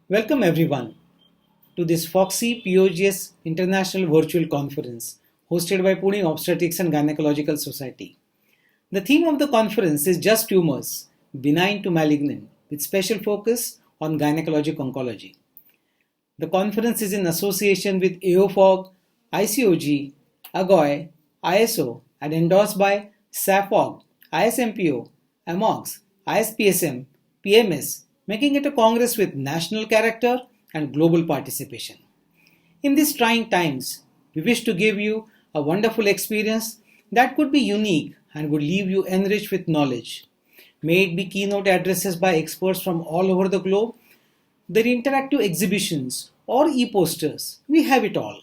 Welcome everyone to this FOGSI POGS International Virtual Conference hosted by Pune Obstetrics and Gynaecological Society. The theme of the conference is Just Tumours, Benign to Malignant, with special focus on gynecologic oncology. The conference is in association with AOFOG, ICOG, AGOI, ISO, and endorsed by SAFOG, ISMPO, AMOGS, ISPSM, PMS, making it a congress with national character and global participation. In these trying times, we wish to give you a wonderful experience that could be unique and would leave you enriched with knowledge. May it be keynote addresses by experts from all over the globe, their interactive exhibitions, or e-posters, we have it all.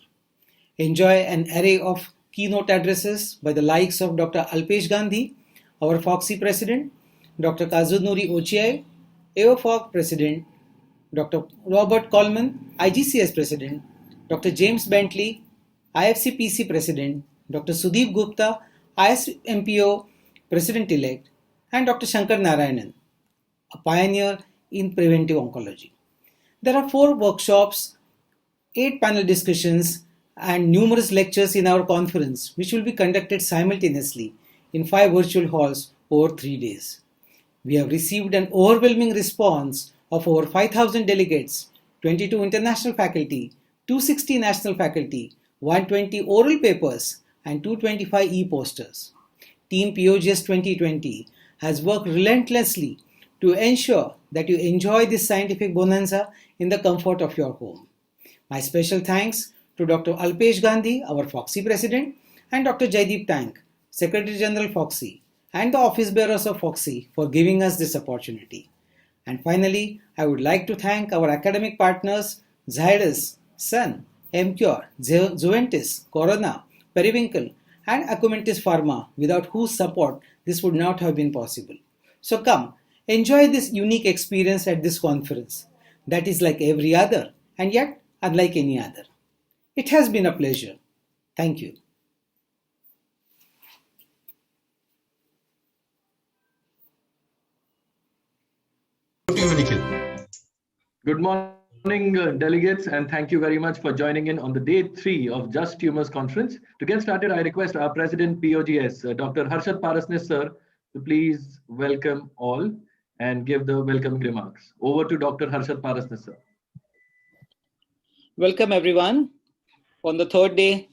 Enjoy an array of keynote addresses by the likes of Dr. Alpesh Gandhi, our FOGSI President, Dr. Kazunuri Ochiai, AOFOG President, Dr. Robert Coleman, IGCS President, Dr. James Bentley, IFCPC President, Dr. Sudeep Gupta, ISMPO President-elect, and Dr. Shankar Narayanan, a pioneer in preventive oncology. There are 4 workshops, 8 panel discussions, and numerous lectures in our conference, which will be conducted simultaneously in 5 virtual halls over 3 days. We have received an overwhelming response of over 5,000 delegates, 22 international faculty, 260 national faculty, 120 oral papers, and 225 e-posters. Team POGS 2020 has worked relentlessly to ensure that you enjoy this scientific bonanza in the comfort of your home. My special thanks to Dr. Alpesh Gandhi, our FOGSI President, and Dr. Jaideep Tank, Secretary General FOGSI, and the office bearers of FOGSI for giving us this opportunity. And finally, I would like to thank our academic partners Zydus, Sun, MCure, Zuventus, Corona, Periwinkle, and Acumentis Pharma, without whose support this would not have been possible. So come, enjoy this unique experience at this conference that is like every other and yet unlike any other. It has been a pleasure. Thank you. Good morning, delegates, and thank you very much for joining in on the day 3 of Just Tumours Conference. To get started, I request our President POGS, Dr. Harshad Parasnis, sir, to please welcome all and give the welcoming remarks. Over to Dr. Harshad Parasnis, sir. Welcome, everyone. On the third day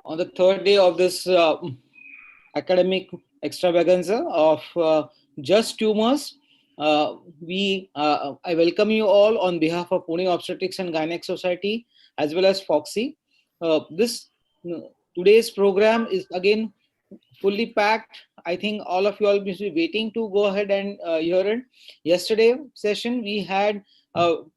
of this academic extravaganza of Just Tumours, I welcome you all on behalf of Pune Obstetrics and Gynec Society as well as FOGSI. Today's program is again fully packed. I think all of you all will be waiting to go ahead and hear it. Yesterday session we had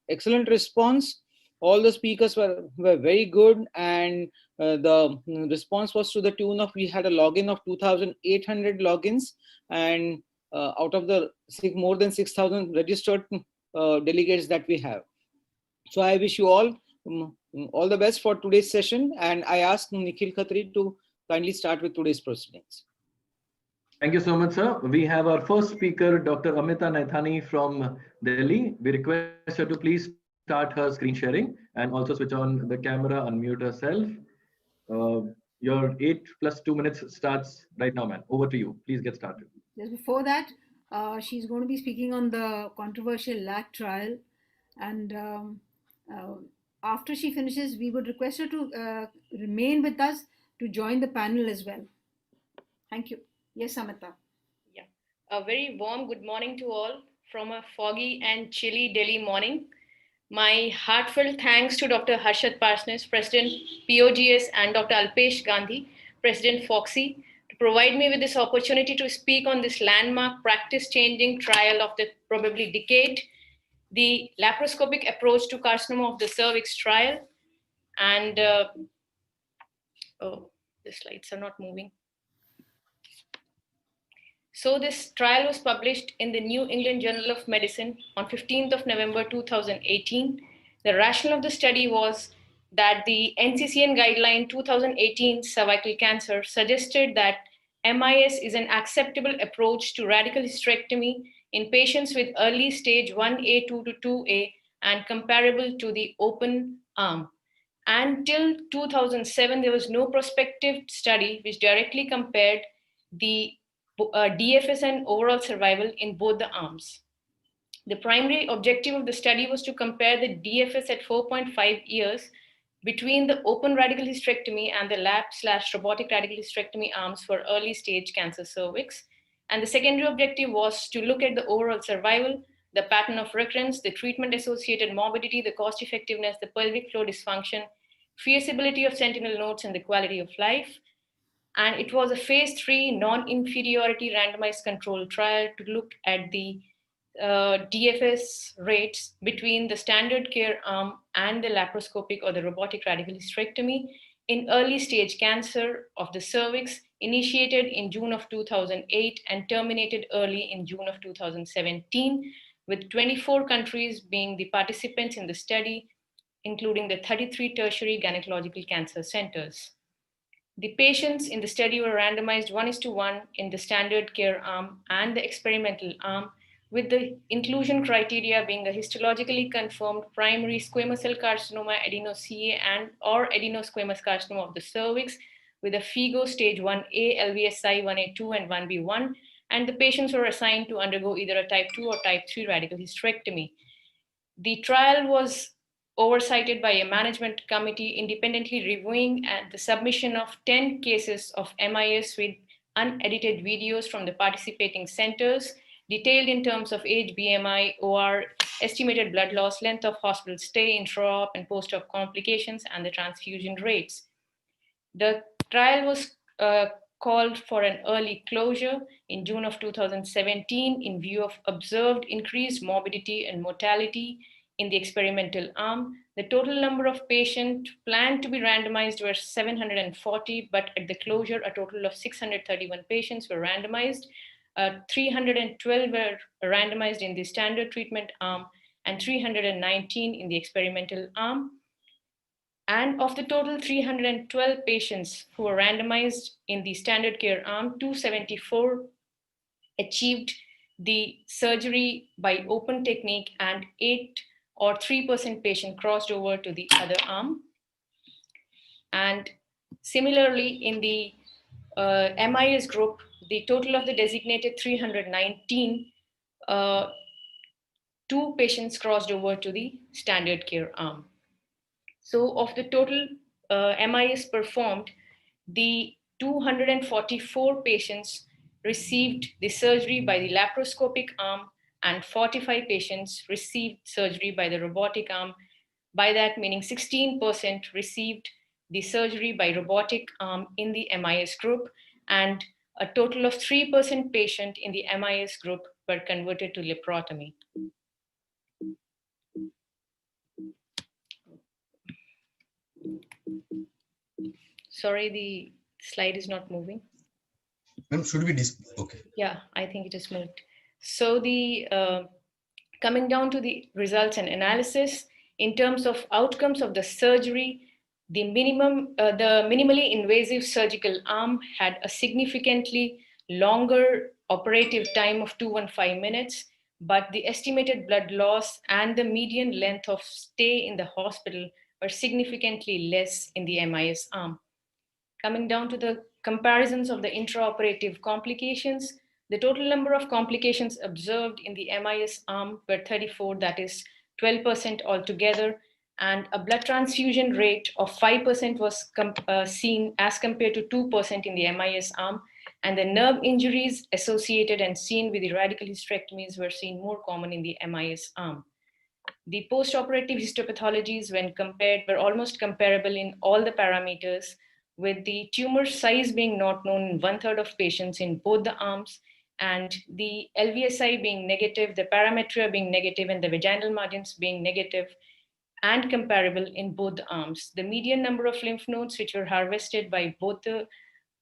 excellent response. All the speakers were very good, and the response was to the tune of, we had a login of 2,800 logins, and out of the more than 6,000 registered delegates that we have. So I wish you all the best for today's session, and I ask Nikhil Khatri to kindly start with today's proceedings. Thank you so much, sir. We have our first speaker, Dr. Amita Naithani from Delhi. We request her to please start her screen sharing and also switch on the camera, unmute herself. Your 8+2 minutes starts right now, man. Over to you. Please get started. Just before that, she's going to be speaking on the controversial LAC trial. And after she finishes, we would request her to remain with us to join the panel as well. Thank you. Yes, Amita. Yeah. A very warm good morning to all from a foggy and chilly Delhi morning. My heartfelt thanks to Dr. Harshad Parasnis, President POGS, and Dr. Alpesh Gandhi, President FOGSI, to provide me with this opportunity to speak on this landmark practice-changing trial of the probably decade, the laparoscopic approach to carcinoma of the cervix trial. And, oh, the slides are not moving. So this trial was published in the New England Journal of Medicine on 15th of November 2018. The rationale of the study was that the NCCN guideline 2018 cervical cancer suggested that MIS is an acceptable approach to radical hysterectomy in patients with early stage 1A, 2 to 2A and comparable to the open arm. Until 2007, there was no prospective study which directly compared the DFS and overall survival in both the arms. The primary objective of the study was to compare the DFS at 4.5 years between the open radical hysterectomy and the lap/robotic radical hysterectomy arms for early stage cancer cervix. And the secondary objective was to look at the overall survival, the pattern of recurrence, the treatment associated morbidity, the cost effectiveness, the pelvic floor dysfunction, feasibility of sentinel nodes, and the quality of life. And it was a phase 3 non-inferiority randomized controlled trial to look at the DFS rates between the standard care arm and the laparoscopic or the robotic radical hysterectomy in early stage cancer of the cervix, initiated in June of 2008 and terminated early in June of 2017, with 24 countries being the participants in the study, including the 33 tertiary gynecological cancer centers. The patients in the study were randomized 1:1 in the standard care arm and the experimental arm, with the inclusion criteria being a histologically confirmed primary squamous cell carcinoma, adeno-CA and or adenosquamous carcinoma of the cervix, with a FIGO stage 1A, LVSI 1A2 and 1B1, and the patients were assigned to undergo either a type 2 or type 3 radical hysterectomy. The trial was oversighted by a management committee independently reviewing the submission of 10 cases of MIS with unedited videos from the participating centers, detailed in terms of age, BMI, OR, estimated blood loss, length of hospital stay, intra-op and post-op complications, and the transfusion rates. The trial was called for an early closure in June of 2017 in view of observed increased morbidity and mortality in the experimental arm. The total number of patients planned to be randomized were 740, but at the closure, a total of 631 patients were randomized. 312 were randomized in the standard treatment arm and 319 in the experimental arm. And of the total 312 patients who were randomized in the standard care arm, 274 achieved the surgery by open technique and 8 or 3% patient crossed over to the other arm. And similarly, in the MIS group, the total of the designated 319, 2 patients crossed over to the standard care arm. So of the total MIS performed, the 244 patients received the surgery by the laparoscopic arm and 45 patients received surgery by the robotic arm. By that meaning 16% received the surgery by robotic arm in the MIS group, and a total of 3% patient in the MIS group were converted to laparotomy. Sorry, the slide is not moving. Ma'am, should we okay? Yeah, I think it is moved. So the coming down to the results and analysis in terms of outcomes of the surgery, the minimally invasive surgical arm had a significantly longer operative time of 215 minutes, but the estimated blood loss and the median length of stay in the hospital were significantly less in the MIS arm. Coming down to the comparisons of the intraoperative complications, the total number of complications observed in the MIS arm were 34, that is 12% altogether, and a blood transfusion rate of 5% was seen as compared to 2% in the MIS arm, and the nerve injuries associated and seen with the radical hysterectomies were seen more common in the MIS arm. The post-operative histopathologies, when compared, were almost comparable in all the parameters, with the tumor size being not known in 1/3 of patients in both the arms, and the LVSI being negative, the parametria being negative, and the vaginal margins being negative and comparable in both the arms. The median number of lymph nodes which were harvested by both the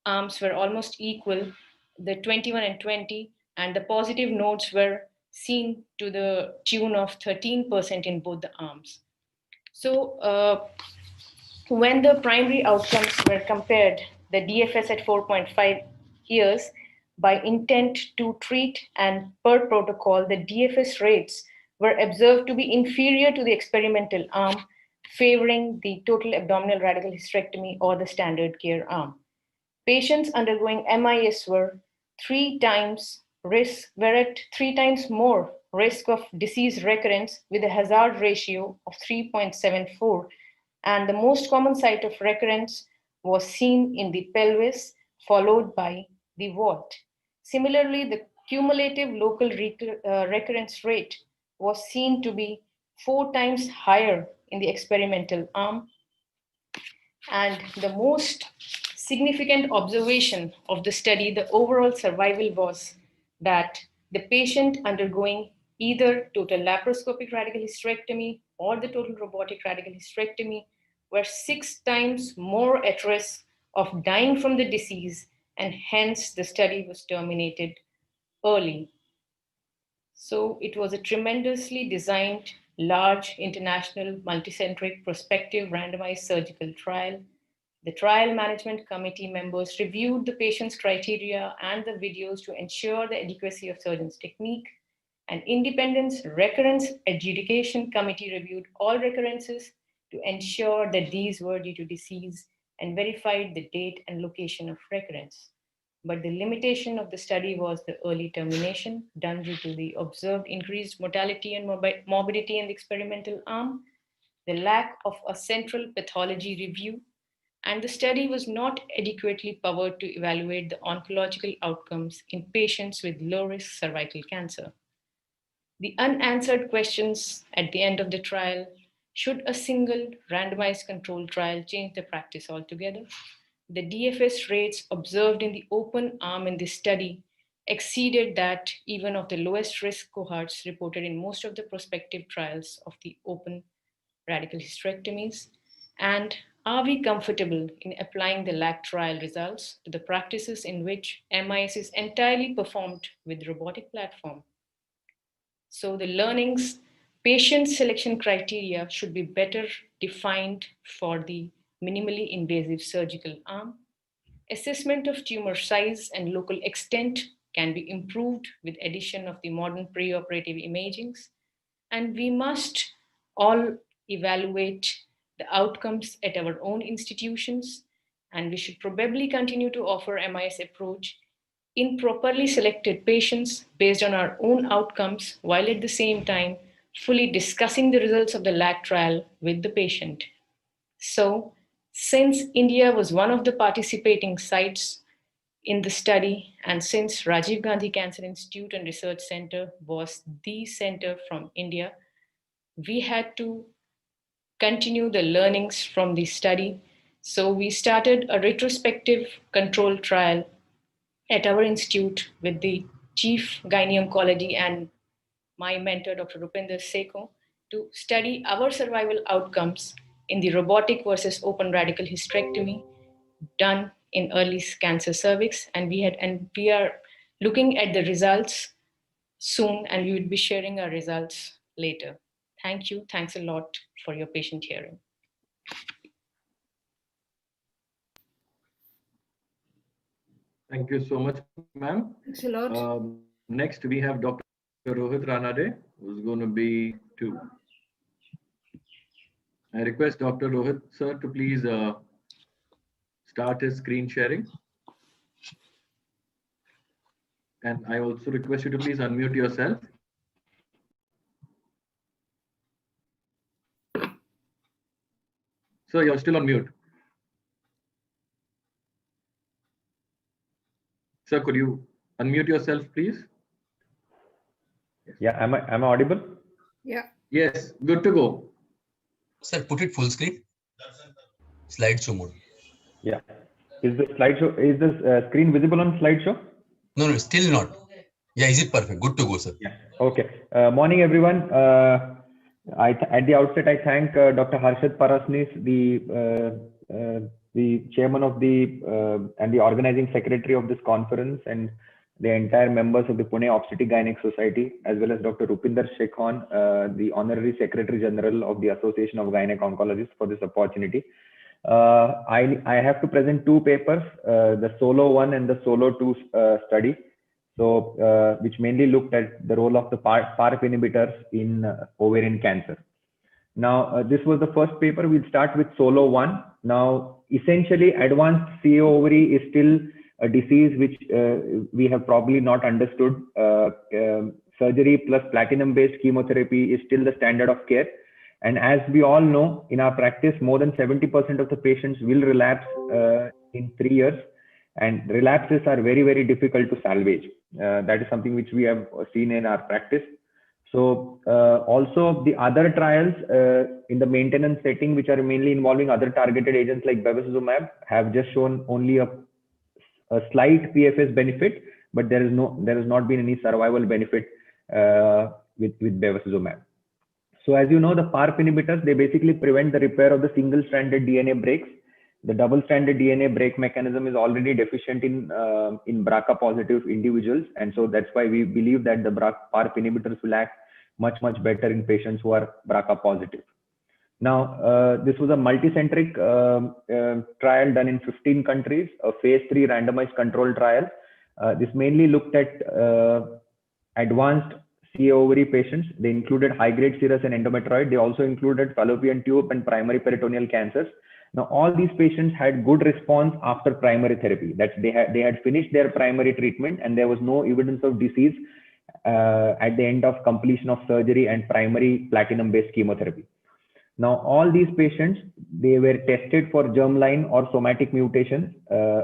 arms were almost equal, the 21 and 20, and the positive nodes were seen to the tune of 13% in both the arms. So when the primary outcomes were compared, the DFS at 4.5 years, by intent to treat, and per protocol, the DFS rates were observed to be inferior to the experimental arm, favoring the total abdominal radical hysterectomy or the standard care arm. Patients undergoing MIS were at 3 times more risk of disease recurrence with a hazard ratio of 3.74, and the most common site of recurrence was seen in the pelvis, followed by the vault. Similarly, the cumulative local recurrence rate was seen to be 4 times higher in the experimental arm, and the most significant observation of the study, the overall survival, was that the patient undergoing either total laparoscopic radical hysterectomy or the total robotic radical hysterectomy were 6 times more at risk of dying from the disease, and hence the study was terminated early. So it was a tremendously designed, large, international, multicentric, prospective, randomized surgical trial. The trial management committee members reviewed the patient's criteria and the videos to ensure the adequacy of surgeon's technique. An independent recurrence adjudication committee reviewed all recurrences to ensure that these were due to disease and verified the date and location of recurrence. But the limitation of the study was the early termination, done due to the observed increased mortality and morbidity in the experimental arm, the lack of a central pathology review, and the study was not adequately powered to evaluate the oncological outcomes in patients with low-risk cervical cancer. The unanswered questions at the end of the trial: should a single randomized controlled trial change the practice altogether? The DFS rates observed in the open arm in this study exceeded that even of the lowest risk cohorts reported in most of the prospective trials of the open radical hysterectomies. And are we comfortable in applying the LAC trial results to the practices in which MIS is entirely performed with robotic platform? So the learnings, patient selection criteria should be better defined for the minimally invasive surgical arm. Assessment of tumor size and local extent can be improved with addition of the modern preoperative imagings. And we must all evaluate the outcomes at our own institutions, and we should probably continue to offer MIS approach in properly selected patients based on our own outcomes, while at the same time fully discussing the results of the LAC trial with the patient. So, since India was one of the participating sites in the study, and since Rajiv Gandhi Cancer Institute and Research Center was the center from India, we had to continue the learnings from the study. So we started a retrospective controlled trial at our institute with the chief gynaecology and my mentor, Dr. Rupinder Seko, to study our survival outcomes in the robotic versus open radical hysterectomy done in early cancer cervix. And we are looking at the results soon, and we will be sharing our results later. Thank you. Thanks a lot for your patient hearing. Thank you so much, ma'am. Thanks a lot. Next, we have Dr. Rohit Ranade, who's going to be two. I request Dr. Rohit, sir, to please start his screen sharing. And I also request you to please unmute yourself. Sir, you're still on mute. Sir, could you unmute yourself, please? Yeah, am I audible? Yeah. Yes, good to go. Sir, put it full screen. Slideshow mode. Yeah. Is the screen visible on slideshow? No, still not. Yeah, is it perfect? Good to go, sir. Yeah. Okay. Morning, everyone. At the outset, I thank Dr. Harshad Parasnis, the chairman of and the organizing secretary of this conference, and the entire members of the Pune Obstetric Gynec Society, as well as Dr. Rupinder Seko, the honorary secretary general of the Association of Gynec Oncologists, for this opportunity. I have to present two papers, the Solo 1 and the Solo 2 study. which mainly looked at the role of the PARP inhibitors in ovarian cancer. Now, this was the first paper. We'll start with Solo 1. Now, essentially, advanced CA ovary is still a disease which we have probably not understood. Surgery plus platinum-based chemotherapy is still the standard of care. And as we all know, in our practice, more than 70% of the patients will relapse in 3 years. And relapses are very, very difficult to salvage. That is something which we have seen in our practice. So also the other trials in the maintenance setting, which are mainly involving other targeted agents like bevacizumab, have just shown only a slight PFS benefit, but there has not been any survival benefit with bevacizumab. So as you know, the PARP inhibitors, they basically prevent the repair of the single-stranded DNA breaks. The double-stranded DNA break mechanism is already deficient in BRCA positive individuals, and so that's why we believe that the PARP inhibitors will act much better in patients who are BRCA positive. Now, this was a multicentric trial done in 15 countries, a phase 3 randomized control trial. This mainly looked at advanced CA ovary patients. They included high-grade serous and endometrioid. They also included fallopian tube and primary peritoneal cancers. Now, all these patients had good response after primary therapy. That they had finished their primary treatment, and there was no evidence of disease at the end of completion of surgery and primary platinum-based chemotherapy. Now, all these patients, they were tested for germline or somatic mutations,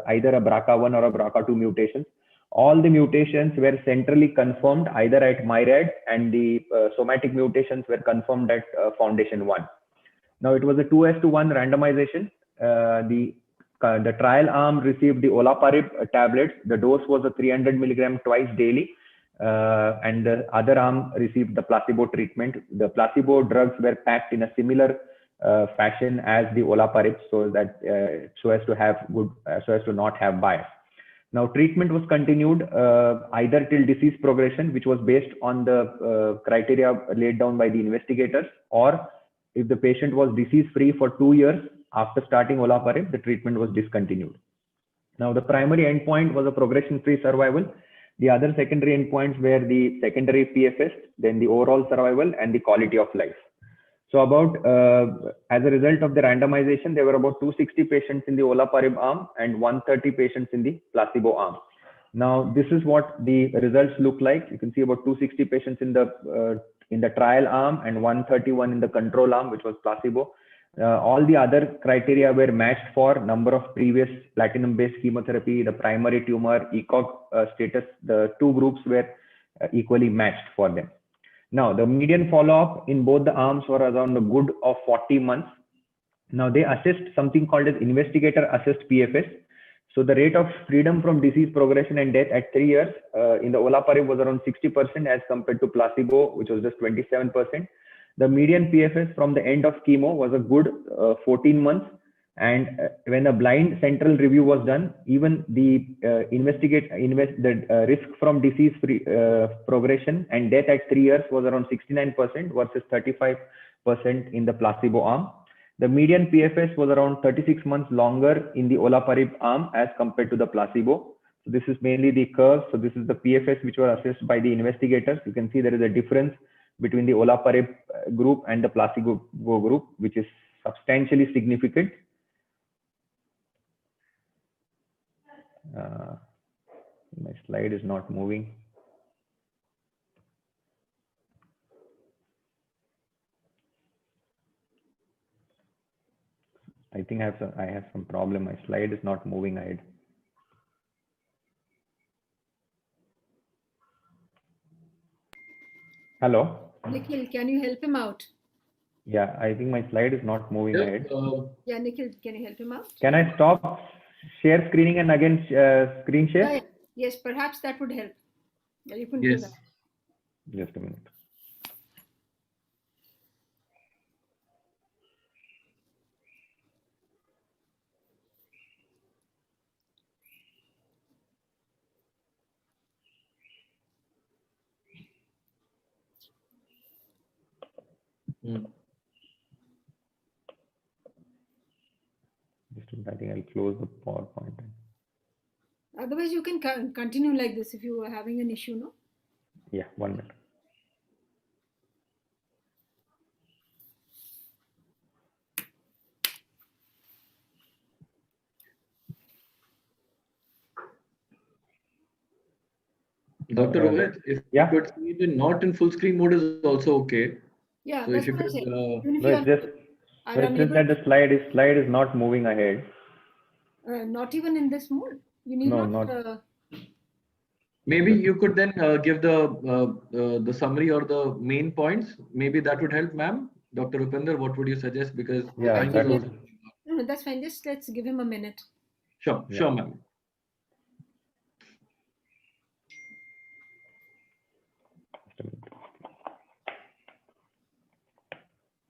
either a BRCA1 or a BRCA2 mutations. All the mutations were centrally confirmed either at myriad, and the somatic mutations were confirmed at Foundation 1. Now, it was a 2:1 randomization. The trial arm received the olaparib tablets. The dose was a 300 milligram twice daily. And the other arm received the placebo treatment. The placebo drugs were packed in a similar fashion as the olaparib, so that so as to not have bias. Now, treatment was continued either till disease progression, which was based on the criteria laid down by the investigators, or if the patient was disease-free for 2 years after starting olaparib, the treatment was discontinued. Now, the primary endpoint was a progression-free survival. The other secondary endpoints were the secondary PFS, then the overall survival, and the quality of life. So as a result of the randomization, there were about 260 patients in the olaparib arm and 130 patients in the placebo arm. Now, this is what the results look like. You can see about 260 patients in the trial arm and 131 in the control arm, which was placebo. All the other criteria were matched for number of previous platinum-based chemotherapy, the primary tumor, ECOG status. The two groups were equally matched for them. Now, the median follow-up in both the arms were around a good of 40 months. Now, they assessed something called as investigator-assessed PFS. So the rate of freedom from disease progression and death at 3 years in the olaparib was around 60% as compared to placebo, which was just 27%. The median PFS from the end of chemo was a good 14 months. And when a blind central review was done, even the risk from disease progression and death at 3 years was around 69% versus 35% in the placebo arm. The median PFS was around 36 months longer in the olaparib arm as compared to the placebo. So this is mainly the curve. So this is the PFS which were assessed by the investigators. You can see there is a difference between the olaparib group and the placebo group, which is substantially significant. My slide is not moving. I think I have some problem. My slide is not moving ahead. Hello. Nikhil, can you help him out? Yeah, I think my slide is not moving ahead. Yeah, Nikhil, can you help him out? Can I stop share screening and again screen share? Yeah. Yes, perhaps that would help. Yeah, you can Yes. do that. Just a minute. I think I'll close the PowerPoint. Otherwise, you can continue like this if you are having an issue, no? Yeah, 1 minute. Dr. Rohit, if yeah. you could see it not in full screen mode is also okay. Yeah, So that's if you what I could, said. Even if No, you it's just are it's just unable that to, the slide is not moving ahead. not even in this mode, you need No, not. not. maybe you could then give the summary or the main points. Maybe that would help, ma'am. Dr. Upinder, what would you suggest? Because Yeah, time is that also. would. No, that's fine. Just let's give him a minute. Sure, Yeah. sure, ma'am.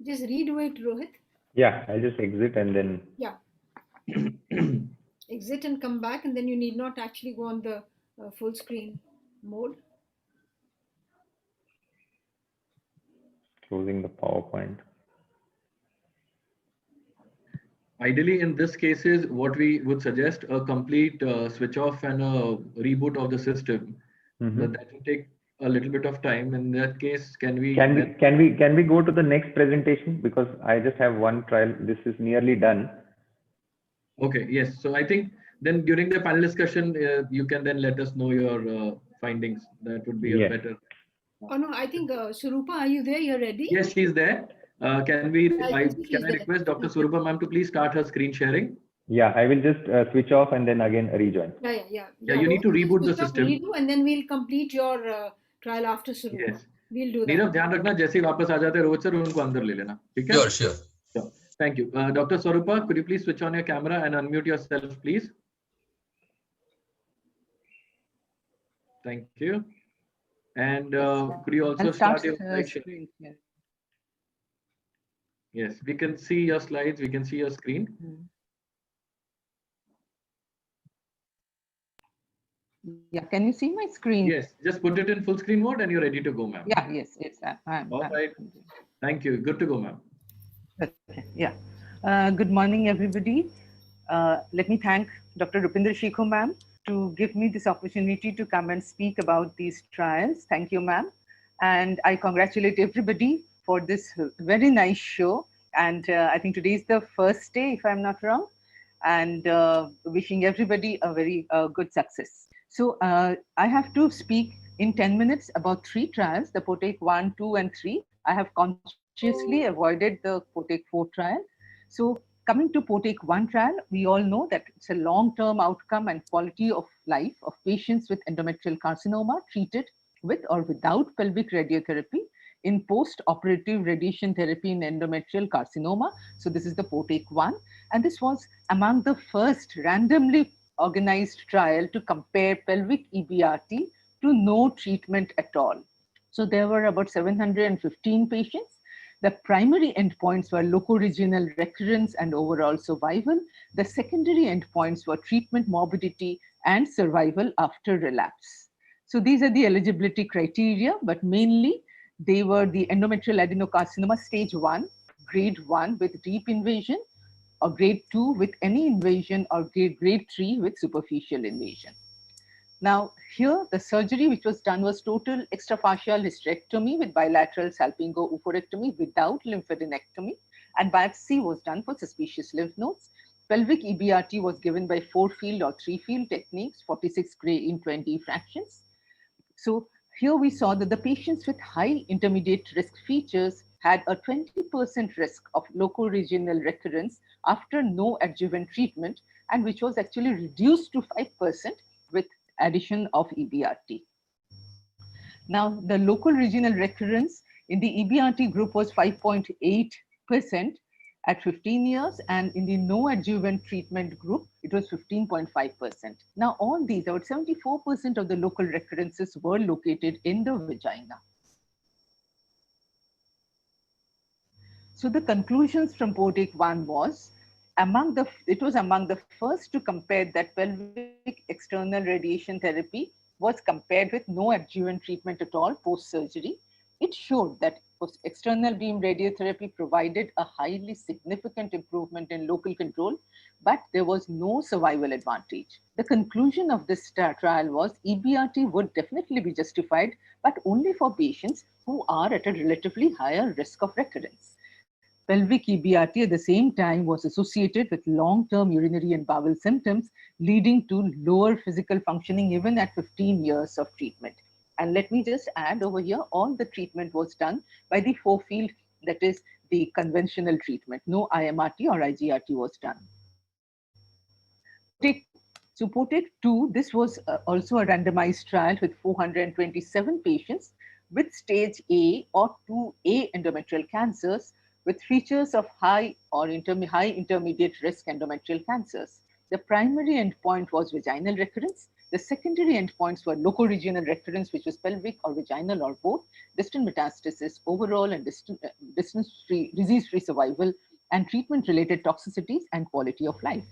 Just redo it, Rohit. Yeah, I'll just exit and then. Yeah. Exit and come back, and then you need not actually go on the full screen mode. Closing the PowerPoint. Ideally, in this cases, what we would suggest a complete switch off and a reboot of the system. But that will take a little bit of time. In that case, can we go to the next presentation, because I just have one trial. This is nearly done. Okay, yes. So I think then during the panel discussion, you can then let us know your findings. That would be a better. Oh no, I think Surupa, are you there? You're ready? Yes, she's there. Can I request Dr. Surupa ma'am to please start her screen sharing? Yeah, I will just switch off and then again rejoin. Yeah. You need to reboot the system. Redo, and then we'll complete your trial after Surupa. Yes. We'll do that. Nirav ध्यान रखना जैसे ही वापस आ जाते हैं Rohit sir उनको अंदर ले लेना ठीक है Sure. Thank you. Dr. Swarupa, could you please switch on your camera and unmute yourself, please? Thank you. And could you also start your slide sharing? Yes, we can see your slides. We can see your screen. Yeah, can you see my screen? Yes, just put it in full screen mode and you're ready to go, ma'am. Yeah, yes. All right. Thank you. Good to go, ma'am. Okay, yeah. Good morning, everybody. Let me thank Dr. Rupinder Shikho, ma'am, to give me this opportunity to come and speak about these trials. Thank you, ma'am. And I congratulate everybody for this very nice show. And I think today is the first day, if I'm not wrong, and wishing everybody a very good success. So I have to speak in 10 minutes about 3 trials, the POTEC 1, 2, and 3. I have consciously avoided the POTEC 4 trial. So coming to POTEC 1 trial, we all know that it's a long-term outcome and quality of life of patients with endometrial carcinoma treated with or without pelvic radiotherapy in post-operative radiation therapy in endometrial carcinoma. So this is the POTEC 1. And this was among the first randomly organized trial to compare pelvic EBRT to no treatment at all. So there were about 715 patients. The primary endpoints were locoregional recurrence and overall survival. The secondary endpoints were treatment morbidity and survival after relapse. So these are the eligibility criteria, but mainly they were the endometrial adenocarcinoma stage 1, grade 1 with deep invasion, or grade 2 with any invasion, or grade 3 with superficial invasion. Now, here the surgery which was done was total extrafascial hysterectomy with bilateral salpingo-oophorectomy without lymphadenectomy, and biopsy was done for suspicious lymph nodes. Pelvic EBRT was given by 4-field or 3-field techniques, 46 gray in 20 fractions. So here we saw that the patients with high intermediate risk features had a 20% risk of locoregional recurrence after no adjuvant treatment, and which was actually reduced to 5% with addition of EBRT. Now, the local regional recurrence in the EBRT group was 5.8% at 15 years, and in the no adjuvant treatment group, it was 15.5%. Now, all these, about 74% of the local recurrences were located in the vagina. So the conclusions from POTEC 1 was, it was among the first to compare that pelvic external radiation therapy was compared with no adjuvant treatment at all post-surgery. It showed that external beam radiotherapy provided a highly significant improvement in local control, but there was no survival advantage. The conclusion of this trial was EBRT would definitely be justified, but only for patients who are at a relatively higher risk of recurrence. Pelvic EBRT at the same time was associated with long-term urinary and bowel symptoms, leading to lower physical functioning even at 15 years of treatment. And let me just add over here, all the treatment was done by the four-field, that is the conventional treatment. No IMRT or IGRT was done. So POTEC 2, this was also a randomized trial with 427 patients with stage A or 2A endometrial cancers with features of high or high intermediate risk endometrial cancers. The primary endpoint was vaginal recurrence. The secondary endpoints were locoregional recurrence, which was pelvic or vaginal or both, distant metastasis, overall and disease-free survival, and treatment-related toxicities and quality of life.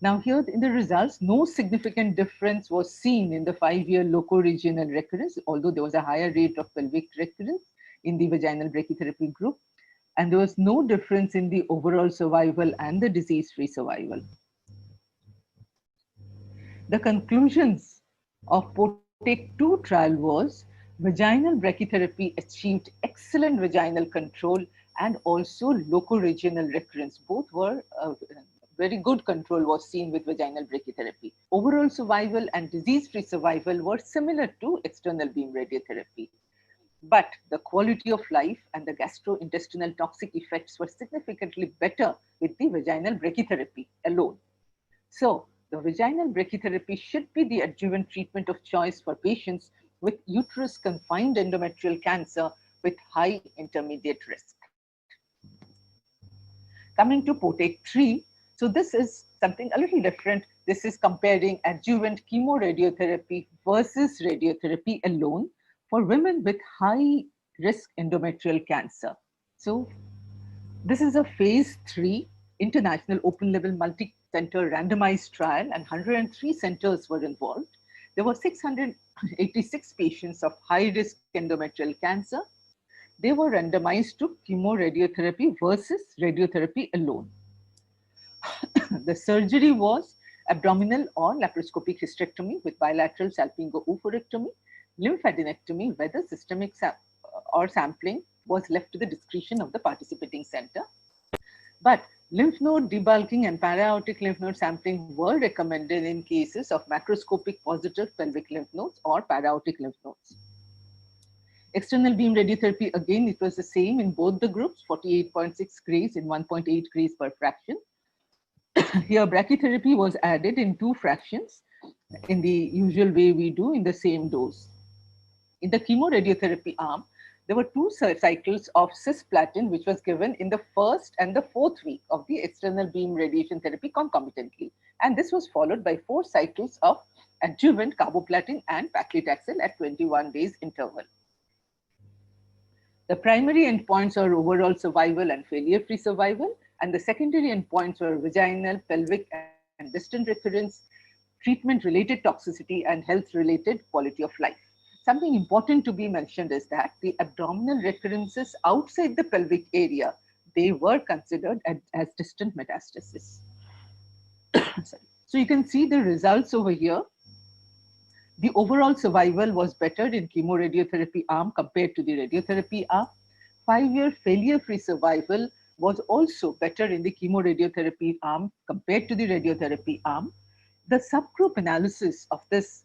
Now here in the results, no significant difference was seen in the 5-year locoregional recurrence, although there was a higher rate of pelvic recurrence in the vaginal brachytherapy group. And there was no difference in the overall survival and the disease-free survival. The conclusions of POTEC 2 trial was vaginal brachytherapy achieved excellent vaginal control and also locoregional recurrence. Both were very good control was seen with vaginal brachytherapy. Overall survival and disease-free survival were similar to external beam radiotherapy. But the quality of life and the gastrointestinal toxic effects were significantly better with the vaginal brachytherapy alone. So the vaginal brachytherapy should be the adjuvant treatment of choice for patients with uterus confined endometrial cancer with high intermediate risk. Coming to POTEC 3, so this is something a little different. This is comparing adjuvant chemoradiotherapy versus radiotherapy alone for women with high risk endometrial cancer. So this is a phase 3 international open label multi-center randomized trial, and 103 centers were involved. There were 686 patients of high risk endometrial cancer. They were randomized to chemoradiotherapy versus radiotherapy alone. The surgery was abdominal or laparoscopic hysterectomy with bilateral salpingo-oophorectomy, lymphadenectomy, whether systemic or sampling was left to the discretion of the participating center. But lymph node debulking and para-aortic lymph node sampling were recommended in cases of macroscopic positive pelvic lymph nodes or para-aortic lymph nodes. External beam radiotherapy, again, it was the same in both the groups, 48.6 grays and 1.8 grays per fraction. Here, brachytherapy was added in 2 fractions in the usual way we do in the same dose. In the chemoradiotherapy arm, there were 2 cycles of cisplatin, which was given in the 1st and the 4th week of the external beam radiation therapy concomitantly. And this was followed by 4 cycles of adjuvant carboplatin and paclitaxel at 21 days interval. The primary endpoints are overall survival and failure-free survival, and the secondary endpoints were vaginal, pelvic, and distant recurrence, treatment-related toxicity, and health-related quality of life. Something important to be mentioned is that the abdominal recurrences outside the pelvic area, they were considered as distant metastasis. So you can see the results over here. The overall survival was better in chemoradiotherapy arm compared to the radiotherapy arm. 5-year failure-free survival was also better in the chemoradiotherapy arm compared to the radiotherapy arm. The subgroup analysis of this,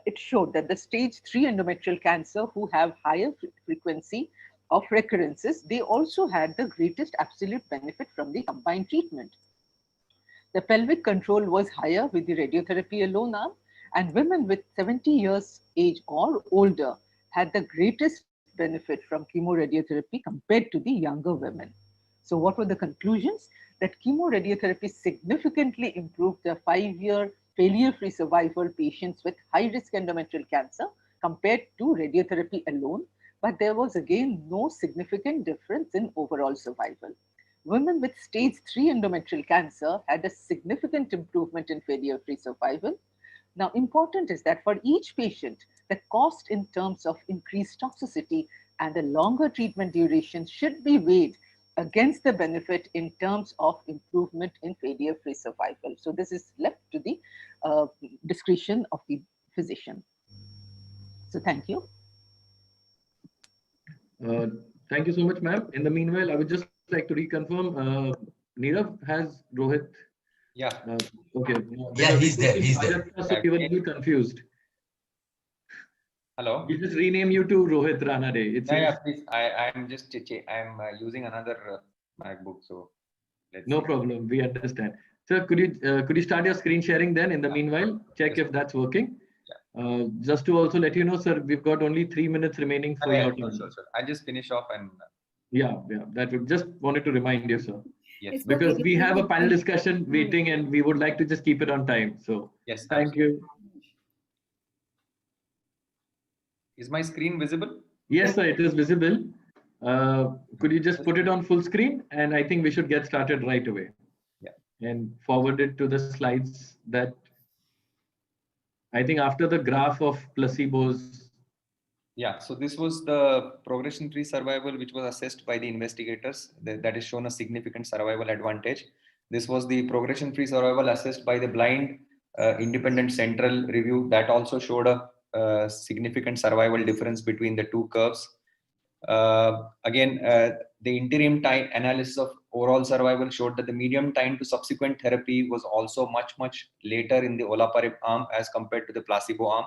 it showed that the stage 3 endometrial cancer who have higher frequency of recurrences, they also had the greatest absolute benefit from the combined treatment. The pelvic control was higher with the radiotherapy alone arm, and women with 70 years age or older had the greatest benefit from chemoradiotherapy compared to the younger women. So what were the conclusions? That chemoradiotherapy significantly improved the 5-year failure-free survival patients with high-risk endometrial cancer compared to radiotherapy alone, but there was again no significant difference in overall survival. Women with stage 3 endometrial cancer had a significant improvement in failure-free survival. Now, important is that for each patient, the cost in terms of increased toxicity and the longer treatment duration should be weighed against the benefit in terms of improvement in failure-free survival. So this is left to the discretion of the physician. So thank you. Thank you so much, ma'am. In the meanwhile, I would just like to reconfirm, Nirav has Rohit. Yeah. Okay. Yeah, he's there. He's there. So we were a little confused. Hello. We just rename you to Rohit Ranade. It's Yeah, please. I'm just I'm using another MacBook, so no problem. We understand. Sir, could you start your screen sharing then? In the meanwhile, check if that's working. Just to also let you know, sir, we've got only 3 minutes remaining for your turn. Sure. I'll just finish off and. Yeah. That would just wanted to remind you, sir. Yes. Because we have a panel discussion waiting, and we would like to just keep it on time. So yes. Thank you. Is my screen visible? Yes, sir, it is visible. Could you just put it on full screen? And I think we should get started right away. Yeah. And forward it to the slides that I think after the graph of placebos. Yeah, so this was the progression-free survival which was assessed by the investigators. That is shown a significant survival advantage. This was the progression-free survival assessed by the blind independent central review that also showed a significant survival difference between the two curves. Again, the interim time analysis of overall survival showed that the median time to subsequent therapy was also much later in the olaparib arm as compared to the placebo arm.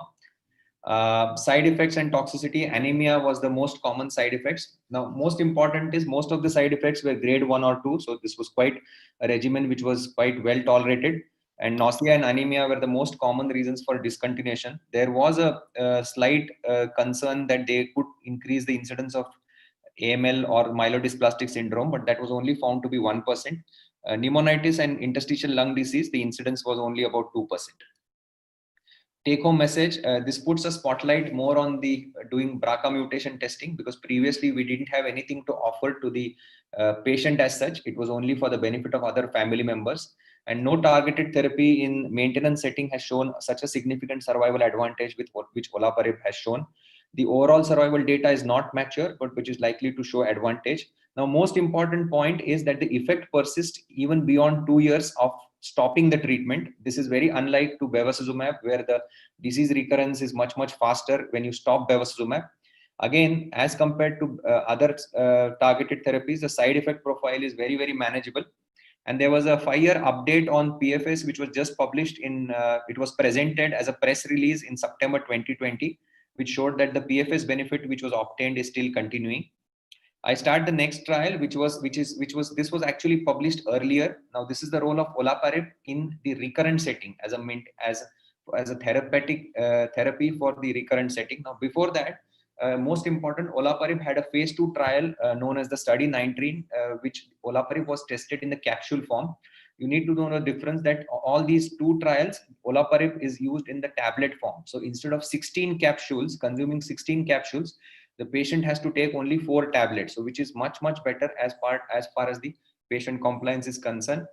Side effects and toxicity, anemia was the most common side effects. Now, most important is most of the side effects were grade 1 or 2. So this was quite a regimen which was quite well tolerated. And nausea and anemia were the most common reasons for discontinuation. There was a slight concern that they could increase the incidence of AML or myelodysplastic syndrome, but that was only found to be 1%. Pneumonitis and interstitial lung disease, the incidence was only about 2%. Take home message, this puts a spotlight more on the doing BRCA mutation testing, because previously we didn't have anything to offer to the patient as such. It was only for the benefit of other family members, and no targeted therapy in maintenance setting has shown such a significant survival advantage with which olaparib has shown. The overall survival data is not mature, but which is likely to show advantage. Now, most important point is that the effect persists even beyond 2 years of stopping the treatment. This is very unlike to bevacizumab, where the disease recurrence is much faster when you stop bevacizumab. Again, as compared to other targeted therapies, the side effect profile is very manageable. And there was a 5-year update on PFS, which was just published in, it was presented as a press release in September 2020, which showed that the PFS benefit which was obtained is still continuing. I start the next trial, this was actually published earlier. Now, this is the role of olaparib in the recurrent setting as a therapeutic therapy for the recurrent setting. Now, before that, most important, olaparib had a phase 2 trial known as the study 19, which olaparib was tested in the capsule form. You need to know the difference that all these two trials, olaparib is used in the tablet form. So instead of 16 capsules, consuming 16 capsules, the patient has to take only 4 tablets, so which is much better as far as the patient compliance is concerned.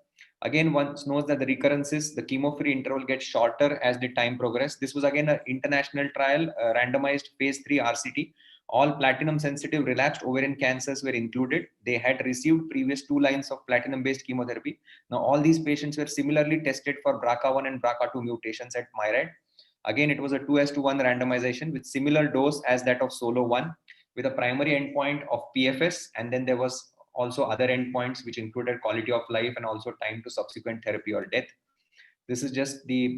Again, one knows that the recurrences, the chemo-free interval gets shorter as the time progresses. This was again an international trial, randomized phase 3 RCT. All platinum-sensitive relapsed ovarian cancers were included. They had received previous 2 lines of platinum-based chemotherapy. Now, all these patients were similarly tested for BRCA1 and BRCA2 mutations at MyRad. Again, it was a 2:1 randomization with similar dose as that of SOLO-1, with a primary endpoint of PFS, and then there was also other endpoints which included quality of life and also time to subsequent therapy or death. This is just the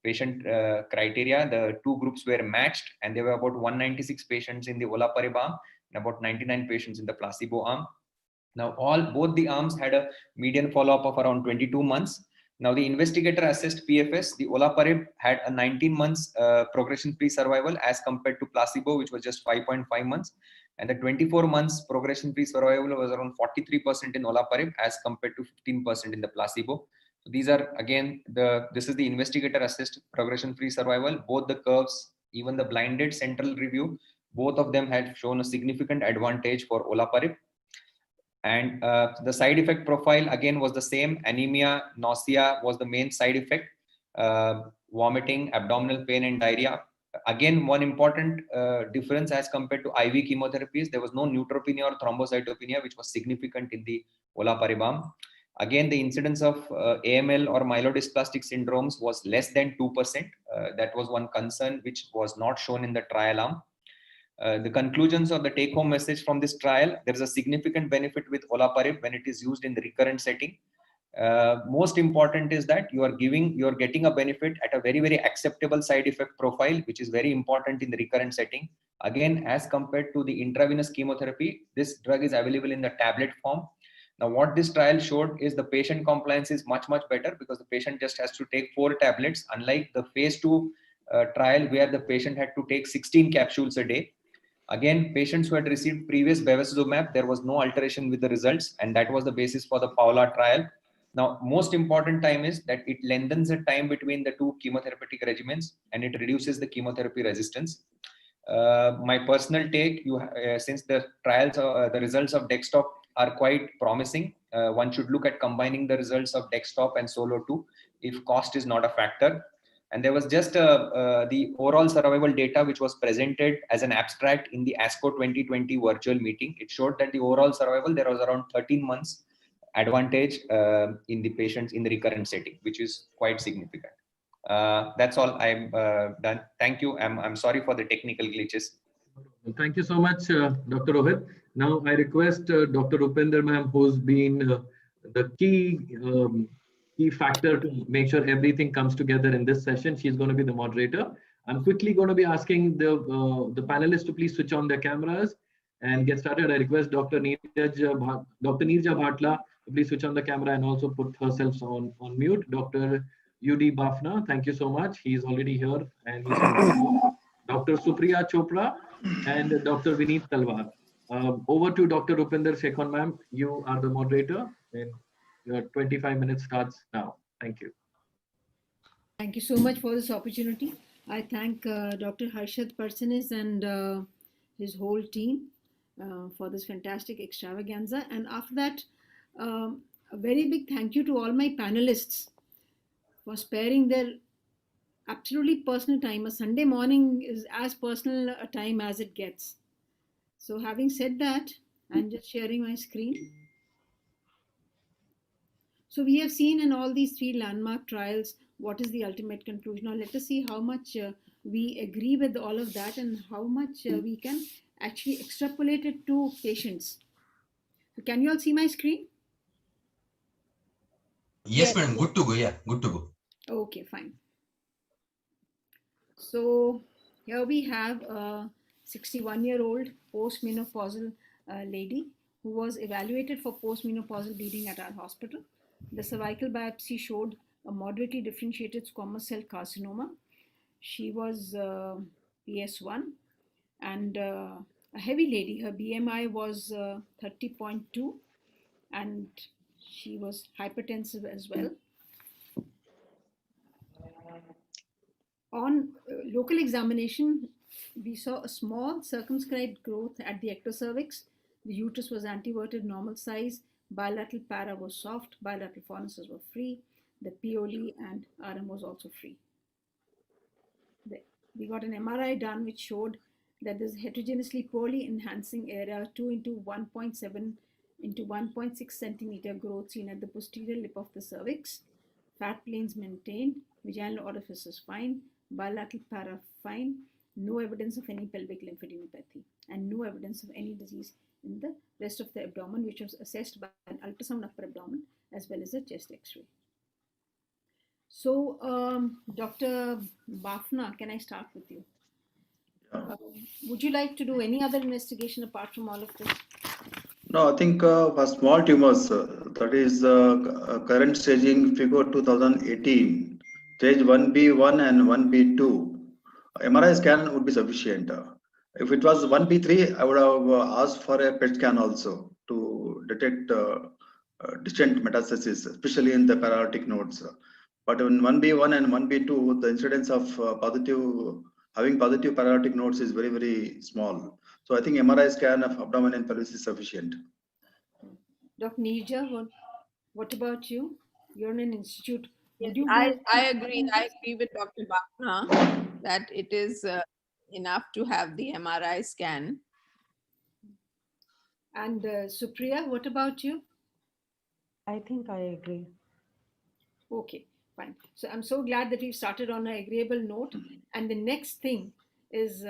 patient criteria. The 2 groups were matched, and there were about 196 patients in the olaparib arm and about 99 patients in the placebo arm. Now, both the arms had a median follow-up of around 22 months. Now, the investigator assessed PFS. The olaparib had a 19 months progression-free survival as compared to placebo, which was just 5.5 months. And the 24 months progression-free survival was around 43% in olaparib as compared to 15% in the placebo. So these are, again, this is the investigator assessed progression-free survival. Both the curves, even the blinded central review, both of them had shown a significant advantage for olaparib. And the side effect profile again was the same. Anemia, nausea was the main side effect. Vomiting, abdominal pain, and diarrhea. Again, one important difference as compared to IV chemotherapies, there was no neutropenia or thrombocytopenia, which was significant in the olaparibam. Again, the incidence of AML or myelodysplastic syndromes was less than 2%. That was one concern which was not shown in the trial arm. The conclusions or the take-home message from this trial: there is a significant benefit with olaparib when it is used in the recurrent setting. Most important is that you are getting a benefit at a very, very acceptable side effect profile, which is very important in the recurrent setting. Again, as compared to the intravenous chemotherapy, this drug is available in the tablet form. Now, what this trial showed is the patient compliance is much, much better, because the patient just has to take 4 tablets, unlike the phase 2 trial where the patient had to take 16 capsules a day. Again, patients who had received previous bevacizumab, there was no alteration with the results, and that was the basis for the Paula trial. Now, most important time is that it lengthens the time between the 2 chemotherapeutic regimens, and it reduces the chemotherapy resistance. My personal take, since the trials, the results of Dextop are quite promising, one should look at combining the results of Dextop and Solo 2 if cost is not a factor. And there was just the overall survival data which was presented as an abstract in the ASCO 2020 virtual meeting. It showed that the overall survival, there was around 13 months advantage in the patients in the recurrent setting, which is quite significant. That's all. I'm done. Thank you. I'm sorry for the technical glitches. Thank you so much, Dr. Rohit. Now I request Dr. Rupinder ma'am, who's been the key factor to make sure everything comes together in this session. She's going to be the moderator. I'm quickly going to be asking the panelists to please switch on their cameras and get started. I request Dr. Neerja Bhatla to please switch on the camera and also put herself on mute. Dr. UD Bafna, thank you so much. He's already here, and he's Dr. Supriya Chopra and Dr. Vineet Talwar. Over to Dr. Rupinder Shekhon ma'am. You are the moderator, and your 25 minutes starts now. Thank you. Thank you so much for this opportunity. I thank Dr. Harshad Parsanis and his whole team for this fantastic extravaganza. And after that, a very big thank you to all my panelists for sparing their absolutely personal time. A Sunday morning is as personal a time as it gets. So having said that, I'm just sharing my screen. So we have seen in all these 3 landmark trials what is the ultimate conclusion. Now let us see how much we agree with all of that and how much we can actually extrapolate it to patients. So can you all see my screen? Yes, madam. Good to go. Yeah, good to go. Okay, fine. So here we have a 61-year-old postmenopausal lady who was evaluated for postmenopausal bleeding at our hospital. The cervical biopsy showed a moderately differentiated squamous cell carcinoma. She was PS1 and a heavy lady. Her BMI was 30.2 and she was hypertensive as well. On local examination, we saw a small circumscribed growth at the ectocervix. The uterus was anteverted normal size. Bilateral para was soft. Bilateral fornices were free. The POLE and RM was also free. We got an MRI done which showed that there's heterogeneously poorly enhancing area 2 into 1.7 into 1.6 centimeter growth seen at the posterior lip of the cervix. Fat planes maintained. Vaginal orifice is fine. Bilateral para fine. No evidence of any pelvic lymphadenopathy and no evidence of any disease in the rest of the abdomen, which was assessed by an ultrasound upper abdomen as well as a chest x-ray. So, Dr. Bafna, can I start with you? Would you like to do any other investigation apart from all of this? No, I think for small tumors, that is current staging figure 2018, stage 1B1 and 1B2, MRI scan would be sufficient. If it was 1B3, I would have asked for a PET scan also to detect distant metastasis, especially in the paraortic nodes. But in 1B1 and 1B2, the incidence of having positive paraortic nodes is very, very small. So I think MRI scan of abdomen and pelvis is sufficient. Dr. Neerja, what about you? You're in an institute. Yes, I agree. I agree with Dr. Bafna. that it is enough to have the MRI scan. And Supriya, what about you? I think I agree. Okay, fine. So I'm so glad that we've started on an agreeable note. And the next thing is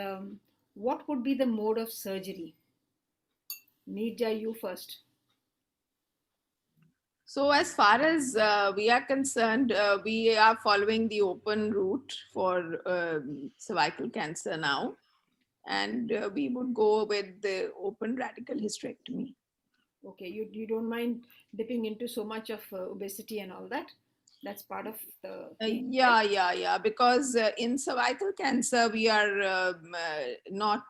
what would be the mode of surgery? Neerja, you first. So as far as we are concerned, we are following the open route for cervical cancer now. And we would go with the open radical hysterectomy. Okay, you don't mind dipping into so much of obesity and all that? That's part of the game, right? Yeah. Because in cervical cancer, we are not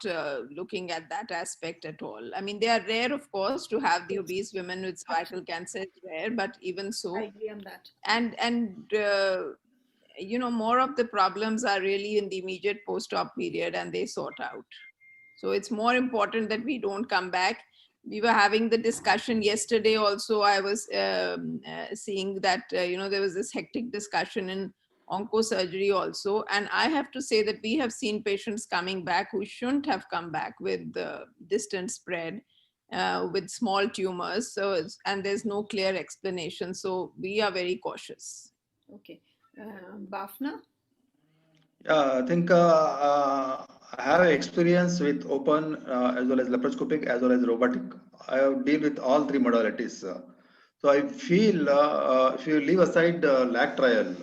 looking at that aspect at all. I mean, they are rare, of course, to have the obese women with cervical cancer is rare, but even so. I agree on that. And you know, more of the problems are really in the immediate post-op period and they sort out. So it's more important that we don't come back. We were having the discussion yesterday also. I was seeing that, you know, there was this hectic discussion in oncosurgery also. And I have to say that we have seen patients coming back who shouldn't have come back with distant spread, with small tumors. So, and there's no clear explanation. So we are very cautious. Okay. Bafna? Yeah, I think I have experience with open as well as laparoscopic as well as robotic. I have dealt with all three modalities. So I feel if you leave aside the lag trial,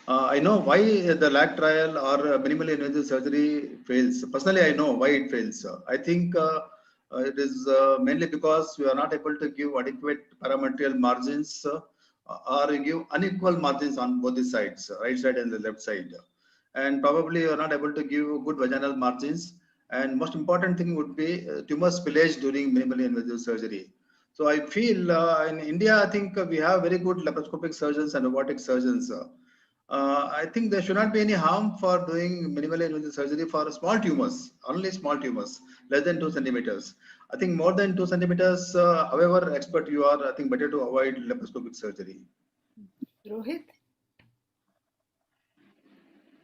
I know why the lag trial or minimally invasive surgery fails. Personally, I know why it fails. I think it is mainly because we are not able to give adequate parametrial margins or give unequal margins on both the sides, right side and the left side. And probably you are not able to give good vaginal margins. And most important thing would be tumor spillage during minimally invasive surgery. So I feel in India, I think we have very good laparoscopic surgeons and robotic surgeons. I think there should not be any harm for doing minimally invasive surgery for small tumors, only small tumors, less than 2 centimeters. I think more than 2 centimeters, however expert you are, I think better to avoid laparoscopic surgery. Rohit?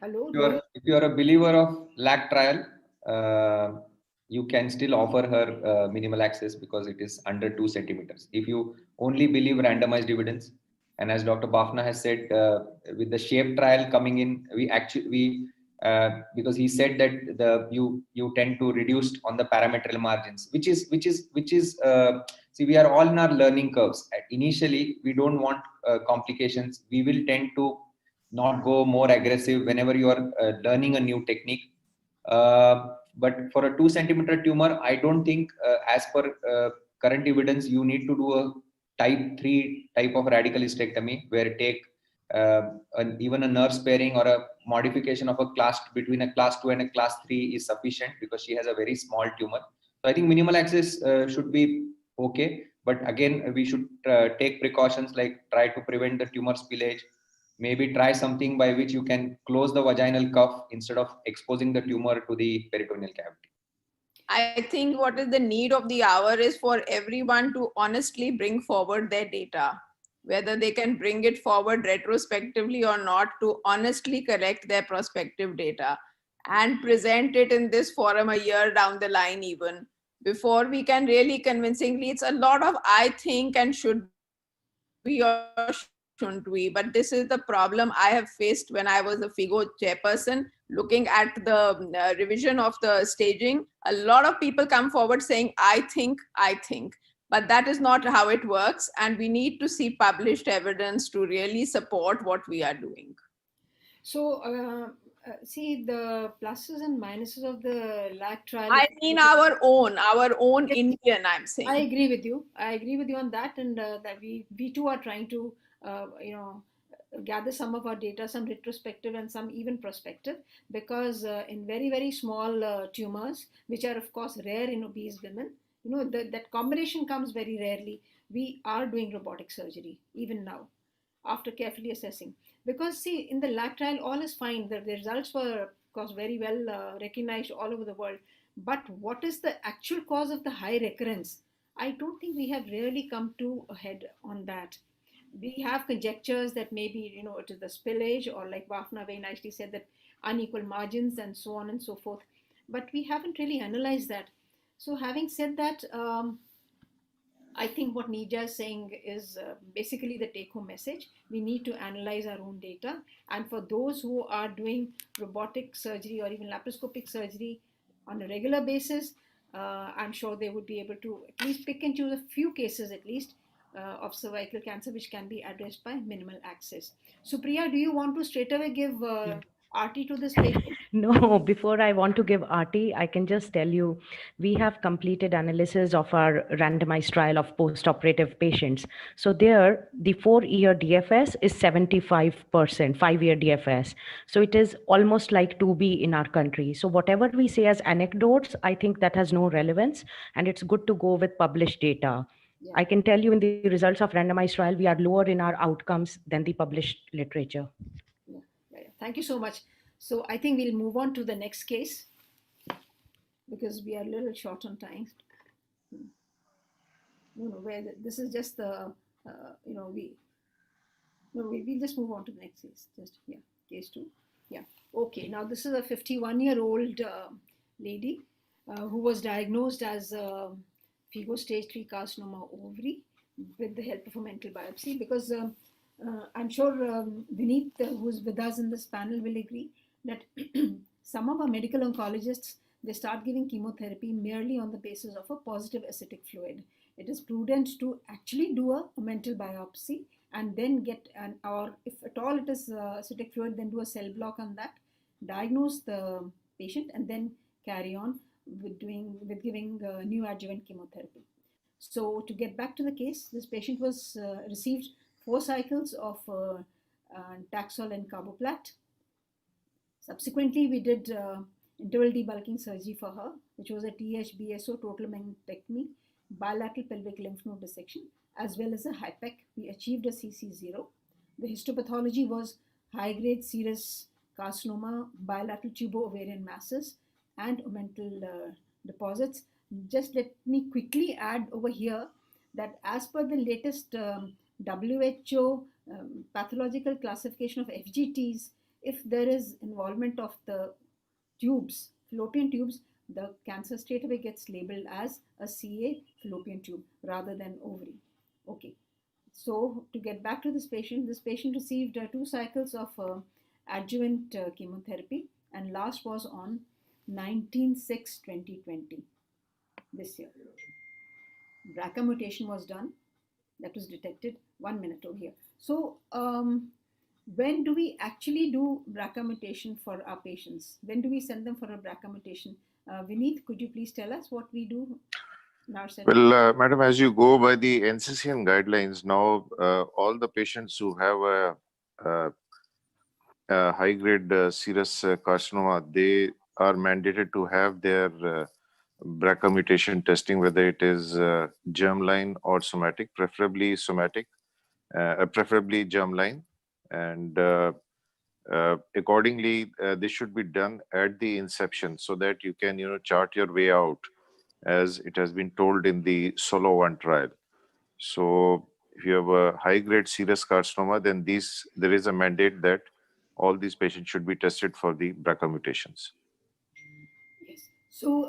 Hello, If you are a believer of lag trial, you can still offer her minimal access because it is under 2 centimeters. If you only believe randomized evidence, and as Dr. Bafna has said, with the shape trial coming in, because he said that you tend to reduce on the parametrial margins, which is see, we are all in our learning curves. Initially, we don't want complications. We will tend to not go more aggressive whenever you are learning a new technique. But for a 2 centimeter tumor, I don't think, as per current evidence, you need to do a type 3 type of radical hysterectomy where take even a nerve sparing or a modification of a class between a class 2 and a class 3 is sufficient because she has a very small tumor. So I think minimal access should be okay. But again, we should take precautions like try to prevent the tumor spillage. Maybe try something by which you can close the vaginal cuff instead of exposing the tumor to the peritoneal cavity. I think what is the need of the hour is for everyone to honestly bring forward their data, whether they can bring it forward retrospectively or not, to honestly collect their prospective data and present it in this forum a year down the line even, before we can really convincingly, it's a lot of I think and should we or shouldn't we, but this is the problem I have faced when I was a FIGO chairperson looking at the revision of the staging. A lot of people come forward saying I think, but that is not how it works, and we need to see published evidence to really support what we are doing. So see the pluses and minuses of the lag trial. I mean our own Indian, I'm saying. I agree with you. I agree with you on that, and that we too are trying to gather some of our data, some retrospective and some even prospective, because in very, very small tumors, which are of course rare in obese women, that combination comes very rarely. We are doing robotic surgery even now, after carefully assessing. Because see, in the lag trial, all is fine. The results were, of course, very well recognized all over the world. But what is the actual cause of the high recurrence? I don't think we have really come to a head on that. we have conjectures that maybe, it is the spillage, or like Bafna very nicely said, that unequal margins and so on and so forth. But we haven't really analyzed that. So having said that, I think what Nija is saying is basically the take-home message. We need to analyze our own data. And for those who are doing robotic surgery or even laparoscopic surgery on a regular basis, I'm sure they would be able to at least pick and choose a few cases at least of cervical cancer which can be addressed by minimal access. Supriya, do you want to straight away give RT to this patient? No, before I want to give RT, I can just tell you we have completed analysis of our randomized trial of post-operative patients. So there, the 4-year DFS is 75%, 5-year DFS. So it is almost like 2B in our country. So whatever we say as anecdotes, I think that has no relevance, and it's good to go with published data. Yeah. I can tell you in the results of randomized trial, we are lower in our outcomes than the published literature. Yeah. Thank you so much. So I think we'll move on to the next case because we are a little short on time. This is just the, we'll just move on to the next case. Case 2. Yeah. Okay. Now this is a 51-year-old lady who was diagnosed as FIGO stage 3 carcinoma ovary with the help of a mental biopsy, because I'm sure Vineet, who's with us in this panel, will agree that some of our medical oncologists, they start giving chemotherapy merely on the basis of a positive acidic fluid. It is prudent to actually do a mental biopsy and then get or if at all it is acidic fluid, then do a cell block on that, diagnose the patient, and then carry on with giving new adjuvant chemotherapy. So to get back to the case, this patient was received 4 cycles of Taxol and Carboplat. Subsequently, we did interval debulking surgery for her, which was a THBSO, total mangectomy, bilateral pelvic lymph node dissection, as well as a HIPEC. We achieved a CC0. The histopathology was high-grade serous carcinoma, bilateral tubo-ovarian masses, and omental deposits. Just let me quickly add over here that as per the latest WHO pathological classification of FGTs, if there is involvement of the tubes, fallopian tubes, the cancer straight away gets labeled as a CA fallopian tube rather than ovary. Okay. So to get back to this patient received 2 cycles of adjuvant chemotherapy, and last was on 19/6/2020, this year. BRCA mutation was done, that was detected. 1 minute over here. So when do we actually do BRCA mutation for our patients? When do we send them for a BRCA mutation? Vineet, could you please tell us what we do in our setting? Well, madam, as you go by the NCCN guidelines now, all the patients who have a high-grade serous carcinoma, they are mandated to have their BRCA mutation testing, whether it is germline or somatic, preferably somatic, preferably germline, and accordingly, this should be done at the inception so that you can, chart your way out, as it has been told in the Solo 1 trial. So if you have a high-grade serous carcinoma, then there is a mandate that all these patients should be tested for the BRCA mutations. Yes. So,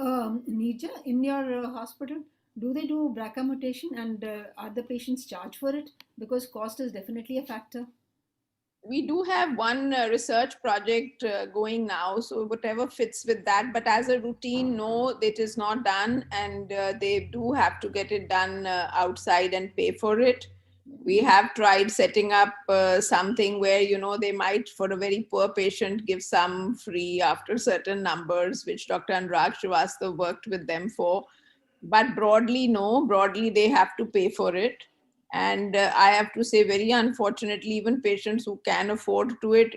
Nija, in your hospital, do they do BRCA mutation, and are the patients charged for it? Because cost is definitely a factor. We do have one research project going now, so whatever fits with that, but as a routine, no, it is not done, and they do have to get it done outside and pay for it. We have tried setting up something where, they might, for a very poor patient, give some free after certain numbers, which Dr. Anurag Srivastava worked with them for. But broadly, no, broadly they have to pay for it. And I have to say, very unfortunately, even patients who can afford to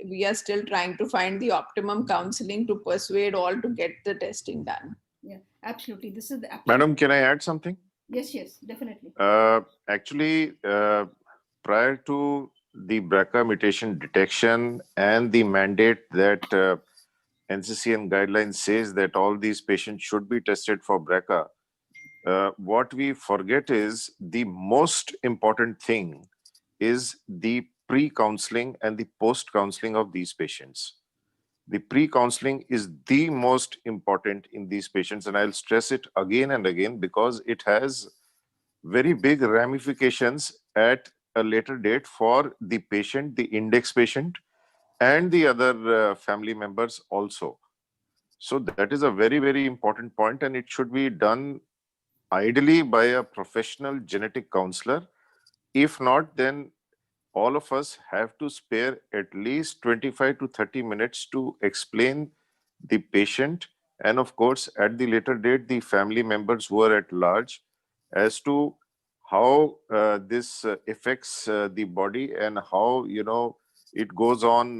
we are still trying to find the optimum counseling to persuade all to get the testing done. Yeah, absolutely. This is the Madam, can I add something? Yes, definitely. Actually, prior to the BRCA mutation detection and the mandate that NCCN guidelines says that all these patients should be tested for BRCA, what we forget is the most important thing is the pre-counseling and the post-counseling of these patients. The pre-counseling is the most important in these patients, and I'll stress it again and again because it has very big ramifications at a later date for the patient, the index patient, and the other family members also. So that is a very, very important point, and it should be done ideally by a professional genetic counselor. If not, then all of us have to spare at least 25 to 30 minutes to explain the patient and, of course, at the later date, the family members who are at large as to how this affects the body and how, it goes on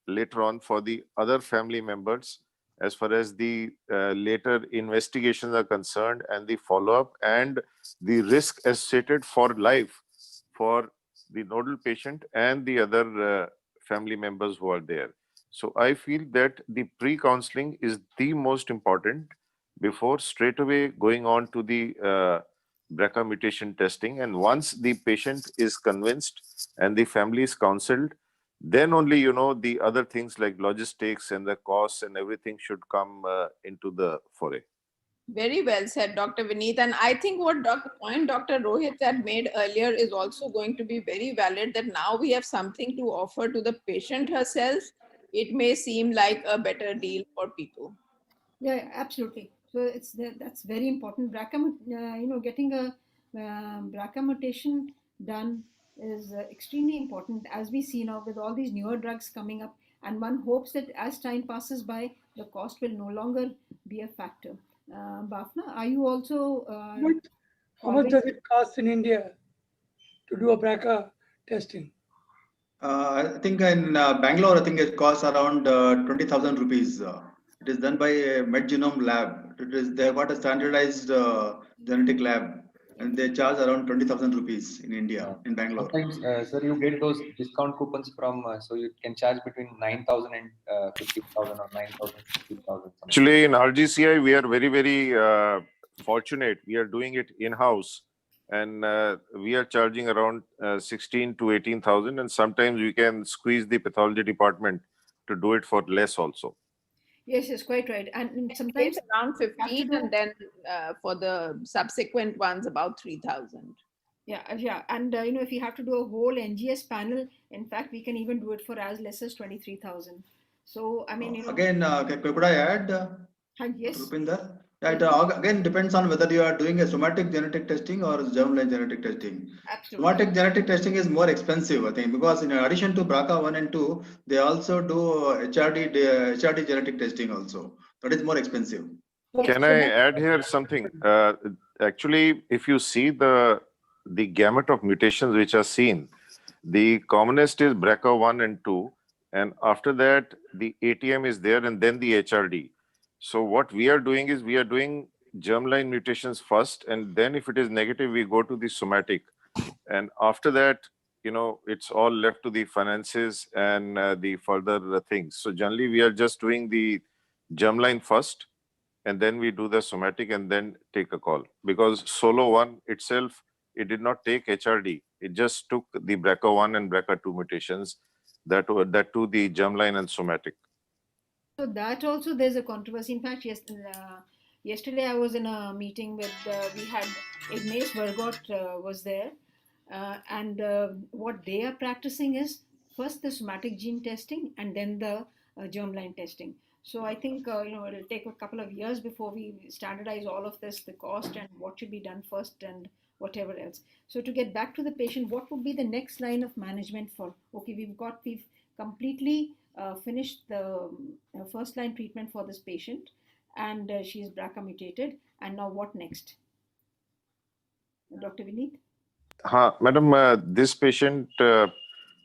later on for the other family members as far as the later investigations are concerned and the follow-up and the risk associated for life for the nodal patient and the other family members who are there. So I feel that the pre-counseling is the most important before straight away going on to the BRCA mutation testing. And once the patient is convinced and the family is counseled, then only, the other things like logistics and the costs and everything should come into the foray. Very well said, Dr. Vineet. And I think what point Dr. Rohit had made earlier is also going to be very valid, that now we have something to offer to the patient herself. It may seem like a better deal for people. Yeah, absolutely. So that's very important. Getting a BRCA mutation done is extremely important, as we see now with all these newer drugs coming up. And one hopes that as time passes by, the cost will no longer be a factor. Bafna, are you also? How much does it cost in India to do a BRCA testing? I think in Bangalore, I think it costs around 20,000 rupees. It is done by a MedGenome lab. They got a standardized genetic lab, and they charge around 20,000 rupees in India, in Bangalore. Sometimes, sir, you get those discount coupons from, so you can charge between 9,000 and 50,000 or 9,000, 15,000. Actually, in RGCI, we are very, very fortunate. We are doing it in-house, and we are charging around 16 to 18,000, and sometimes we can squeeze the pathology department to do it for less also. Yes, quite right. And sometimes around 15, and then for the subsequent ones about 3,000. Yeah. And if you have to do a whole NGS panel, in fact, we can even do it for as less as 23,000. So I mean, again, could I add? Yes. Rupinder? It again depends on whether you are doing a somatic genetic testing or germline genetic testing. Absolutely. Somatic genetic testing is more expensive, I think, because in addition to BRCA 1 and 2, they also do HRD genetic testing also. That is more expensive. Can I add here something? Actually, if you see the gamut of mutations which are seen, the commonest is BRCA 1 and 2, and after that, the ATM is there, and then the HRD. So what we are doing is we are doing germline mutations first, and then if it is negative, we go to the somatic. And after that, it's all left to the finances and the further things. So generally, we are just doing the germline first, and then we do the somatic and then take a call. Because Solo 1 itself, it did not take HRD. It just took the BRCA 1 and BRCA 2 mutations, that to the germline and somatic. So that also there's a controversy. In fact, yesterday I was in a meeting with, we had Ignace Vergot was there. And what they are practicing is first the somatic gene testing and then the germline testing. So I think it'll take a couple of years before we standardize all of this, the cost and what should be done first and whatever else. So to get back to the patient, what would be the next line of management for? Okay, we've completely finished the first line treatment for this patient, and she is BRCA mutated. And now what next, Dr. Vineet? Madam, this patient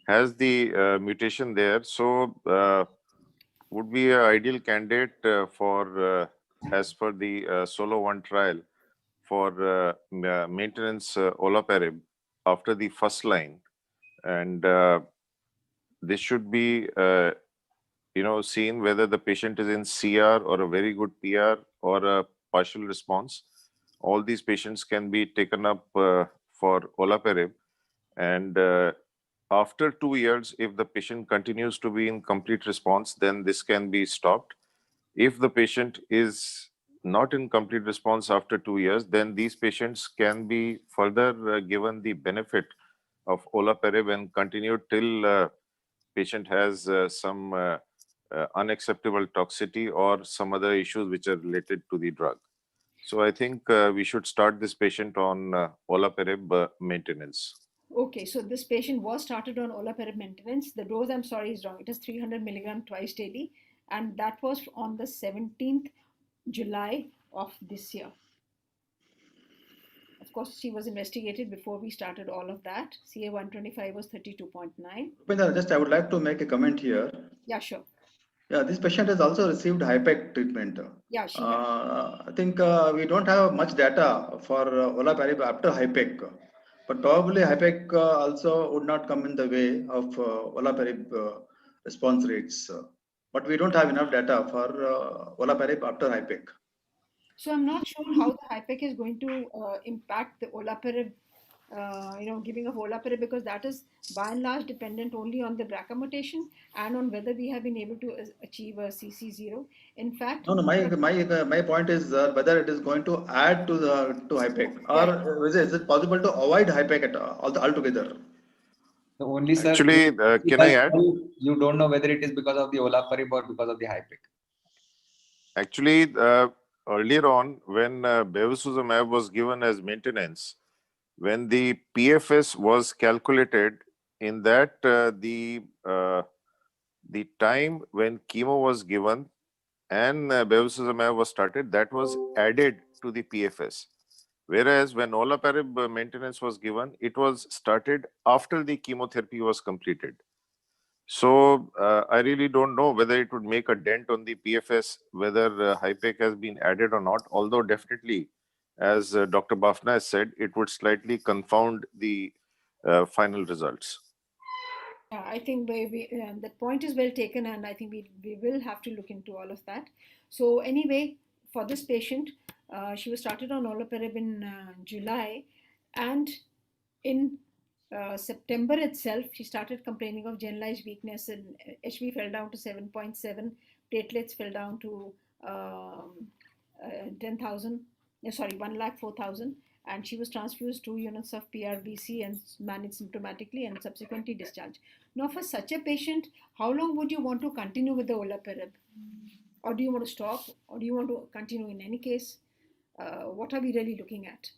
has the mutation there, so would be an ideal candidate for, as per the Solo 1 trial, for maintenance olaparib after the first line. And this should be, seen whether the patient is in CR or a very good PR or a partial response. All these patients can be taken up for olaparib, and after 2 years, if the patient continues to be in complete response, then this can be stopped. If the patient is not in complete response after 2 years, then these patients can be further given the benefit of olaparib and continue till patient has some unacceptable toxicity or some other issues which are related to the drug. So I think we should start this patient on olaparib maintenance. Okay, so this patient was started on olaparib maintenance. The dose, I'm sorry, is wrong. It is 300 milligram twice daily, and that was on the 17th July of this year. Of course, she was investigated before we started all of that. CA 125 was 32.9. Just I would like to make a comment here. Yeah, sure. Yeah, this patient has also received HIPEC treatment. Yeah, she has. I think we don't have much data for olaparib after HIPEC, but probably HIPEC also would not come in the way of olaparib response rates. But we don't have enough data for olaparib after HIPEC. So I'm not sure how the HIPEC is going to impact the olaparib, giving of olaparib, because that is by and large dependent only on the BRCA mutation and on whether we have been able to achieve a CC0. In fact, No, my point is whether it is going to add to HIPEC, or is it possible to avoid HIPEC altogether? The only sir, Actually, can I add? You don't know whether it is because of the olaparib or because of the HIPEC. Actually, earlier on, when bevacizumab was given as maintenance, when the PFS was calculated, in that the time when chemo was given and bevacizumab was started, that was added to the PFS. Whereas when olaparib maintenance was given, it was started after the chemotherapy was completed. So I really don't know whether it would make a dent on the PFS, whether HIPEC has been added or not, although definitely, as Dr. Bafna has said, it would slightly confound the final results. I think that point is well taken, and I think we will have to look into all of that. So anyway, for this patient, she was started on olaparib in July, and in September itself, she started complaining of generalized weakness, and HB fell down to 7.7, platelets fell down to 1,04,000, and she was transfused 2 units of PRBC and managed symptomatically and subsequently discharged. Now, for such a patient, how long would you want to continue with the olaparib? Or do you want to stop? Or do you want to continue in any case? What are we really looking at?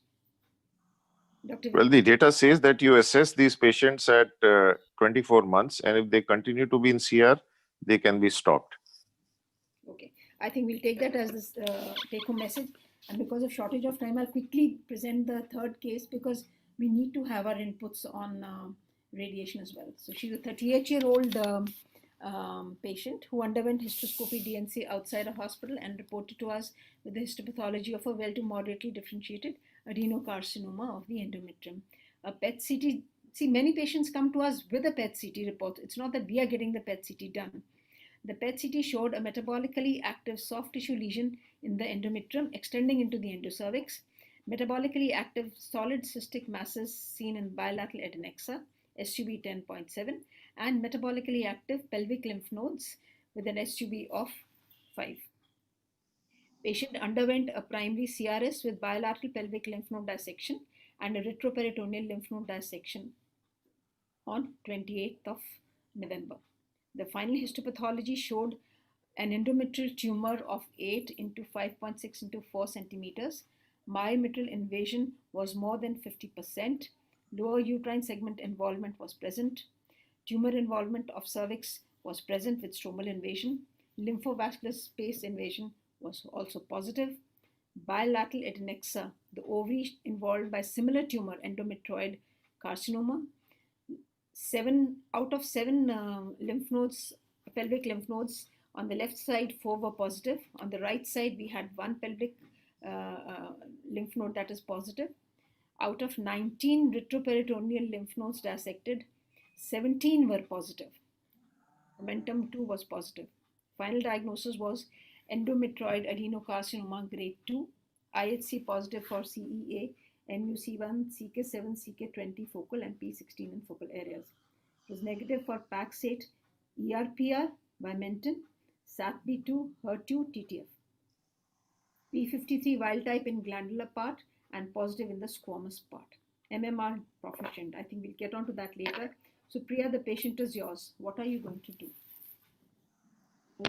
Dr. Well, the data says that you assess these patients at 24 months, and if they continue to be in CR, they can be stopped. Okay, I think we'll take that as this take-home message. And because of shortage of time, I'll quickly present the third case because we need to have our inputs on radiation as well. So she's a 38-year-old patient who underwent hysteroscopy DNC outside a hospital and reported to us with the histopathology of a well to moderately differentiated adenocarcinoma of the endometrium. A PET CT, see, many patients come to us with a PET CT report. It's not that we are getting the PET CT done. The PET CT showed a metabolically active soft tissue lesion in the endometrium extending into the endocervix, metabolically active solid cystic masses seen in bilateral adnexa, SUV 10.7, and metabolically active pelvic lymph nodes with an SUV of 5. Patient underwent a primary CRS with bilateral pelvic lymph node dissection and a retroperitoneal lymph node dissection on 28th of November. The final histopathology showed an endometrial tumor of 8 into 5.6 into 4 centimeters. Myometrial invasion was more than 50%. Lower uterine segment involvement was present. Tumor involvement of cervix was present with stromal invasion. Lymphovascular space invasion was also positive. Bilateral adnexa, the ovary involved by similar tumor endometrioid carcinoma. 7 out of 7 lymph nodes, pelvic lymph nodes. On the left side, 4 were positive. On the right side, we had 1 pelvic lymph node that is positive. Out of 19 retroperitoneal lymph nodes dissected, 17 were positive. Momentum 2 was positive. Final diagnosis was endometrioid adenocarcinoma grade 2, IHC positive for CEA, MUC1, CK7, CK20 focal, and P16 in focal areas. was negative for PAX8, ERPR by Menton, SATB2, HER2, TTF. P53 wild type in glandular part and positive in the squamous part. MMR proficient. I think we'll get on to that later. So Priya, the patient is yours. What are you going to do?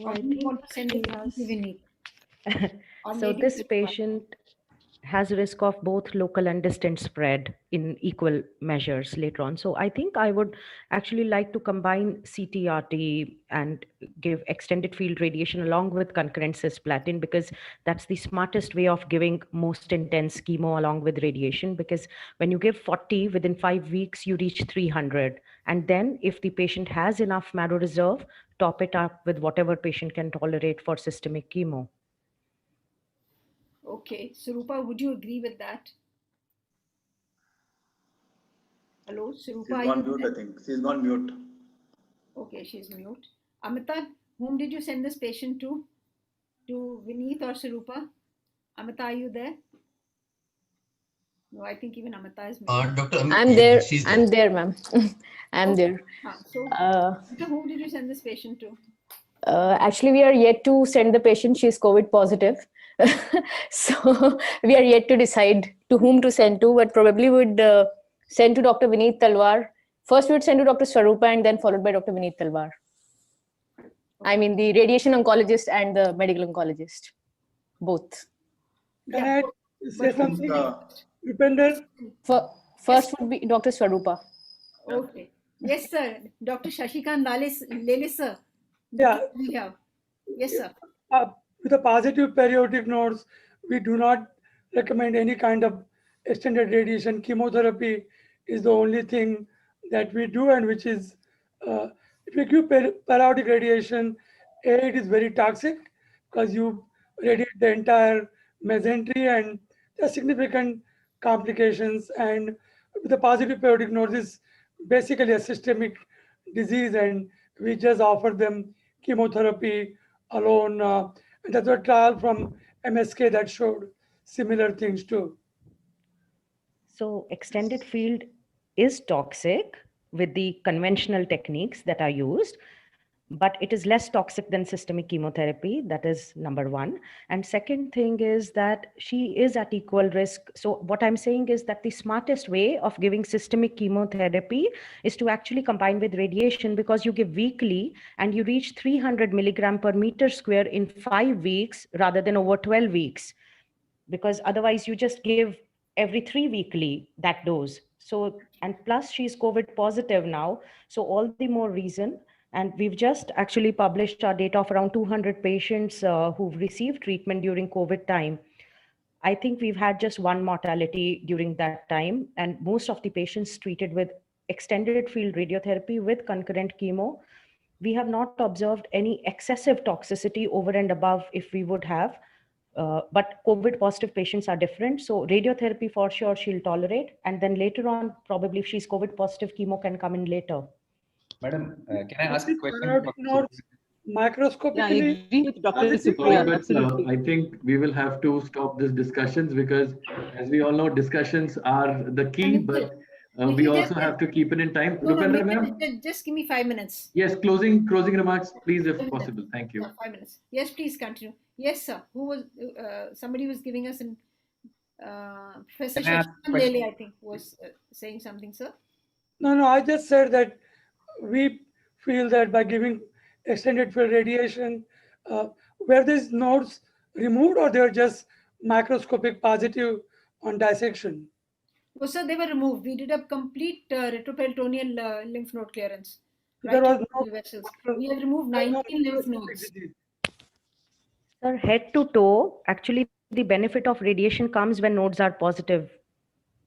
Or do you want to send it to Vineet? So this patient has risk of both local and distant spread in equal measures later on. So I think I would actually like to combine CTRT and give extended field radiation along with concurrent cisplatin, because that's the smartest way of giving most intense chemo along with radiation, because when you give 40 within 5 weeks, you reach 300. And then if the patient has enough marrow reserve, top it up with whatever patient can tolerate for systemic chemo. Okay, Surupa, would you agree with that? Hello, Surupa. She's gone mute, I think. She's gone mute. Okay, she's mute. Amita, whom did you send this patient to? To Vineet or Surupa? Amita, are you there? No, I think even Amita is mute. Doctor, I'm there. I'm there, ma'am. I'm there. So, whom did you send this patient to? Actually, we are yet to send the patient. She's COVID positive. So we are yet to decide to whom to send to, but probably would send to Dr. Vineet Talwar. First, we would send to Dr. Swarupa and then followed by Dr. Vineet Talwar. I mean, the radiation oncologist and the medical oncologist, both. Can I say something? Rupinder? First would be Dr. Swarupa. Okay. Yes, sir. Dr. Shashikant Lele, sir. Yeah. We have. Yes, sir. With the positive periodic nodes, we do not recommend any kind of extended radiation. Chemotherapy is the only thing that we do, and which is, if you give periodic radiation, it is very toxic because you radiate the entire mesentery and there are significant complications. And with the positive periodic nodes is basically a systemic disease, and we just offer them chemotherapy alone. And that's a trial from MSK that showed similar things too. So extended field is toxic with the conventional techniques that are used, but it is less toxic than systemic chemotherapy. That is number one. And second thing is that she is at equal risk. So what I'm saying is that the smartest way of giving systemic chemotherapy is to actually combine with radiation, because you give weekly and you reach 300 milligram per meter square in 5 weeks rather than over 12 weeks. Because otherwise you just give every 3 weekly that dose. So, and plus she's COVID positive now. So all the more reason. And we've just actually published our data of around 200 patients who've received treatment during COVID time. I think we've had just one mortality during that time. And most of the patients treated with extended field radiotherapy with concurrent chemo, we have not observed any excessive toxicity over and above if we would have. But COVID positive patients are different. So radiotherapy for sure she'll tolerate. And then later on, probably if she's COVID positive, chemo can come in later. Madam, can I ask a question? Microscopically, I think we will have to stop this discussions, because as we all know, discussions are the key, but we also have to keep it in time. Rupinder, ma'am? Just give me 5 minutes. Yes, closing remarks, please, if possible. Thank you. 5 minutes. Yes, please continue. Yes, sir. Who was somebody was giving us an Professor Shashikant Lele, I think, was saying something, sir. No, I just said that we feel that by giving extended field radiation, were these nodes removed or they were just microscopic positive on dissection? Oh, sir, they were removed. We did a complete retroperitoneal lymph node clearance. There was no vessels. We have removed 19 lymph nodes. Sir, head to toe, actually the benefit of radiation comes when nodes are positive.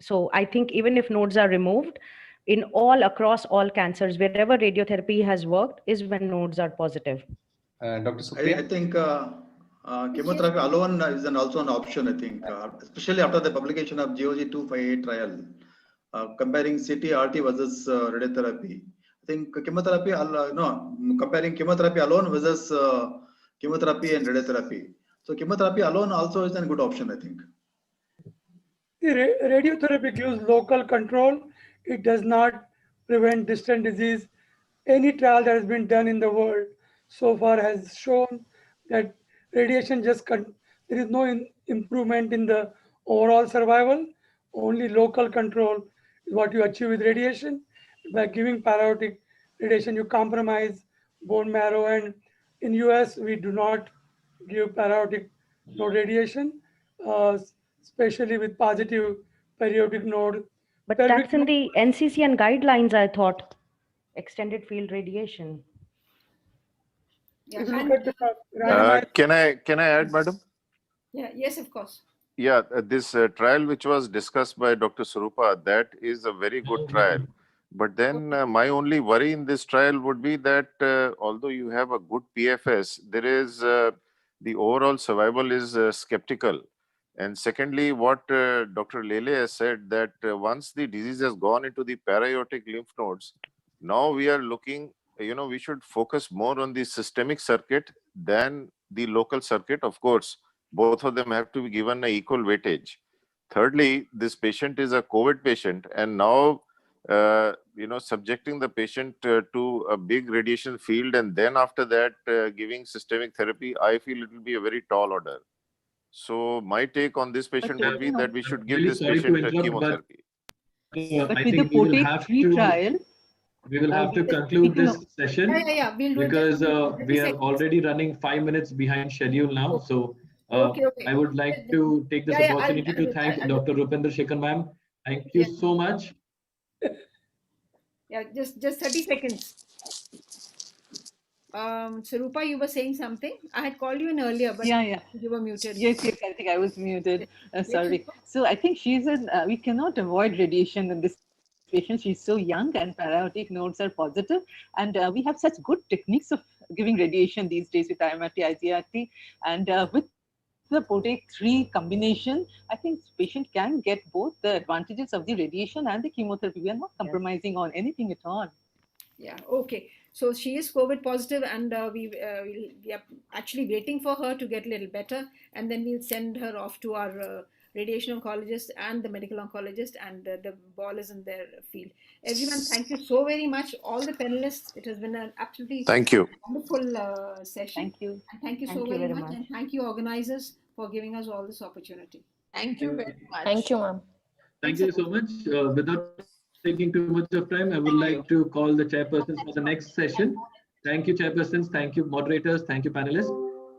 So I think even if nodes are removed, in all across all cancers, wherever radiotherapy has worked is when nodes are positive. Dr. Supriya? I think chemotherapy alone is also an option, I think, especially after the publication of GOG 258 trial, comparing CT-RT versus radiotherapy. I think chemotherapy, comparing chemotherapy alone versus chemotherapy and radiotherapy. So chemotherapy alone also is a good option, I think. Radiotherapy gives local control. It does not prevent distant disease any trial that has been done in the world so far has shown that radiation there is no improvement in the overall survival. Only local control is what you achieve with radiation. By giving paralytic radiation, you compromise bone marrow, and in US we do not give paralytic node radiation, uh, especially with positive periodic node. But that's in the NCCN guidelines, I thought. Extended field radiation. Yeah, If you look at the Can I add, madam? yeah, yes, of course. Yeah, this trial which was discussed by Dr. Sarupa, that is a very good trial. But then my only worry in this trial would be that although you have a good PFS, there is the overall survival is skeptical. And secondly, what Dr. Lele has said, that once the disease has gone into the para-aortic lymph nodes, now we are looking, we should focus more on the systemic circuit than the local circuit. Of course, both of them have to be given an equal weightage. Thirdly, this patient is a COVID patient, and now, subjecting the patient to a big radiation field, and then after that giving systemic therapy, I feel it will be a very tall order. So my take on this patient would be that we should give this patient chemotherapy. But I think we will have to conclude this session because we are already running 5 minutes behind schedule now. So I would like to take this opportunity to thank Dr. Rupinder Shekhar ma'am. Thank you so much. Yeah, just 30 seconds. Sarupa, you were saying something. I had called you in earlier, but you were muted. Yes, I think I was muted. Sorry. So I think we cannot avoid radiation in this patient. She's so young and para-aortic nodes are positive. And we have such good techniques of giving radiation these days with IMRT, IGRT. And with the POTEC3 combination, I think patient can get both the advantages of the radiation and the chemotherapy. We are not compromising on anything at all. Yeah, okay. So she is COVID positive, and we are actually waiting for her to get a little better, and then we'll send her off to our radiation oncologist and the medical oncologist, and the ball is in their field. Everyone, thank you so very much. All the panelists, it has been an absolutely wonderful session. Thank you. And thank you so very much. And thank you, organizers, for giving us all this opportunity. Thank you very much. Thank you, ma'am. Thank you so much. Without taking too much of time, I would like to call the chairpersons for the next session. Thank you, chairpersons. Thank you, moderators. Thank you, panelists.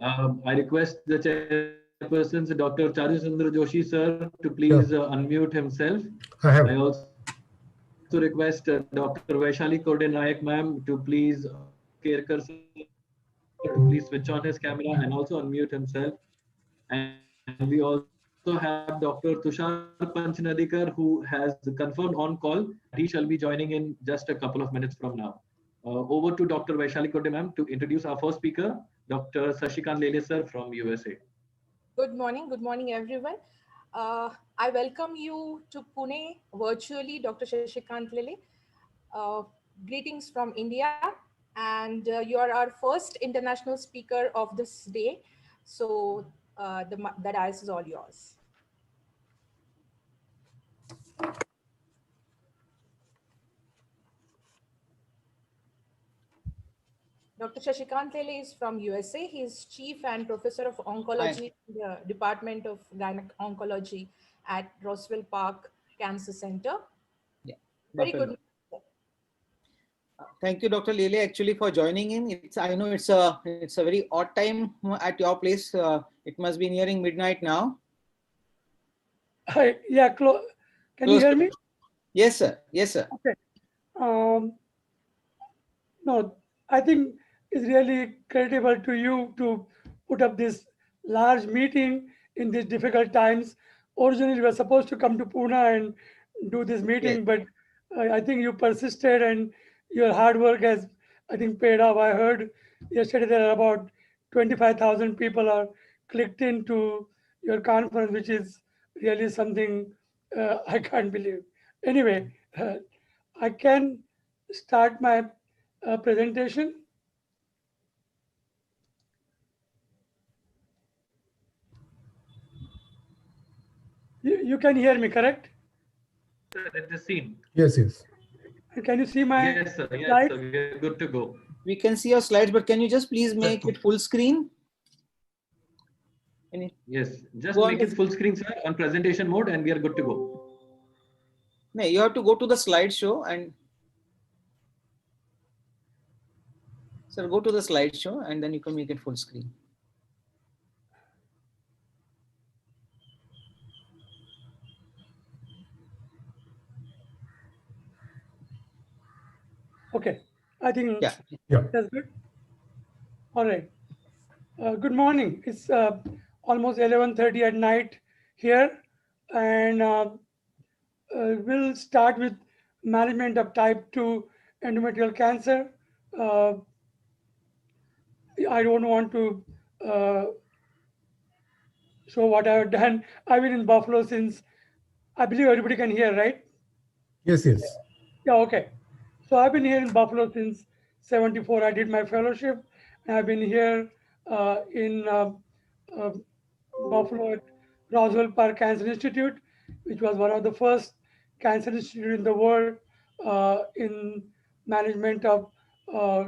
I request the chairpersons, Dr. Charusundar Joshi, sir, to please unmute himself. I also request Dr. Vaishali Korde Nayak, ma'am, to please switch on his camera and also unmute himself. And we also have Dr. Tushar Panchanadikar, who has confirmed on call. He shall be joining in just a couple of minutes from now. Over to Dr. Vaishali Kode ma'am to introduce our first speaker, Dr. Sashikant Lele sir from USA. Good morning everyone. I welcome you to Pune virtually, Dr. Sashikant Lele. Greetings from India, and you are our first international speaker of this day. So the dais is all yours. Dr. Sashikant Lele is from USA. He is Chief and Professor of Oncology in the Department of Gynaecology at Roswell Park Cancer Center. Yeah. Very good. Thank you, Dr. Lele, actually for joining in. I know it's a very odd time at your place. It must be nearing midnight now. Yeah, can you hear me? Yes, sir. Yes, sir. Okay. No, I think it's really creditable to you to put up this large meeting in these difficult times. Originally, we were supposed to come to Pune and do this meeting, but I think you persisted and your hard work has, I think, paid off. I heard yesterday there are about 25,000 people are clicked into your conference, which is really something I can't believe. Anyway, I can start my presentation. You can hear me, correct? Let the scene. Yes, yes. Can you see my Yes, sir. Yes, slides? sir. We are good to go. We can see your slides, but can you just please make it full screen? Yes, just Go on make it full screen, sir, on presentation mode, and we are good to go. No, you have to go to the slideshow and sir, go to the slideshow and then you can make it full screen. Okay, I think yeah. that's good. All right. Good morning. It's almost 11:30 at night here, and we'll start with management of type 2 endometrial cancer. I don't want to show what I've done. I've been in Buffalo since, I believe everybody can hear, right? Yes, yes. Yeah, okay. So I've been here in Buffalo since 74. I did my fellowship. And I've been here in Buffalo at Roswell Park Cancer Institute, which was one of the first cancer institute in the world in management of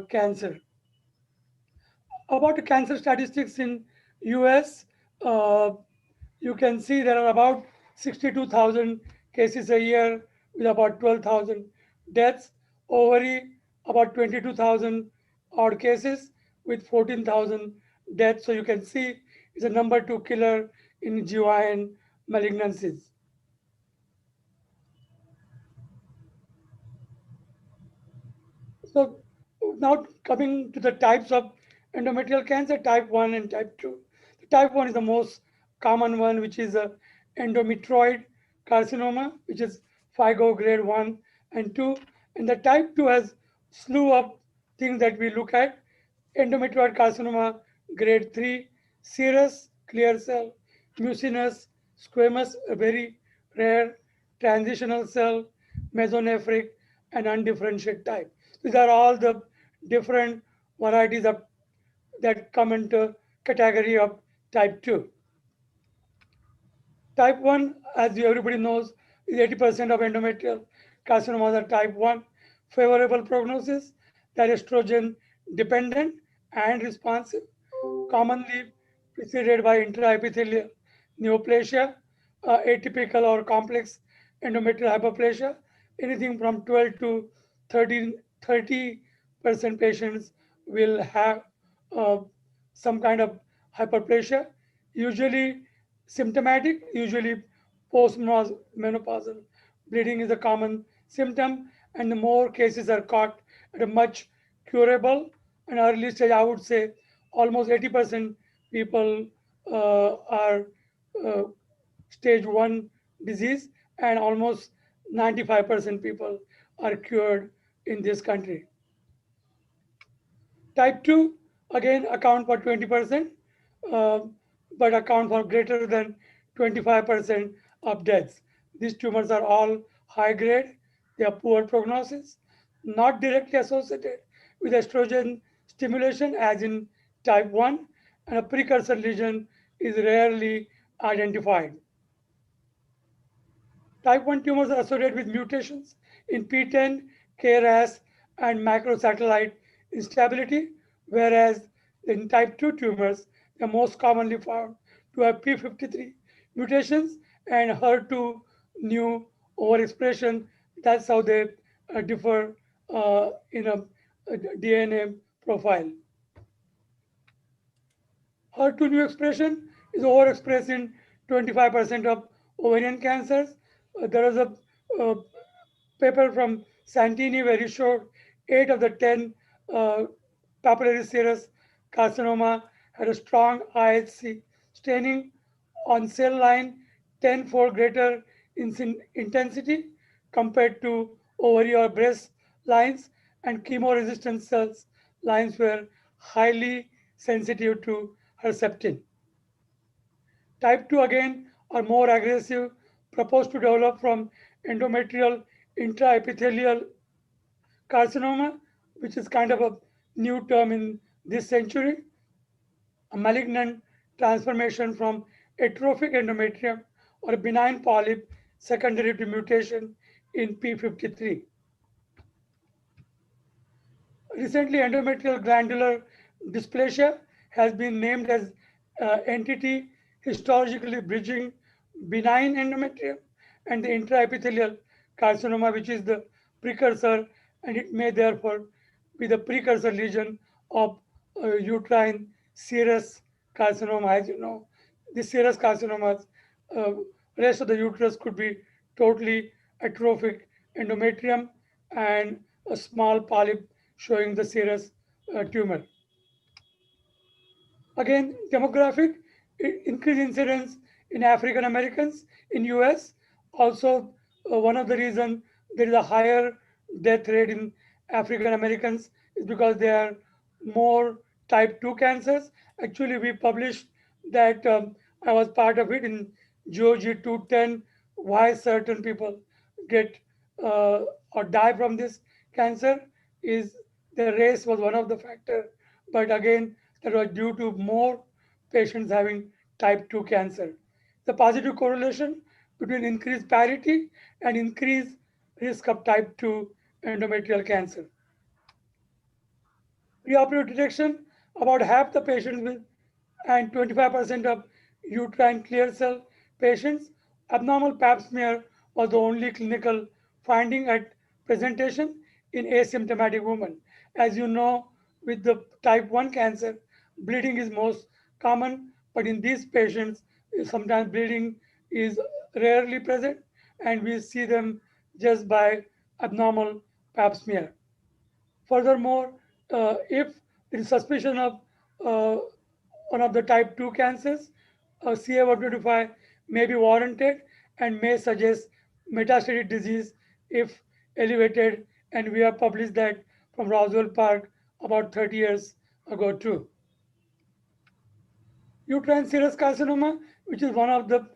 cancer. About the cancer statistics in US, you can see there are about 62,000 cases a year with about 12,000 deaths. Ovary, about 22,000 odd cases with 14,000 deaths. So you can see it's a number 2 killer in GYN malignancies. So now coming to the types of endometrial cancer, type 1 and type 2. The type 1 is the most common one, which is a endometrioid carcinoma, which is FIGO grade 1 and 2. And the type 2 has slew of things that we look at. Endometrioid carcinoma grade 3, serous, clear cell, mucinous, squamous, a very rare, transitional cell, mesonephric, and undifferentiated type. These are all the different varieties of that come into category of type 2. Type 1, as everybody knows, is 80% of endometrial carcinomas are type 1. Favorable prognosis, they're estrogen dependent and responsive, commonly preceded by intraepithelial neoplasia, atypical or complex endometrial hyperplasia. Anything from 12 to 30% patients will have some kind of hyperplasia, usually symptomatic, usually post-menopausal bleeding is a common symptom, and the more cases are caught at a much curable and early stage. I would say almost 80% people are stage 1 disease, and almost 95% people are cured in this country. Type 2 again account for 20%, but account for greater than 25% of deaths. These tumors are all high grade, they are poor prognosis, not directly associated with estrogen stimulation as in type 1, and a precursor lesion is rarely identified. Type 1 tumors are associated with mutations in PTEN, KRAS, and macrosatellite instability, whereas in type 2 tumors, they are most commonly found to have P53 mutations and HER2 new overexpression. That's how they differ in a DNA profile. HER2 new expression is overexpressed in 25% of ovarian cancers. There was a paper from Santini where he showed 8 of the 10 papillary serous carcinoma had a strong IHC staining on cell line 10-fold greater in intensity compared to ovary or breast lines, and chemo-resistant cells lines were highly sensitive to Herceptin. Type 2 again are more aggressive, proposed to develop from endometrial intraepithelial carcinoma, which is kind of a new term in this century, a malignant transformation from atrophic endometrium or a benign polyp secondary to mutation in P53. Recently, endometrial glandular dysplasia has been named as entity histologically bridging benign endometrium and the intraepithelial carcinoma, which is the precursor, and it may therefore be the precursor lesion of uterine serous carcinoma. As you know, the serous carcinomas, uh, rest of the uterus could be totally atrophic endometrium and a small polyp showing the serous tumor. Again, demographic increased incidence in African Americans in US. Also, one of the reasons there is a higher death rate in African Americans is because they are more type 2 cancers. Actually, we published that I was part of it in GOG 210, why certain people get or die from this cancer is the race was one of the factor, but again that was due to more patients having type 2 cancer. The positive correlation between increased parity and increased risk of type 2 endometrial cancer. Preoperative detection, about half the patients with and 25% of uterine clear cell patients. Abnormal pap smear was the only clinical finding at presentation in asymptomatic women. As you know, with the type 1 cancer, bleeding is most common, but in these patients, sometimes bleeding is rarely present, and we see them just by abnormal pap smear. Furthermore, if there is suspicion of uh, one of the type 2 cancers, CA125 may be warranted and may suggest metastatic disease if elevated, and we have published that from Roswell Park about 30 years ago too. Uterine serous carcinoma, which is one of the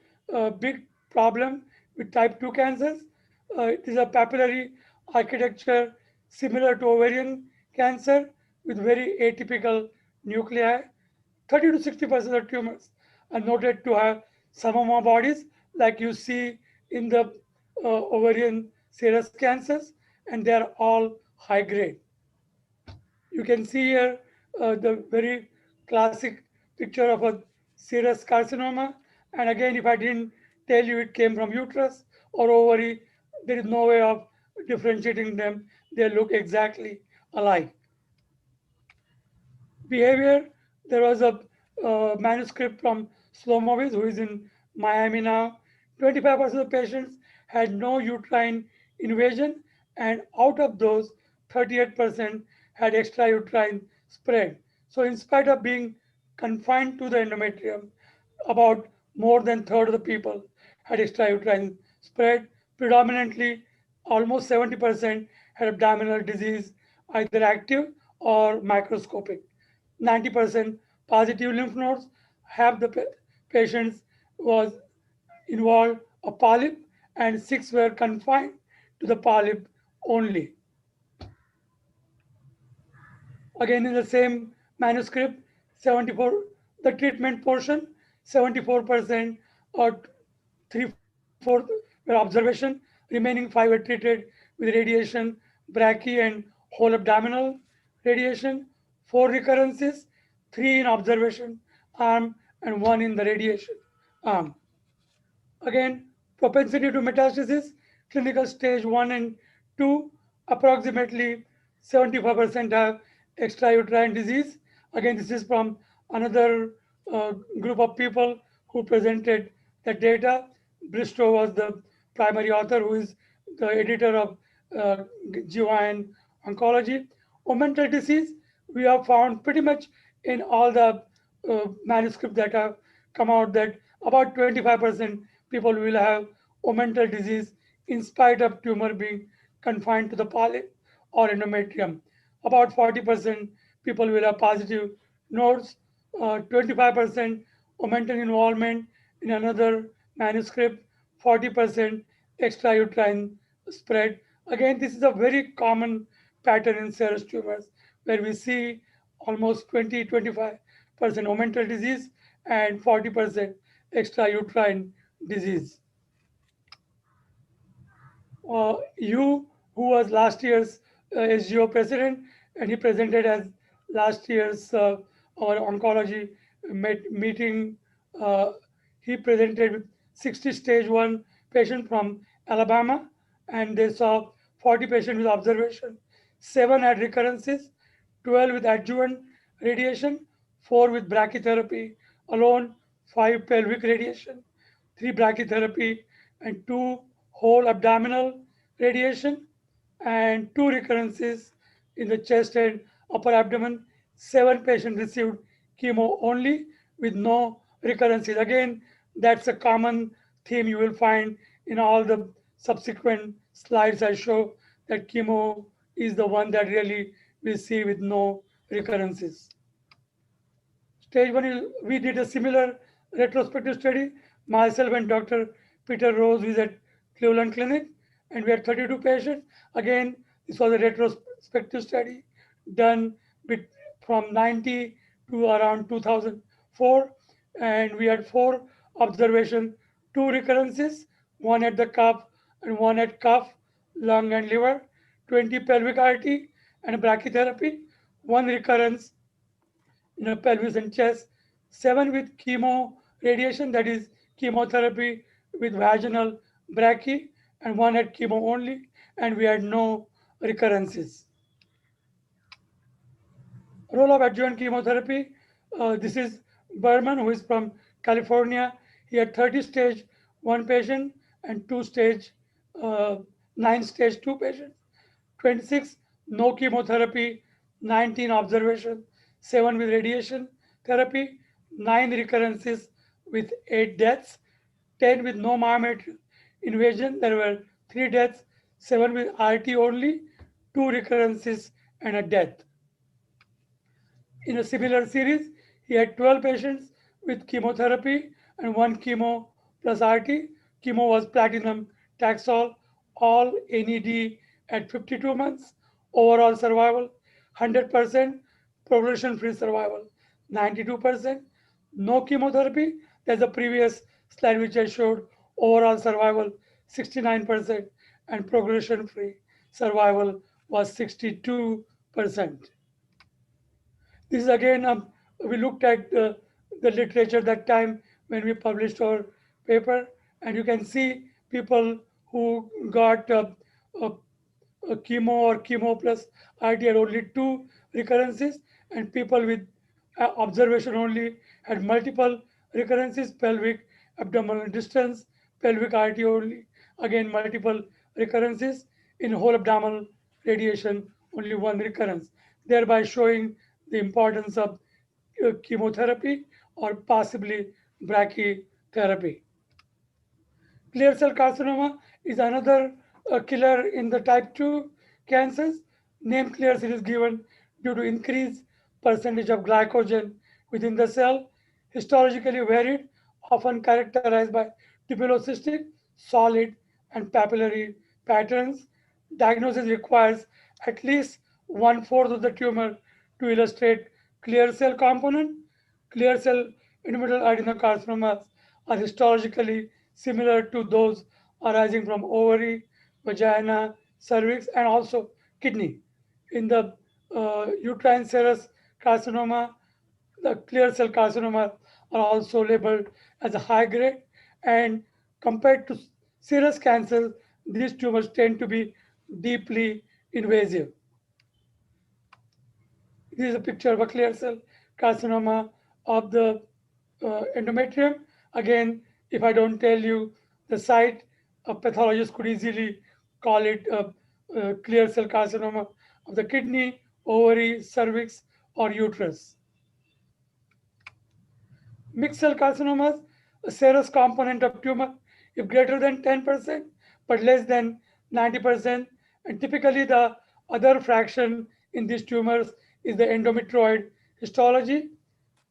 big problem with type 2 cancers. It is a papillary architecture similar to ovarian cancer with very atypical nuclei. 30 to 60% of tumors are noted to have samoma bodies like you see in the ovarian serous cancers, and they are all high grade. You can see here the very classic picture of a serous carcinoma. And again, if I didn't tell you it came from uterus or ovary, there is no way of differentiating them. They look exactly alike. Behavior, there was a manuscript from Slomovic, who is in Miami now. 25% of patients had no uterine invasion, and out of those, 38% had extrauterine spread. So, in spite of being confined to the endometrium, about more than third of the people had extrauterine spread. Predominantly, almost 70% had abdominal disease, either active or microscopic. 90% positive lymph nodes have the patients was involved a polyp, and 6 were confined to the polyp only. Again, in the same manuscript, 74, the treatment portion, 74% or 3/4 were observation, remaining 5 were treated with radiation, brachy and whole abdominal radiation, 4 recurrences, 3 in observation arm and 1 in the radiation arm. Again, propensity to metastasis, clinical stage 1 and 2, approximately 75% have extrauterine disease. Again, this is from another group of people who presented the data. Bristow was the primary author, who is the editor of GYN Oncology. Mental disease, we have found pretty much in all the manuscripts that have come out that about 25% people will have mental disease in spite of tumor being confined to the polyp or endometrium. About 40% people will have positive nodes, 25% mental involvement in another manuscript, 40% extrauterine spread. Again, this is a very common pattern in serous tumors where we see almost 20-25% mental disease and 40% extrauterine disease. You, who was last year's SGO president, and he presented as last year's our oncology meeting. Uh, he presented with 60 stage 1 patient from Alabama, and they saw 40 patients with observation. 7 had recurrences, 12 with adjuvant radiation, 4 with brachytherapy alone, 5 pelvic radiation, 3 brachytherapy, and 2 whole abdominal radiation, and 2 recurrences in the chest and upper abdomen. 7 patients received chemo only with no recurrences. Again, that's a common theme you will find in all the subsequent slides I show, that chemo is the one that really we see with no recurrences. Stage 1 is, we did a similar retrospective study. Myself and Dr. Peter Rose is at Cleveland Clinic, and we had 32 patients. Again, this was a retrospective study done with, from 90 to around 2004, and we had 4 observations, 2 recurrences, one at the cuff and one at cuff, lung and liver, 20 pelvic RT and brachytherapy, 1 recurrence in a pelvis and chest, 7 with chemo radiation, that is chemotherapy with vaginal brachy, and 1 had chemo only, and we had no recurrences. Role of adjuvant chemotherapy. This is Berman, who is from California. He had 30 stage 1 patient and 2 stage, 9 stage 2 patients. 26 no chemotherapy, 19 observation, 7 with radiation therapy, 9 recurrences with 8 deaths, 10 with no myometric invasion. There were 3 deaths, 7 with RT only, 2 recurrences, and a death. In a similar series, he had 12 patients with chemotherapy and 1 chemo plus RT. Chemo was platinum Taxol, all NED at 52 months. Overall survival 100%, progression-free survival 92%. No chemotherapy. That's the previous slide which I showed. Overall survival 69%, and progression-free survival was 62%. This is again, we looked at the literature that time when we published our paper, and you can see people who got a chemo or chemo plus RT had only 2 recurrences, and people with observation only had multiple recurrences, pelvic, abdominal distance, pelvic RT only, again multiple recurrences. In whole abdominal radiation, only 1 recurrence, thereby showing the importance of chemotherapy or possibly brachytherapy. Clear cell carcinoma is another killer in the type 2 cancers. Name clear cell is given due to increased percentage of glycogen within the cell, histologically varied, often characterized by tubulocystic, solid, and papillary patterns. Diagnosis requires at least 1/4 of the tumor to illustrate clear cell component. Clear cell endometrial adenocarcinomas are histologically similar to those arising from ovary, vagina, cervix, and also kidney. In the uterine serous carcinoma, the clear cell carcinoma are also labeled as a high grade, and compared to serous cancers, these tumors tend to be deeply invasive. This is a picture of a clear cell carcinoma of the endometrium. Again, if I don't tell you the site, a pathologist could easily call it a clear cell carcinoma of the kidney, ovary, cervix, or uterus. Mixed cell carcinomas, a serous component of tumor, if greater than 10%, but less than 90%, and typically the other fraction in these tumors is the endometrioid histology.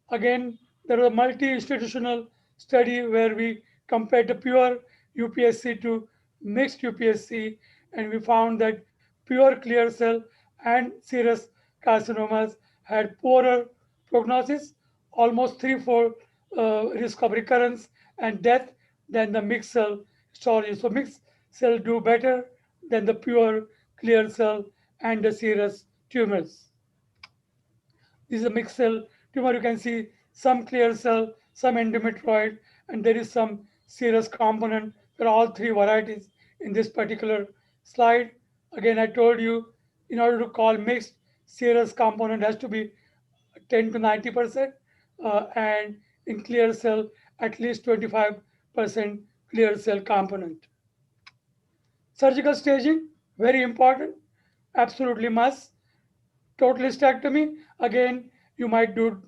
Again, there was a multi-institutional study where we compared the pure UPSC to mixed UPSC, and we found that pure clear cell and serous carcinomas had poorer prognosis, almost threefold risk of recurrence and death than the mixed cell histology. So mixed cell do better than the pure clear cell and the serous tumors. This is a mixed cell tumor. You can see some clear cell, some endometrioid, and there is some serous component. There are all three varieties in this particular slide. Again, I told you, in order to call mixed, serous component has to be 10 to 90%, and in clear cell, at least 25% clear cell component. Surgical staging, very important, absolutely must. Total hysterectomy, again, you might do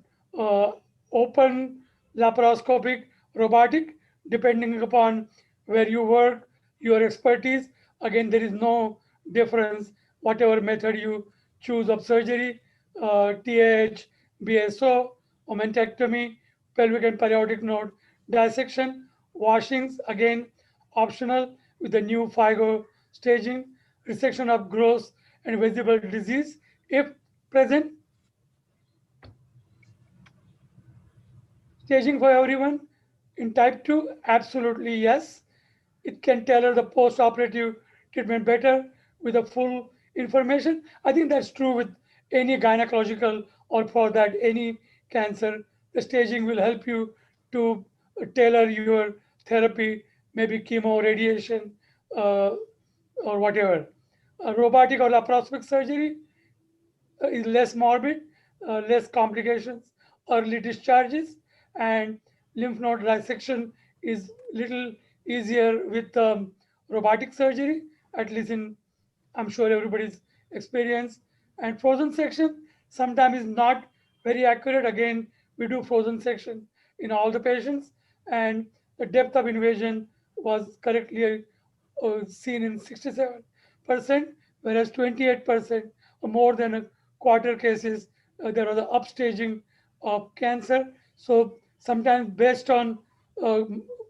open, laparoscopic, robotic, depending upon where you work, your expertise. Again, there is no difference, whatever method you choose of surgery, TAH, BSO, omentectomy, pelvic and periodic node dissection, washings, again, optional with the new FIGO staging, resection of gross and visible disease if present. Staging for everyone in type 2, absolutely yes. It can tailor the post-operative treatment better with the full information. I think that's true with any gynecological or for that any cancer. The staging will help you to tailor your therapy, maybe chemo, radiation, or whatever. Robotic or laparoscopic surgery is less morbid, less complications, early discharges, and lymph node dissection is little easier with robotic surgery, at least in, I'm sure everybody's experience. And frozen section sometimes is not very accurate. Again, we do frozen section in all the patients, and the depth of invasion was correctly seen in 67%, whereas 28% or more than a quarter cases, there was an upstaging of cancer. So sometimes based on uh,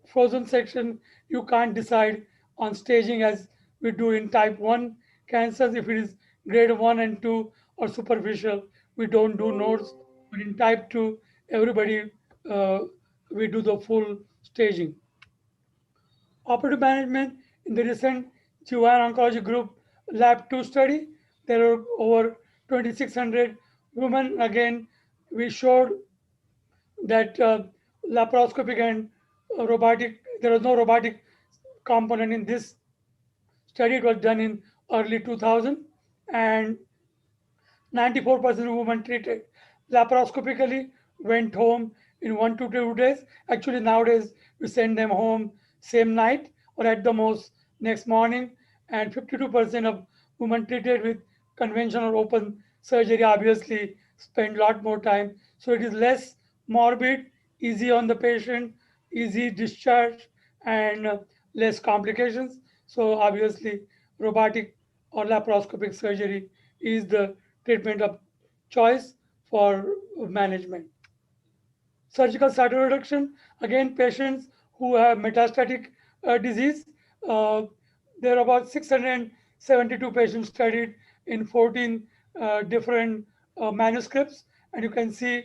frozen section, you can't decide on staging as we do in type 1 cancers. If it is grade 1 and 2 or superficial, we don't do nodes. But in type 2, everybody, we do the full staging. Operative management in the recent Gynaecology Oncology Group Lab 2 study, there are over 2,600 women. Again, we showed that laparoscopic and robotic, there was no robotic component in this study. It was done in early 2000, and 94% of women treated laparoscopically went home in 1 to 2 days. Actually, nowadays we send them home same night or at the most next morning. And 52% of women treated with conventional open surgery obviously spend a lot more time. So it is less morbid, easy on the patient, easy discharge, and less complications. So obviously, robotic or laparoscopic surgery is the treatment of choice for management. Surgical cytoreduction, again, patients who have metastatic disease. Uh, there are about 672 patients studied in 14 different manuscripts, and you can see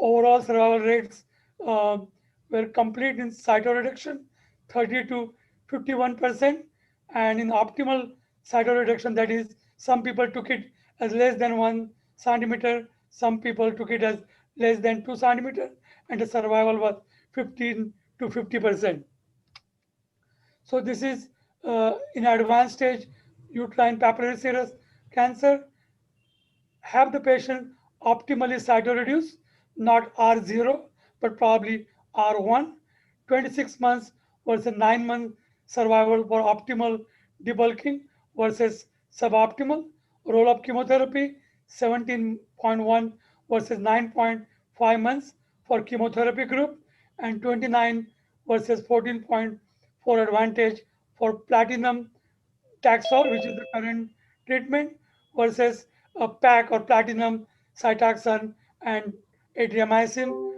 overall survival rates uh, were complete in cytoreduction, 30 to 51%, and in optimal cytoreduction, that is, some people took it as less than 1 centimeter, some people took it as less than 2 centimeter, and the survival was 15 to 50%. So this is in advanced stage uterine papillary serous cancer. Have the patient optimally cytoreduced, not R0, but probably R1. 26 months versus 9 month survival for optimal debulking versus suboptimal. Roll-up chemotherapy, 17.1 versus 9.5 months for chemotherapy group, and 29 versus 14.4 advantage for platinum Taxol, which is the current treatment, versus a PAC or platinum cytoxan and adriamycin.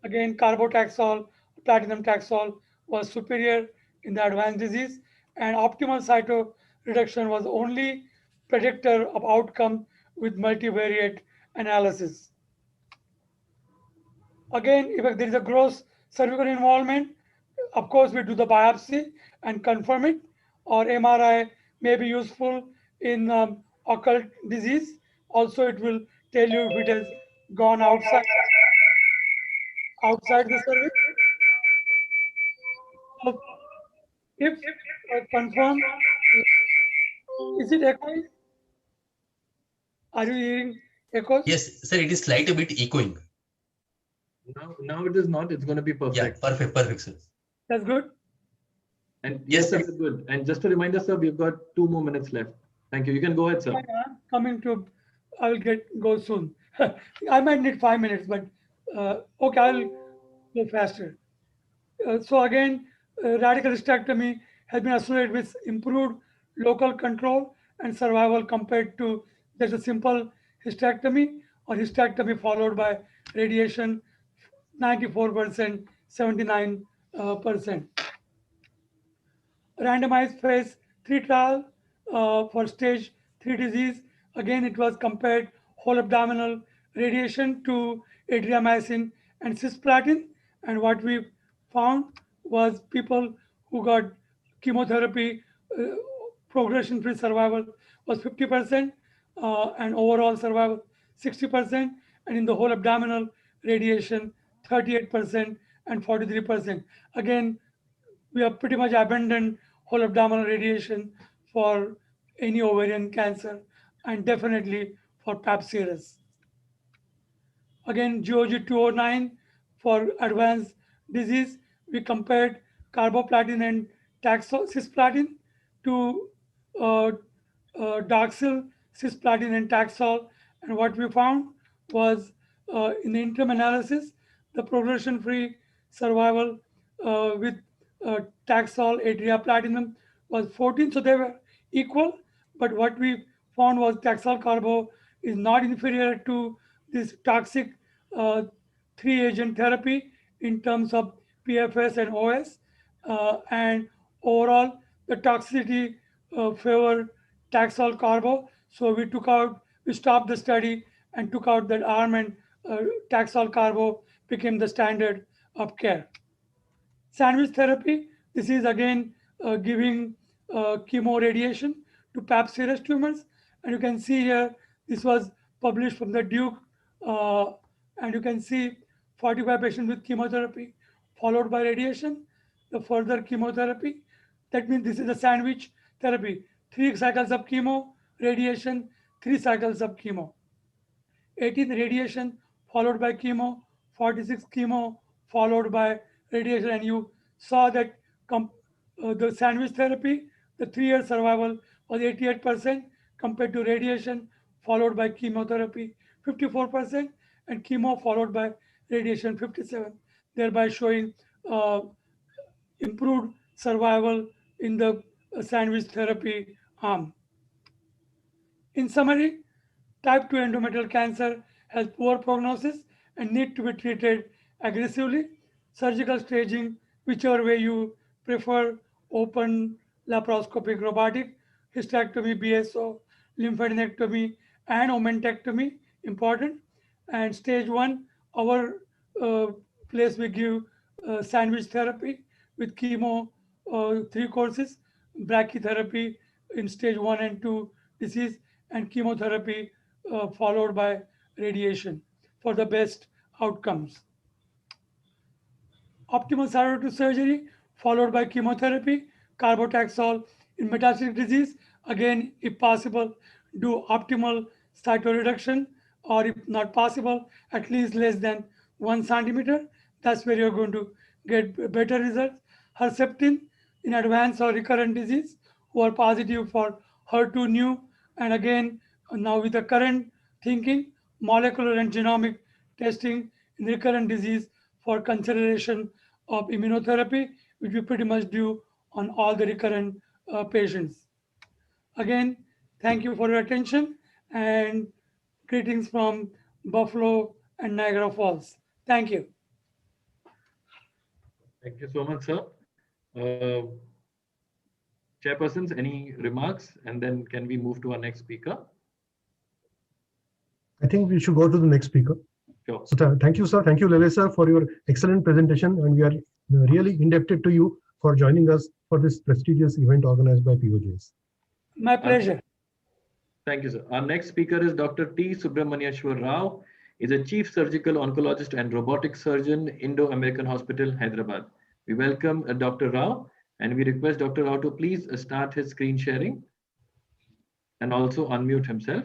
Again, carbotaxol, platinum Taxol was superior in the advanced disease, and optimal cytoreduction was only predictor of outcome with multivariate analysis. Again, if there is a gross cervical involvement, of course, we do the biopsy and confirm it, or MRI may be useful in occult disease. Also, it will tell you if it has gone outside the service. So if confirmed, is it echoing? Are you hearing echoes? Yes, sir, it is slight a bit echoing. Now it is not. It's going to be perfect. Yeah, perfect, sir. That's good. And yes, sir, that's good. And just a reminder, sir, we've got 2 more minutes left. Thank you. You can go ahead, sir. I'm coming to. I will go soon. I might need 5 minutes, but okay, I'll go faster. So again, radical hysterectomy has been associated with improved local control and survival compared to just a simple hysterectomy or hysterectomy followed by radiation, 94%, 79%. Randomized phase 3 trial for stage 3 disease. Again, it was compared whole abdominal radiation to adriamycin and cisplatin. And what we found was people who got chemotherapy, progression-free survival was 50%, and overall survival 60%, and in the whole abdominal radiation 38% and 43%. Again, we have pretty much abandoned whole abdominal radiation for any ovarian cancer and definitely for PAP-serous. Again, GOG 209 for advanced disease, we compared carboplatin and cisplatin to Doxil, cisplatin, and Taxol. And what we found was in the interim analysis, the progression-free survival with Taxol, Adria Platinum was 14, so they were equal. But what we found was Taxol carbo is not inferior to this toxic 3-agent therapy in terms of PFS and OS, and overall the toxicity favored Taxol carbo. So we stopped the study and took out that arm, and Taxol carbo became the standard of care. Sandwich therapy, this is again giving chemo radiation to PAP-serous tumors. And you can see here, this was published from the Duke, and you can see 45 patients with chemotherapy followed by radiation, the further chemotherapy. That means this is a sandwich therapy. 3 cycles of chemo, radiation, 3 cycles of chemo. 18 radiation followed by chemo, 46 chemo followed by radiation, and you saw that the sandwich therapy, the 3-year survival was 88% compared to radiation followed by chemotherapy 54%, and chemo followed by radiation 57%, thereby showing improved survival in the sandwich therapy arm. In summary, type 2 endometrial cancer has poor prognosis and need to be treated aggressively. Surgical staging, whichever way you prefer, open, laparoscopic, robotic, hysterectomy, BSO, lymphadenectomy, and omentectomy, important. And stage 1, our place we give sandwich therapy with chemo, 3 courses, brachytherapy in stage 1 and 2 disease, and chemotherapy followed by radiation for the best outcomes. Optimal cytoreductive surgery followed by chemotherapy, carbotaxol in metastatic disease. Again, if possible, do optimal cytoreduction, or if not possible, at least less than 1 centimeter. That's where you're going to get better results. Herceptin in advanced or recurrent disease who are positive for HER2 new, and again, now with the current thinking, molecular and genomic testing in recurrent disease for consideration of immunotherapy, which we pretty much do on all the recurrent patients. Again, thank you for your attention, and greetings from Buffalo and Niagara Falls. Thank you. Thank you so much, sir. Chairpersons, any remarks? And then can we move to our next speaker? I think we should go to the next speaker. Sure. So thank you, sir. Thank you, Lele, sir, for your excellent presentation. And we are really indebted to you for joining us for this prestigious event organized by POGS. My pleasure. Thank you, sir. Our next speaker is Dr. T. Subramanieshwar Rao. is a chief surgical oncologist and robotic surgeon, Indo-American Hospital, Hyderabad. We welcome Dr. Rao, and we request Dr. Rao to please start his screen sharing and also unmute himself.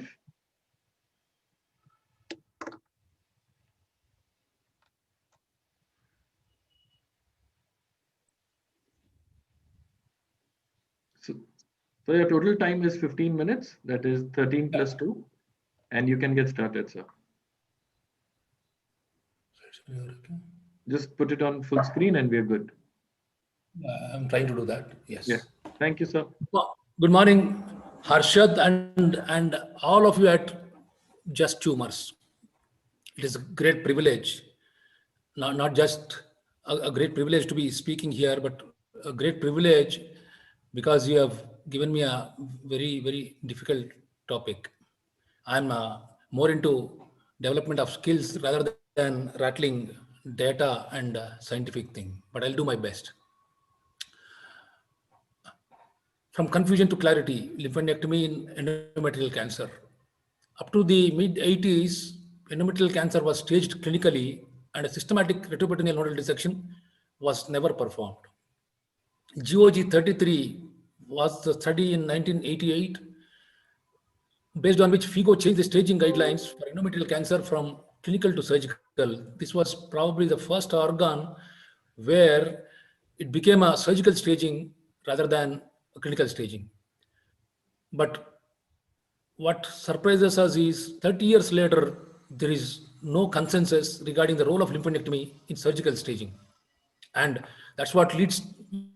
So your total time is 15 minutes, that is 13 plus 2, and you can get started, sir. Just put it on full screen and we're good. I'm trying to do that. Yes. Yeah. Thank you, sir. Good morning, Harshad, and all of you at Just Tumors. It is a great privilege, not just a great privilege to be speaking here, but a great privilege because you have given me a very, very difficult topic. I'm more into development of skills rather than rattling data and scientific thing, but I'll do my best. From confusion to clarity, lymphadenectomy in endometrial cancer. Up to the mid-80s, endometrial cancer was staged clinically and a systematic retroperitoneal nodal dissection was never performed. GOG 33 was the study in 1988, based on which FIGO changed the staging guidelines for endometrial cancer from clinical to surgical. This was probably the first organ where it became a surgical staging rather than a clinical staging. But what surprises us is 30 years later, there is no consensus regarding the role of lymphadenectomy in surgical staging. And that's what leads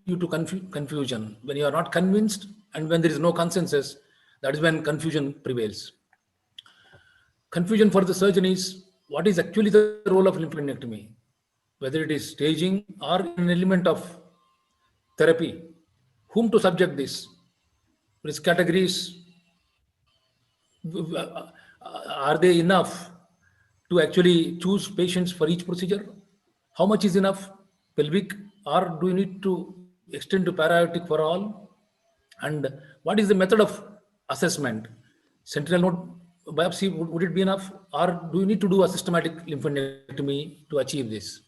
you to confusion. When you are not convinced and when there is no consensus, that is when confusion prevails. Confusion for the surgeon is what is actually the role of lymphadenectomy, whether it is staging or an element of therapy, whom to subject this, risk categories, are they enough to actually choose patients for each procedure? How much is enough pelvic, or do you need to extend to para-aortic for all? And what is the method of assessment? Sentinel node biopsy, would it be enough, or do you need to do a systematic lymphadenectomy to achieve this?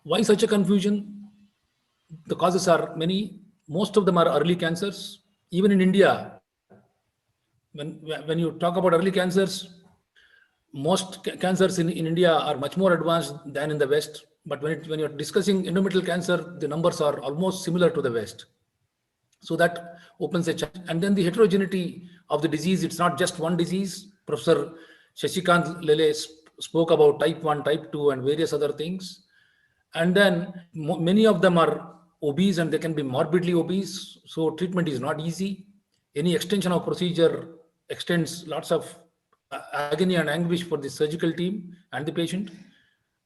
Why such a confusion? The causes are many. Most of them are early cancers. Even in India, when you talk about early cancers, most cancers in India are much more advanced than in the West. But when you're discussing endometrial cancer, the numbers are almost similar to the West. So that opens a challenge. And then the heterogeneity of the disease, it's not just one disease. Professor Shashikant Lele spoke about type 1, type 2, and various other things. And then many of them are obese and they can be morbidly obese. So treatment is not easy. Any extension of procedure extends lots of agony and anguish for the surgical team and the patient.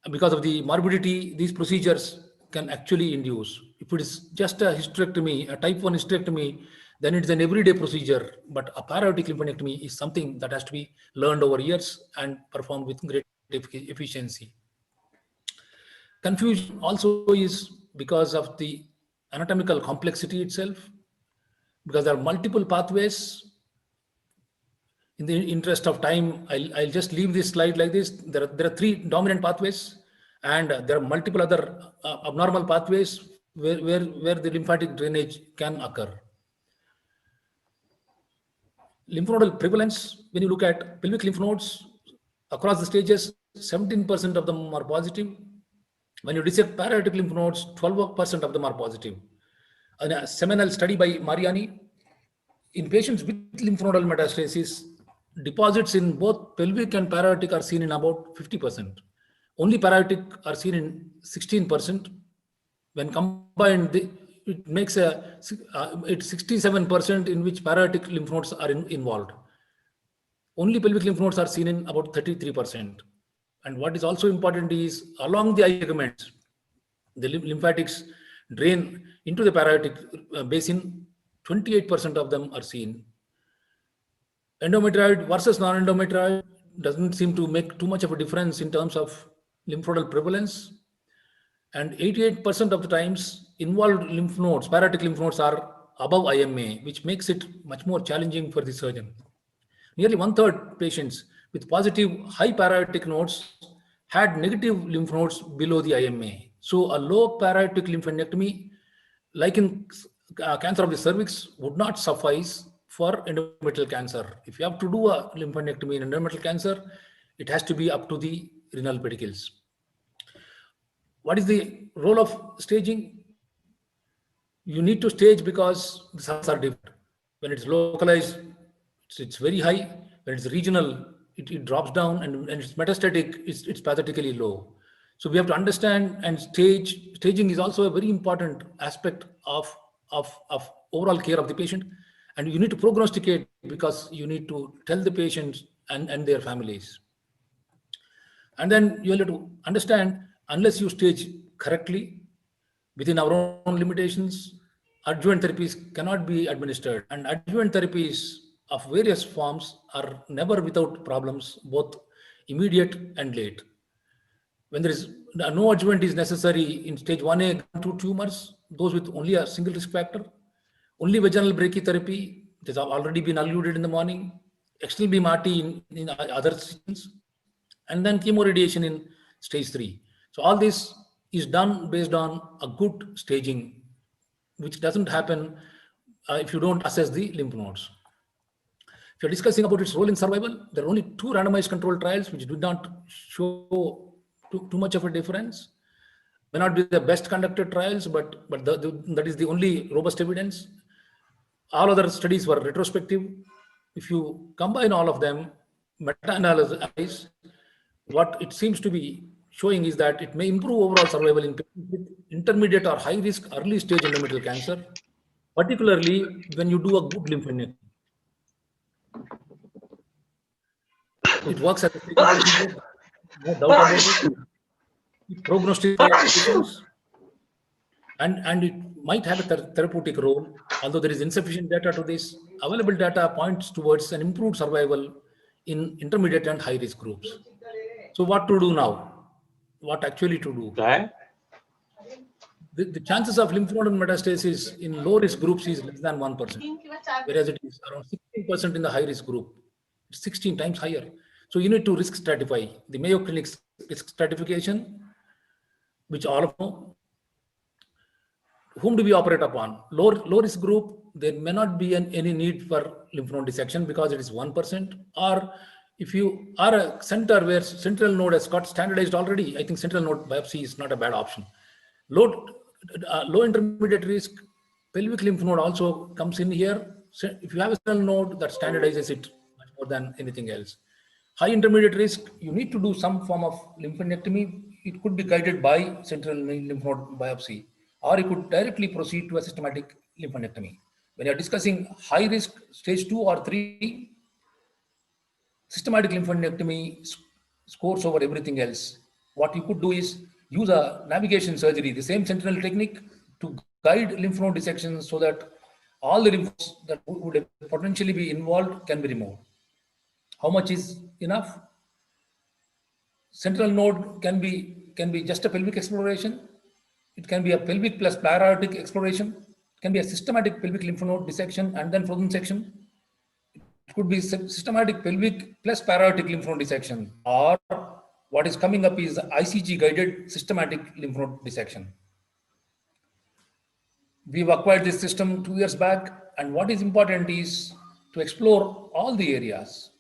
And because of the morbidity, these procedures can actually induce. If it is just a hysterectomy, a type 1 hysterectomy, then it's an everyday procedure. But a para-aortic lymphadenectomy is something that has to be learned over years and performed with great efficiency. Confusion also is because of the anatomical complexity itself, because there are multiple pathways. In the interest of time, I'll just leave this slide like this. There are 3 dominant pathways, and there are multiple other abnormal pathways where the lymphatic drainage can occur. Lymph nodal prevalence, when you look at pelvic lymph nodes across the stages, 17% of them are positive. When you dissect para-aortic lymph nodes, 12% of them are positive. In a seminal study by Mariani, in patients with lymph nodal metastasis, deposits in both pelvic and para-aortic are seen in about 50%. Only para-aortic are seen in 16%. When combined, it makes it's 67% in which para-aortic lymph nodes are involved. Only pelvic lymph nodes are seen in about 33%. And what is also important is along the ligaments, the lymphatics drain into the para-aortic basin. 28% of them are seen. Endometrioid versus non-endometrioid doesn't seem to make too much of a difference in terms of lymph nodal prevalence. And 88% of the times, involved lymph nodes, para-aortic lymph nodes, are above IMA, which makes it much more challenging for the surgeon. Nearly 1/3 patients with positive high parietic nodes had negative lymph nodes below the IMA. So a low parietic lymphadenectomy, like in cancer of the cervix, would not suffice for endometrial cancer. If you have to do a lymphadenectomy in endometrial cancer, it has to be up to the renal pedicles. What is the role of staging? You need to stage because the cells are different. When it's localized, it's very high. When it's regional, it drops down, and it's metastatic, it's pathetically low. So we have to understand and staging is also a very important aspect of overall care of the patient. And you need to prognosticate because you need to tell the patients and their families. And then you have to understand, unless you stage correctly, within our own limitations, adjuvant therapies cannot be administered. And adjuvant therapies of various forms are never without problems, both immediate and late. When there is no adjuvant is necessary in stage 1A, 2 tumors, those with only a single risk factor, only vaginal brachytherapy, it has already been alluded in the morning, external beam RT in other situations, and then chemoradiation in stage 3. So all this is done based on a good staging, which doesn't happen if you don't assess the lymph nodes. If you're discussing about its role in survival, there are only 2 randomized controlled trials which did not show too much of a difference. May not be the best conducted trials, but that is the only robust evidence. All other studies were retrospective. If you combine all of them, meta-analysis, what it seems to be showing is that it may improve overall survival in patients with intermediate or high risk early stage endometrial cancer, particularly when you do a good lymphadenectomy. It works as a staging, no doubt about it. It prognosticates patients, and it might have a therapeutic role, although there is insufficient data to this. Available data points towards an improved survival in intermediate and high risk groups. So what to do now? What actually to do? The chances of lymph node metastasis in low risk groups is less than 1%, whereas it is around 16% in the high risk group. It's 16 times higher. So you need to risk stratify. The Mayo Clinic's risk stratification, which all of know. Whom do we operate upon? Low risk group, there may not be any need for lymph node dissection because it is 1%. Or if you are a center where central node has got standardized already, I think central node biopsy is not a bad option. Low intermediate risk, pelvic lymph node also comes in here. So if you have a central node, that standardizes it much more than anything else. High intermediate risk, you need to do some form of lymphadenectomy. It could be guided by central lymph node biopsy, or you could directly proceed to a systematic lymphadenectomy. When you're discussing high risk, stage 2 or 3, systematic lymphadenectomy scores over everything else. What you could do is use a navigation surgery, the same sentinel technique, to guide lymph node dissection so that all the lymph nodes that would potentially be involved can be removed. How much is enough? Central node can be just a pelvic exploration. It can be a pelvic plus para-aortic exploration. It can be a systematic pelvic lymph node dissection and then frozen section. It could be systematic pelvic plus para-aortic lymph node dissection, or what is coming up is ICG guided systematic lymph node dissection. We've acquired this system 2 years back, and what is important is to explore all the areas.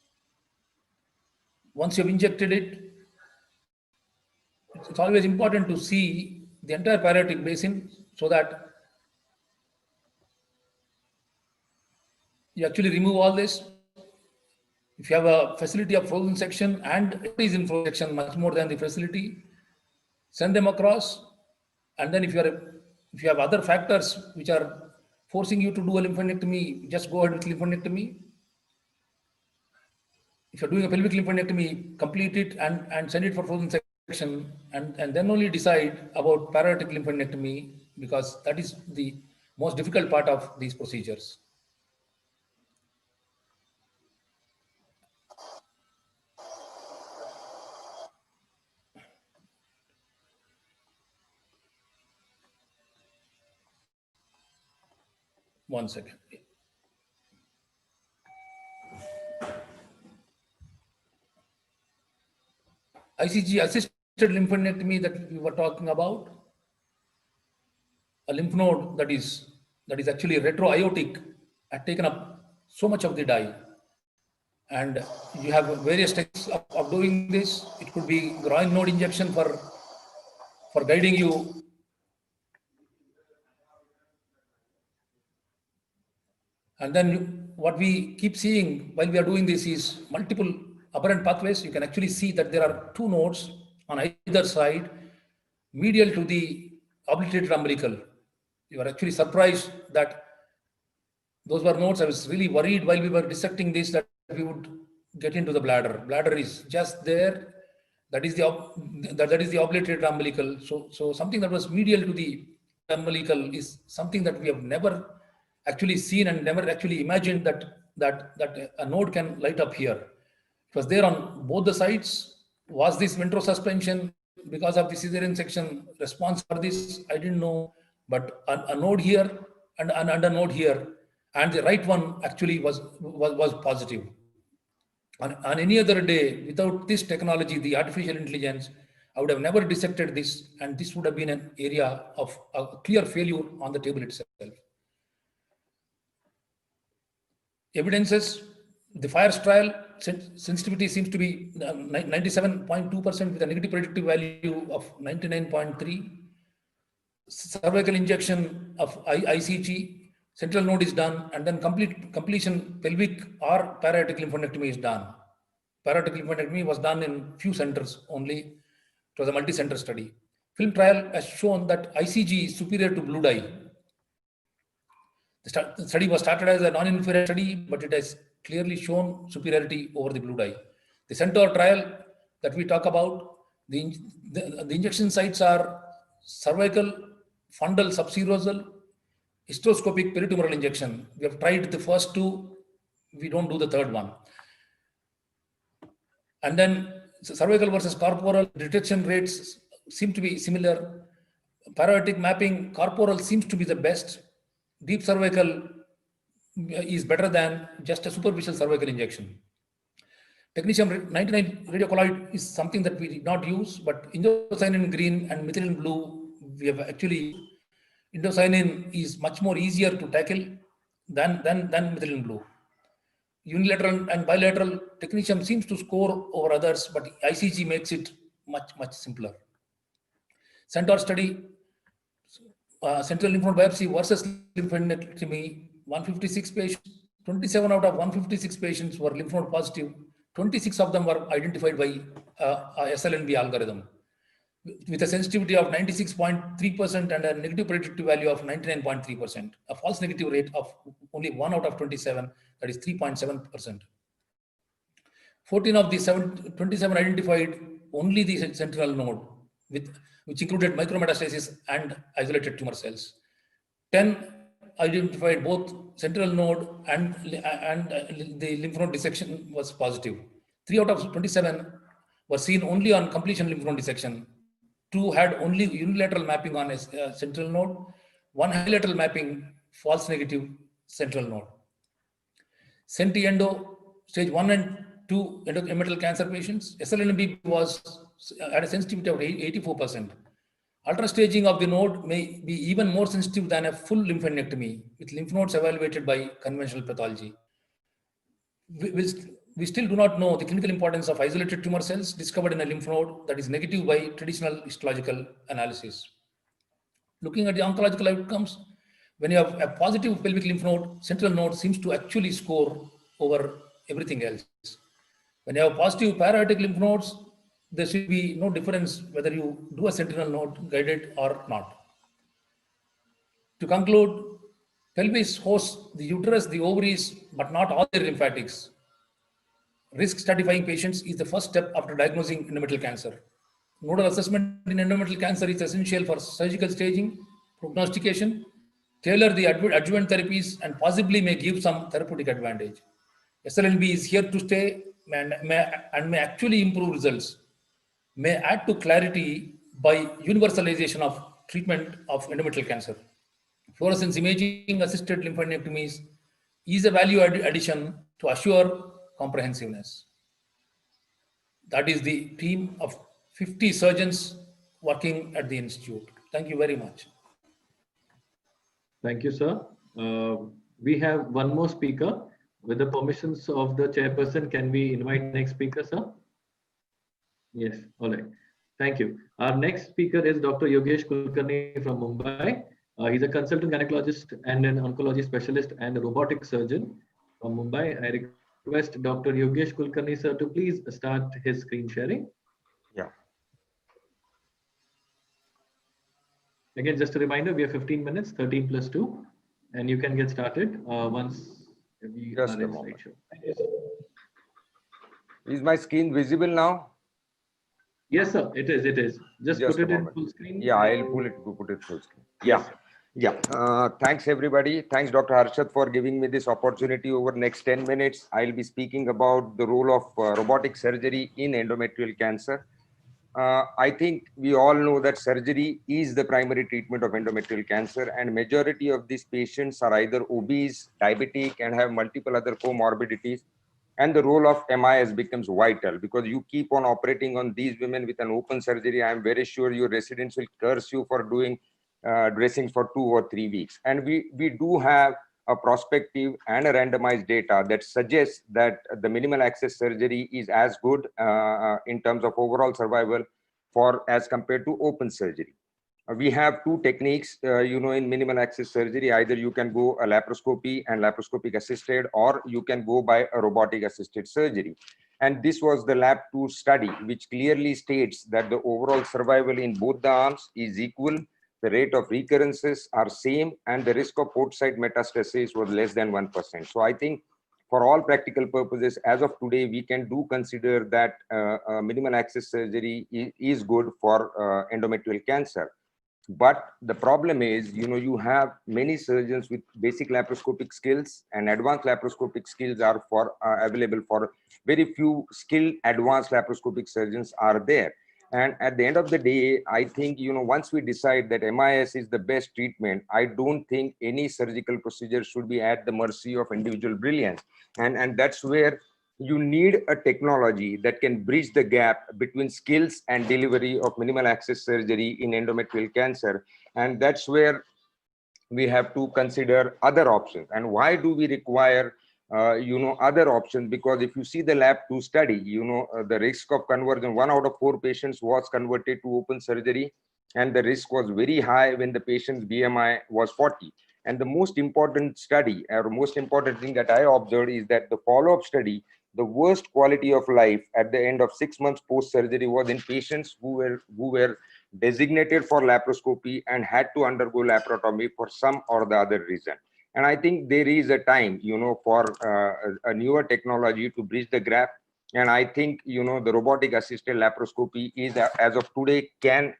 Once you've injected it, it's always important to see the entire para-aortic basin so that you actually remove all this. If you have a facility of frozen section and it is in frozen section much more than the facility, send them across. And then if you have other factors which are forcing you to do a lymphadenectomy, just go ahead with lymphadenectomy. If you're doing a pelvic lymphadenectomy, complete it and send it for frozen section, and then only decide about para-aortic lymphadenectomy, because that is the most difficult part of these procedures. One second. ICG assisted lymphadenectomy that we were talking about, a lymph node that is actually retroiotic had taken up so much of the dye. And you have various techniques of doing this. It could be groin node injection for guiding you. And then what we keep seeing while we are doing this is multiple aberrant pathways. You can actually see that there are two nodes on either side, medial to the obliterated umbilical. You are actually surprised that those were nodes. I was really worried while we were dissecting this that we would get into the bladder. Bladder is just there. That is the obliterated umbilical. So something that was medial to the umbilical is something that we have never actually seen and never actually imagined that a node can light up here. It was there on both the sides. Was this ventrosuspension because of the cesarean section response for this? I didn't know, but a node here and a node here, and the right one actually was positive. On any other day, without this technology, the artificial intelligence, I would have never dissected this, and this would have been an area of a clear failure on the table itself. Evidences, the FIRES trial sensitivity seems to be 97.2% with a negative predictive value of 99.3. Cervical injection of ICG, central node is done, and then completion pelvic or para-aortic lymphadenectomy is done. Para-aortic lymphadenectomy was done in few centers only. It was a multi-center study. Film trial has shown that ICG is superior to blue dye. The study was started as a non-inferior study, but it has clearly shown superiority over the blue dye. The Centaur trial that we talk about, the injection sites are cervical, fundal, subserosal, hysteroscopic peritumoral injection. We have tried the first two, we don't do the third one. And then cervical versus corporal detection rates seem to be similar. Para-aortic mapping, corporal seems to be the best. Deep cervical is better than just a superficial cervical injection. Technetium-99 radiocolloid is something that we did not use, but indocyanine green and methylene blue, we have actually, indocyanine is much more easier to tackle than methylene blue. Unilateral and bilateral technetium seems to score over others, but ICG makes it much simpler. Centaur study, central lymph node biopsy versus lymphadenectomy, 156 patients, 27 out of 156 patients were lymph node positive. 26 of them were identified by SLNB algorithm with a sensitivity of 96.3% and a negative predictive value of 99.3%, a false negative rate of only 1 out of 27, that is 3.7%. 14 of the 27 identified only the central node, which included micrometastasis and isolated tumor cells. 10 identified both central node and the lymph node dissection was positive. 3 out of 27 were seen only on completion lymph node dissection. 2 had only unilateral mapping on a central node. 1 bilateral mapping, false negative central node. Centi-endo, stage 1 and 2 endometrial cancer patients, SLNB had a sensitivity of 84%. Ultrastaging of the node may be even more sensitive than a full lymphadenectomy, with lymph nodes evaluated by conventional pathology. We still do not know the clinical importance of isolated tumor cells discovered in a lymph node that is negative by traditional histological analysis. Looking at the oncological outcomes, when you have a positive pelvic lymph node, central node seems to actually score over everything else. When you have positive para-aortic lymph nodes, there should be no difference whether you do a sentinel node guided or not. To conclude, pelvis hosts the uterus, the ovaries, but not all their lymphatics. Risk stratifying patients is the first step after diagnosing endometrial cancer. Nodal assessment in endometrial cancer is essential for surgical staging, prognostication, tailor the adjuvant therapies, and possibly may give some therapeutic advantage. SLNB is here to stay and may actually improve results, may add to clarity by universalization of treatment of endometrial cancer. Fluorescence imaging assisted lymphadenectomies is a value addition to assure comprehensiveness. That is the team of 50 surgeons working at the institute. Thank you very much. Thank you, sir. We have one more speaker. With the permissions of the chairperson, can we invite next speaker, sir? Yes, all right. Thank you. Our next speaker is Dr. Yogesh Kulkarni from Mumbai. He's a consultant gynecologist and an oncology specialist and a robotic surgeon from Mumbai. I request Dr. Yogesh Kulkarni, sir, to please start his screen sharing. Yeah. Again, just a reminder, we have 15 minutes, 13 plus 2, and you can get started once we Just are a in moment. slideshow. Is my screen visible now? Yes, sir, it is. It is. Just Just put a it in moment. full screen. Yeah, I'll put it full screen. Yes. Yeah. Thanks, everybody. Thanks, Dr. Harshad, for giving me this opportunity. Over next 10 minutes, I'll be speaking about the role of robotic surgery in endometrial cancer. I think we all know that surgery is the primary treatment of endometrial cancer, and majority of these patients are either obese, diabetic, and have multiple other comorbidities. And the role of MIS becomes vital because you keep on operating on these women with an open surgery. I'm very sure your residents will curse you for doing dressings for 2 or 3 weeks. And we do have a prospective and a randomized data that suggests that the minimal access surgery is as good in terms of overall survival for as compared to open surgery. We have two techniques, in minimal access surgery. Either you can go a laparoscopy and laparoscopic assisted, or you can go by a robotic assisted surgery. And this was the lab 2 study, which clearly states that the overall survival in both the arms is equal. The rate of recurrences are same, and the risk of port site metastasis was less than 1%. So I think for all practical purposes, as of today, we can consider that minimal access surgery is good for endometrial cancer. But the problem is, you have many surgeons with basic laparoscopic skills, and advanced laparoscopic skills are available for very few skilled advanced laparoscopic surgeons are there. And at the end of the day, I think, once we decide that MIS is the best treatment, I don't think any surgical procedure should be at the mercy of individual brilliance. And that's where you need a technology that can bridge the gap between skills and delivery of minimal access surgery in endometrial cancer. And that's where we have to consider other options. And why do we require other options? Because if you see the lab 2 study, the risk of conversion, 1 out of 4 patients was converted to open surgery, and the risk was very high when the patient's BMI was 40. And the most important study, or most important thing that I observed, is that the follow-up study, the worst quality of life at the end of 6 months post-surgery was in patients who were designated for laparoscopy and had to undergo laparotomy for some or the other reason. And I think there is a time, for a newer technology to bridge the gap. And I think, the robotic assisted laparoscopy is, as of today, can,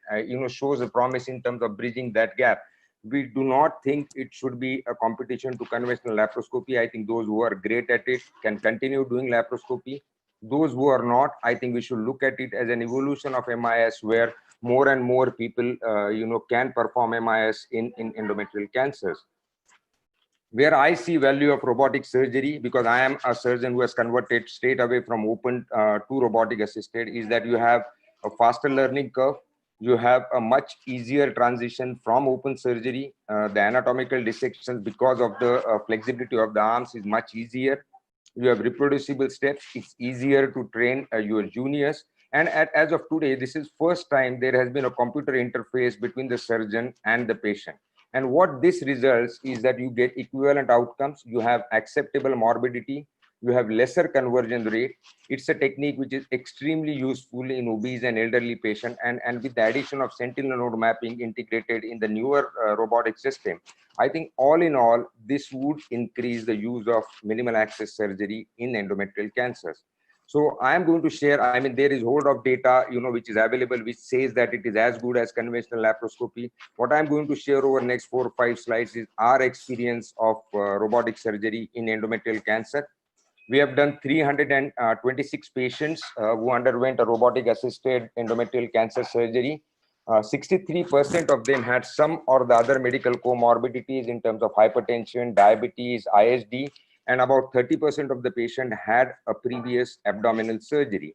shows a promise in terms of bridging that gap. We do not think it should be a competition to conventional laparoscopy. I think those who are great at it can continue doing laparoscopy. Those who are not, I think we should look at it as an evolution of MIS, where more and more people, can perform MIS in endometrial cancers. Where I see value of robotic surgery, because I am a surgeon who has converted straight away from open to robotic assisted, is that you have a faster learning curve. You have a much easier transition from open surgery. The anatomical dissections, because of the flexibility of the arms, is much easier. You have reproducible steps. It's easier to train your juniors. And as of today, this is first time there has been a computer interface between the surgeon and the patient. And what this results is that you get equivalent outcomes. You have acceptable morbidity. You have lesser conversion rate. It's a technique which is extremely useful in obese and elderly patients. And with the addition of sentinel node mapping integrated in the newer robotic system, I think all in all, this would increase the use of minimal access surgery in endometrial cancers. So I am going to share, there is hold of data, which is available, which says that it is as good as conventional laparoscopy. What I'm going to share over next 4 or 5 slides is our experience of robotic surgery in endometrial cancer. We have done 326 patients who underwent a robotic assisted endometrial cancer surgery. 63% of them had some or the other medical comorbidities in terms of hypertension, diabetes, ISD, and about 30% of the patient had a previous abdominal surgery.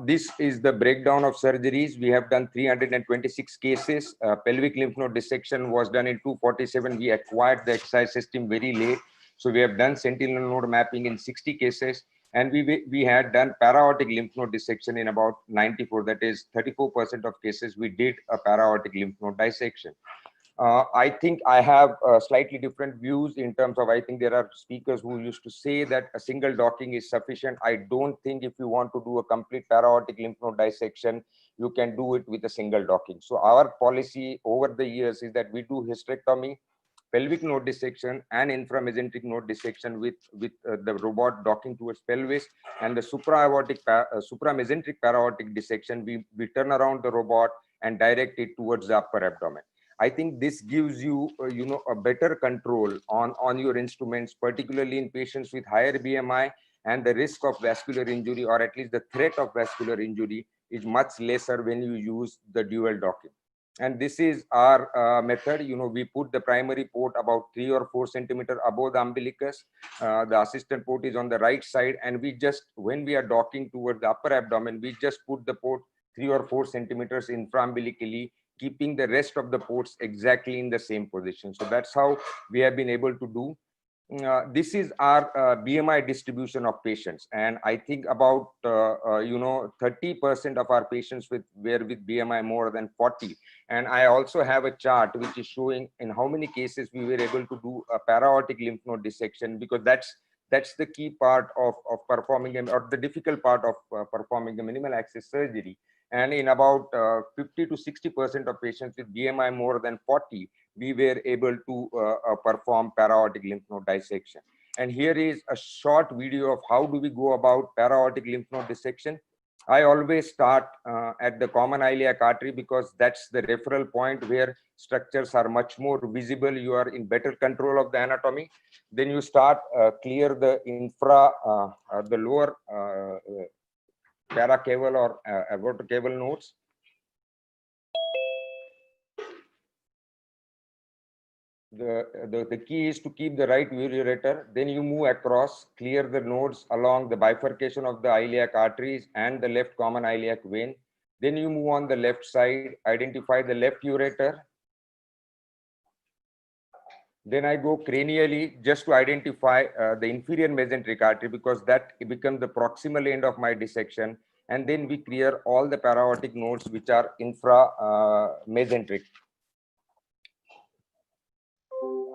This is the breakdown of surgeries. We have done 326 cases. Pelvic lymph node dissection was done in 247. We acquired the exercise system very late. So we have done sentinel node mapping in 60 cases. And we had done para-aortic lymph node dissection in about 94. That is 34% of cases we did a para-aortic lymph node dissection. I think I have slightly different views in terms of, I think there are speakers who used to say that a single docking is sufficient. I don't think if you want to do a complete para-aortic lymph node dissection, you can do it with a single docking. So our policy over the years is that we do hysterectomy, pelvic node dissection and inframesenteric node dissection with the robot docking towards pelvis, and the supramesenteric para-aortic dissection, we turn around the robot and direct it towards the upper abdomen. I think this gives you, a better control on your instruments, particularly in patients with higher BMI, and the risk of vascular injury, or at least the threat of vascular injury, is much lesser when you use the dual docking. And this is our method. We put the primary port about 3 or 4 centimeters above the umbilicus. The assistant port is on the right side, and we just, when we are docking towards the upper abdomen, we just put the port 3 or 4 centimeters infraumbilically, keeping the rest of the ports exactly in the same position. So that's how we have been able to do. This is our BMI distribution of patients, and I think about 30% of our patients were with BMI more than 40. And I also have a chart which is showing in how many cases we were able to do a para-aortic lymph node dissection, because that's the key part of performing, or the difficult part of performing a minimal access surgery. And in about 50 to 60% of patients with BMI more than 40, we were able to perform para-aortic lymph node dissection. And here is a short video of how do we go about para-aortic lymph node dissection. I always start at the common iliac artery, because that's the referral point where structures are much more visible. You are in better control of the anatomy. Then you start clear the the lower paracaval or aortocaval nodes. The key is to keep the right ureter. Then you move across, clear the nodes along the bifurcation of the iliac arteries and the left common iliac vein. Then you move on the left side, identify the left ureter. Then I go cranially just to identify the inferior mesenteric artery, because that becomes the proximal end of my dissection. And then we clear all the para-aortic nodes which are infra-mesenteric.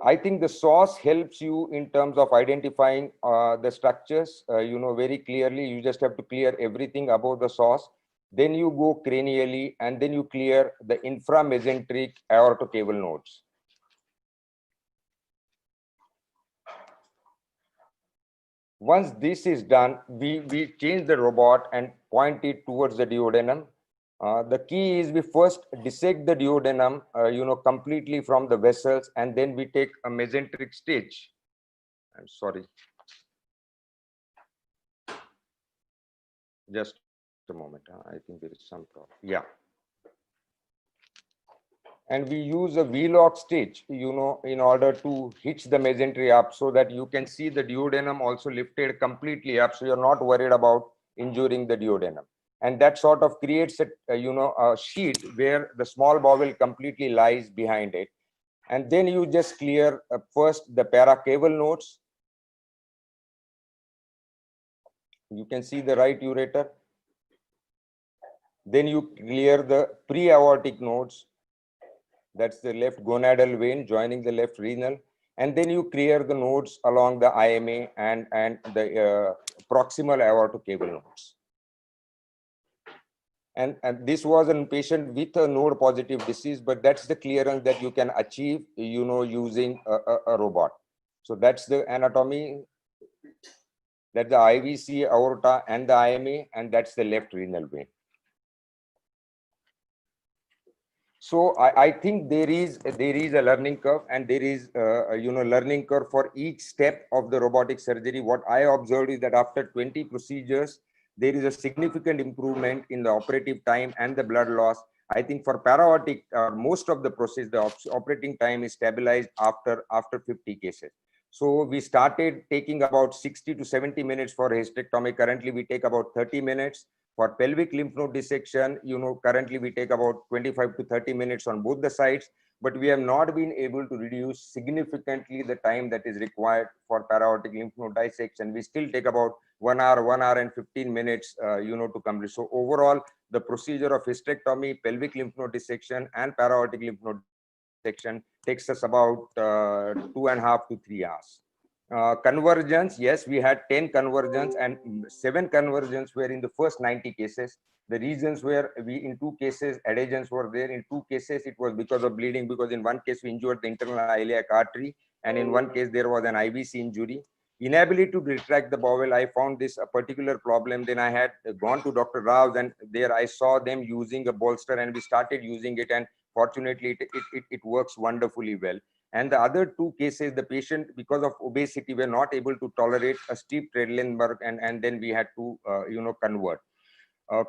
I think the sauce helps you in terms of identifying the structures, very clearly. You just have to clear everything above the sauce. Then you go cranially, and then you clear the inframesenteric aortocaval nodes. Once this is done, we change the robot and point it towards the duodenum. The key is we first dissect the duodenum, completely from the vessels, and then we take a mesenteric stitch. I'm sorry. Just a moment. I think there is some problem. Yeah. And we use a V-lock stitch, in order to hitch the mesentery up, so that you can see the duodenum also lifted completely up, so you're not worried about injuring the duodenum. And that sort of creates a sheet where the small bowel completely lies behind it. And then you just clear first the paracaval nodes. You can see the right ureter. Then you clear the pre-aortic nodes. That's the left gonadal vein joining the left renal. And then you clear the nodes along the IMA and the proximal aortocaval nodes. And this was a patient with a node positive disease, but that's the clearance that you can achieve, using a robot. So that's the anatomy. That's the IVC aorta and the IMA, and that's the left renal vein. So I think there is a learning curve, and there is learning curve for each step of the robotic surgery. What I observed is that after 20 procedures, there is a significant improvement in the operative time and the blood loss. I think for para-aortic, most of the process, the operating time is stabilized after 50 cases. So we started taking about 60 to 70 minutes for hysterectomy. Currently, we take about 30 minutes. For pelvic lymph node dissection, currently we take about 25 to 30 minutes on both the sides, but we have not been able to reduce significantly the time that is required for para-aortic lymph node dissection. We still take about 1 hour and 15 minutes, to complete. So overall, the procedure of hysterectomy, pelvic lymph node dissection, and para-aortic lymph node dissection takes us about 2.5 to 3 hours. Convergence, yes, we had 10 convergence and 7 convergence were in the first 90 cases. The reasons were in 2 cases adhesions were there. In 2 cases it was because of bleeding, because in 1 case we injured the internal iliac artery, and in 1 case there was an IVC injury. Inability to retract the bowel, I found this a particular problem. Then I had gone to Dr. Rao's, and there I saw them using a bolster, and we started using it, and fortunately it works wonderfully well. And the other 2 cases, the patient, because of obesity, were not able to tolerate a steep Trendelenburg, and then we had to, convert.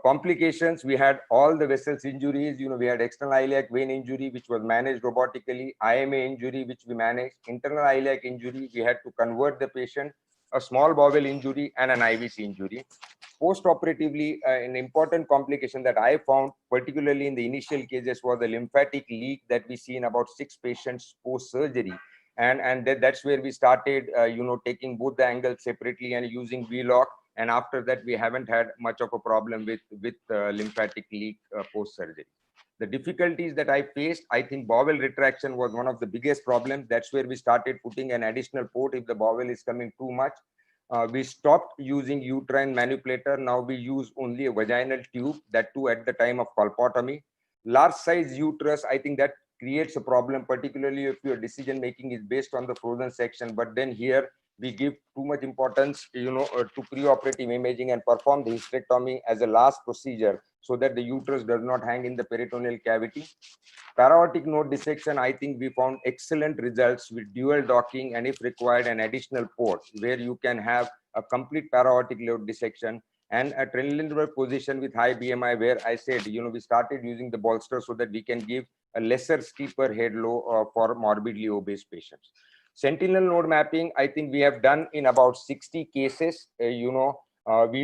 Complications, we had all the vessels injuries, we had external iliac vein injury, which was managed robotically, IMA injury, which we managed, internal iliac injury, we had to convert the patient, a small bowel injury, and an IVC injury. Post-operatively, an important complication that I found, particularly in the initial cases, was the lymphatic leak that we see in about 6 patients post-surgery. And that's where we started, taking both the angles separately and using V-lock. And after that, we haven't had much of a problem with lymphatic leak post-surgery. The difficulties that I faced, I think bowel retraction was one of the biggest problems. That's where we started putting an additional port if the bowel is coming too much. We stopped using uterine manipulator. Now we use only a vaginal tube, that too at the time of colpotomy. Large size uterus, I think that creates a problem, particularly if your decision making is based on the frozen section. But then here we give too much importance, to preoperative imaging and perform the hysterectomy as a last procedure so that the uterus does not hang in the peritoneal cavity. Para-aortic node dissection, I think we found excellent results with dual docking and if required an additional port where you can have a complete para-aortic node dissection, and a Trendelenburg position with high BMI where I said, we started using the bolster so that we can give a lesser steeper head low for morbidly obese patients. Sentinel node mapping, I think we have done in about 60 cases. We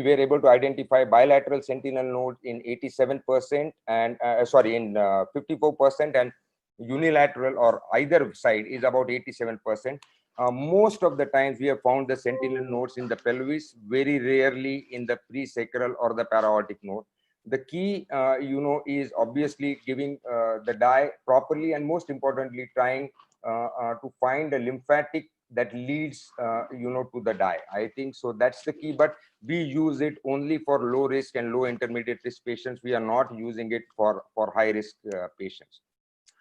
were able to identify bilateral sentinel nodes in 87% and in 54%, and unilateral or either side is about 87%. Most of the times we have found the sentinel nodes in the pelvis, very rarely in the presacral or the para-aortic node. The key, is obviously giving the dye properly, and most importantly, trying to find a lymphatic that leads, to the dye. I think so. That's the key. But we use it only for low risk and low intermediate risk patients. We are not using it for high risk patients.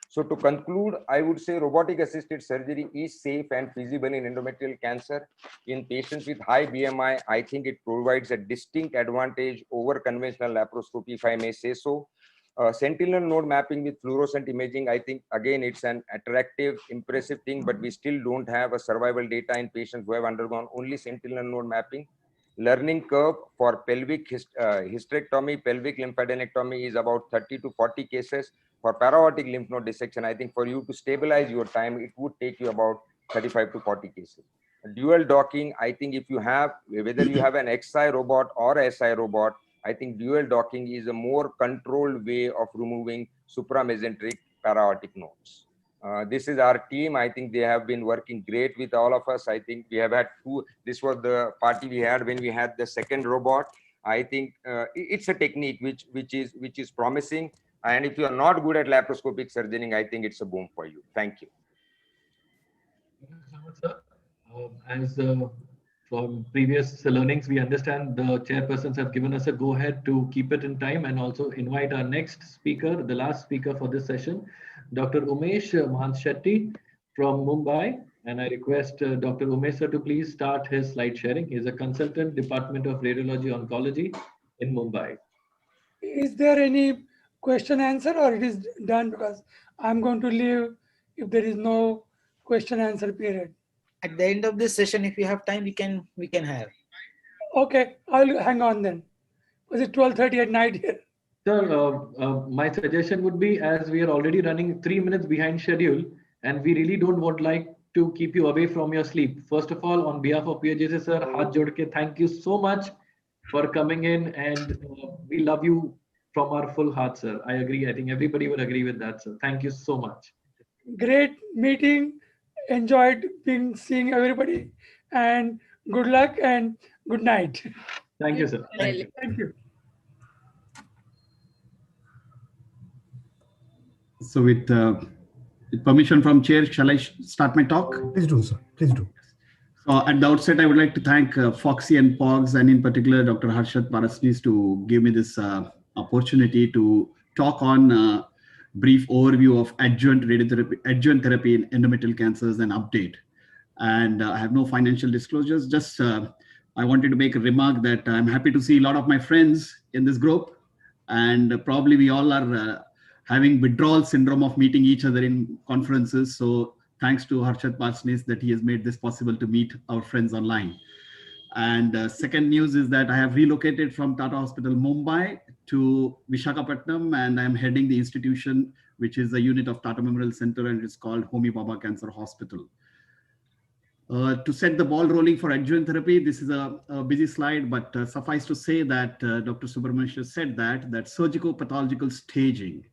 So to conclude, I would say robotic assisted surgery is safe and feasible in endometrial cancer. In patients with high BMI, I think it provides a distinct advantage over conventional laparoscopy, if I may say so. Sentinel node mapping with fluorescent imaging, I think, again, it's an attractive, impressive thing, but we still don't have a survival data in patients who have undergone only sentinel node mapping. Learning curve for pelvic hysterectomy, pelvic lymphadenectomy is about 30 to 40 cases. For para-aortic lymph node dissection, I think for you to stabilize your time, it would take you about 35 to 40 cases. Dual docking, I think if you have, whether you have an XI robot or a SI robot, I think dual docking is a more controlled way of removing supramesenteric para-aortic nodes. This is our team. I think they have been working great with all of us. I think we have had this was the party we had when we had the second robot. I think it's a technique which is promising. And if you are not good at laparoscopic surgery, I think it's a boom for you. Thank you. Thank you so much, sir. From previous learnings, we understand the chairpersons have given us a go-ahead to keep it in time and also invite our next speaker, the last speaker for this session, Dr. Umesh Mahanshetty from Mumbai. And I request Dr. Umesh sir to please start his slide sharing. He is a consultant, Department of Radiology Oncology in Mumbai. Is there any question answer, or it is done? Because I'm going to leave if there is no question answer period. At the end of this session, if you have time, we can have. Okay, I'll hang on then. Was it 12:30 at night here? Sir, my suggestion would be, as we are already running 3 minutes behind schedule, and we really don't like to keep you away from your sleep. First of all, on behalf of POGS, sir, haath jod ke thank you so much for coming in, and we love you from our full heart, sir. I agree. I think everybody will agree with that, sir. Thank you so much. Great meeting. Enjoyed seeing everybody, and good luck and good night. Thank you, sir. Thank you. Thank you. So with permission from chair, shall I start my talk? Please do, sir. Please do. So at the outset, I would like to thank FOGSI and POGS, and in particular, Dr. Harshad Parasnis, to give me this opportunity to talk on a brief overview of adjuvant radiotherapy, adjuvant therapy in endometrial cancers and update. And I have no financial disclosures. Just I wanted to make a remark that I'm happy to see a lot of my friends in this group, and probably we all are having withdrawal syndrome of meeting each other in conferences. So thanks to Harshad Parasnis that he has made this possible to meet our friends online. And second news is that I have relocated from Tata Hospital Mumbai to Visakhapatnam, and I'm heading the institution, which is a unit of Tata Memorial Center, and it's called Homi Baba Cancer Hospital. To set the ball rolling for adjuvant therapy, this is a busy slide, but suffice to say that Dr. Subramanian said that surgical-pathological staging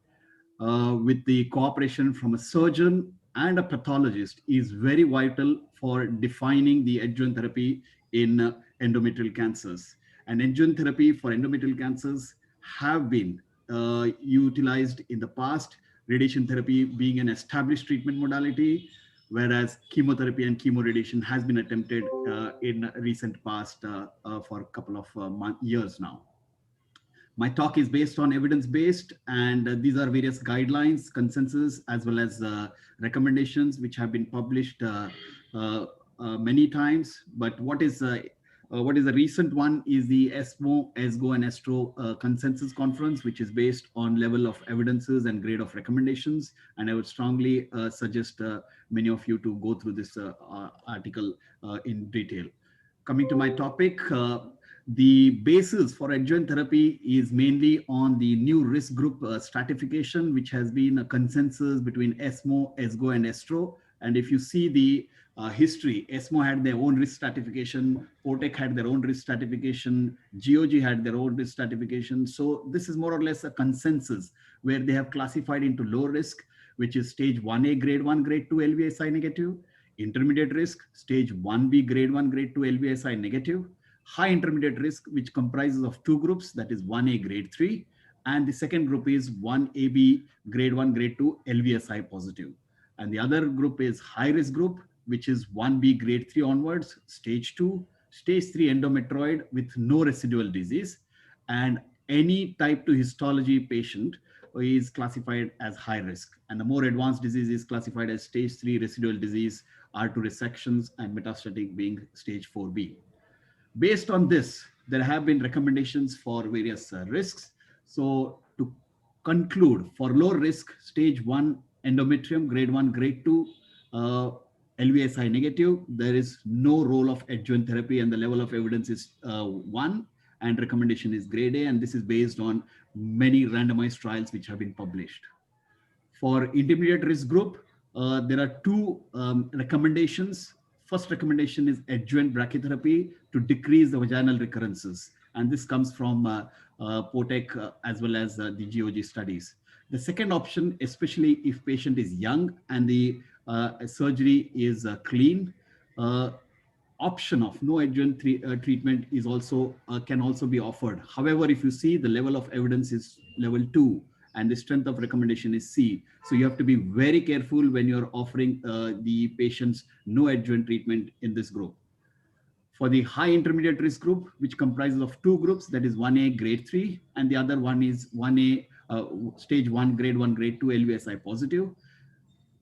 with the cooperation from a surgeon and a pathologist is very vital for defining the adjuvant therapy in endometrial cancers. And adjuvant therapy for endometrial cancers have been utilized in the past, radiation therapy being an established treatment modality, whereas chemotherapy and chemoradiation has been attempted in recent past for a couple of years now. My talk is based on evidence-based, and these are various guidelines, consensus, as well as recommendations, which have been published many times. But what is a recent one is the ESMO, ESGO, and ESTRO consensus conference, which is based on level of evidences and grade of recommendations. And I would strongly suggest many of you to go through this article in detail. Coming to my topic, the basis for adjuvant therapy is mainly on the new risk group stratification, which has been a consensus between ESMO, ESGO, and ESTRO. And if you see the history, ESMO had their own risk stratification, POTEC had their own risk stratification, GOG had their own risk stratification. So this is more or less a consensus where they have classified into low risk, which is stage 1A, grade 1, grade 2 LVSI negative, intermediate risk, stage 1B, grade 1, grade 2 LVSI negative, high intermediate risk, which comprises of two groups, that is 1A, grade 3, and the second group is 1AB, grade 1, grade 2 LVSI positive. And the other group is high risk group, which is 1B, grade 3 onwards, stage 2, stage 3 endometrioid with no residual disease, and any type 2 histology patient is classified as high risk. And the more advanced disease is classified as stage 3 residual disease, R2 resections, and metastatic being stage 4B. Based on this, there have been recommendations for various risks. So to conclude, for low risk, stage 1 endometrium, grade 1, grade 2, LVSI negative, there is no role of adjuvant therapy, and the level of evidence is 1, and recommendation is grade A, and this is based on many randomized trials which have been published. For intermediate risk group, there are two recommendations. First recommendation is adjuvant brachytherapy to decrease the vaginal recurrences. And this comes from POTEC as well as the GOG studies. The second option, especially if patient is young and the surgery is clean, option of no adjuvant treatment is also can also be offered. However, if you see the level of evidence is level 2 and the strength of recommendation is C. So you have to be very careful when you're offering the patients no adjuvant treatment in this group. For the high intermediate risk group, which comprises of two groups, that is 1A, grade 3, and the other one is 1A, stage 1, grade 1, grade 2 LVSI positive.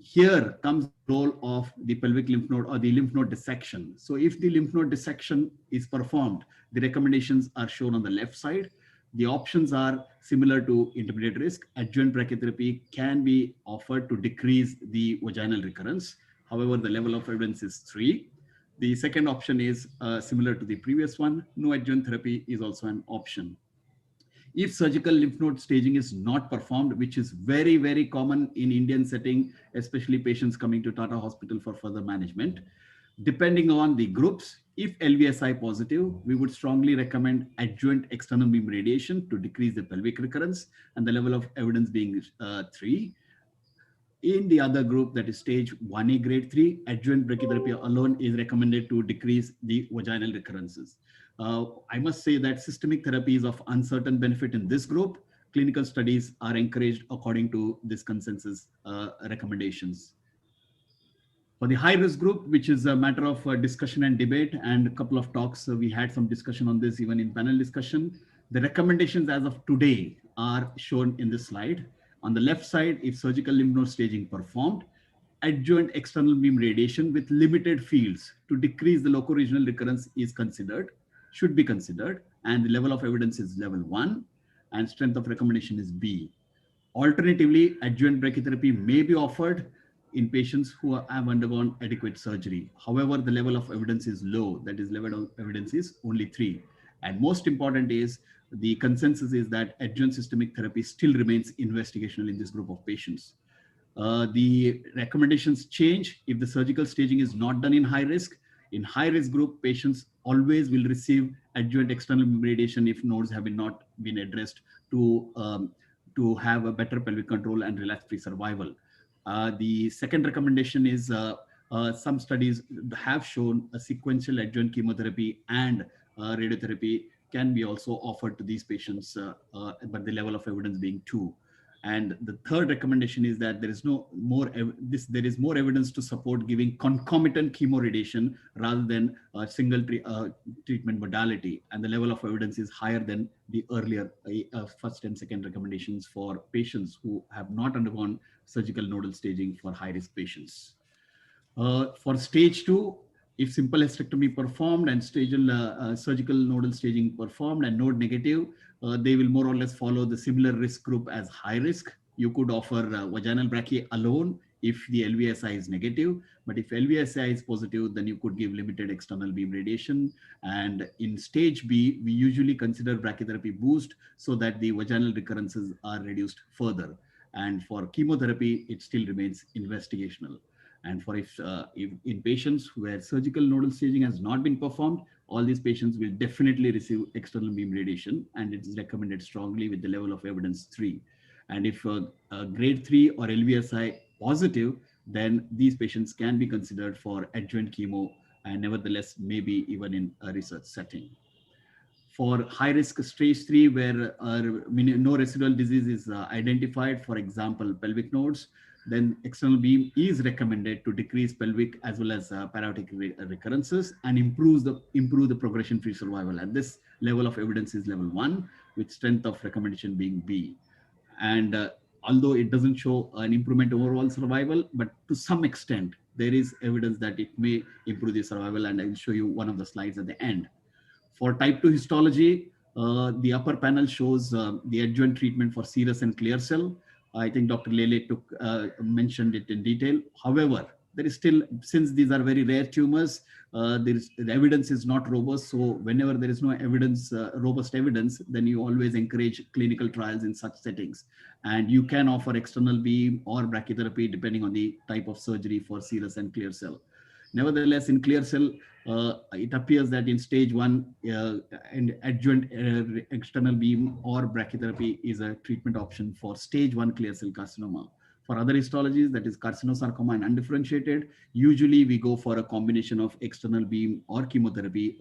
Here comes the role of the pelvic lymph node or the lymph node dissection. So if the lymph node dissection is performed, the recommendations are shown on the left side. The options are similar to intermediate risk. Adjuvant brachytherapy can be offered to decrease the vaginal recurrence. However, the level of evidence is 3. The second option is similar to the previous one. No adjuvant therapy is also an option. If surgical lymph node staging is not performed, which is very, very common in Indian setting, especially patients coming to Tata Hospital for further management, Depending on the groups, if LVSI positive, we would strongly recommend adjuvant external beam radiation to decrease the pelvic recurrence, and the level of evidence being 3. In the other group, that is stage 1A grade 3, adjuvant brachytherapy alone is recommended to decrease the vaginal recurrences. I must say that systemic therapy is of uncertain benefit in this group. Clinical studies are encouraged according to this consensus recommendations. For the high risk group, which is a matter of discussion and debate, and a couple of talks, we had some discussion on this even in panel discussion. The recommendations as of today are shown in this slide. On the left side, if surgical lymph node staging performed, adjuvant external beam radiation with limited fields to decrease the locoregional recurrence is considered, should be considered, and the level of evidence is level 1, and strength of recommendation is B. Alternatively, adjuvant brachytherapy may be offered in patients who have undergone adequate surgery. However, the level of evidence is low, that is, level of evidence is only 3. And most important is the consensus is that adjuvant systemic therapy still remains investigational in this group of patients. The recommendations change if the surgical staging is not done in high risk. In high risk group, patients always will receive adjuvant external beam radiation if nodes have not been addressed to have a better pelvic control and relapse-free survival. The second recommendation is some studies have shown a sequential adjuvant chemotherapy and radiotherapy can be also offered to these patients, but the level of evidence being 2. And the third recommendation is that there is there is more evidence to support giving concomitant chemoradiation rather than a single treatment modality, and the level of evidence is higher than the earlier first and second recommendations for patients who have not undergone surgical nodal staging for high-risk patients. For stage 2, if simple hysterectomy performed and surgical nodal staging performed and node negative, they will more or less follow the similar risk group as high risk. You could offer vaginal brachy alone if the LVSI is negative, but if LVSI is positive, then you could give limited external beam radiation. And in stage B, we usually consider brachytherapy boost so that the vaginal recurrences are reduced further. And for chemotherapy, it still remains investigational. And for if in patients where surgical nodal staging has not been performed, all these patients will definitely receive external beam radiation, and it is recommended strongly with the level of evidence 3. And if grade 3 or LVSI positive, then these patients can be considered for adjuvant chemo, and nevertheless maybe even in a research setting. For high risk stage 3, where no residual disease is identified, for example, pelvic nodes, then external beam is recommended to decrease pelvic as well as paratic recurrences and improve the progression-free survival. And this level of evidence is level 1, with strength of recommendation being B. And although it doesn't show an improvement overall survival, but to some extent, there is evidence that it may improve the survival, and I'll show you one of the slides at the end. For type 2 histology, the upper panel shows the adjuvant treatment for serous and clear cell. I think Dr. Lele mentioned it in detail. However, there is still, since these are very rare tumors, the evidence is not robust. So whenever there is no evidence, robust evidence, then you always encourage clinical trials in such settings. And you can offer external beam or brachytherapy depending on the type of surgery for serous and clear cell. Nevertheless, in clear cell, it appears that in stage 1, and adjuvant external beam or brachytherapy is a treatment option for stage 1 clear cell carcinoma. For other histologies, that is carcinosarcoma and undifferentiated, usually we go for a combination of external beam or chemotherapy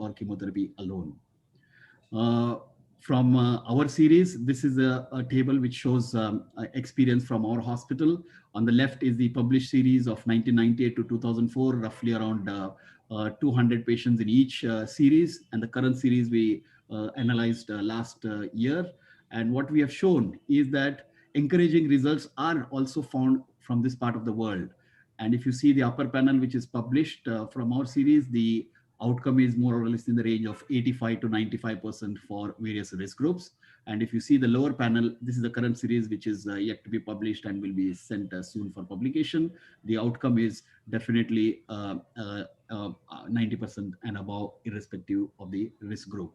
alone. From our series, this is a table which shows experience from our hospital. On the left is the published series of 1998 to 2004, roughly around 200 patients in each series. And the current series we analyzed last year. And what we have shown is that encouraging results are also found from this part of the world. And if you see the upper panel, which is published from our series, the outcome is more or less in the range of 85 to 95% for various risk groups. And if you see the lower panel, this is the current series, which is yet to be published and will be sent soon for publication. The outcome is definitely 90% and above, irrespective of the risk group.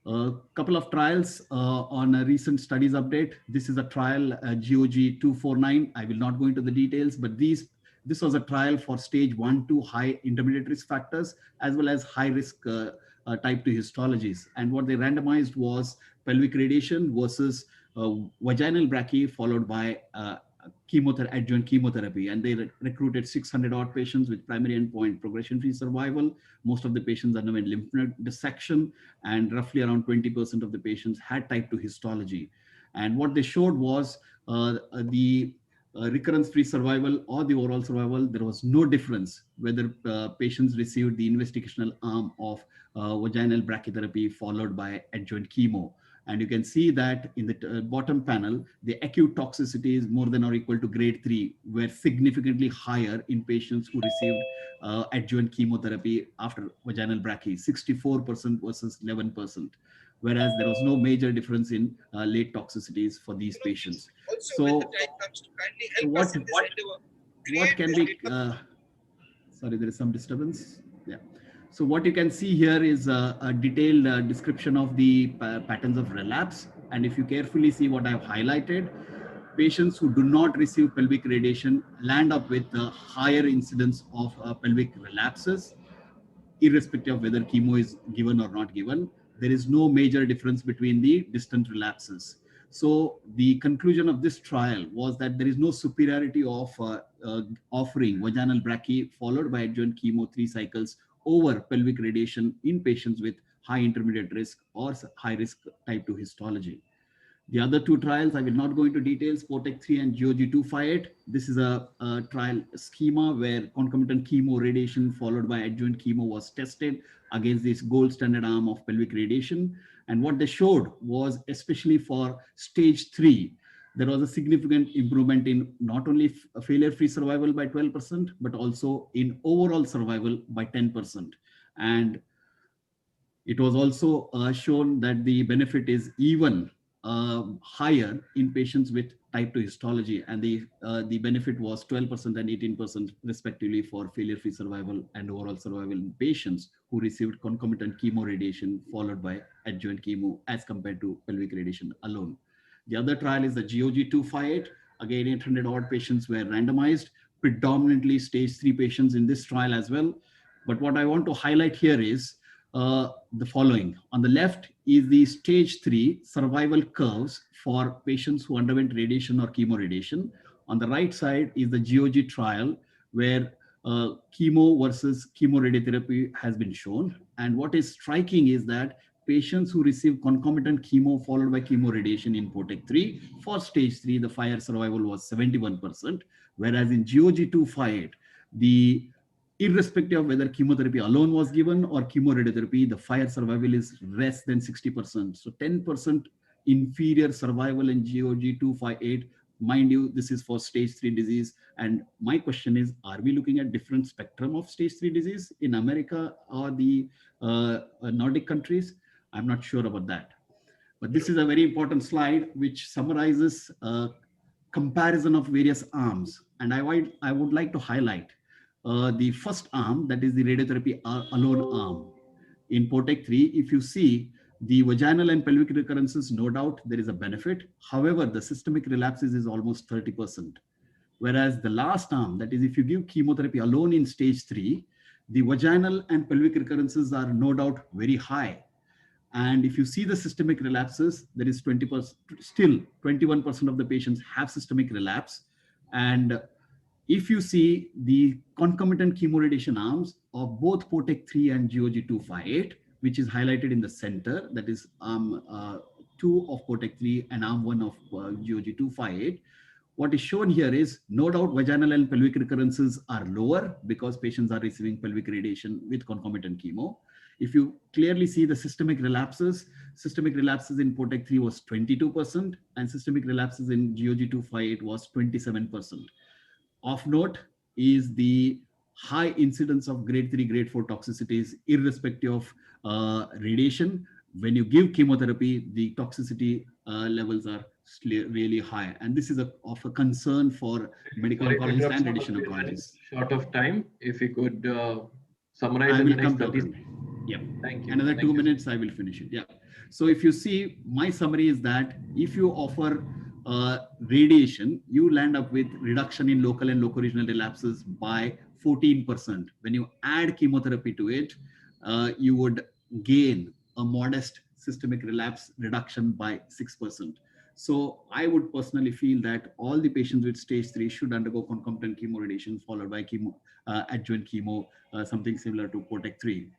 A couple of trials on a recent studies update. This is a trial GOG 249. I will not go into the details, but these This was a trial for stage 1-2 high intermediate risk factors, as well as high risk type 2 histologies. And what they randomized was pelvic radiation versus vaginal brachy followed by adjuvant chemotherapy. And they recruited 600 odd patients with primary endpoint progression-free survival. Most of the patients underwent lymph node dissection, and roughly around 20% of the patients had type 2 histology. And what they showed was the recurrence-free survival or the overall survival. There was no difference whether patients received the investigational arm of vaginal brachytherapy followed by adjuvant chemo. And you can see that in the bottom panel, the acute toxicities more than or equal to grade 3 were significantly higher in patients who received adjuvant chemotherapy after vaginal brachy, 64% versus 11%. Whereas there was no major difference in late toxicities for these patients. So what can be, sorry, there is some disturbance. Yeah. So what you can see here is a detailed description of the patterns of relapse. And if you carefully see what I've highlighted, patients who do not receive pelvic radiation land up with a higher incidence of pelvic relapses, irrespective of whether chemo is given or not given. There is no major difference between the distant relapses. So the conclusion of this trial was that there is no superiority of offering vaginal brachy followed by adjuvant chemo 3 cycles over pelvic radiation in patients with high intermediate risk or high risk type 2 histology. The other 2 trials, I will not go into details, POTEC3 and GOG258. This is a trial schema where concomitant chemo radiation followed by adjuvant chemo was tested against this gold standard arm of pelvic radiation. And what they showed was, especially for stage 3, there was a significant improvement in not only failure-free survival by 12%, but also in overall survival by 10%. And it was also shown that the benefit is even higher in patients with type 2 histology, and the benefit was 12% and 18% respectively for failure-free survival and overall survival in patients who received concomitant chemo radiation followed by adjuvant chemo as compared to pelvic radiation alone. The other trial is the GOG258. Again, 800 odd patients were randomized, predominantly stage 3 patients in this trial as well. But what I want to highlight here is the following. On the left is the stage 3 survival curves for patients who underwent radiation or chemoradiation. On the right side is the GOG trial where chemo versus chemoradiotherapy has been shown. And what is striking is that patients who receive concomitant chemo followed by chemoradiation in POTEC3, for stage 3, the 5-year survival was 71%, whereas in GOG258, the irrespective of whether chemotherapy alone was given or chemoradiotherapy, the 5-year survival is less than 60%. So 10% inferior survival in GOG258. Mind you, this is for stage 3 disease. And my question is, are we looking at different spectrum of stage 3 disease in America or the Nordic countries? I'm not sure about that. But this is a very important slide which summarizes comparison of various arms. And I would like to highlight the first arm, that is the radiotherapy alone arm. In POTEC3, if you see the vaginal and pelvic recurrences, no doubt there is a benefit. However, the systemic relapses is almost 30%. Whereas the last arm, that is if you give chemotherapy alone in stage 3, the vaginal and pelvic recurrences are no doubt very high. And if you see the systemic relapses, there is 20%, still 21% of the patients have systemic relapse. And if you see the concomitant chemoradiation arms of both POTEC3 and GOG258, which is highlighted in the center, that is arm 2 of POTEC3 and arm 1 of GOG258, what is shown here is no doubt vaginal and pelvic recurrences are lower because patients are receiving pelvic radiation with concomitant chemo. If you clearly see the systemic relapses in POTEC3 was 22% and systemic relapses in GOG258 was 27%. Of note is the high incidence of grade 3, grade 4 toxicities irrespective of radiation. When you give chemotherapy, the toxicity levels are really high. And this is of a concern for medical oncologists and radiation oncologists. Short of time, if you could summarize in the next 30 seconds. Yeah. Thank you. Another 2 minutes, I will finish it. Yeah. So if you see, my summary is that if you offer radiation, you land up with reduction in local and loco-regional relapses by 14%. When you add chemotherapy to it, you would gain a modest systemic relapse reduction by 6%. So I would personally feel that all the patients with stage 3 should undergo concomitant chemoradiation followed by adjuvant chemo, something similar to POTEC3.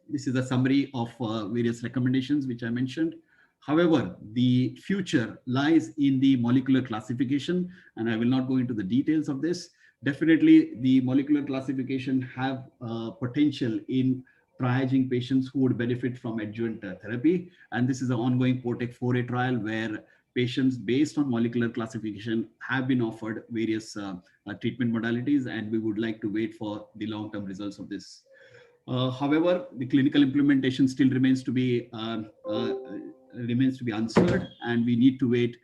This is a summary of various recommendations which I mentioned. However, the future lies in the molecular classification, and I will not go into the details of this. Definitely, the molecular classification have potential in triaging patients who would benefit from adjuvant therapy. And this is an ongoing POTEC 4A trial where patients based on molecular classification have been offered various treatment modalities, and we would like to wait for the long-term results of this. However, the clinical implementation still remains to be answered, and we need to wait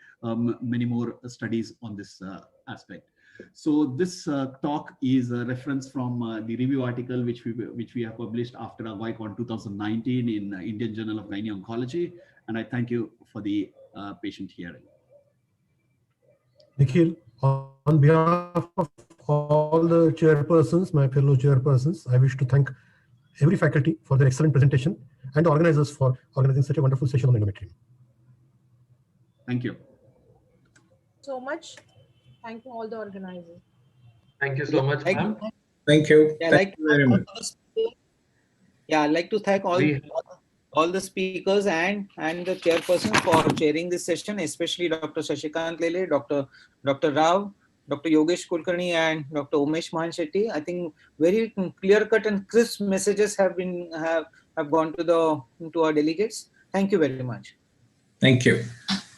many more studies on this aspect. So this talk is a reference from the review article which we have published after a VICON 2019 in Indian Journal of Gynaecology Oncology, and I thank you for the patient hearing. Nikhil, on behalf of all the chairpersons, my fellow chairpersons, I wish to thank every faculty for their excellent presentation and the organizers for organizing such a wonderful session on endometrium. Thank you so much. Thank you all the organizers. Thank you so much, ma'am. Thank you. Yeah, Thank you very much. I'd like to thank all the speakers and the chairperson for chairing this session, especially Dr. Shashikant Lele, Dr. Rao, Dr. Yogesh Kulkarni, and Dr. Umesh Mahan Shetty. I think very clear-cut and crisp messages have gone to our delegates. Thank you very much. Thank you.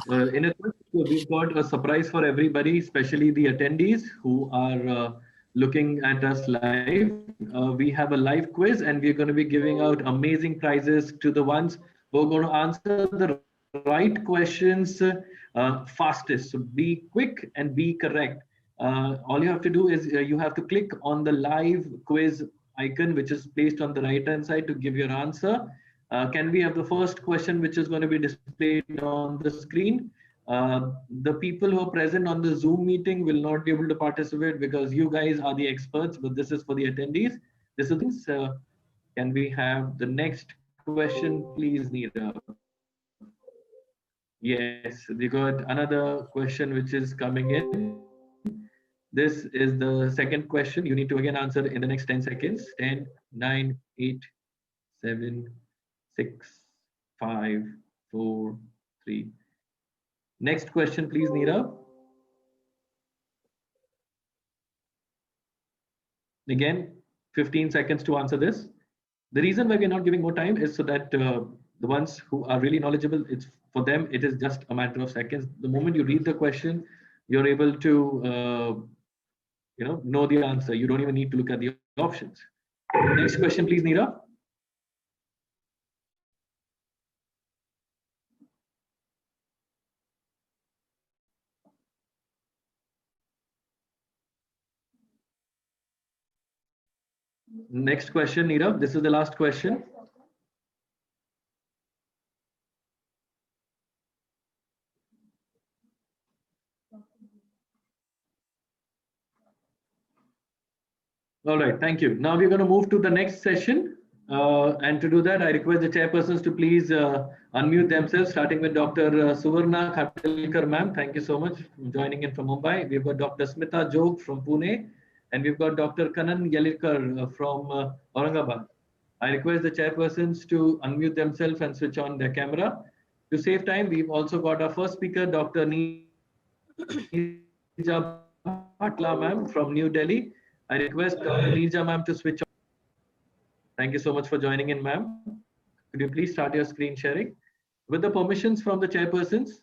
In a sense, we've got a surprise for everybody, especially the attendees who are looking at us live. We have a live quiz, and we're going to be giving out amazing prizes to the ones who are going to answer the right questions fastest. So be quick and be correct. All you have to do is you have to click on the live quiz icon, which is placed on the right hand side, to give your answer. Can we have the first question, which is going to be displayed on the screen? The people who are present on the Zoom meeting will not be able to participate because you guys are the experts, but this is for the attendees. This is can we have the next question, please, Neera? Yes, we got another question which is coming in. This is the second question. You need to again answer in the next 10 seconds. 10, 9, 8, 7, 6, 5, 4, 3. Next question, please, Neera. Again, 15 seconds to answer this. The reason why we're not giving more time is so that the ones who are really knowledgeable, for them, it is just a matter of seconds. The moment you read the question, you're able to know the answer. You don't even need to look at the options. Next question, please, Neera. Next question, Neera. This is the last question. All right, thank you. Now we're going to move to the next session. And to do that, I request the chairpersons to please unmute themselves, starting with Dr. Suvarna Khatilkar, ma'am. Thank you so much for joining in from Mumbai. We've got Dr. Smita Jog from Pune, and we've got Dr. Kanan Yalirkar from Aurangabad. I request the chairpersons to unmute themselves and switch on their camera. To save time, we've also got our first speaker, Dr. Neerja Bhatla, ma'am, from New Delhi. I request Dr. Neerja, ma'am, to switch on. Thank you so much for joining in, ma'am. Could you please start your screen sharing? With the permissions from the chairpersons,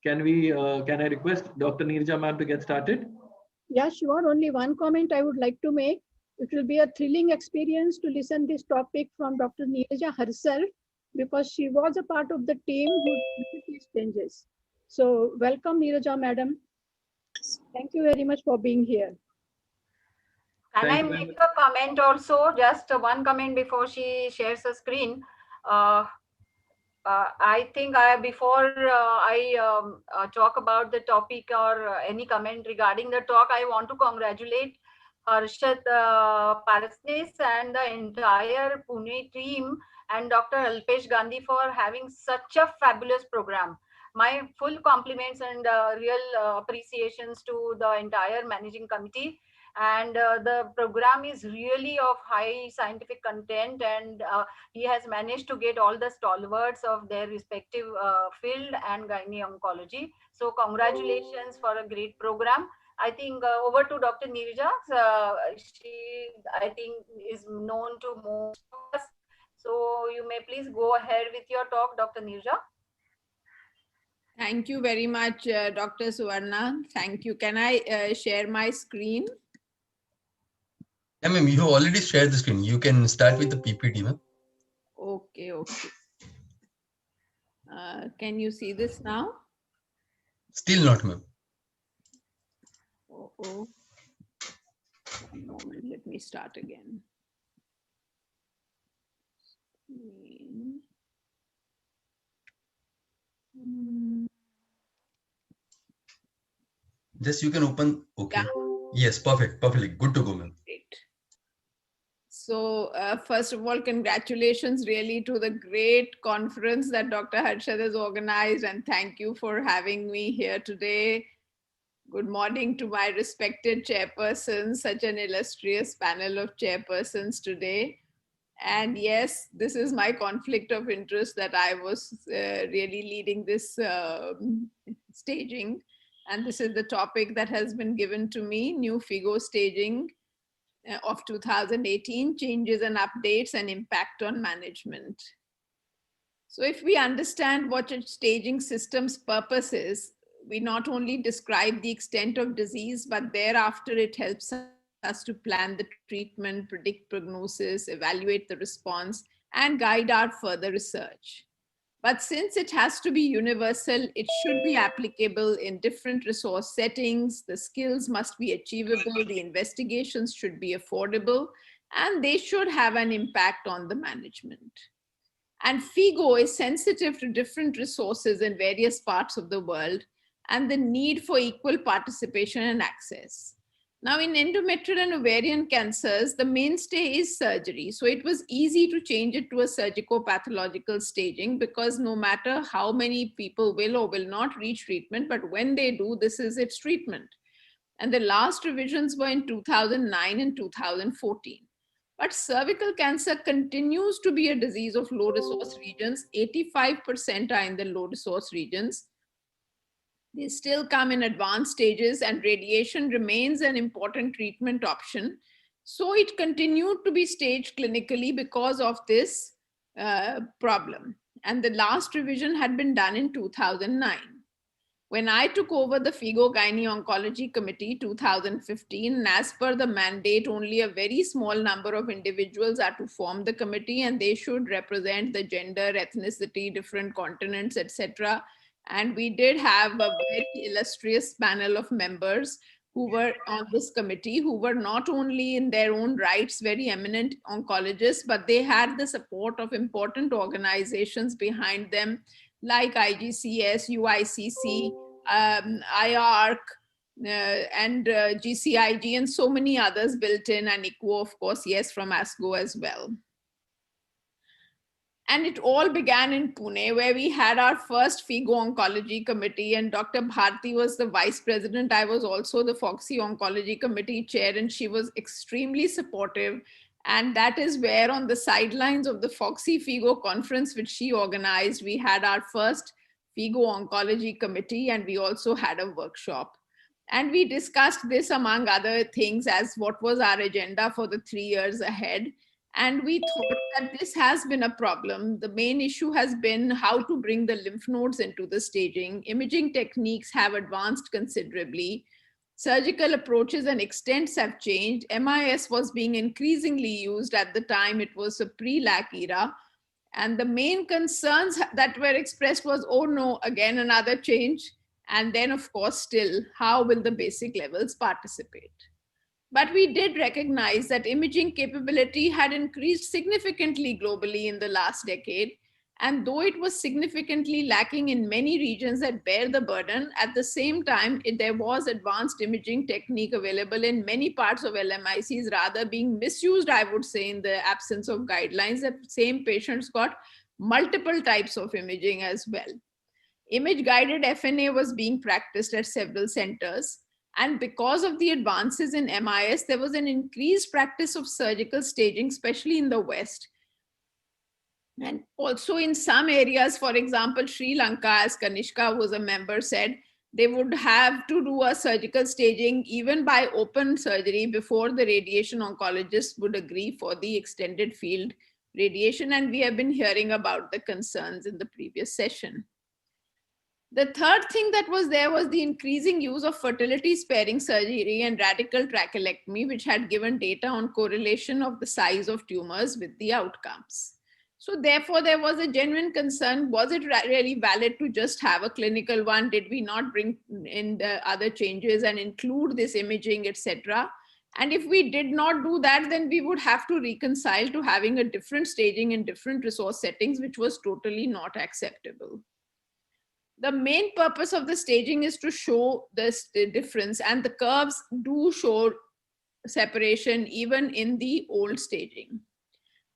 can I request Dr. Neerja, ma'am, to get started? Yeah, sure. Only one comment I would like to make. It will be a thrilling experience to listen this topic from Dr. Neerja herself, because she was a part of the team who did these changes. So welcome, Neerja, madam. Thank you very much for being here. Can I make a comment also? Just one comment before she shares the screen. I think before I talk about the topic or any comment regarding the talk, I want to congratulate Harshad Parasnis and the entire Pune team and Dr. Alpesh Gandhi for having such a fabulous program. My full compliments and real appreciations to the entire managing committee. And the program is really of high scientific content, and he has managed to get all the stalwarts of their respective field and gynae oncology. So congratulations for a great program. I think over to Dr. Neerja. She, I think, is known to most of us. So you may please go ahead with your talk, Dr. Neerja. Thank you very much, Dr. Suvarna. Thank you. Can I share my screen? Yeah, ma'am, you have already shared the screen. You can start with the PPT, ma'am. Okay, okay. Can you see this now? Still not, ma'am. Oh. One moment, let me start again. Just you can open. Okay. Yeah. Yes, perfect. Perfectly. Good to go, ma'am. Great. So first of all, congratulations really to the great conference that Dr. Harshad has organized, and thank you for having me here today. Good morning to my respected chairpersons, such an illustrious panel of chairpersons today. And yes, this is my conflict of interest that I was really leading this staging. And this is the topic that has been given to me, new FIGO staging of 2018, changes and updates and impact on management. So if we understand what a staging system's purpose is, we not only describe the extent of disease, but thereafter it helps us to plan the treatment, predict prognosis, evaluate the response, and guide our further research. But since it has to be universal, it should be applicable in different resource settings. The skills must be achievable, the investigations should be affordable, and they should have an impact on the management. And FIGO is sensitive to different resources in various parts of the world and the need for equal participation and access. Now, in endometrial and ovarian cancers, the mainstay is surgery. So it was easy to change it to a surgico-pathological staging because no matter how many people will or will not reach treatment, but when they do, this is its treatment. And the last revisions were in 2009 and 2014. But cervical cancer continues to be a disease of low resource regions. 85% are in the low resource regions. They still come in advanced stages, and radiation remains an important treatment option. So it continued to be staged clinically because of this problem. And the last revision had been done in 2009. When I took over the FIGO Gynae Oncology Committee 2015, and as per the mandate, only a very small number of individuals are to form the committee, and they should represent the gender, ethnicity, different continents, etc. And we did have a very illustrious panel of members who were on this committee, who were not only in their own rights very eminent oncologists, but they had the support of important organizations behind them, like IGCS, UICC, IARC, and GCIG, and so many others built in, and ICWO, of course, yes, from ASCO as well. And it all began in Pune, where we had our first FIGO Oncology Committee, and Dr. Bharti was the vice president. I was also the FOGSI Oncology Committee chair, and she was extremely supportive. And that is where, on the sidelines of the FOGSI FIGO conference, which she organized, we had our first FIGO Oncology Committee, and we also had a workshop. And we discussed this, among other things, as what was our agenda for the 3 years ahead. And we thought that this has been a problem. The main issue has been how to bring the lymph nodes into the staging. Imaging techniques have advanced considerably. Surgical approaches and extents have changed. MIS was being increasingly used. At the time, it was a pre-LAC era. And the main concerns that were expressed was, oh no, again, another change. And then, of course, still, how will the basic levels participate? But we did recognize that imaging capability had increased significantly globally in the last decade. And though it was significantly lacking in many regions that bear the burden, at the same time, there was advanced imaging technique available in many parts of LMICs, rather being misused, I would say, in the absence of guidelines, that same patients got multiple types of imaging as well. Image-guided FNA was being practiced at several centers. And because of the advances in MIS, there was an increased practice of surgical staging, especially in the West. And also in some areas, for example, Sri Lanka, as Kanishka was a member, said they would have to do a surgical staging even by open surgery before the radiation oncologist would agree for the extended field radiation. And we have been hearing about the concerns in the previous session. The third thing that was there was the increasing use of fertility sparing surgery and radical trachelectomy, which had given data on correlation of the size of tumors with the outcomes. So therefore, there was a genuine concern. Was it really valid to just have a clinical one? Did we not bring in the other changes and include this imaging, etc.? And if we did not do that, then we would have to reconcile to having a different staging in different resource settings, which was totally not acceptable. The main purpose of the staging is to show this difference, and the curves do show separation even in the old staging.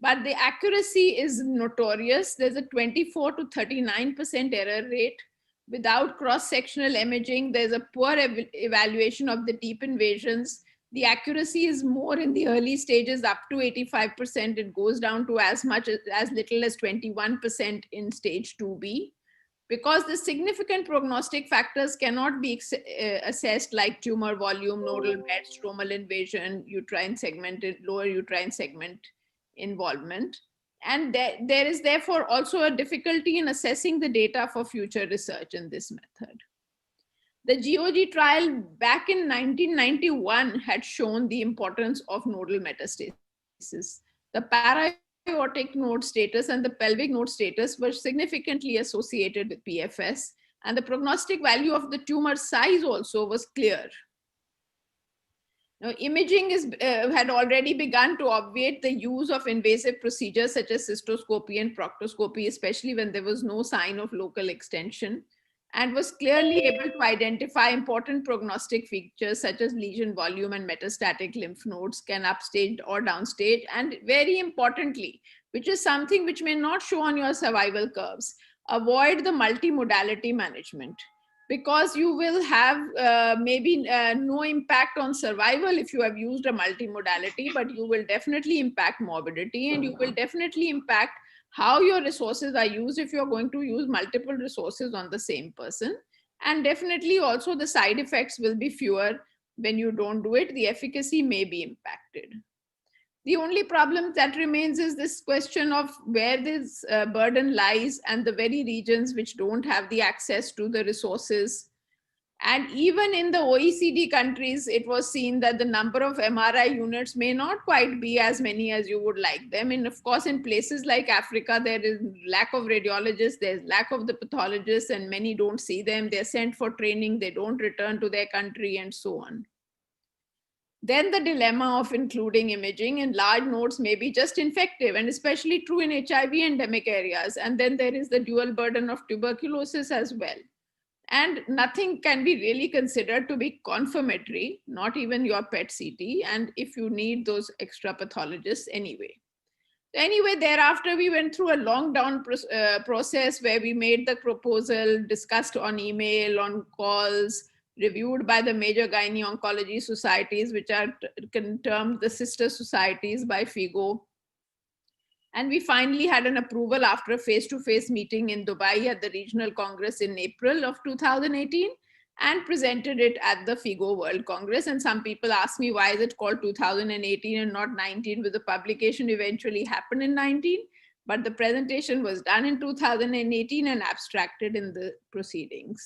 But the accuracy is notorious. There's a 24 to 39% error rate. Without cross-sectional imaging, there's a poor evaluation of the deep invasions. The accuracy is more in the early stages, up to 85%. It goes down to as little as 21% in stage 2B. Because the significant prognostic factors cannot be assessed, like tumor volume, nodal bed, stromal invasion, uterine segment, lower uterine segment involvement. And there is therefore also a difficulty in assessing the data for future research in this method. The GOG trial back in 1991 had shown the importance of nodal metastasis. The para-aortic node status and the pelvic node status were significantly associated with PFS, and the prognostic value of the tumor size also was clear. Now, imaging had already begun to obviate the use of invasive procedures such as cystoscopy and proctoscopy, especially when there was no sign of local extension, and was clearly able to identify important prognostic features such as lesion volume and metastatic lymph nodes, can upstage or downstage, and very importantly, which is something which may not show on your survival curves, avoid the multimodality management. Because you will have maybe no impact on survival if you have used a multimodality, but you will definitely impact morbidity, and you will definitely impact how your resources are used if you're going to use multiple resources on the same person. And definitely also the side effects will be fewer when you don't do it. The efficacy may be impacted. The only problem that remains is this question of where this burden lies and the very regions which don't have the access to the resources. And even in the OECD countries, it was seen that the number of MRI units may not quite be as many as you would like them. And of course, in places like Africa, there is lack of radiologists, there's lack of the pathologists, and many don't see them. They're sent for training, they don't return to their country, and so on. Then the dilemma of including imaging in large nodes may be just infective, and especially true in HIV endemic areas. And then there is the dual burden of tuberculosis as well. And nothing can be really considered to be confirmatory, not even your PET CT, and if you need those extra pathologists anyway. Anyway, thereafter, we went through a long down process where we made the proposal, discussed on email, on calls, reviewed by the major gynae oncology societies, which are termed the sister societies by FIGO. And we finally had an approval after a face-to-face meeting in Dubai at the Regional Congress in April of 2018, and presented it at the FIGO World Congress. And some people ask me, why is it called 2018 and not 19? But the publication eventually happened in 19, but the presentation was done in 2018 and abstracted in the proceedings.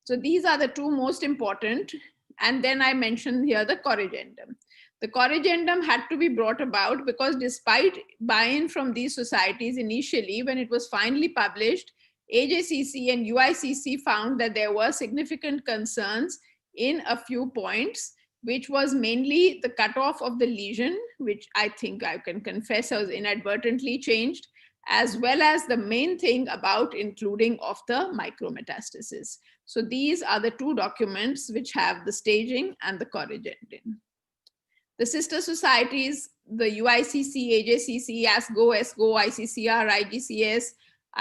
So these are the two most important. And then I mentioned here the corrigendum. The corrigendum had to be brought about because despite buy-in from these societies initially, when it was finally published, AJCC and UICC found that there were significant concerns in a few points, which was mainly the cutoff of the lesion, which I think I can confess was inadvertently changed, as well as the main thing about including of the micrometastasis. So these are the two documents which have the staging and the corrigendin. The sister societies, the UICC, AJCC, ASGO, ESGO, ICCR, IGCS,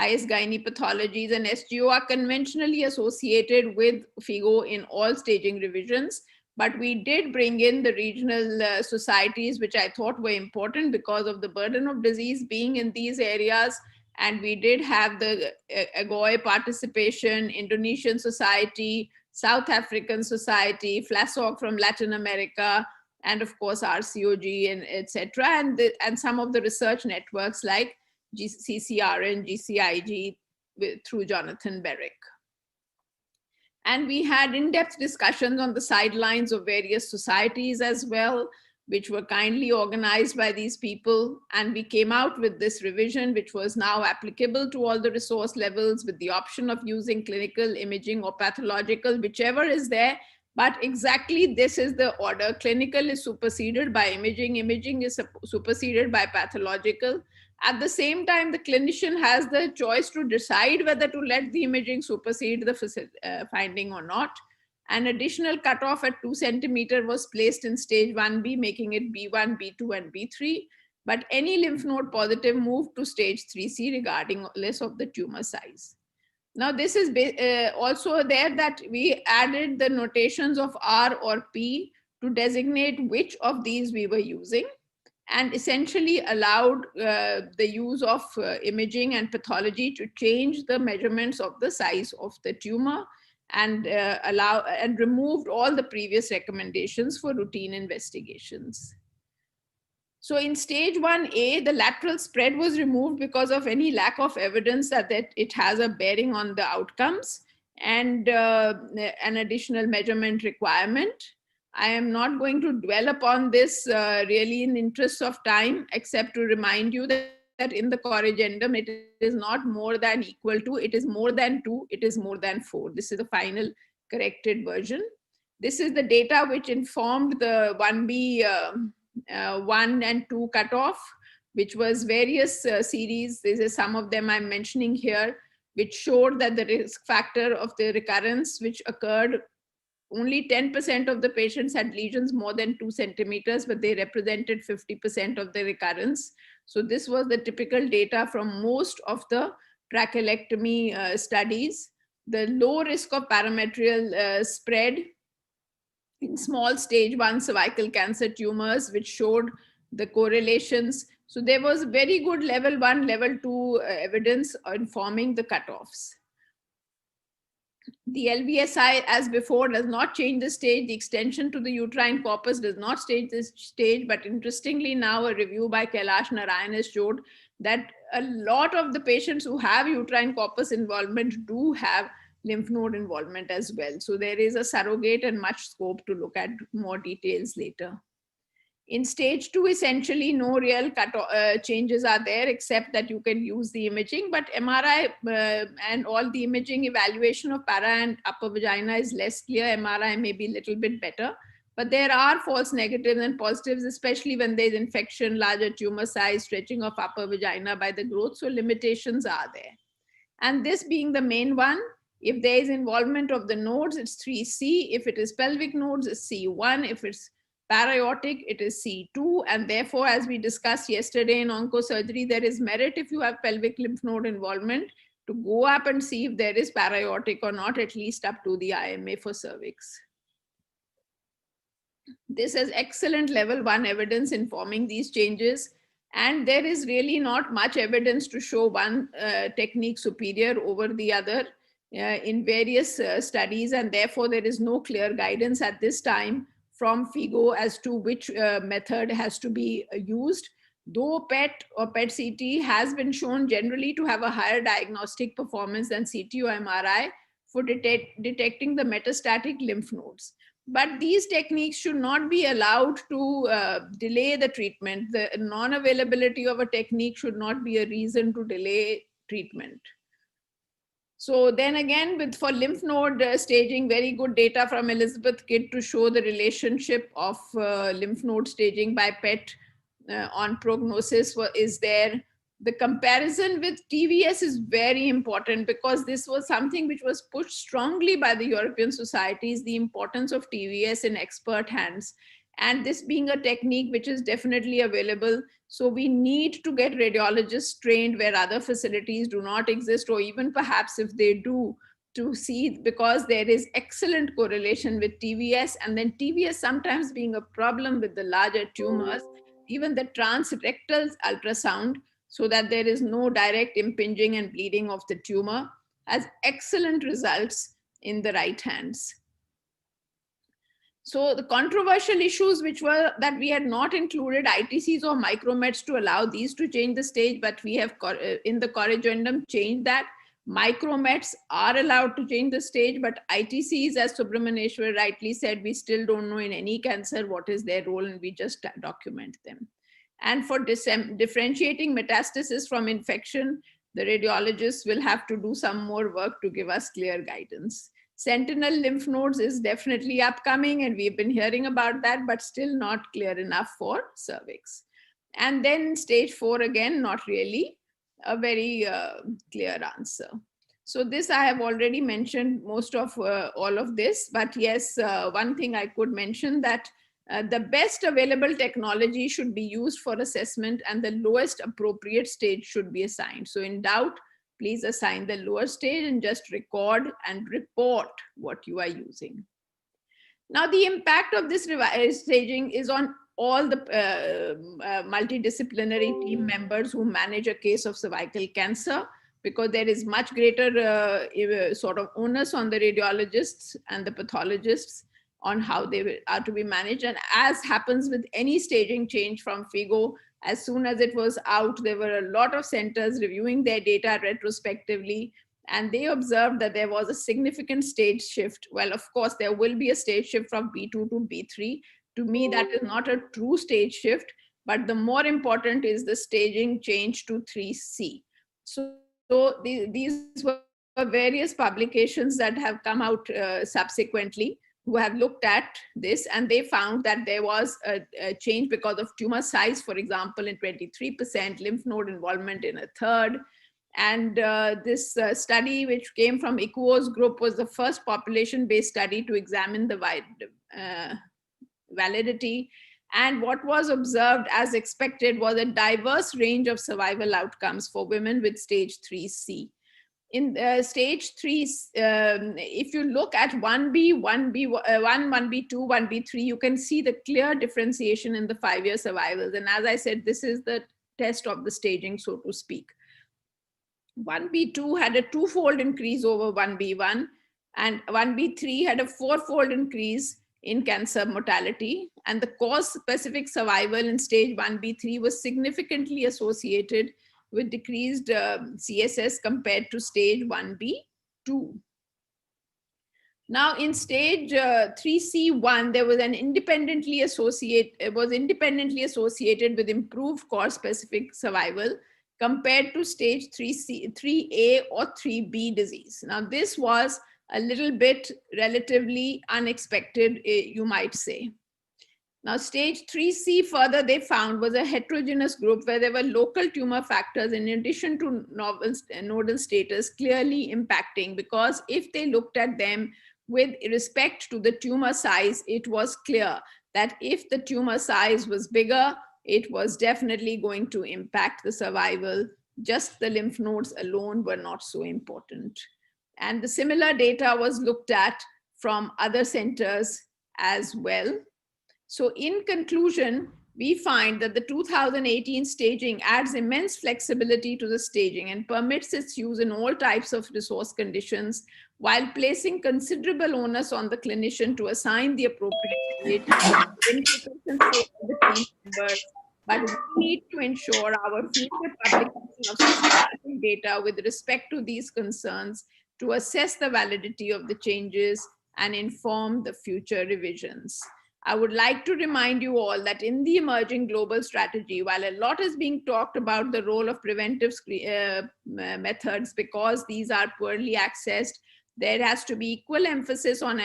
IS Gynae Pathologies, and SGO are conventionally associated with FIGO in all staging revisions. But we did bring in the regional societies, which I thought were important because of the burden of disease being in these areas. And we did have the AGOI participation, Indonesian Society, South African Society, FLASOG from Latin America, and of course RCOG and etc. And some of the research networks like CCR and GCIG through Jonathan Berwick. And we had in-depth discussions on the sidelines of various societies as well, which were kindly organized by these people. And we came out with this revision, which was now applicable to all the resource levels with the option of using clinical, imaging, or pathological, whichever is there. But exactly this is the order. Clinical is superseded by imaging, imaging is superseded by pathological. At the same time, the clinician has the choice to decide whether to let the imaging supersede the finding or not. An additional cutoff at 2 centimeters was placed in stage 1B, making it B1, B2, and B3. But any lymph node positive moved to stage 3C regardless of the tumor size. Now, this is also there that we added the notations of R or P to designate which of these we were using, and essentially allowed the use of imaging and pathology to change the measurements of the size of the tumor and removed all the previous recommendations for routine investigations. So in stage 1A, the lateral spread was removed because of any lack of evidence that it has a bearing on the outcomes and an additional measurement requirement. I am not going to dwell upon this really in the interest of time, except to remind you that in the corrigendum, it is not more than equal to, it is more than 2, it is more than 4. This is the final corrected version. This is the data which informed the 1B 1 and 2 cutoff, which was various series. These are some of them I'm mentioning here, which showed that the risk factor of the recurrence, which occurred, only 10% of the patients had lesions more than 2 centimeters, but they represented 50% of the recurrence. So this was the typical data from most of the trachelectomy studies. The low risk of parametrial spread in small stage 1 cervical cancer tumors, which showed the correlations. So there was very good level 1, level 2 evidence informing the cutoffs. The LVSI, as before, does not change the stage. The extension to the uterine corpus does not change this stage. But interestingly, now a review by Kailash Narayan has showed that a lot of the patients who have uterine corpus involvement do have lymph node involvement as well. So there is a surrogate and much scope to look at more details later. In stage 2, essentially no real changes are there, except that you can use the imaging, but MRI and all the imaging evaluation of para and upper vagina is less clear. MRI may be a little bit better, but there are false negatives and positives, especially when there's infection, larger tumor size, stretching of upper vagina by the growth. So limitations are there. And this being the main one, if there is involvement of the nodes, it's 3C. If it is pelvic nodes, it's C1. If it's paraortic, it is C2. And therefore, as we discussed yesterday in oncosurgery, there is merit if you have pelvic lymph node involvement to go up and see if there is paraortic or not, at least up to the IMA for cervix. This is excellent level 1 evidence informing these changes. And there is really not much evidence to show one technique superior over the other in various studies. And therefore, there is no clear guidance at this time from FIGO as to which method has to be used. Though PET or PET-CT has been shown generally to have a higher diagnostic performance than CT or MRI for detecting the metastatic lymph nodes. But these techniques should not be allowed to delay the treatment. The non-availability of a technique should not be a reason to delay treatment. So then again, for lymph node staging, very good data from Elizabeth Kidd to show the relationship of lymph node staging by PET on prognosis is there. the comparison with TVS is very important, because this was something which was pushed strongly by the European societies, the importance of TVS in expert hands. And this being a technique which is definitely available. So we need to get radiologists trained where other facilities do not exist, or even perhaps if they do, to see, because there is excellent correlation with TVS, and then TVS sometimes being a problem with the larger tumors, even the transrectal ultrasound, so that there is no direct impinging and bleeding of the tumor, has excellent results in the right hands. So the controversial issues which were that we had not included ITCs or micromets to allow these to change the stage, but we have in the corrigendum changed that. Micromets are allowed to change the stage, but ITCs, as Subramanieshwar rightly said, we still don't know in any cancer what is their role, and we just document them. And for differentiating metastasis from infection, the radiologists will have to do some more work to give us clear guidance. Sentinel lymph nodes is definitely upcoming, and we've been hearing about that, but still not clear enough for cervix. And then stage 4, again, not really a very clear answer. So this I have already mentioned most of all of this, but yes, one thing I could mention, that the best available technology should be used for assessment, and the lowest appropriate stage should be assigned. So in doubt, please assign the lower stage and just record and report what you are using. Now, the impact of this revised staging is on all the multidisciplinary team members who manage a case of cervical cancer, because there is much greater sort of onus on the radiologists and the pathologists on how they are to be managed. And as happens with any staging change from FIGO, as soon as it was out, there were a lot of centers reviewing their data retrospectively, and they observed that there was a significant stage shift. Well, of course, there will be a stage shift from B2 to B3. To me, that is not a true stage shift, but the more important is the staging change to 3C. So these were various publications that have come out subsequently, who have looked at this, and they found that there was a change because of tumor size, for example, in 23%, lymph node involvement in a third. And this study, which came from ICUO's group, was the first population-based study to examine the validity. And what was observed, as expected, was a diverse range of survival outcomes for women with stage 3C. In stage 3, if you look at 1B, 1B1, 1B2, 1B3, you can see the clear differentiation in the 5-year survivals. And as I said, this is the test of the staging, so to speak. 1B2 had a 2-fold increase over 1B1, and 1B3 had a 4-fold increase in cancer mortality. And the cause-specific survival in stage 1B3 was significantly associated with decreased CSS compared to stage 1B2. Now in stage 3C1, there was an independently associated with improved cause-specific survival compared to stage 3A or 3B disease. Now this was a little bit relatively unexpected, you might say. Now, stage 3C further they found was a heterogeneous group where there were local tumor factors in addition to nodal status clearly impacting, because if they looked at them with respect to the tumor size, it was clear that if the tumor size was bigger, it was definitely going to impact the survival. Just the lymph nodes alone were not so important. And the similar data was looked at from other centers as well. So in conclusion, we find that the 2018 staging adds immense flexibility to the staging and permits its use in all types of resource conditions, while placing considerable onus on the clinician to assign the appropriate stage in the team members. But we need to ensure our future publication of systematic data with respect to these concerns to assess the validity of the changes and inform the future revisions. I would like to remind you all that in the emerging global strategy, while a lot is being talked about the role of preventive methods because these are poorly accessed, there has to be equal emphasis on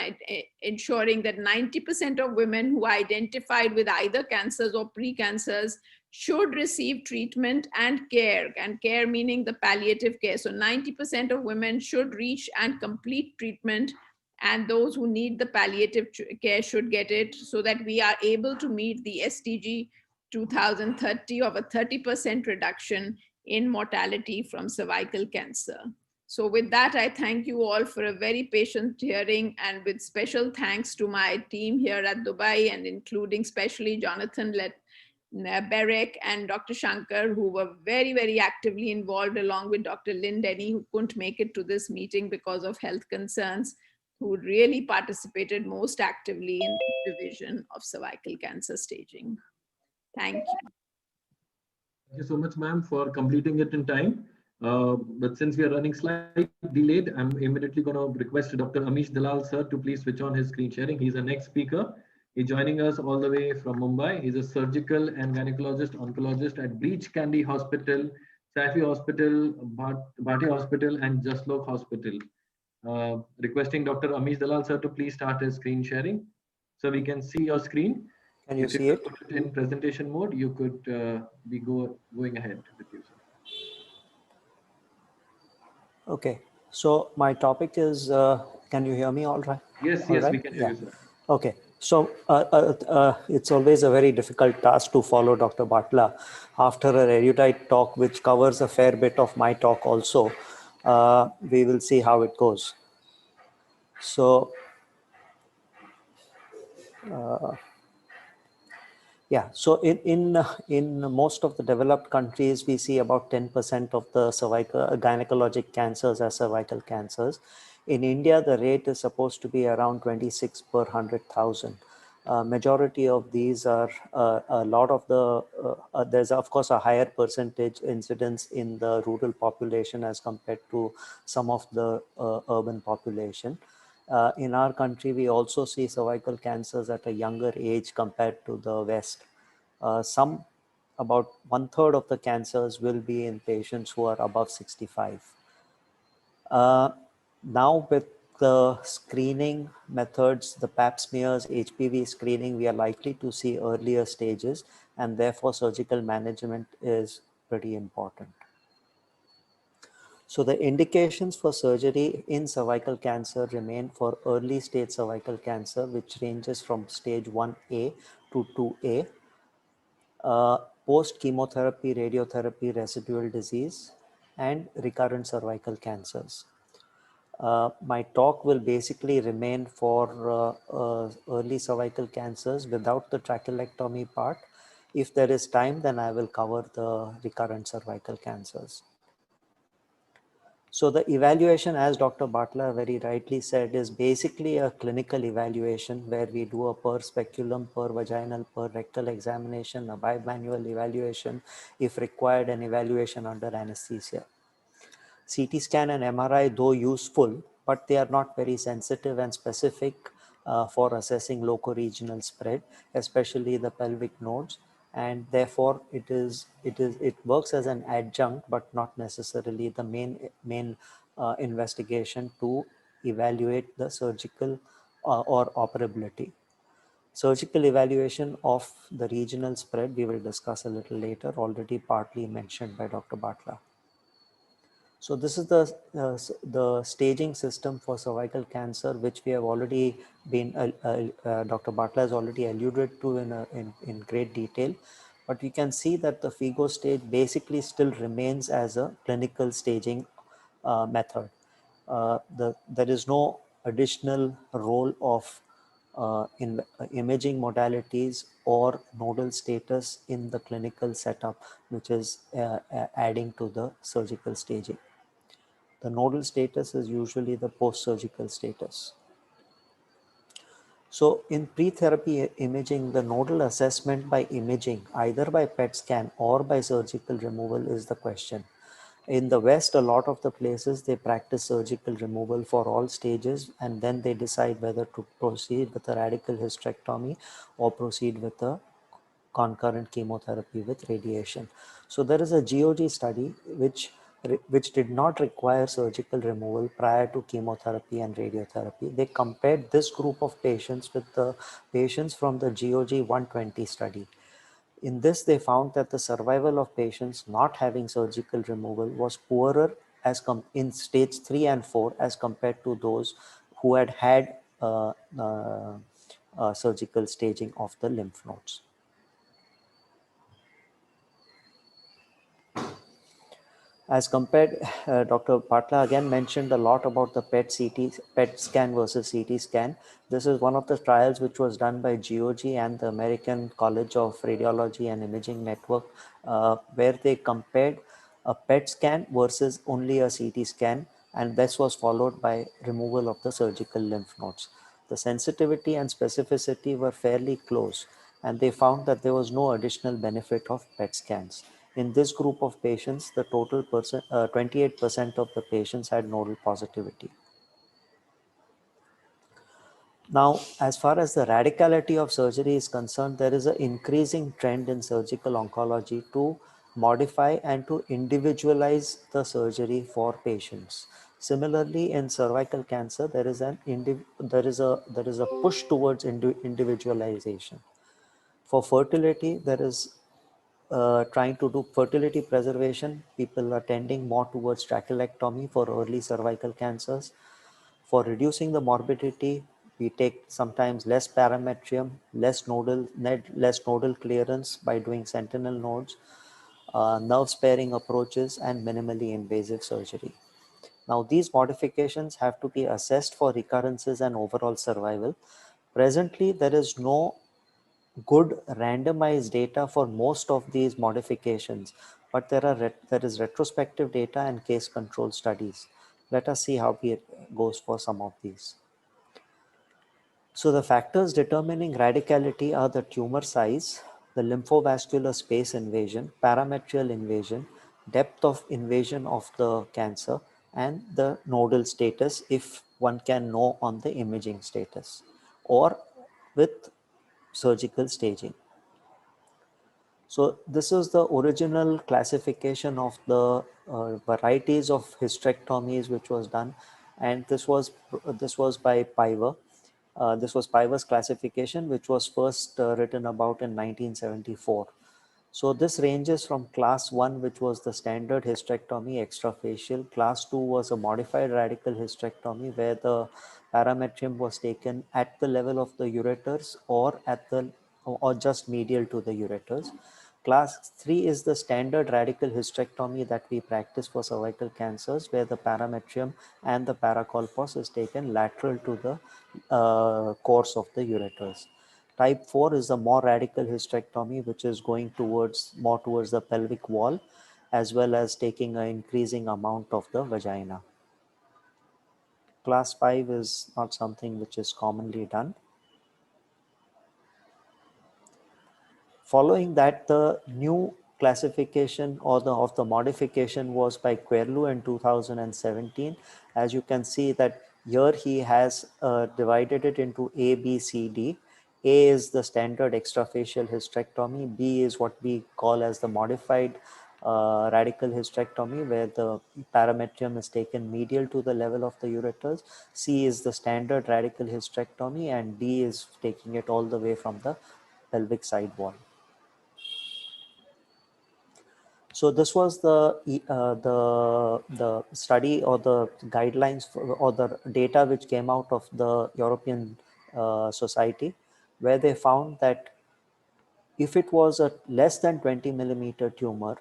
ensuring that 90% of women who identified with either cancers or precancers should receive treatment and care meaning the palliative care. So 90% of women should reach and complete treatment, and those who need the palliative care should get it, so that we are able to meet the SDG 2030 of a 30% reduction in mortality from cervical cancer. So with that, I thank you all for a very patient hearing, and with special thanks to my team here at Dubai, and including especially Jonathan Berek and Dr. Shankar, who were very, very actively involved, along with Dr. Lynn Denny, who couldn't make it to this meeting because of health concerns, who really participated most actively in the division of cervical cancer staging. Thank you. Thank you so much, ma'am, for completing it in time. But since we are running slightly delayed, I'm immediately going to request Dr. Amish Dalal, sir, to please switch on his screen sharing. He's the next speaker. He's joining us all the way from Mumbai. He's a surgical and gynecologist, oncologist at Breach Candy Hospital, Safi Hospital, Bhati Hospital, and Jaslok Hospital. Requesting Dr. Amish Dalal, sir, to please start his screen sharing. So we can see your screen. Can you if see you it? put it in presentation mode, you could be going ahead with you, sir. Okay, so my topic is, can you hear me all right? Yes, All yes, right? we can hear you, sir. Okay, so it's always a very difficult task to follow Dr. Batla. After an erudite talk, which covers a fair bit of my talk also, we will see how it goes. So, yeah, so in most of the developed countries, we see about 10% of the gynecologic cancers as cervical cancers. In India, the rate is supposed to be around 26 per 100,000. Majority of these are a lot of the, there's of course a higher percentage incidence in the rural population as compared to some of the urban population. In our country, we also see cervical cancers at a younger age compared to the West. About 1/3 of the cancers will be in patients who are above 65. Now with the screening methods, the pap smears, HPV screening, we are likely to see earlier stages, and therefore surgical management is pretty important. So the indications for surgery in cervical cancer remain for early stage cervical cancer, which ranges from stage 1A to 2A, post chemotherapy, radiotherapy, residual disease, and recurrent cervical cancers. My talk will basically remain for early cervical cancers without the trachelectomy part. If there is time, then I will cover the recurrent cervical cancers. So the evaluation, as Dr. Batla very rightly said, is basically a clinical evaluation where we do a per speculum, per vaginal, per rectal examination, a bimanual evaluation, if required, an evaluation under anesthesia. CT scan and MRI, though useful, but they are not very sensitive and specific for assessing locoregional spread, especially the pelvic nodes. And therefore, it works as an adjunct, but not necessarily the main investigation to evaluate the surgical or operability. Surgical evaluation of the regional spread, we will discuss a little later, already partly mentioned by Dr. Batla. So this is the staging system for cervical cancer, which we have already been, Dr. Batla has already alluded to in great detail. But you can see that the FIGO stage basically still remains as a clinical staging method. There is no additional role of imaging modalities or nodal status in the clinical setup, which is adding to the surgical staging. The nodal status is usually the post-surgical status. So in pre-therapy imaging, the nodal assessment by imaging, either by PET scan or by surgical removal, is the question. In the West, a lot of the places, they practice surgical removal for all stages, and then they decide whether to proceed with a radical hysterectomy or proceed with a concurrent chemotherapy with radiation. So there is a GOG study which did not require surgical removal prior to chemotherapy and radiotherapy. They compared this group of patients with the patients from the GOG 120 study. In this, they found that the survival of patients not having surgical removal was poorer in stage 3 and 4 as compared to those who had had surgical staging of the lymph nodes. As compared, Dr. Patla again mentioned a lot about the PET scan versus CT scan. This is one of the trials which was done by GOG and the American College of Radiology and Imaging Network, where they compared a PET scan versus only a CT scan, and this was followed by removal of the surgical lymph nodes. The sensitivity and specificity were fairly close, and they found that there was no additional benefit of PET scans. In this group of patients, the total 28% of the patients had nodal positivity. Now, as far as the radicality of surgery is concerned, there is an increasing trend in surgical oncology to modify and to individualize the surgery for patients. Similarly, in cervical cancer, there is a push towards individualization. For fertility, there is trying to do fertility preservation. People are tending more towards trachelectomy for early cervical cancers. For reducing the morbidity, we take sometimes less parametrium, less nodal clearance by doing sentinel nodes, nerve sparing approaches, and minimally invasive surgery. Now, these modifications have to be assessed for recurrences and overall survival. Presently, there is no good randomized data for most of these modifications, but there is retrospective data and case control studies. Let us see how it goes for some of these. So the factors determining radicality are the tumor size, the lymphovascular space invasion, parametrial invasion, depth of invasion of the cancer, and the nodal status if one can know on the imaging status or with surgical staging. So this is the original classification of the varieties of hysterectomies which was done, and this was by Piver. This was Piver's classification, which was first written about in 1974. So this ranges from class 1, which was the standard hysterectomy extrafacial. Class 2 was a modified radical hysterectomy where the parametrium was taken at the level of the ureters or just medial to the ureters. Class 3 is the standard radical hysterectomy that we practice for cervical cancers, where the parametrium and the paracolpos is taken lateral to the course of the ureters. Type 4 is the more radical hysterectomy, which is going more towards the pelvic wall, as well as taking an increasing amount of the vagina. Class 5 is not something which is commonly done. Following that, the new classification of the modification was by Querlu in 2017. As you can see that here he has divided it into A, B, C, D. A is the standard extrafacial hysterectomy. B is what we call as the modified radical hysterectomy, where the parametrium is taken medial to the level of the ureters. C is the standard radical hysterectomy, and D is taking it all the way from the pelvic side wall. So this was the study or the guidelines or the data which came out of the European Society, where they found that if it was a less than 20 millimeter tumor,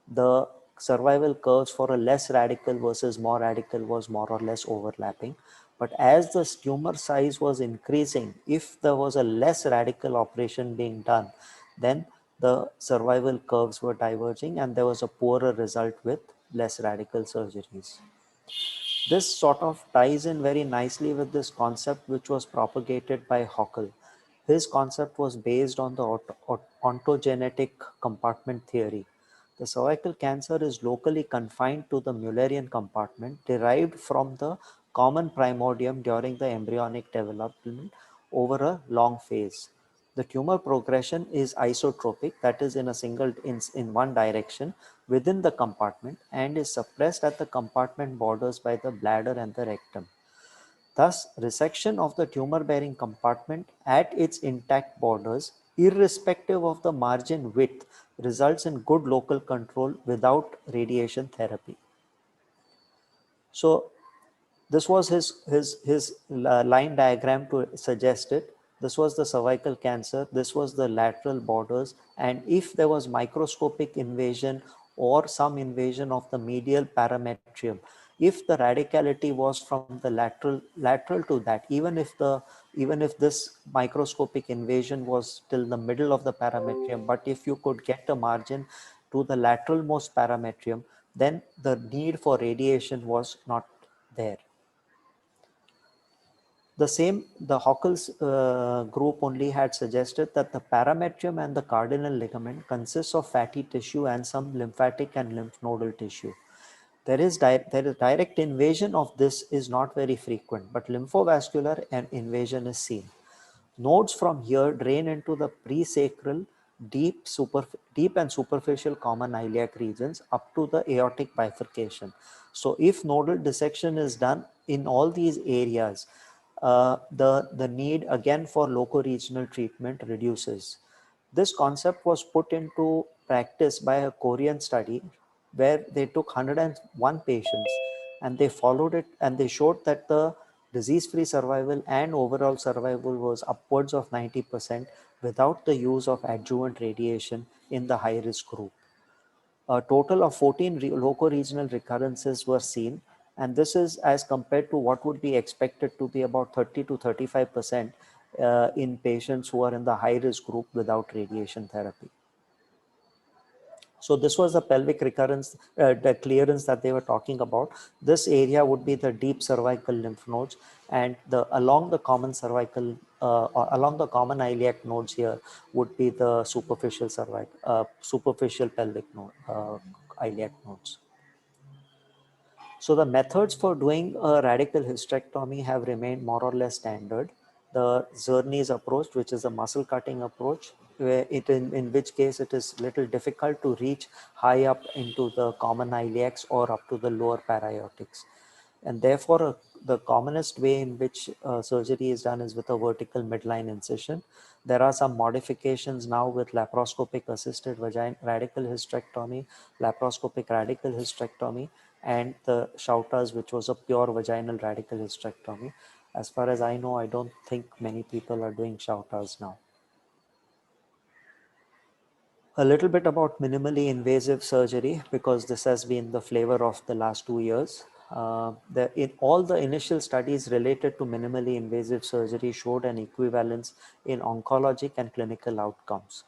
the survival curves for a less radical versus more radical was more or less overlapping. But as the tumor size was increasing, if there was a less radical operation being done, then the survival curves were diverging and there was a poorer result with less radical surgeries. This sort of ties in very nicely with this concept which was propagated by Hockel. His concept was based on the ontogenetic compartment theory. The cervical cancer is locally confined to the Mullerian compartment derived from the common primordium during the embryonic development over a long phase. The tumor progression is isotropic, that is in one direction within the compartment, and is suppressed at the compartment borders by the bladder and the rectum. Thus, resection of the tumor-bearing compartment at its intact borders irrespective of the margin width, results in good local control without radiation therapy. So this was his line diagram to suggest it. This was the cervical cancer. This was the lateral borders. And if there was microscopic invasion or some invasion of the medial parametrium, if the radicality was from the lateral to that, even if this microscopic invasion was till the middle of the parametrium, but if you could get a margin to the lateralmost parametrium, then the need for radiation was not there. The Hockel's group only had suggested that the parametrium and the cardinal ligament consists of fatty tissue and some lymphatic and lymph nodal tissue. There is direct invasion of this is not very frequent, but lymphovascular and invasion is seen. Nodes from here drain into the presacral, deep and superficial common iliac regions up to the aortic bifurcation. So if nodal dissection is done in all these areas, the need again for loco-regional treatment reduces. This concept was put into practice by a Korean study where they took 101 patients and they followed it, and they showed that the disease-free survival and overall survival was upwards of 90% without the use of adjuvant radiation in the high-risk group. A total of 14 loco-regional recurrences were seen, and this is as compared to what would be expected to be about 30 to 35% in patients who are in the high-risk group without radiation therapy. So this was the pelvic recurrence, the clearance that they were talking about. This area would be the deep cervical lymph nodes, and along the common cervical, along the common iliac nodes here would be the superficial superficial pelvic node, iliac nodes. So the methods for doing a radical hysterectomy have remained more or less standard. The Zerny's approach, which is a muscle cutting approach, in which case it is little difficult to reach high up into the common iliacs or up to the lower paraortics. And therefore, the commonest way in which surgery is done is with a vertical midline incision. There are some modifications now with laparoscopic assisted radical hysterectomy, laparoscopic radical hysterectomy, and the Schautas, which was a pure vaginal radical hysterectomy. As far as I know, I don't think many people are doing Schautas now. A little bit about minimally invasive surgery, because this has been the flavor of the last 2 years. In all the initial studies related to minimally invasive surgery showed an equivalence in oncologic and clinical outcomes.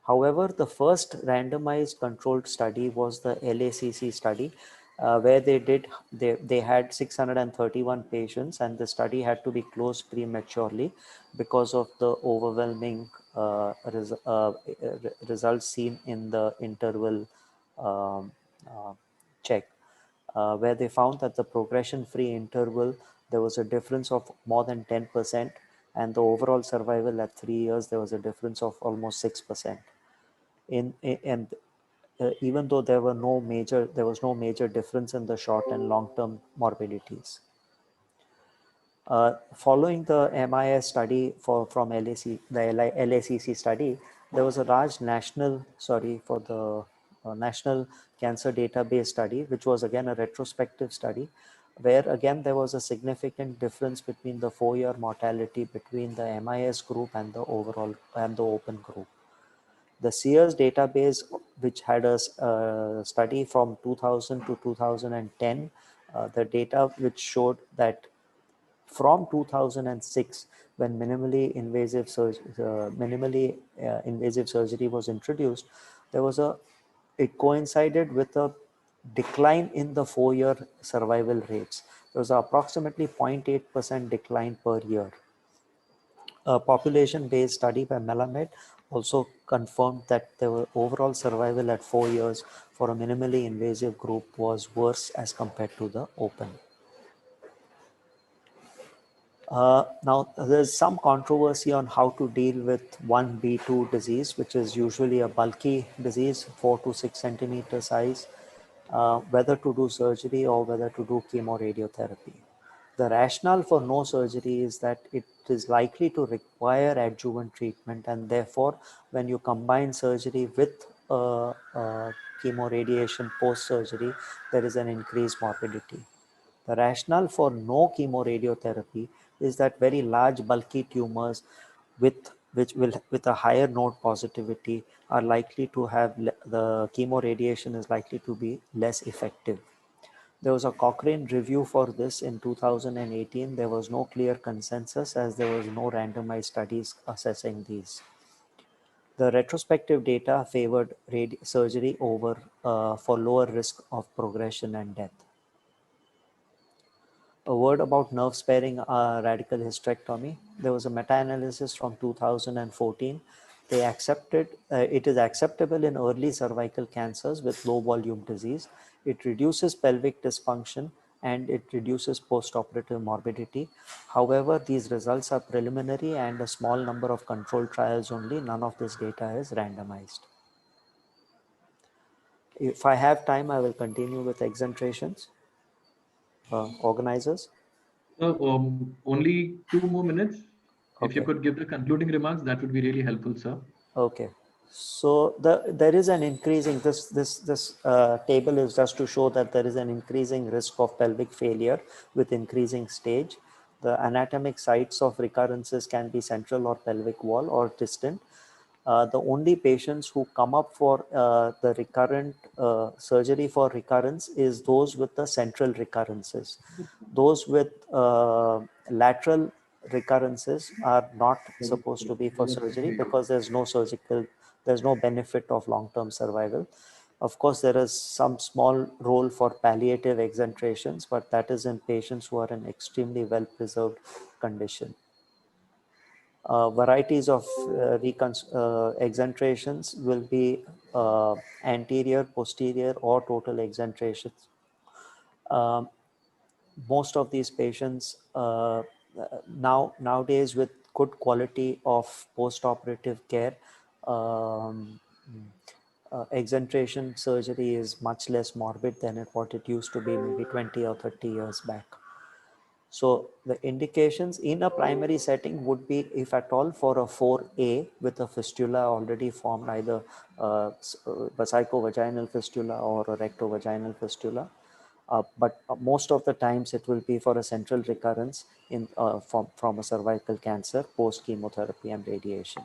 However, the first randomized controlled study was the LACC study, where they had 631 patients, and the study had to be closed prematurely because of the overwhelming results seen in the interval check, where they found that the progression-free interval, there was a difference of more than 10%, and the overall survival at 3 years, there was a difference of almost 6%. Even though there was no major difference in the short and long-term morbidities. Following the MIS study from LACC study, there was a large national cancer database study, which was again a retrospective study, where again there was a significant difference between the 4-year mortality between the MIS group and the overall and the open group. The Sears database, which had a study from 2000 to 2010, the data which showed that from 2006, when minimally invasive surgery was introduced, it coincided with a decline in the 4-year survival rates. There was approximately 0.8% decline per year. A population-based study by Melamed also confirmed that the overall survival at 4 years for a minimally invasive group was worse as compared to the open. Now, there's some controversy on how to deal with 1B2 disease, which is usually a bulky disease, 4 to 6 centimeter size, whether to do surgery or whether to do chemoradiotherapy. The rationale for no surgery is that it is likely to require adjuvant treatment, and therefore when you combine surgery with chemoradiation post-surgery, there is an increased morbidity. The rationale for no chemoradiotherapy is that very large bulky tumors with a higher node positivity are likely to have the chemoradiation is likely to be less effective. There was a Cochrane review for this in 2018. There was no clear consensus as there was no randomized studies assessing these. The retrospective data favored surgery over for lower risk of progression and death. A word about nerve sparing radical hysterectomy. There was a meta-analysis from 2014. They accepted it is acceptable in early cervical cancers with low volume disease. It reduces pelvic dysfunction and it reduces post-operative morbidity. However, these results are preliminary and a small number of controlled trials only. None of this data is randomized. If I have time, I will continue with exentrations, organizers. Only 2 more minutes. If you Okay. could give the concluding remarks, that would be really helpful, sir. Okay. So there is an increasing, this table is just to show that there is an increasing risk of pelvic failure with increasing stage. The anatomic sites of recurrences can be central or pelvic wall or distant. The only patients who come up for the recurrent surgery for recurrence is those with the central recurrences. Those with lateral recurrences are not supposed to be for surgery because there's no benefit of long-term survival. Of course, there is some small role for palliative exentrations, but that is in patients who are in extremely well-preserved condition. Varieties of exentrations will be anterior, posterior, or total exentrations. Most of these patients nowadays with good quality of post-operative care, exentration surgery is much less morbid than what it used to be maybe 20 or 30 years back. So the indications in a primary setting would be, if at all, for a 4A with a fistula already formed, either vesicovaginal fistula or a rectovaginal fistula. But most of the times it will be for a central recurrence from a cervical cancer post chemotherapy and radiation.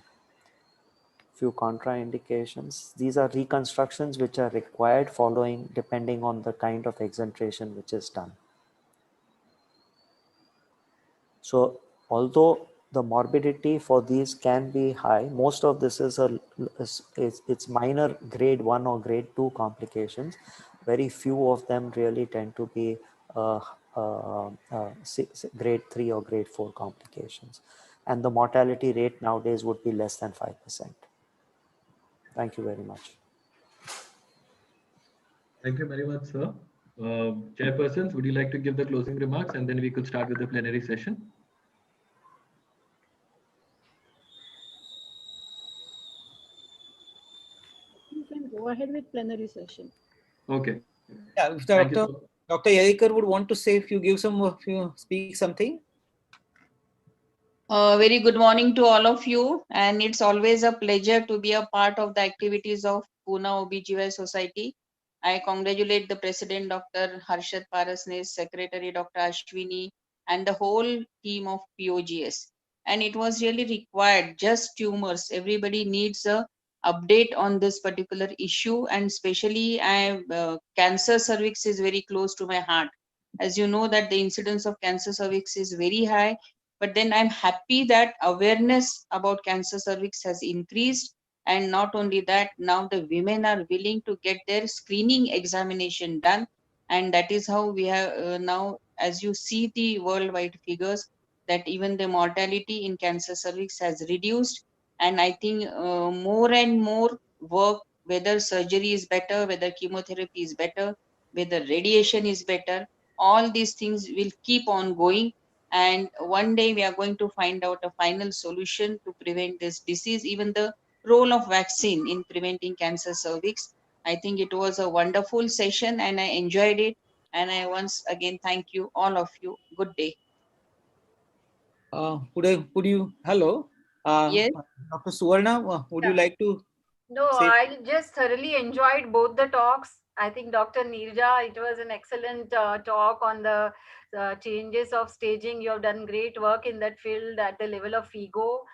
Few contraindications. These are reconstructions which are required following depending on the kind of exentration which is done. So although the morbidity for these can be high, most of this is it's minor grade 1 or grade 2 complications. Very few of them really tend to be grade 3 or grade 4 complications. And the mortality rate nowadays would be less than 5%. Thank you very much. Thank you very much, sir. Chairpersons, would you like to give the closing remarks and then we could start with the plenary session? You can go ahead with plenary session. Okay. Yeah, if Dr. Yadikar would want to say, if you speak something. Very good morning to all of you, and it's always a pleasure to be a part of the activities of Pune OBGY Society. I congratulate the President, Dr. Harshad Parasnis, Secretary, Dr. Ashwini, and the whole team of POGS. And it was really required, just tumors. Everybody needs a update on this particular issue, and especially cancer cervix is very close to my heart. As you know that the incidence of cancer cervix is very high, but then I'm happy that awareness about cancer cervix has increased. And not only that, now the women are willing to get their screening examination done. And that is how we have now, as you see the worldwide figures, that even the mortality in cancer cervix has reduced. And I think more and more work, whether surgery is better, whether chemotherapy is better, whether radiation is better, all these things will keep on going. And one day we are going to find out a final solution to prevent this disease. Even the role of vaccine in preventing cancer cervix. I think it was a wonderful session and I enjoyed it. And I once again thank you, all of you. Good day. Hello, Yes. Dr. Suvarna, would you like to No, say? I just thoroughly enjoyed both the talks. I think Dr. Neerja, it was an excellent talk on the changes of staging. You have done great work in that field at the level of ego.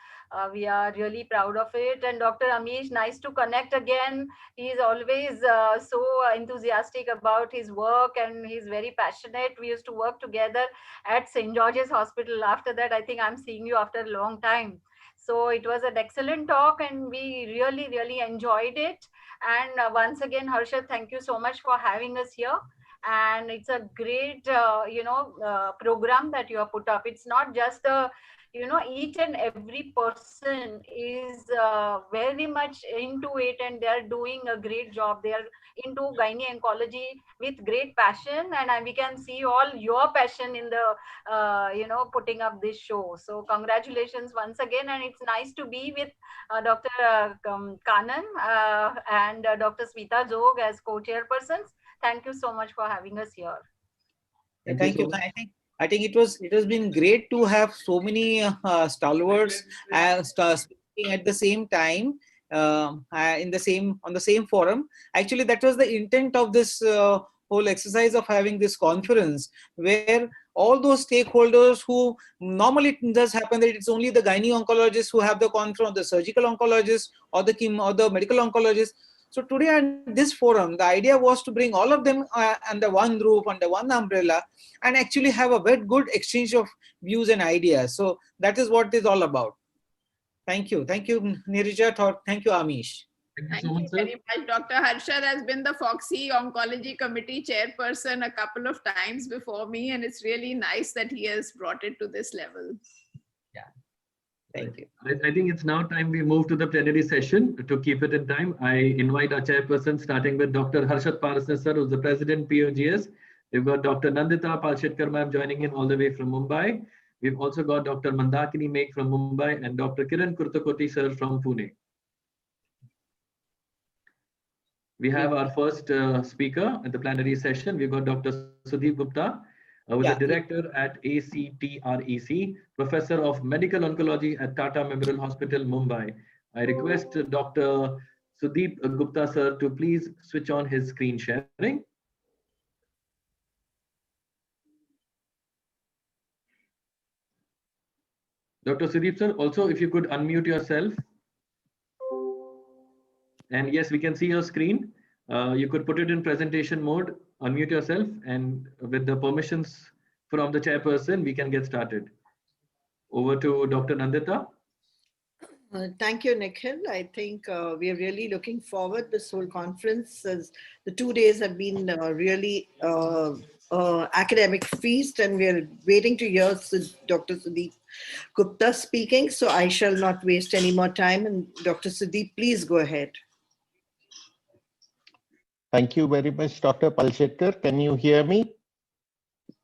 We are really proud of it. And Dr. Amish, nice to connect again. He is always so enthusiastic about his work and he's very passionate. We used to work together at St. George's Hospital. After that, I think I'm seeing you after a long time. So it was an excellent talk and we really enjoyed it. And once again, Harshad, thank you so much for having us here. And it's a great, program that you have put up. It's not just each and every person is very much into it and they're doing a great job. They are into gynaecology with great passion, and we can see all your passion in the putting up this show. So congratulations once again, and it's nice to be with Dr. Kanan and Dr. Smita Jog as co-chairpersons. Thank you so much for having us here. Thank you. I think it has been great to have so many stalwarts speaking at the same time on the same forum. Actually, that was the intent of this whole exercise of having this conference, where all those stakeholders who normally it does happen that it's only the gynae oncologists who have the conference, the surgical oncologist or the medical oncologist. So today at this forum, the idea was to bring all of them under one roof, under one umbrella, and actually have a very good exchange of views and ideas. So that is what it's all about. Thank you. Thank you, Nirija. Thank you, Amish. Thank you very much. Dr. Harshad has been the FOGSI Oncology Committee chairperson a couple of times before me, and it's really nice that he has brought it to this level. Thank you. I think it's now time we move to the plenary session. To keep it in time, I invite our chairperson, starting with Dr. Harshad Parasnis sir, who's the president POGS. We've got Dr. Nandita Palshetkar ma'am joining in all the way from Mumbai. We've also got Dr. Mandakini Meg from Mumbai and Dr. Kiran Kurtakoti sir from Pune. We have our first speaker at the plenary session. We've got Dr. Sudeep Gupta, who is a director at ACTREC, professor of medical oncology at Tata Memorial Hospital, Mumbai. I request Dr. Sudeep Gupta sir to please switch on his screen sharing. Dr. Sudeep sir, also if you could unmute yourself. And yes, we can see your screen. You could put it in presentation mode, unmute yourself, and with the permissions from the chairperson, we can get started. Over to Dr. Nandita. Thank you, Nikhil. I think we are really looking forward. This whole conference, as the 2 days have been really academic feast, and we are waiting to hear Dr. Sudeep Gupta speaking. So I shall not waste any more time. And Dr. Sudeep, please go ahead. Thank you very much, Dr. Palshetkar. Can you hear me?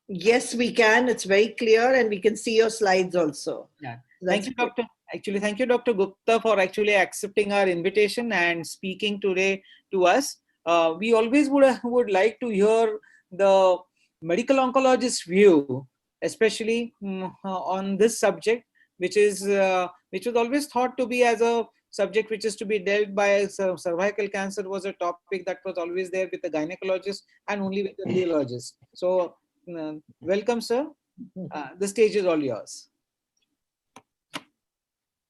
Yes, we can. It's very clear, and we can see your slides also. Yeah. Thank you, Dr. Actually, thank you, Dr. Gupta, for actually accepting our invitation and speaking today to us. We always would like to hear the medical oncologist's view, especially on this subject, which was always thought to be as a subject which is to be dealt by. Cervical cancer was a topic that was always there with the gynecologist and only with the radiologist. So welcome, sir. The stage is all yours.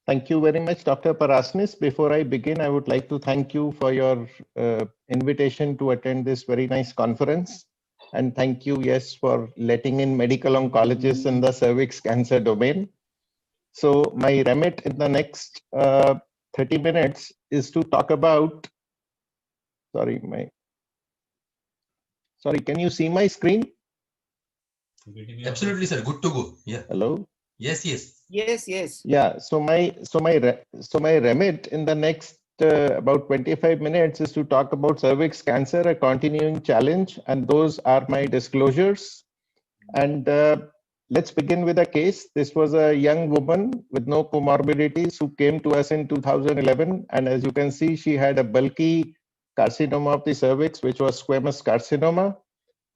Thank you very much, Dr. Parasnis. Before I begin, I would like to thank you for your invitation to attend this very nice conference. And thank you, yes, for letting in medical oncologists in the cervix cancer domain. So my remit in the next 30 minutes is to talk about, sorry, can you see my screen? Absolutely, sir. Good to go. Yeah. Hello? Yes, yes. Yes. Yeah. So my remit in the next about 25 minutes is to talk about cervix cancer, a continuing challenge, and those are my disclosures. And let's begin with a case. This was a young woman with no comorbidities who came to us in 2011, and as you can see, she had a bulky carcinoma of the cervix, which was squamous carcinoma.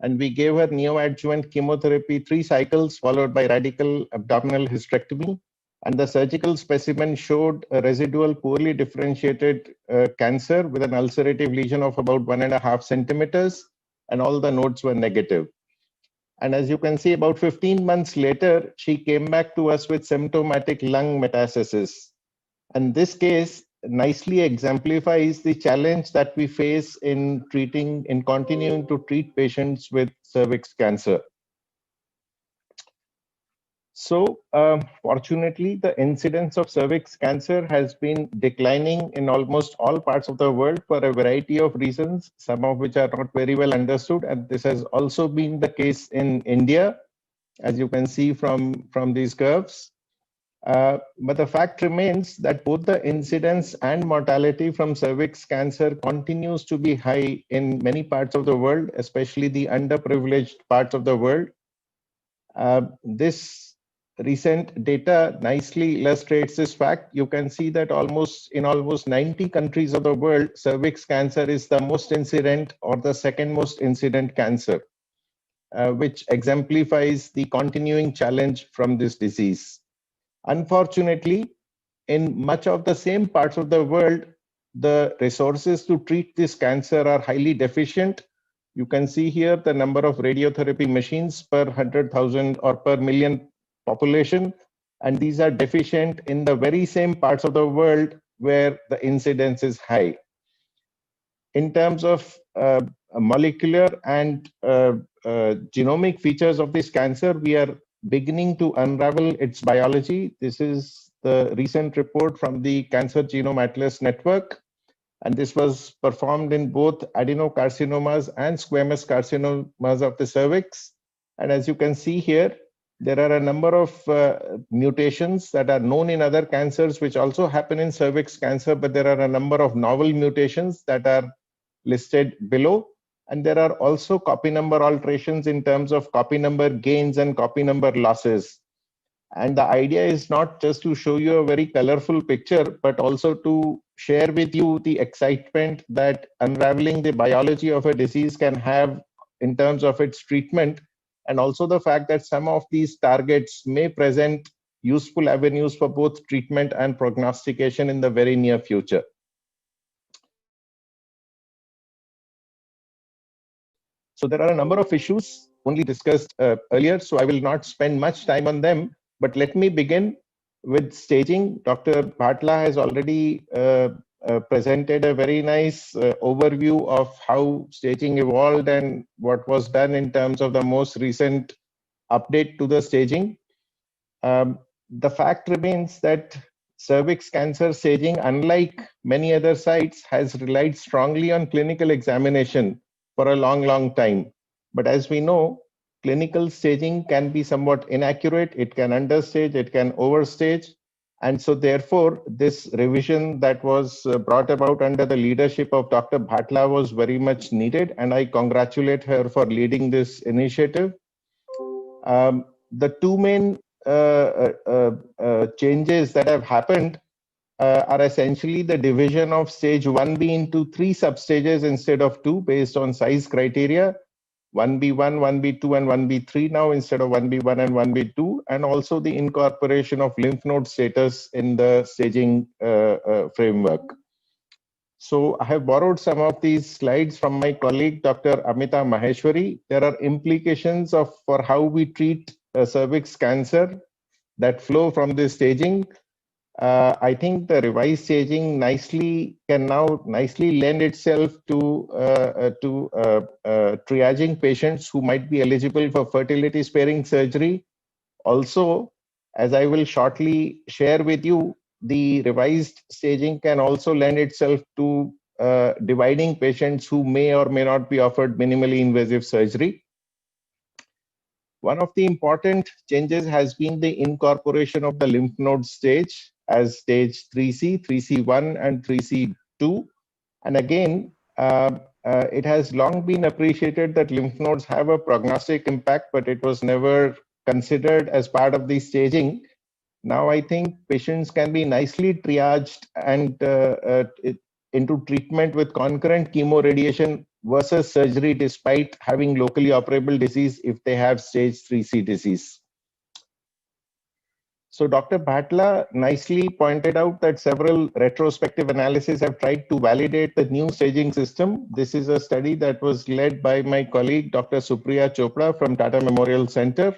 And we gave her neoadjuvant chemotherapy 3 cycles followed by radical abdominal hysterectomy. And the surgical specimen showed a residual poorly differentiated cancer with an ulcerative lesion of about 1.5 centimeters, and all the nodes were negative. And as you can see, about 15 months later, she came back to us with symptomatic lung metastasis. And this case nicely exemplifies the challenge that we face in continuing to treat patients with cervix cancer. So fortunately, the incidence of cervix cancer has been declining in almost all parts of the world for a variety of reasons, some of which are not very well understood. And this has also been the case in India, as you can see from these curves. But the fact remains that both the incidence and mortality from cervix cancer continues to be high in many parts of the world, especially the underprivileged parts of the world. This recent data nicely illustrates this fact. You can see that in almost 90 countries of the world, cervix cancer is the most incident or the second most incident cancer, which exemplifies the continuing challenge from this disease. Unfortunately, in much of the same parts of the world, the resources to treat this cancer are highly deficient. You can see here the number of radiotherapy machines per 100,000 or per million population, and these are deficient in the very same parts of the world where the incidence is high. In terms of molecular and genomic features of this cancer, we are beginning to unravel its biology. This is the recent report from the Cancer Genome Atlas Network, and this was performed in both adenocarcinomas and squamous carcinomas of the cervix. And as you can see here, there are a number of mutations that are known in other cancers which also happen in cervix cancer, but there are a number of novel mutations that are listed below. And there are also copy number alterations in terms of copy number gains and copy number losses. And the idea is not just to show you a very colorful picture, but also to share with you the excitement that unraveling the biology of a disease can have in terms of its treatment, and also the fact that some of these targets may present useful avenues for both treatment and prognostication in the very near future. So there are a number of issues only discussed earlier, so I will not spend much time on them, but let me begin with staging. Dr. Bhatla has already presented a very nice overview of how staging evolved and what was done in terms of the most recent update to the staging. The fact remains that cervix cancer staging, unlike many other sites, has relied strongly on clinical examination for a long time. But as we know, clinical staging can be somewhat inaccurate. It can understage, it can overstage. And so therefore, this revision that was brought about under the leadership of Dr. Bhatla was very much needed, and I congratulate her for leading this initiative. The two main changes that have happened are essentially the division of stage 1B into 3 substages instead of 2 based on size criteria, 1B1, 1B2, and 1B3 now instead of 1B1 and 1B2, and also the incorporation of lymph node status in the staging framework. So I have borrowed some of these slides from my colleague, Dr. Amita Maheshwari. There are implications for how we treat cervix cancer that flow from this staging. I think the revised staging can now nicely lend itself to triaging patients who might be eligible for fertility sparing surgery. Also, as I will shortly share with you, the revised staging can also lend itself to dividing patients who may or may not be offered minimally invasive surgery. One of the important changes has been the incorporation of the lymph node stage as stage 3C, 3C1, and 3C2. And again, it has long been appreciated that lymph nodes have a prognostic impact, but it was never considered as part of the staging. Now I think patients can be nicely triaged and into treatment with concurrent chemoradiation versus surgery despite having locally operable disease if they have stage 3C disease. So Dr. Bhatla nicely pointed out that several retrospective analyses have tried to validate the new staging system. This is a study that was led by my colleague, Dr. Supriya Chopra from Tata Memorial Center.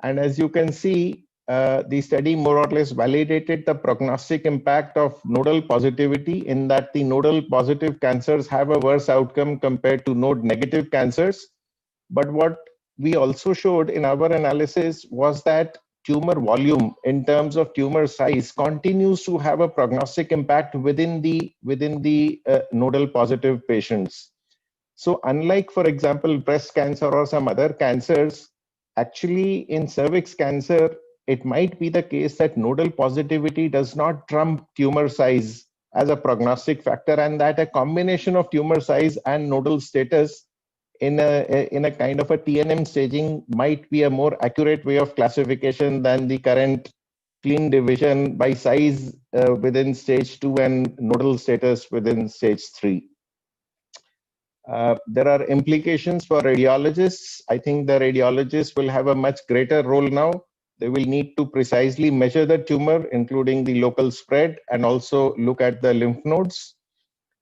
And as you can see, the study more or less validated the prognostic impact of nodal positivity in that the nodal positive cancers have a worse outcome compared to node negative cancers. But what we also showed in our analysis was that tumor volume in terms of tumor size continues to have a prognostic impact within the nodal positive patients. So unlike, for example, breast cancer or some other cancers, actually in cervix cancer, it might be the case that nodal positivity does not trump tumor size as a prognostic factor, and that a combination of tumor size and nodal status in a kind of a TNM staging might be a more accurate way of classification than the current clean division by size within stage 2 and nodal status within stage 3. There are implications for radiologists. I think the radiologists will have a much greater role now. They will need to precisely measure the tumor, including the local spread, and also look at the lymph nodes.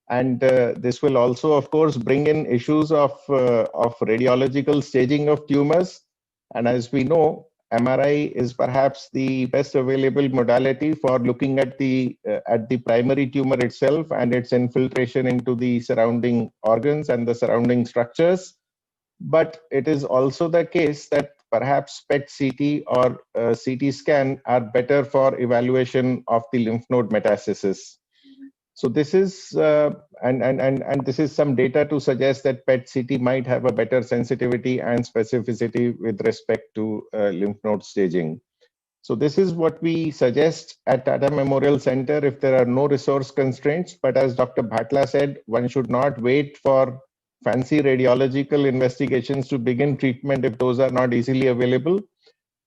And this will also, of course, bring in issues of radiological staging of tumors. And as we know, MRI is perhaps the best available modality for looking at the primary tumor itself and its infiltration into the surrounding organs and the surrounding structures. But it is also the case that perhaps PET-CT or CT scan are better for evaluation of the lymph node metastasis. So this is and this is some data to suggest that PET-CT might have a better sensitivity and specificity with respect to lymph node staging. So this is what we suggest at Tata Memorial Center if there are no resource constraints. But as Dr. Bhatla said, one should not wait for fancy radiological investigations to begin treatment if those are not easily available.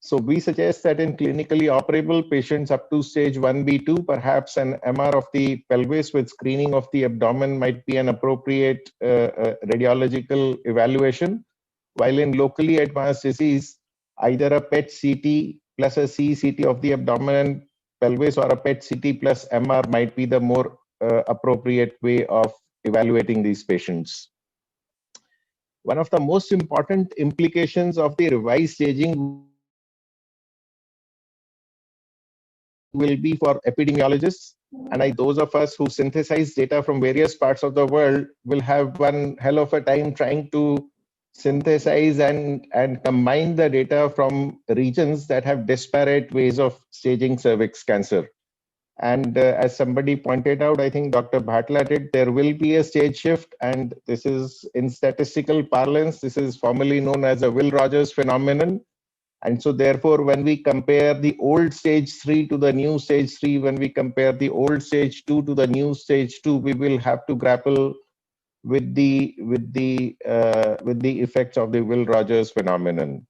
So we suggest that in clinically operable patients up to stage 1B2, perhaps an MR of the pelvis with screening of the abdomen might be an appropriate radiological evaluation, while in locally advanced disease, either a PET-CT plus a CCT of the abdomen and pelvis or a PET-CT plus MR might be the more appropriate way of evaluating these patients. One of the most important implications of the revised staging will be for epidemiologists, and those of us who synthesize data from various parts of the world will have one hell of a time trying to synthesize and combine the data from regions that have disparate ways of staging cervix cancer. And as somebody pointed out, I think Dr. Bhatla did, there will be a stage shift, and this is in statistical parlance, this is formally known as a Will Rogers phenomenon. And so therefore, when we compare the old stage 3 to the new stage 3, when we compare the old stage 2 to the new stage 2, we will have to grapple with the effects of the Will Rogers phenomenon.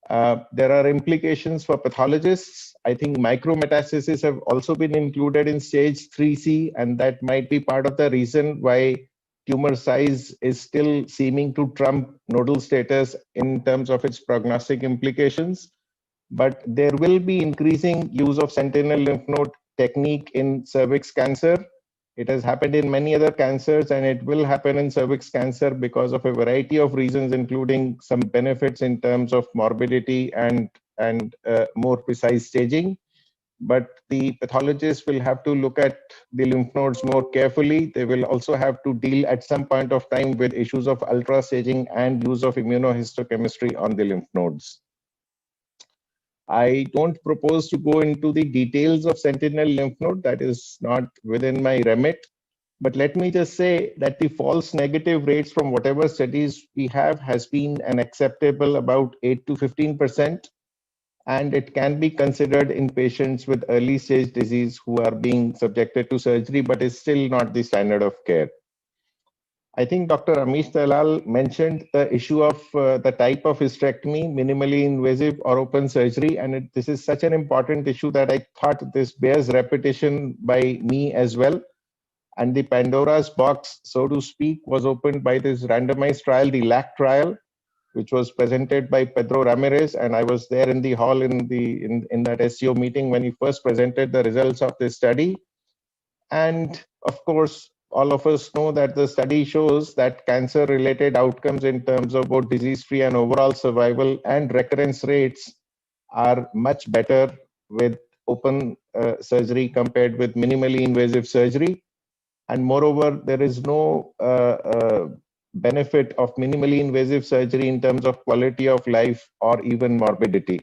There are implications for pathologists. I think micrometastases have also been included in stage 3C, and that might be part of the reason why tumor size is still seeming to trump nodal status in terms of its prognostic implications. But there will be increasing use of sentinel lymph node technique in cervix cancer. It has happened in many other cancers, and it will happen in cervix cancer because of a variety of reasons, including some benefits in terms of morbidity and more precise staging. But the pathologists will have to look at the lymph nodes more carefully. They will also have to deal at some point of time with issues of ultra staging and use of immunohistochemistry on the lymph nodes. I don't propose to go into the details of sentinel lymph node. That is not within my remit. But let me just say that the false negative rates from whatever studies we have has been an acceptable about 8 to 15%. And it can be considered in patients with early stage disease who are being subjected to surgery, but is still not the standard of care. I think Dr. Amish Dalal mentioned the issue of the type of hysterectomy, minimally invasive or open surgery. And this is such an important issue that I thought this bears repetition by me as well. And the Pandora's box, so to speak, was opened by this randomized trial, the LAC trial, which was presented by Pedro Ramirez, and I was there in the hall in that SEO meeting when he first presented the results of this study. And of course, all of us know that the study shows that cancer-related outcomes in terms of both disease-free and overall survival and recurrence rates are much better with open surgery compared with minimally invasive surgery. And moreover, there is no benefit of minimally invasive surgery in terms of quality of life or even morbidity.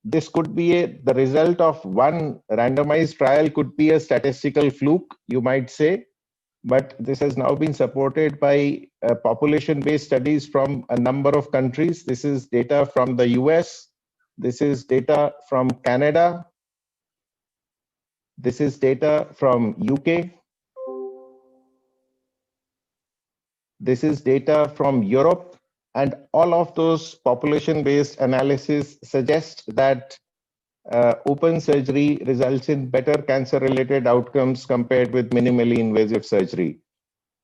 This could be the result of one randomized trial, could be a statistical fluke, you might say, but this has now been supported by population-based studies from a number of countries. This is data from the US, this is data from Canada, this is data from UK, this is data from Europe, and all of those population-based analysis suggest that open surgery results in better cancer-related outcomes compared with minimally invasive surgery.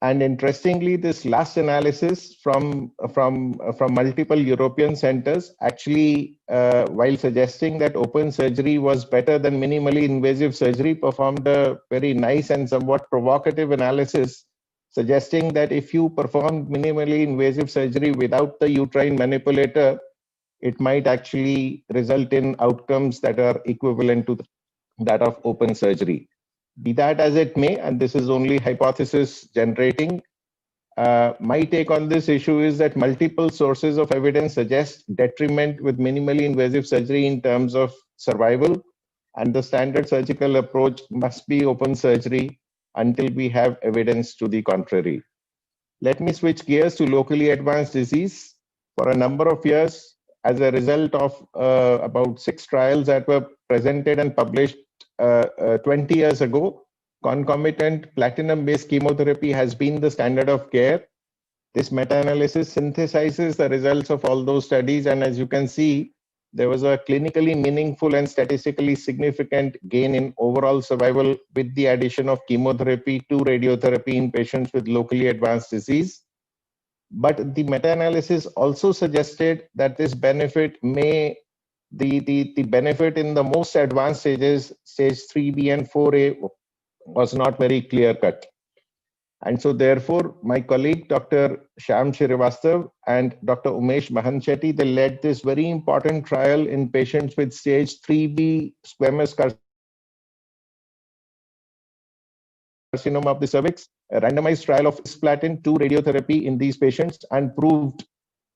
And interestingly, this last analysis from multiple European centers actually, while suggesting that open surgery was better than minimally invasive surgery, performed a very nice and somewhat provocative analysis suggesting that if you perform minimally invasive surgery without the uterine manipulator, it might actually result in outcomes that are equivalent to that of open surgery. Be that as it may, and this is only hypothesis generating, my take on this issue is that multiple sources of evidence suggest detriment with minimally invasive surgery in terms of survival, and the standard surgical approach must be open surgery until we have evidence to the contrary. Let me switch gears to locally advanced disease. For a number of years, as a result of about 6 trials that were presented and published 20 years ago, concomitant platinum-based chemotherapy has been the standard of care. This meta-analysis synthesizes the results of all those studies, and as you can see, there was a clinically meaningful and statistically significant gain in overall survival with the addition of chemotherapy to radiotherapy in patients with locally advanced disease. But the meta-analysis also suggested that this benefit may, the benefit in the most advanced stages, stage 3B and 4A, was not very clear-cut. And so therefore, my colleague, Dr. Shyam Srivastava and Dr. Umesh Mahanshetty, they led this very important trial in patients with stage 3B squamous carcinoma of the cervix, a randomized trial of cisplatin to radiotherapy in these patients, and proved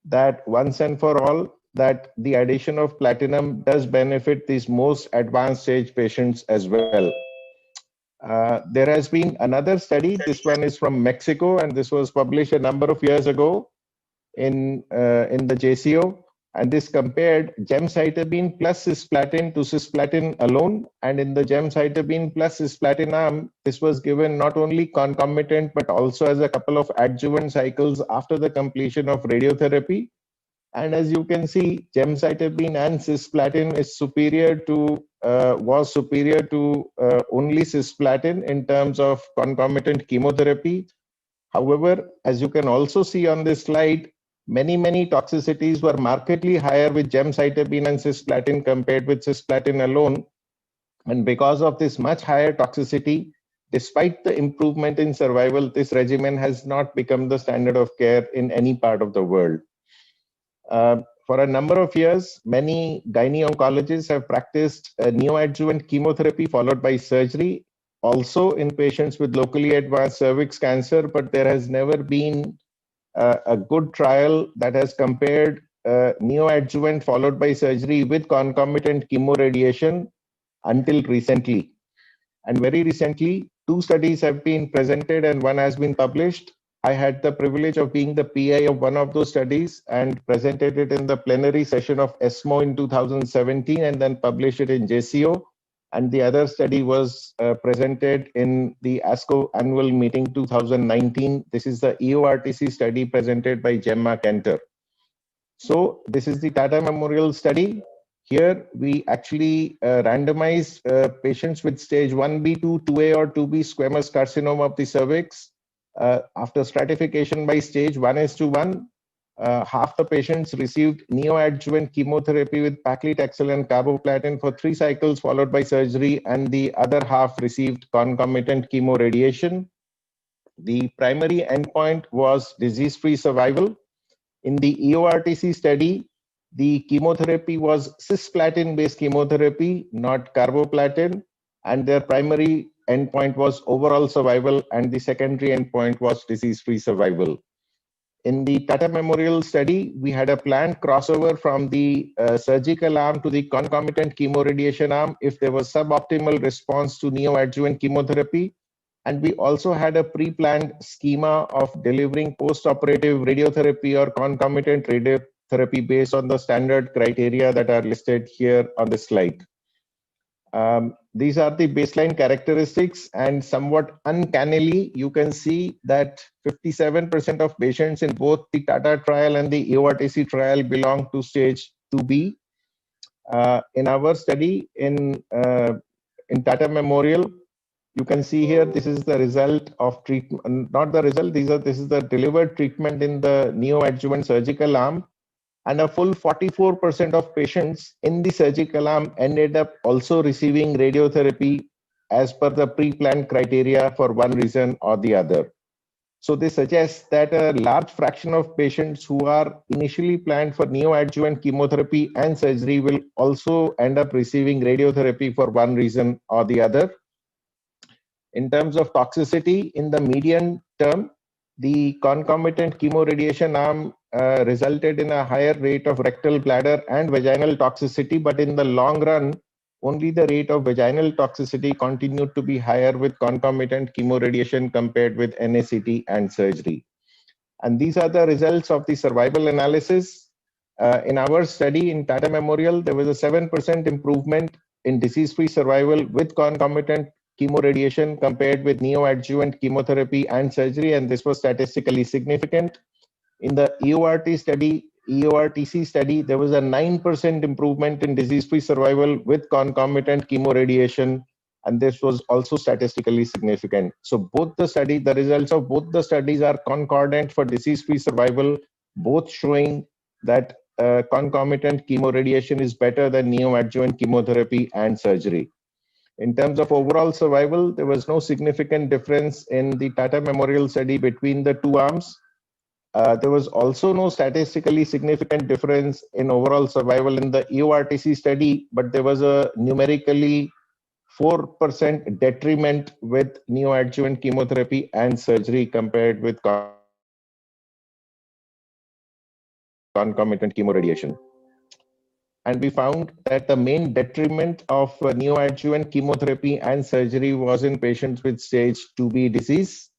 that once and for all, that the addition of platinum does benefit these most advanced stage patients as well. There has been another study. This one is from Mexico, and this was published a number of years ago in the JCO. And this compared gemcitabine plus cisplatin to cisplatin alone. And in the gemcitabine plus cisplatin arm, this was given not only concomitant, but also as a couple of adjuvant cycles after the completion of radiotherapy. And as you can see, gemcitabine and cisplatin is superior to, was superior to only cisplatin in terms of concomitant chemotherapy. However, as you can also see on this slide, many toxicities were markedly higher with gemcitabine and cisplatin compared with cisplatin alone. And because of this much higher toxicity, despite the improvement in survival, this regimen has not become the standard of care in any part of the world. For a number of years, many gynaecologists have practiced neoadjuvant chemotherapy followed by surgery, also in patients with locally advanced cervix cancer, but there has never been a good trial that has compared neoadjuvant followed by surgery with concomitant chemoradiation until recently. And very recently, 2 studies have been presented and 1 has been published. I had the privilege of being the PI of one of those studies and presented it in the plenary session of ESMO in 2017 and then published it in JCO. And the other study was presented in the ASCO annual meeting 2019. This is the EORTC study presented by Gemma Kenter. So this is the Tata Memorial study. Here, we actually randomize patients with stage 1B2, 2A, or 2B squamous carcinoma of the cervix. After stratification by stage 1:1, half the patients received neoadjuvant chemotherapy with paclitaxel and carboplatin for 3 cycles followed by surgery, and the other half received concomitant chemoradiation. The primary endpoint was disease-free survival. In the EORTC study, the chemotherapy was cisplatin-based chemotherapy, not carboplatin, and their primary endpoint was overall survival, and the secondary endpoint was disease-free survival. In the Tata Memorial study, we had a planned crossover from the surgical arm to the concomitant chemoradiation arm if there was suboptimal response to neoadjuvant chemotherapy. And we also had a pre-planned schema of delivering post-operative radiotherapy or concomitant radiotherapy based on the standard criteria that are listed here on the slide. These are the baseline characteristics, and somewhat uncannily, you can see that 57% of patients in both the Tata trial and the EORTC trial belong to stage 2B. In our study in Tata Memorial, you can see here, this is the result of treatment, not the result, this is the delivered treatment in the neoadjuvant surgical arm. And a full 44% of patients in the surgical arm ended up also receiving radiotherapy as per the pre-planned criteria for one reason or the other. So this suggests that a large fraction of patients who are initially planned for neoadjuvant chemotherapy and surgery will also end up receiving radiotherapy for one reason or the other. In terms of toxicity, in the median term, the concomitant chemoradiation arm resulted in a higher rate of rectal, bladder, and vaginal toxicity, but in the long run, only the rate of vaginal toxicity continued to be higher with concomitant chemoradiation compared with NACT and surgery. And these are the results of the survival analysis. In our study in Tata Memorial, there was a 7% improvement in disease-free survival with concomitant chemoradiation compared with neoadjuvant chemotherapy and surgery, and this was statistically significant. In the EORTC study, there was a 9% improvement in disease-free survival with concomitant chemoradiation, and this was also statistically significant. So both the results of both the studies are concordant for disease-free survival, both showing that concomitant chemoradiation is better than neoadjuvant chemotherapy and surgery. In terms of overall survival, there was no significant difference in the Tata Memorial study between the two arms. There was also no statistically significant difference in overall survival in the EORTC study, but there was a numerically 4% detriment with neoadjuvant chemotherapy and surgery compared with concomitant chemoradiation. And we found that the main detriment of neoadjuvant chemotherapy and surgery was in patients with stage 2B disease.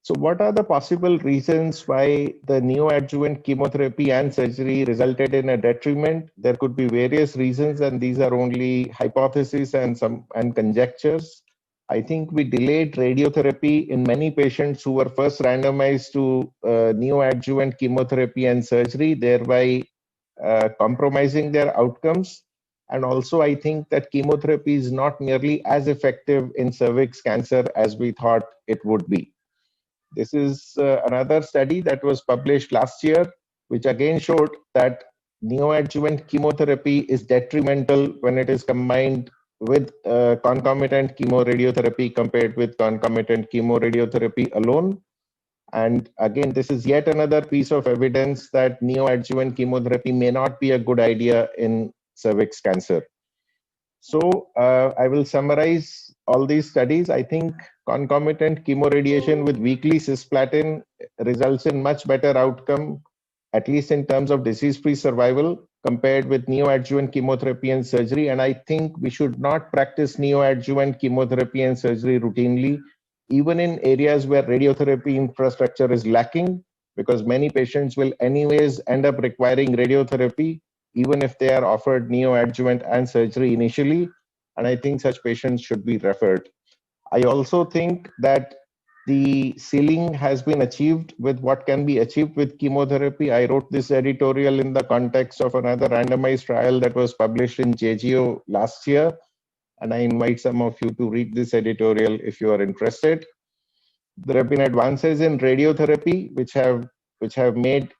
So what are the possible reasons why the neoadjuvant chemotherapy and surgery resulted in a detriment? There could be various reasons, and these are only hypotheses and conjectures. I think we delayed radiotherapy in many patients who were first randomized to neoadjuvant chemotherapy and surgery, thereby compromising their outcomes. And also, I think that chemotherapy is not nearly as effective in cervix cancer as we thought it would be. This is another study that was published last year, which again showed that neoadjuvant chemotherapy is detrimental when it is combined with concomitant chemoradiotherapy compared with concomitant chemoradiotherapy alone. And again, this is yet another piece of evidence that neoadjuvant chemotherapy may not be a good idea in cervix cancer. So I will summarize all these studies. I think concomitant chemoradiation with weekly cisplatin results in much better outcome, at least in terms of disease-free survival, compared with neoadjuvant chemotherapy and surgery. And I think we should not practice neoadjuvant chemotherapy and surgery routinely, even in areas where radiotherapy infrastructure is lacking, because many patients will anyways end up requiring radiotherapy, even if they are offered neoadjuvant and surgery initially. And I think such patients should be referred. I also think that the ceiling has been achieved with what can be achieved with chemotherapy. I wrote this editorial in the context of another randomized trial that was published in JGO last year, and I invite some of you to read this editorial if you are interested. There have been advances in radiotherapy which have made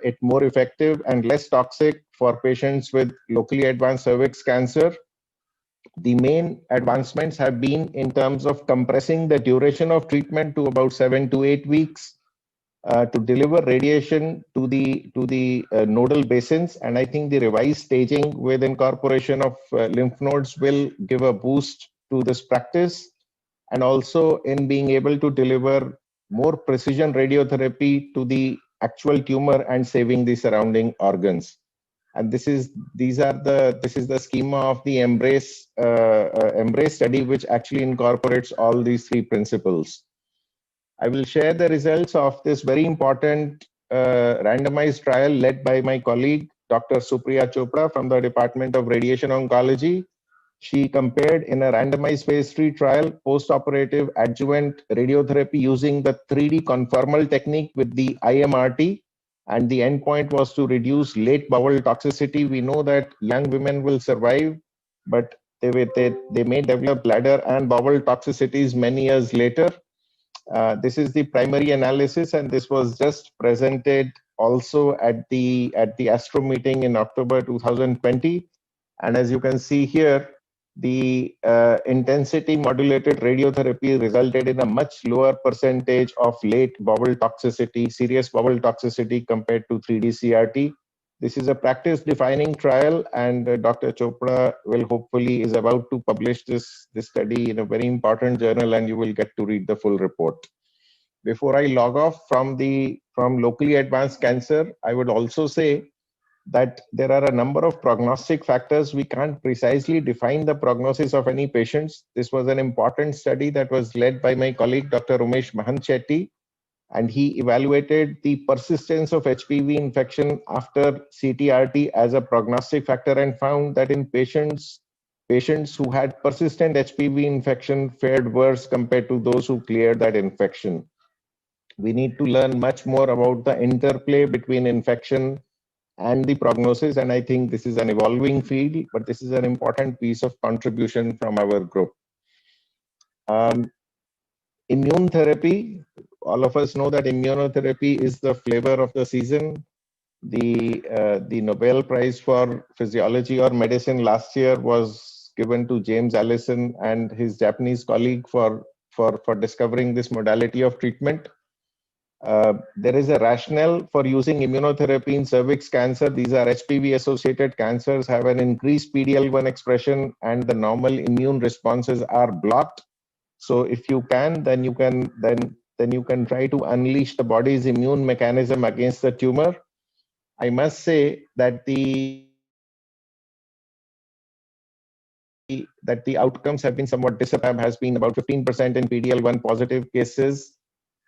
it more effective and less toxic for patients with locally advanced cervix cancer. The main advancements have been in terms of compressing the duration of treatment to about 7 to 8 weeks to deliver radiation to the nodal basins. And I think the revised staging with incorporation of lymph nodes will give a boost to this practice, and also in being able to deliver more precision radiotherapy to the actual tumor and saving the surrounding organs. And this is the schema of the Embrace study, which actually incorporates all these three principles. I will share the results of this very important randomized trial led by my colleague, Dr. Supriya Chopra from the Department of Radiation Oncology. She compared in a randomized phase 3 trial post-operative adjuvant radiotherapy using the 3D conformal technique with the IMRT, and the endpoint was to reduce late bowel toxicity. We know that young women will survive, but they may develop bladder and bowel toxicities many years later. This is the primary analysis, and this was just presented also at the ASTRO meeting in October 2020. And as you can see here, the intensity modulated radiotherapy resulted in a much lower percentage of late bowel toxicity, serious bowel toxicity compared to 3D CRT. This is a practice defining trial, and Dr. Chopra will hopefully is about to publish this study in a very important journal, and you will get to read the full report. Before I log off from locally advanced cancer, I would also say that there are a number of prognostic factors. We can't precisely define the prognosis of any patients. This was an important study that was led by my colleague, Dr. Umesh Mahanchetty, and he evaluated the persistence of HPV infection after CTRT as a prognostic factor and found that in patients who had persistent HPV infection fared worse compared to those who cleared that infection. We need to learn much more about the interplay between infection and the prognosis, and I think this is an evolving field, but this is an important piece of contribution from our group. Immune therapy, all of us know that immunotherapy is the flavor of the season. The Nobel Prize for Physiology or Medicine last year was given to James Allison and his Japanese colleague for discovering this modality of treatment. There is a rationale for using immunotherapy in cervix cancer. These are HPV-associated cancers, have an increased PD-L1 expression, and the normal immune responses are blocked. So if you can, then you can try to unleash the body's immune mechanism against the tumor. I must say that the outcomes have been somewhat disappointing. Has been about 15% in PD-L1 positive cases,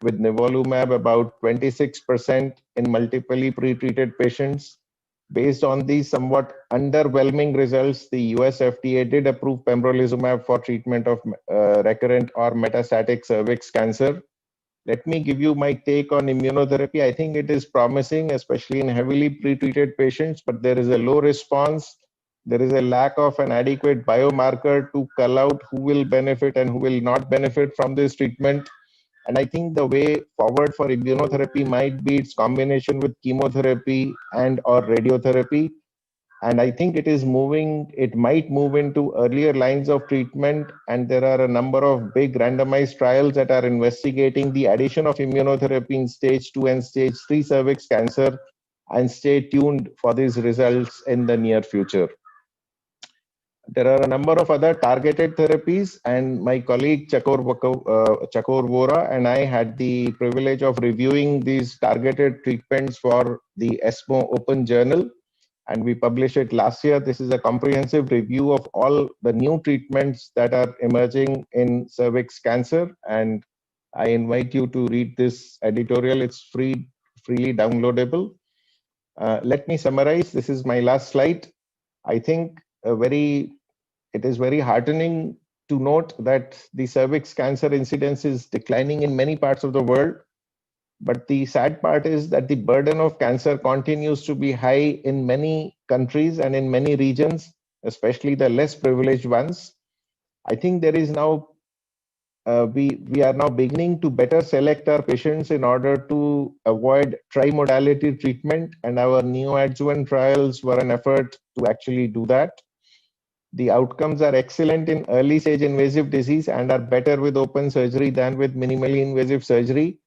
with nivolumab about 26% in multiply pre-treated patients. Based on these somewhat underwhelming results, the US FDA did approve pembrolizumab for treatment of recurrent or metastatic cervix cancer. Let me give you my take on immunotherapy. I think it is promising, especially in heavily pre-treated patients, but there is a low response. There is a lack of an adequate biomarker to call out who will benefit and who will not benefit from this treatment. And I think the way forward for immunotherapy might be its combination with chemotherapy and or radiotherapy. And I think it might move into earlier lines of treatment. And there are a number of big randomized trials that are investigating the addition of immunotherapy in stage 2 and stage 3 cervix cancer. And stay tuned for these results in the near future. There are a number of other targeted therapies, and my colleague Chakor Vora and I had the privilege of reviewing these targeted treatments for the ESMO Open Journal, and we published it last year. This is a comprehensive review of all the new treatments that are emerging in cervix cancer, and I invite you to read this editorial. It's freely downloadable. Let me summarize. This is my last slide. I think it is very heartening to note that the cervix cancer incidence is declining in many parts of the world. But the sad part is that the burden of cancer continues to be high in many countries and in many regions, especially the less privileged ones. I think there is now, we are now beginning to better select our patients in order to avoid tri-modality treatment, and our neoadjuvant trials were an effort to actually do that. The outcomes are excellent in early stage invasive disease and are better with open surgery than with minimally invasive surgery.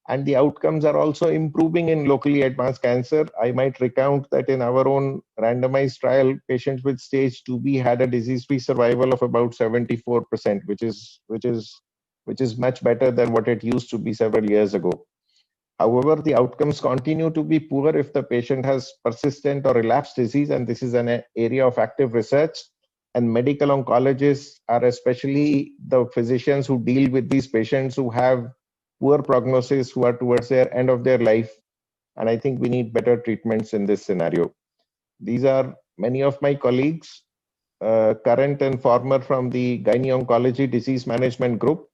And the outcomes are also improving in locally advanced cancer. I might recount that in our own randomized trial, patients with stage 2B had a disease-free survival of about 74%, which is much better than what it used to be several years ago. However, the outcomes continue to be poor if the patient has persistent or relapsed disease, and this is an area of active research. And medical oncologists are especially the physicians who deal with these patients who have poor prognosis, who are towards their end of their life. And I think we need better treatments in this scenario. These are many of my colleagues, current and former, from the gynaecology disease management group.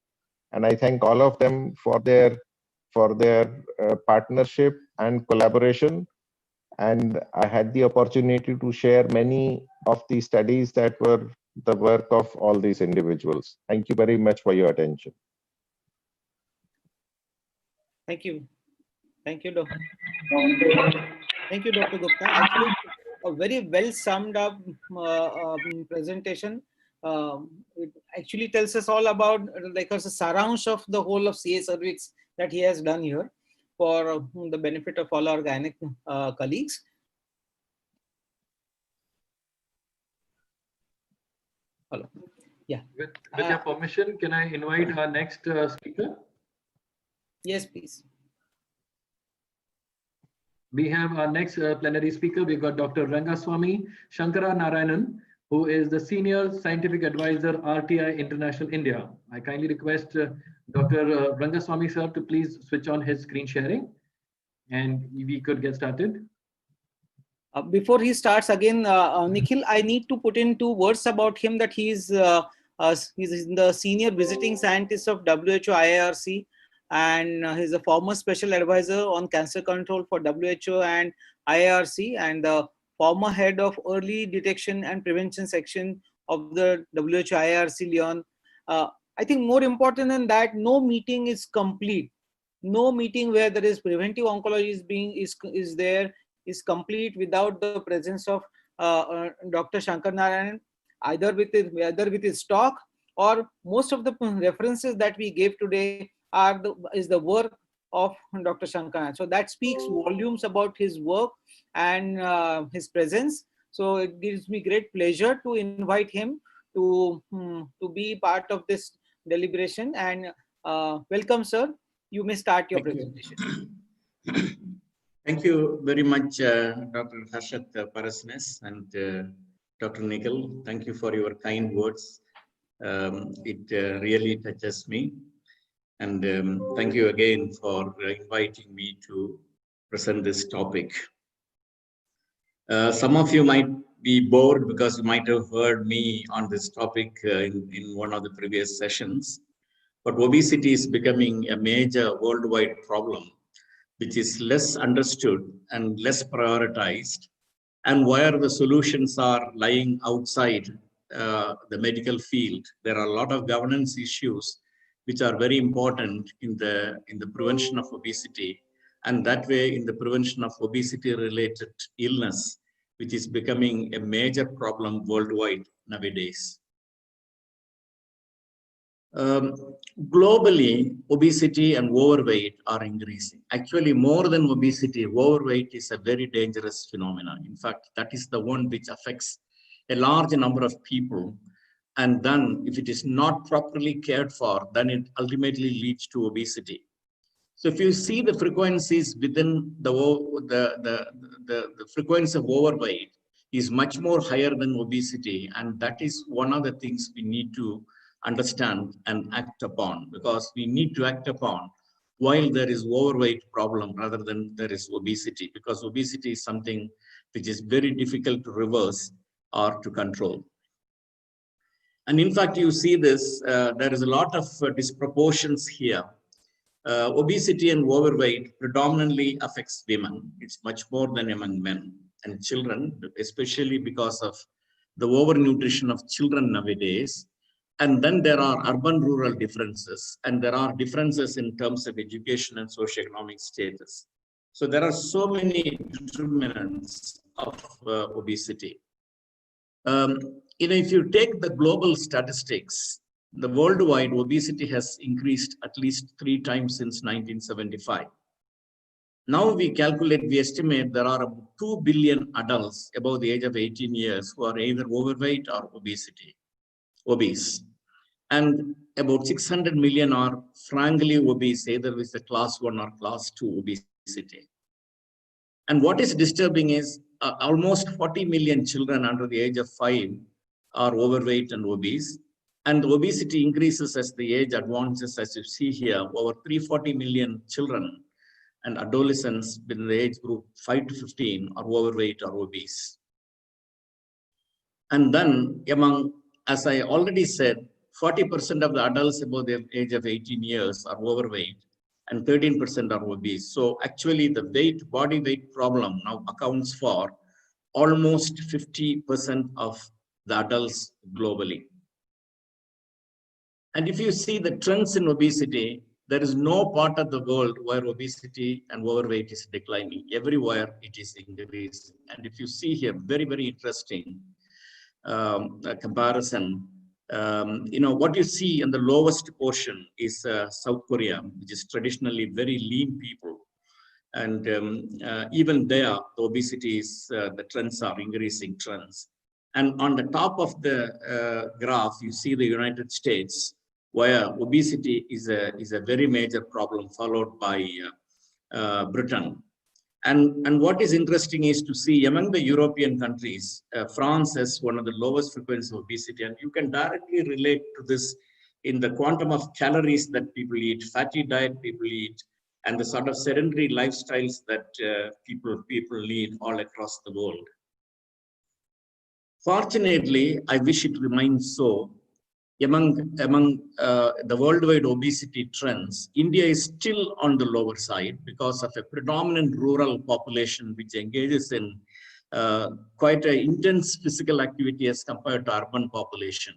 And I thank all of them for their partnership and collaboration. And I had the opportunity to share many of the studies that were the work of all these individuals. Thank you very much for your attention. Thank you. Thank you, Dr. Thank you, Dr. Gupta. Actually, a very well summed up presentation. It actually tells us all about like a saransh of the whole of CA cervix that he has done here for the benefit of all our gynec colleagues. Hello. Yeah. With your permission, can I invite our next speaker? Yes, please. We have our next plenary speaker. We've got Dr. Rangaswamy Shankara Narayanan, who is the Senior Scientific Advisor, RTI International India. I kindly request Dr. Rangaswamy sir to please switch on his screen sharing and we could get started. Before he starts again, Nikhil, I need to put in 2 words about him, that he's the senior visiting scientist of WHO IARC, and he's a former special advisor on cancer control for WHO and IARC, and the former head of early detection and prevention section of the WHO IARC Lyon. I think more important than that, no meeting is complete. No meeting where there is preventive oncology is there is complete without the presence of Dr. Shankar Narayanan, either with his talk, or most of the references that we gave today is the work of Dr. Shankar Narayanan. So that speaks volumes about his work and his presence. So it gives me great pleasure to invite him to be part of this deliberation. And welcome, sir. You may start your presentation. Thank you very much, Dr. Harshad Parasnis and Dr. Nikhil. Thank you for your kind words. It really touches me. And thank you again for inviting me to present this topic. Some of you might be bored because you might have heard me on this topic in one of the previous sessions. But obesity is becoming a major worldwide problem, which is less understood and less prioritized, and where the solutions are lying outside the medical field. There are a lot of governance issues which are very important in the prevention of obesity, and that way in the prevention of obesity-related illness, which is becoming a major problem worldwide nowadays. Globally, obesity and overweight are increasing. Actually, more than obesity, overweight is a very dangerous phenomenon. In fact, that is the one which affects a large number of people. And then if it is not properly cared for, then it ultimately leads to obesity. So if you see the frequencies within the frequency of overweight is much more higher than obesity. And that is one of the things we need to understand and act upon, because we need to act upon while there is overweight problem rather than there is obesity, because obesity is something which is very difficult to reverse or to control. And in fact, you see this, there is a lot of disproportions here. Obesity and overweight predominantly affects women. It's much more than among men and children, especially because of the overnutrition of children nowadays. And then there are urban-rural differences, and there are differences in terms of education and socioeconomic status. So there are so many determinants of obesity. If you take the global statistics, the worldwide obesity has increased at least 3 times since 1975. Now we estimate there are 2 billion adults above the age of 18 years who are either overweight or obese. And about 600 million are frankly obese, either with a class 1 or class 2 obesity. And what is disturbing is almost 40 million children under the age of 5 are overweight and obese. And obesity increases as the age advances, as you see here. Over 340 million children and adolescents within the age group 5 to 15 are overweight or obese. And then among, as I already said, 40% of the adults above the age of 18 years are overweight and 13% are obese. So actually the body weight problem now accounts for almost 50% of the adults globally. And if you see the trends in obesity, there is no part of the world where obesity and overweight is declining. Everywhere it is increasing. And if you see here, very, very interesting comparison. What you see in the lowest portion is South Korea, which is traditionally very lean people. And even there, the obesity is, the trends are increasing trends. And on the top of the graph, you see the United States, where obesity is a very major problem, followed by Britain. And what is interesting is to see among the European countries, France has one of the lowest frequency of obesity, and you can directly relate to this in the quantum of calories that people eat, fatty diet people eat, and the sort of sedentary lifestyles that people lead all across the world. Fortunately, I wish it remains so. Among the worldwide obesity trends, India is still on the lower side because of a predominant rural population which engages in quite an intense physical activity as compared to urban population.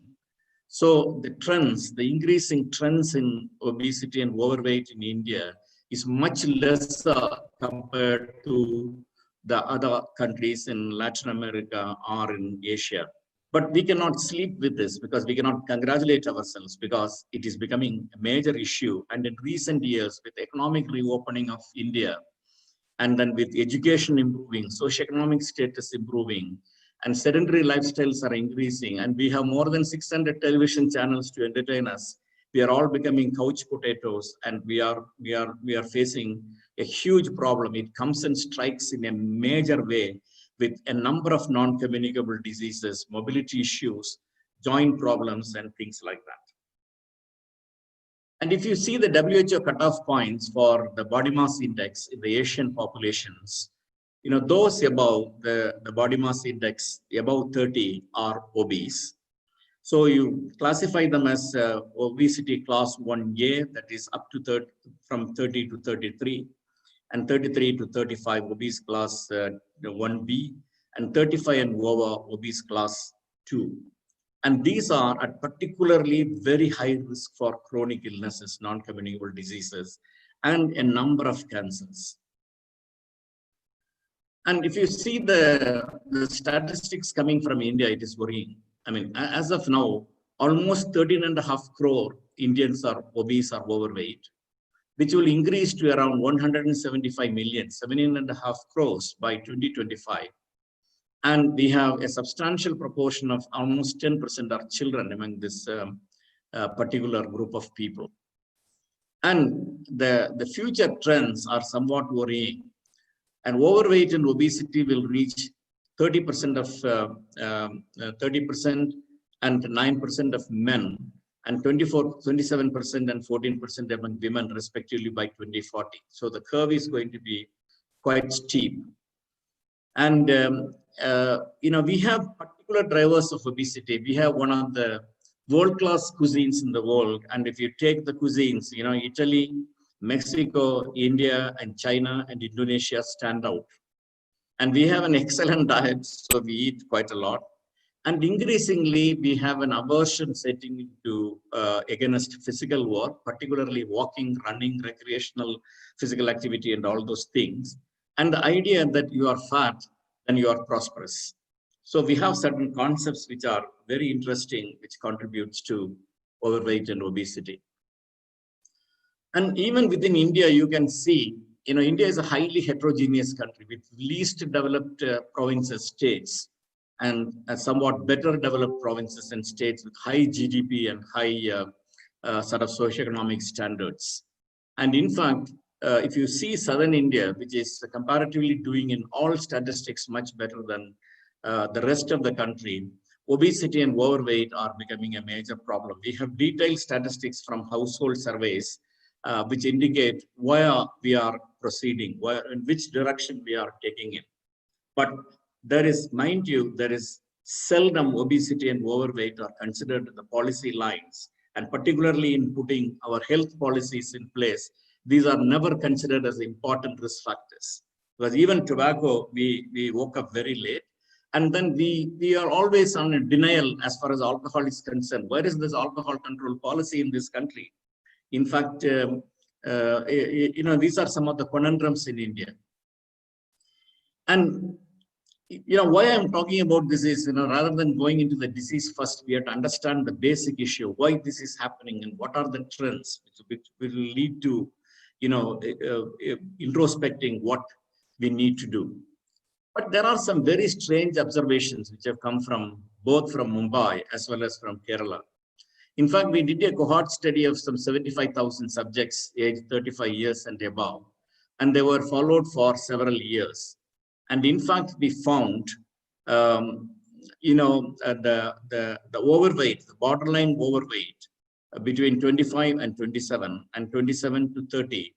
So the trends, the increasing trends in obesity and overweight in India is much lesser compared to the other countries in Latin America or in Asia. But we cannot sleep with this because we cannot congratulate ourselves because it is becoming a major issue. And in recent years, with economic reopening of India, and then with education improving, socioeconomic status improving, and sedentary lifestyles are increasing, and we have more than 600 television channels to entertain us, we are all becoming couch potatoes, and we are facing a huge problem. It comes and strikes in a major way with a number of non-communicable diseases, mobility issues, joint problems, and things like that. And if you see the WHO cutoff points for the body mass index in the Asian populations, those above the body mass index, above 30 are obese. So you classify them as obesity class 1A, that is up to from 30 to 33. And 33 to 35 obese class 1B, and 35 and over obese class 2. And these are at particularly very high risk for chronic illnesses, non-communicable diseases, and a number of cancers. And if you see the statistics coming from India, it is worrying. I mean, as of now, almost 13.5 crore Indians are obese or overweight, which will increase to around 175 million, 17.5 crores by 2025. And we have a substantial proportion of almost 10% are children among this particular group of people. And the future trends are somewhat worrying. And overweight and obesity will reach 30% of 30% and 9% of men, and 27% and 14% among women, respectively, by 2040. So the curve is going to be quite steep. And, we have particular drivers of obesity. We have one of the world-class cuisines in the world. And if you take the cuisines, you know, Italy, Mexico, India, and China and Indonesia stand out. And we have an excellent diet, so we eat quite a lot. And increasingly, we have an aversion setting into against physical work, particularly walking, running, recreational physical activity, and all those things. And the idea that you are fat, then you are prosperous. So we have certain concepts which are very interesting, which contributes to overweight and obesity. And even within India, you can see, you know, India is a highly heterogeneous country with least developed provinces, states, and somewhat better developed provinces and states with high GDP and high sort of socioeconomic standards. And in fact, if you see Southern India, which is comparatively doing in all statistics much better than the rest of the country, obesity and overweight are becoming a major problem. We have detailed statistics from household surveys which indicate where we are proceeding, in which direction we are taking it. But there is, mind you, there is seldom obesity and overweight are considered the policy lines, and particularly in putting our health policies in place, these are never considered as important risk factors. Because even tobacco, we woke up very late, and then we are always on a denial as far as alcohol is concerned. Where is this alcohol control policy in this country? In fact, you know, these are some of the conundrums in India. And, you know, why I'm talking about this is, you know, rather than going into the disease first, we have to understand the basic issue, why this is happening and what are the trends which will lead to, you know, introspecting what we need to do. But there are some very strange observations which have come from both from Mumbai as well as from Kerala. In fact, we did a cohort study of some 75,000 subjects aged 35 years and above, and they were followed for several years. And in fact, we found, you know, the overweight, the borderline overweight between 25 and 27 and 27 to 30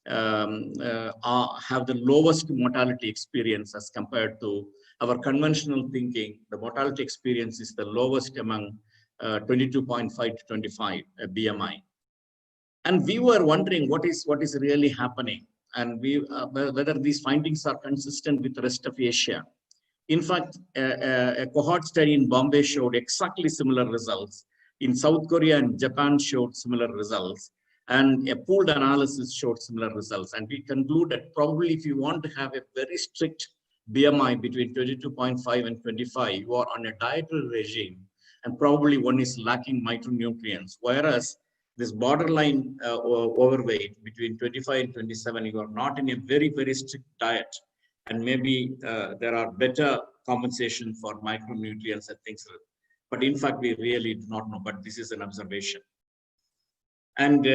have the lowest mortality experience as compared to our conventional thinking. The mortality experience is the lowest among 22.5 to 25 BMI. And we were wondering what is really happening, and whether these findings are consistent with the rest of Asia. In fact, a cohort study in Bombay showed exactly similar results. In South Korea and Japan showed similar results, and a pooled analysis showed similar results. And we concluded probably if you want to have a very strict BMI between 22.5 and 25, you are on a dietary regime, and probably one is lacking micronutrients. Whereas this borderline overweight between 25 and 27, you are not in a very, very strict diet. And maybe there are better compensation for micronutrients and things like that. But in fact, we really do not know, but this is an observation. And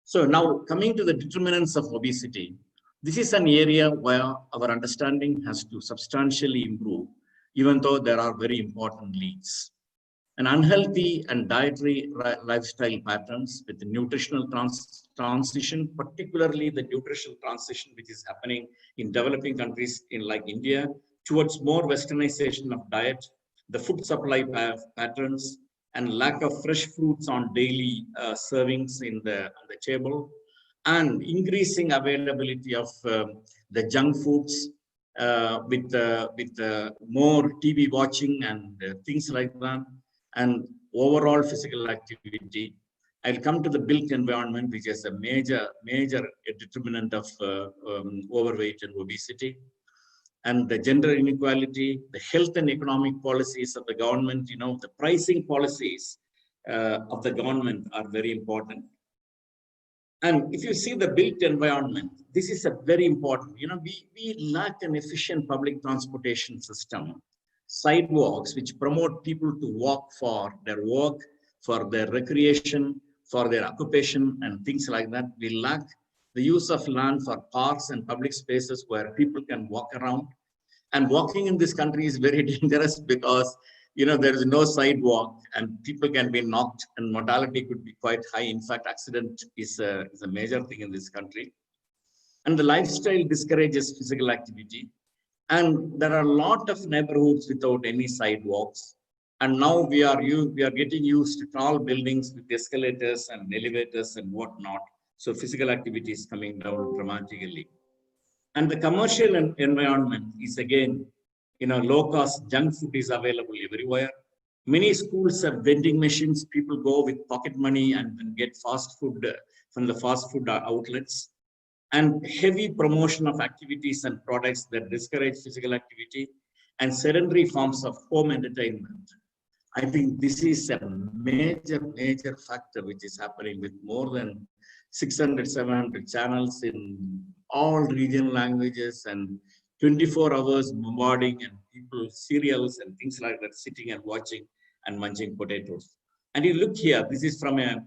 so now coming to the determinants of obesity, this is an area where our understanding has to substantially improve, even though there are very important leads. An unhealthy and dietary lifestyle patterns with the nutritional transition, particularly the nutritional transition which is happening in developing countries like India towards more westernization of diet, the food supply patterns, and lack of fresh fruits on daily servings on the table, and increasing availability of the junk foods with more TV watching and things like that, and overall physical activity. I'll come to the built environment, which is a major determinant of overweight and obesity, and the gender inequality, the health and economic policies of the government. You know, the pricing policies of the government are very important. And if you see the built environment, this is a very important. You know, we lack an efficient public transportation system, sidewalks which promote people to walk for their work, for their recreation, for their occupation, and things like that. We lack the use of land for parks and public spaces where people can walk around. And walking in this country is very dangerous because, you know, there is no sidewalk and people can be knocked and mortality could be quite high. In fact, accident is a major thing in this country. And the lifestyle discourages physical activity. And there are a lot of neighborhoods without any sidewalks. And now we are getting used to tall buildings with escalators and elevators and whatnot. So physical activity is coming down dramatically. And the commercial environment is again, low cost junk food is available everywhere. Many schools have vending machines. People go with pocket money and get fast food from the fast food outlets. And heavy promotion of activities and products that discourage physical activity and sedentary forms of home entertainment. I think this is a major factor which is happening with more than 600, 700 channels in all regional languages and 24 hours bombarding and people cereals and things like that, sitting and watching and munching potatoes. And you look here, this is from a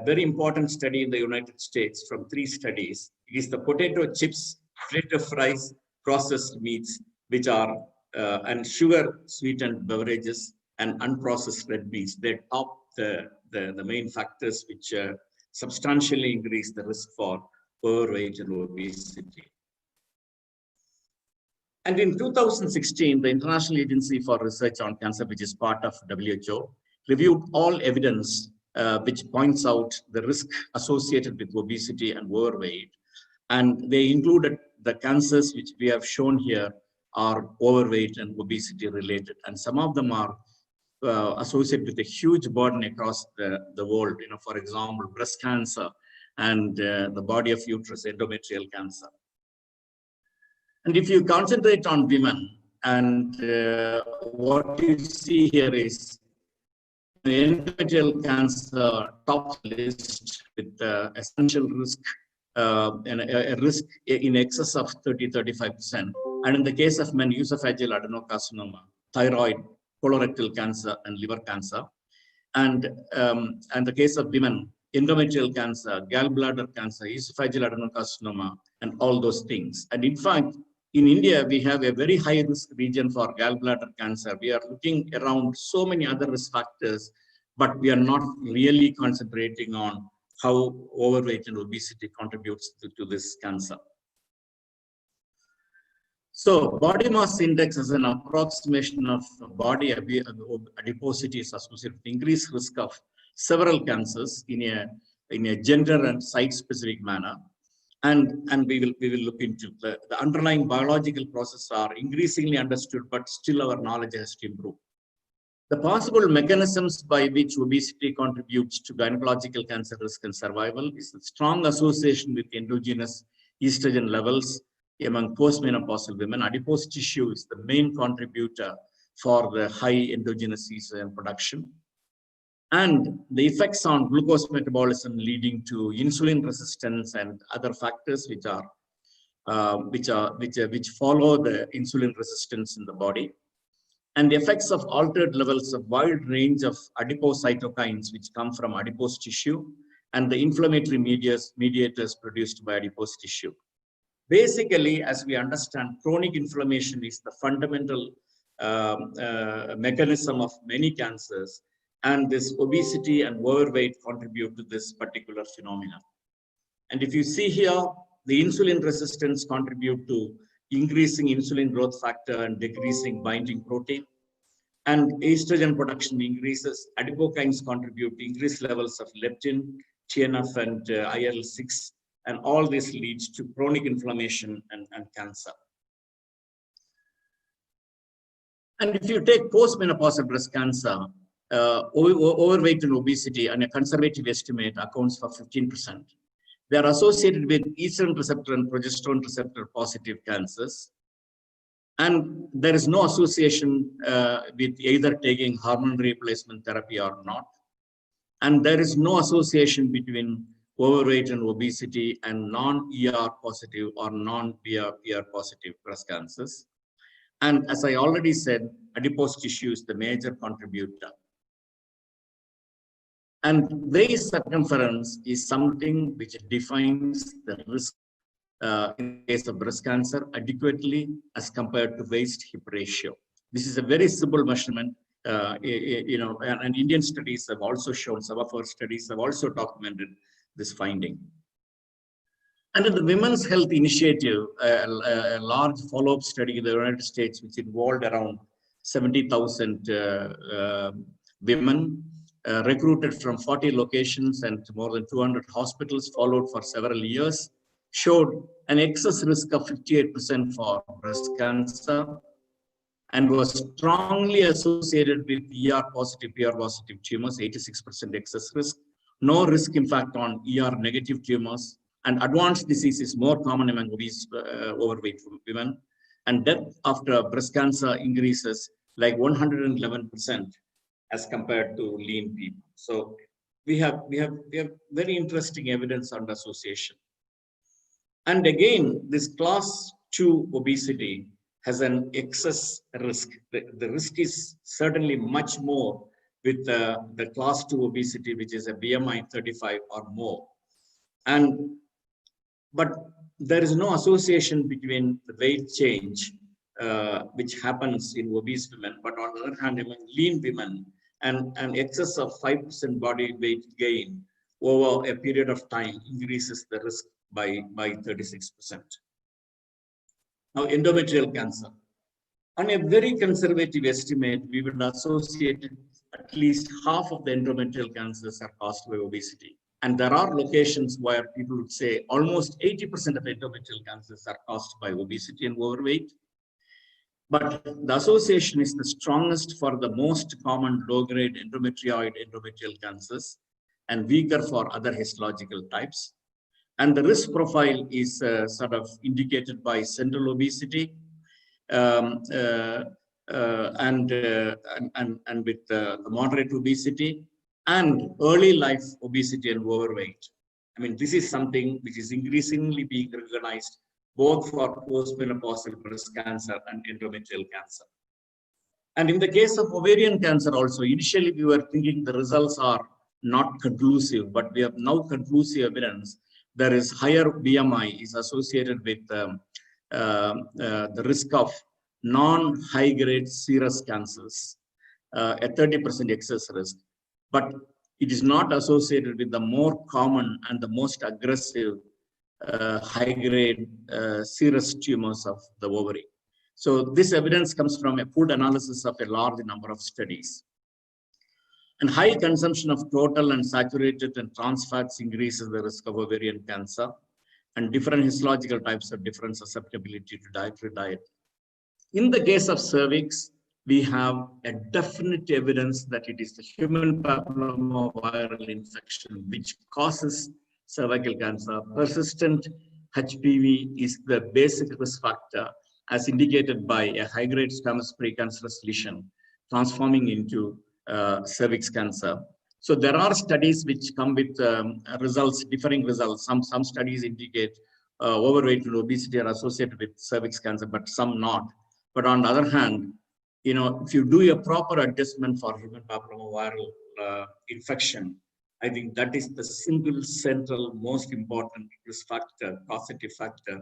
very important study in the United States from 3 studies. It is the potato chips, potato fries, processed meats, which are and sugar sweetened beverages and unprocessed red meats. They top the main factors which substantially increase the risk for overweight and obesity. And in 2016, the International Agency for Research on Cancer, which is part of WHO, reviewed all evidence which points out the risk associated with obesity and overweight. And they included the cancers which we have shown here are overweight and obesity related. And some of them are associated with a huge burden across the world. For example, breast cancer and the body of uterus, endometrial cancer. And if you concentrate on women, and what you see here is the endometrial cancer top list with essential risk and a risk in excess of 30-35%. And in the case of men, esophageal adenocarcinoma, thyroid, colorectal cancer, and liver cancer. And the case of women, endometrial cancer, gallbladder cancer, esophageal adenocarcinoma, and all those things. And in fact, in India, we have a very high risk region for gallbladder cancer. We are looking around so many other risk factors, but we are not really concentrating on how overweight and obesity contributes to this cancer. So body mass index is an approximation of body adiposity is associated with increased risk of several cancers in a gender and site-specific manner. And we will look into the underlying biological processes are increasingly understood, but still our knowledge has to improve. The possible mechanisms by which obesity contributes to gynecological cancer risk and survival is a strong association with endogenous estrogen levels among postmenopausal women. Adipose tissue is the main contributor for the high endogenous estrogen production. And the effects on glucose metabolism leading to insulin resistance and other factors which follow the insulin resistance in the body. And the effects of altered levels of wide range of adipose cytokines which come from adipose tissue and the inflammatory mediators produced by adipose tissue. Basically, as we understand, chronic inflammation is the fundamental mechanism of many cancers. And this obesity and overweight contribute to this particular phenomenon. And if you see here, the insulin resistance contribute to increasing insulin growth factor and decreasing binding protein. And estrogen production increases. Adipokines contribute to increased levels of leptin, TNF, and IL-6. And all this leads to chronic inflammation and cancer. And if you take postmenopausal breast cancer, overweight and obesity, and a conservative estimate accounts for 15%. They are associated with estrogen receptor and progesterone receptor positive cancers. And there is no association with either taking hormone replacement therapy or not. And there is no association between overweight and obesity and non-ER positive or non-ER positive breast cancers. And as I already said, adipose tissue is the major contributor. And waist circumference is something which defines the risk in the case of breast cancer adequately as compared to waist-hip ratio. This is a very simple measurement, and Indian studies have also shown, some of our studies have also documented this finding. And in the Women's Health Initiative, a large follow-up study in the United States, which involved around 70,000 women recruited from 40 locations and more than 200 hospitals, followed for several years, showed an excess risk of 58% for breast cancer and was strongly associated with ER positive, PR positive tumors, 86% excess risk. No risk, in fact, on ER negative tumors. And advanced disease is more common among obese, overweight women. And death after breast cancer increases like 111% as compared to lean people. So we have very interesting evidence on the association. And again, this class 2 obesity has an excess risk. The risk is certainly much more with the class 2 obesity, which is a BMI 35 or more. But there is no association between the weight change, which happens in obese women, but on the other hand, among lean women, and an excess of 5% body weight gain over a period of time increases the risk by 36%. Now, endometrial cancer. On a very conservative estimate, we would associate at least half of the endometrial cancers are caused by obesity. And there are locations where people would say almost 80% of endometrial cancers are caused by obesity and overweight. But the association is the strongest for the most common low-grade endometrial cancers and weaker for other histological types. And the risk profile is sort of indicated by central obesity and with moderate obesity and early life obesity and overweight. I mean, this is something which is increasingly being recognized both for postmenopausal breast cancer and endometrial cancer. And in the case of ovarian cancer also, initially we were thinking the results are not conclusive, but we have now conclusive evidence. There is higher BMI is associated with the risk of non-high-grade serous cancers, a 30% excess risk. But it is not associated with the more common and the most aggressive high-grade serous tumors of the ovary. So this evidence comes from a pooled analysis of a large number of studies. And high consumption of total and saturated and trans fats increases the risk of ovarian cancer, and different histological types have different susceptibility to diet. In the case of cervix, we have a definite evidence that it is the human papillomaviral infection which causes cervical cancer. Persistent HPV is the basic risk factor as indicated by a high-grade squamous precancerous lesion transforming into cervix cancer. So there are studies which come with results, differing results. Some studies indicate overweight and obesity are associated with cervix cancer, but some not. But on the other hand, you know, if you do a proper adjustment for human papillomaviral infection, I think that is the single central most important risk factor, causative factor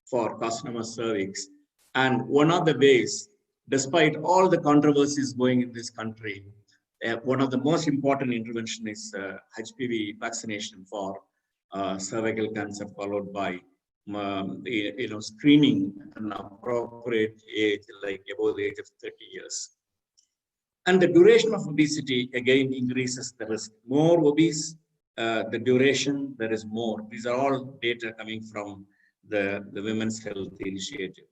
for carcinoma cervix. And one of the ways, despite all the controversies going in this country, one of the most important intervention is HPV vaccination for cervical cancer, followed by screening at an appropriate age, like above the age of 30 years. And the duration of obesity again increases the risk. More obese, the duration, there is more. These are all data coming from the Women's Health Initiative.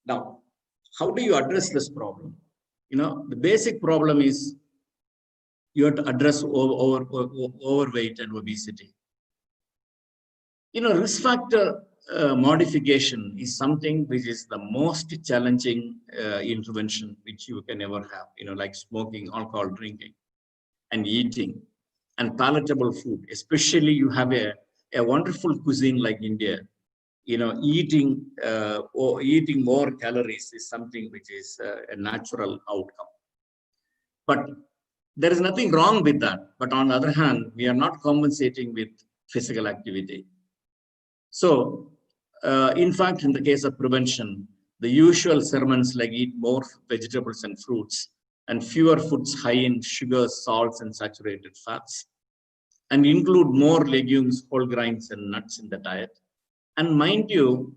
Now, how do you address this problem? You know, the basic problem is you have to address overweight and obesity. You know, risk factor modification is something which is the most challenging intervention which you can ever have, you know, like smoking, alcohol, drinking, and eating, and palatable food. Especially you have a wonderful cuisine like India. You know, eating more calories is something which is a natural outcome. But there is nothing wrong with that. But on the other hand, we are not compensating with physical activity. So, in fact, in the case of prevention, the usual sermons like eat more vegetables and fruits and fewer foods high in sugars, salts, and saturated fats, and include more legumes, whole grains, and nuts in the diet. And mind you,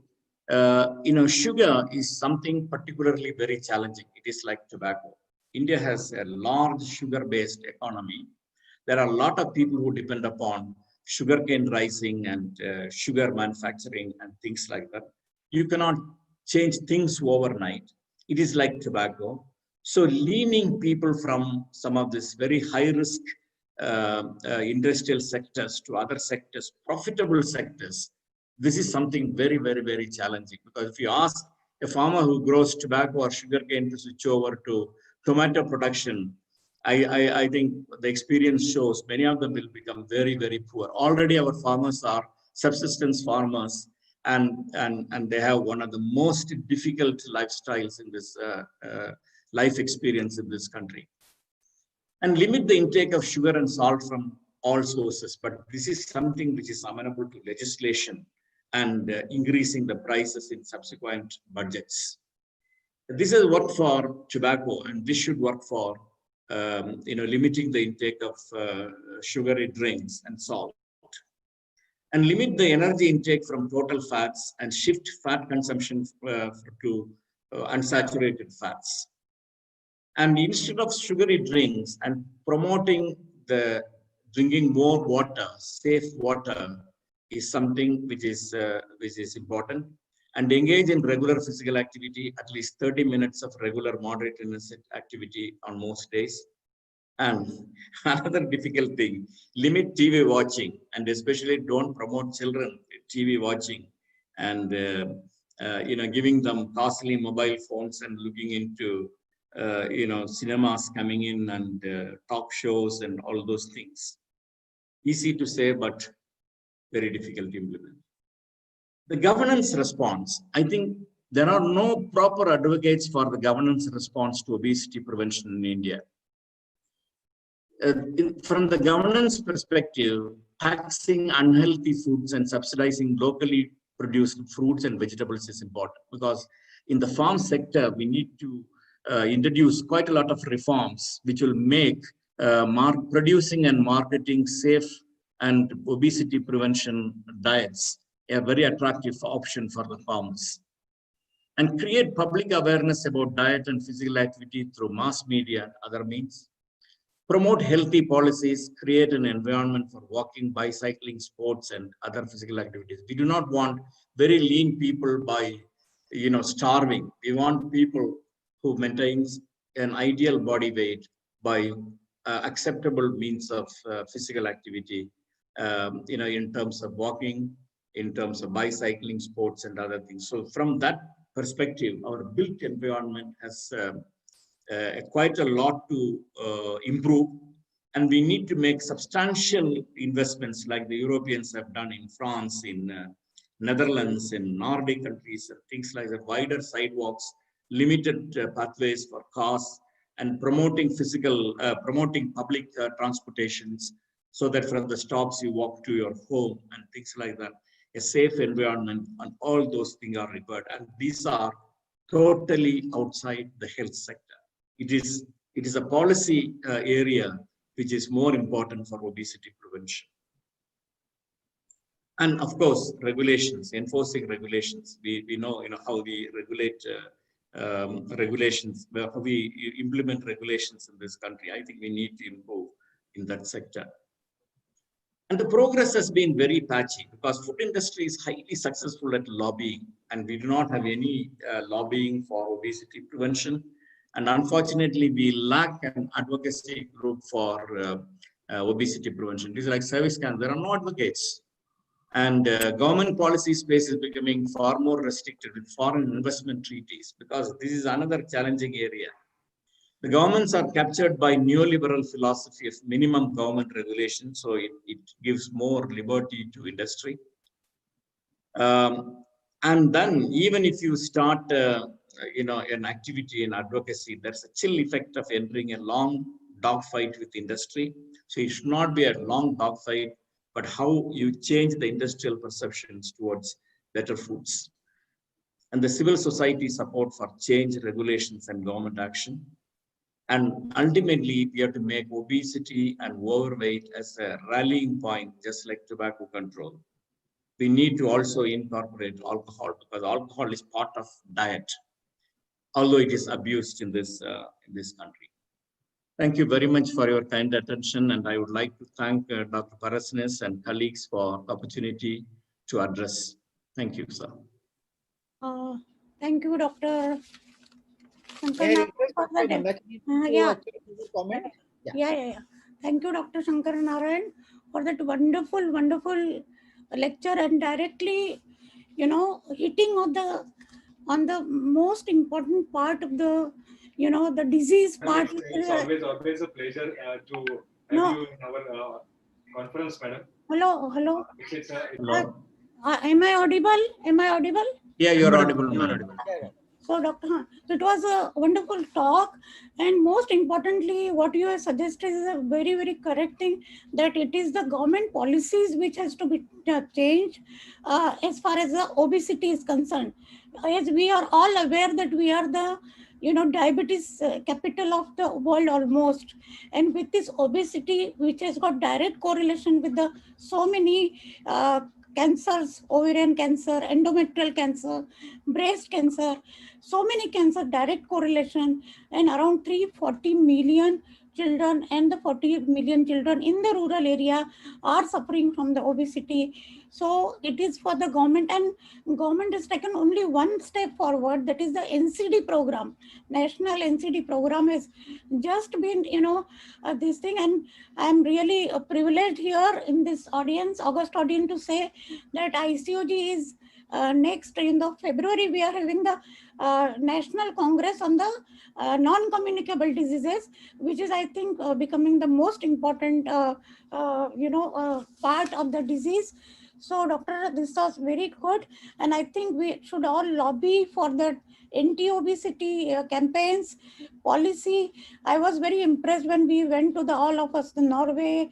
sugar is something particularly very challenging. It is like tobacco. India has a large sugar-based economy. There are a lot of people who depend upon sugarcane rising and sugar manufacturing and things like that. You cannot change things overnight. It is like tobacco. So leaning people from some of this very high-risk industrial sectors to other sectors, profitable sectors, this is something very, very, very challenging. Because if you ask a farmer who grows tobacco or sugarcane to switch over to tomato production, I think the experience shows many of them will become very, very poor. Already our farmers are subsistence farmers, and they have one of the most difficult lifestyles in this life experience in this country. And limit the intake of sugar and salt from all sources. But this is something which is amenable to legislation and increasing the prices in subsequent budgets. This has worked for tobacco, and this should work for limiting the intake of sugary drinks and salt. And limit the energy intake from total fats and shift fat consumption to unsaturated fats. And instead of sugary drinks and promoting the drinking more water, safe water is something which is important. And engage in regular physical activity, at least 30 minutes of regular moderate activity on most days. And another difficult thing, limit TV watching, and especially don't promote children TV watching and giving them costly mobile phones and looking into cinemas coming in and talk shows and all those things. Easy to say, but very difficult to implement. The governance response, I think there are no proper advocates for the governance response to obesity prevention in India. From the governance perspective, taxing unhealthy foods and subsidizing locally produced fruits and vegetables is important, because in the farm sector, we need to introduce quite a lot of reforms which will make producing and marketing safe and obesity prevention diets a very attractive option for the farmers. And create public awareness about diet and physical activity through mass media and other means. Promote healthy policies, create an environment for walking, bicycling, sports, and other physical activities. We do not want very lean people by starving. We want people who maintains an ideal body weight by acceptable means of physical activity, in terms of walking, in terms of bicycling, sports, and other things. So from that perspective, our built environment has quite a lot to improve, and we need to make substantial investments like the Europeans have done in France, in Netherlands, in Nordic countries, things like that, wider sidewalks, limited pathways for cars, and promoting public transportations, so that from the stops you walk to your home and things like that. A safe environment, and all those things are required, and these are totally outside the health sector. It is a policy area which is more important for obesity prevention. And of course, regulations, enforcing regulations. We know how we regulate regulations, how we implement regulations in this country. I think we need to improve in that sector. And the progress has been very patchy, because food industry is highly successful at lobbying, and we do not have any lobbying for obesity prevention. And unfortunately, we lack an advocacy group for obesity prevention. These are like service camps. There are no advocates. And government policy space is becoming far more restricted with foreign investment treaties, because this is another challenging area. The governments are captured by neoliberal philosophy of minimum government regulation, so it gives more liberty to industry. And then even if you start an activity in advocacy, there's a chill effect of entering a long dogfight with industry. So it should not be a long dogfight, but how you change the industrial perceptions towards better foods. And the civil society support for change, regulations, and government action. And ultimately, we have to make obesity and overweight as a rallying point, just like tobacco control. We need to also incorporate alcohol, because alcohol is part of diet. although it is abused in this country. Thank you very much for your kind attention, and I would like to thank Dr. Parasnis and colleagues for the opportunity to address. Thank you, sir. Thank you, Dr. Shankar May I Narayan, request for Dr. the Mandakini to yeah. comment? Yeah. Thank you, Dr. Shankar Narayan, for that wonderful lecture, and directly, hitting on the most important part of the, the disease part. It's always a pleasure to have you in our conference, madam. Hello. Hello. Am I audible? Yeah, you're audible, madam. So, Doctor, it was a wonderful talk, and most importantly, what you have suggested is a very correct thing, that it is the government policies which has to be changed as far as the obesity is concerned. As we are all aware that we are the diabetes capital of the world almost, and with this obesity, which has got direct correlation with the so many cancers, ovarian cancer, endometrial cancer, breast cancer, so many cancer, direct correlation, and around 340 million children and the 40 million children in the rural area are suffering from the obesity. So it is for the government, and government has taken only one step forward, that is the NCD program. National NCD program has just been, this thing, and I'm really privileged here in this audience, August audience, to say that ICOG is next in the February, we are having the National Congress on the non-communicable diseases, which is, I think, becoming the most important, part of the disease. So, Doctor, this was very good, and I think we should all lobby for the anti-obesity campaigns, policy. I was very impressed when we went to all of us in Norway,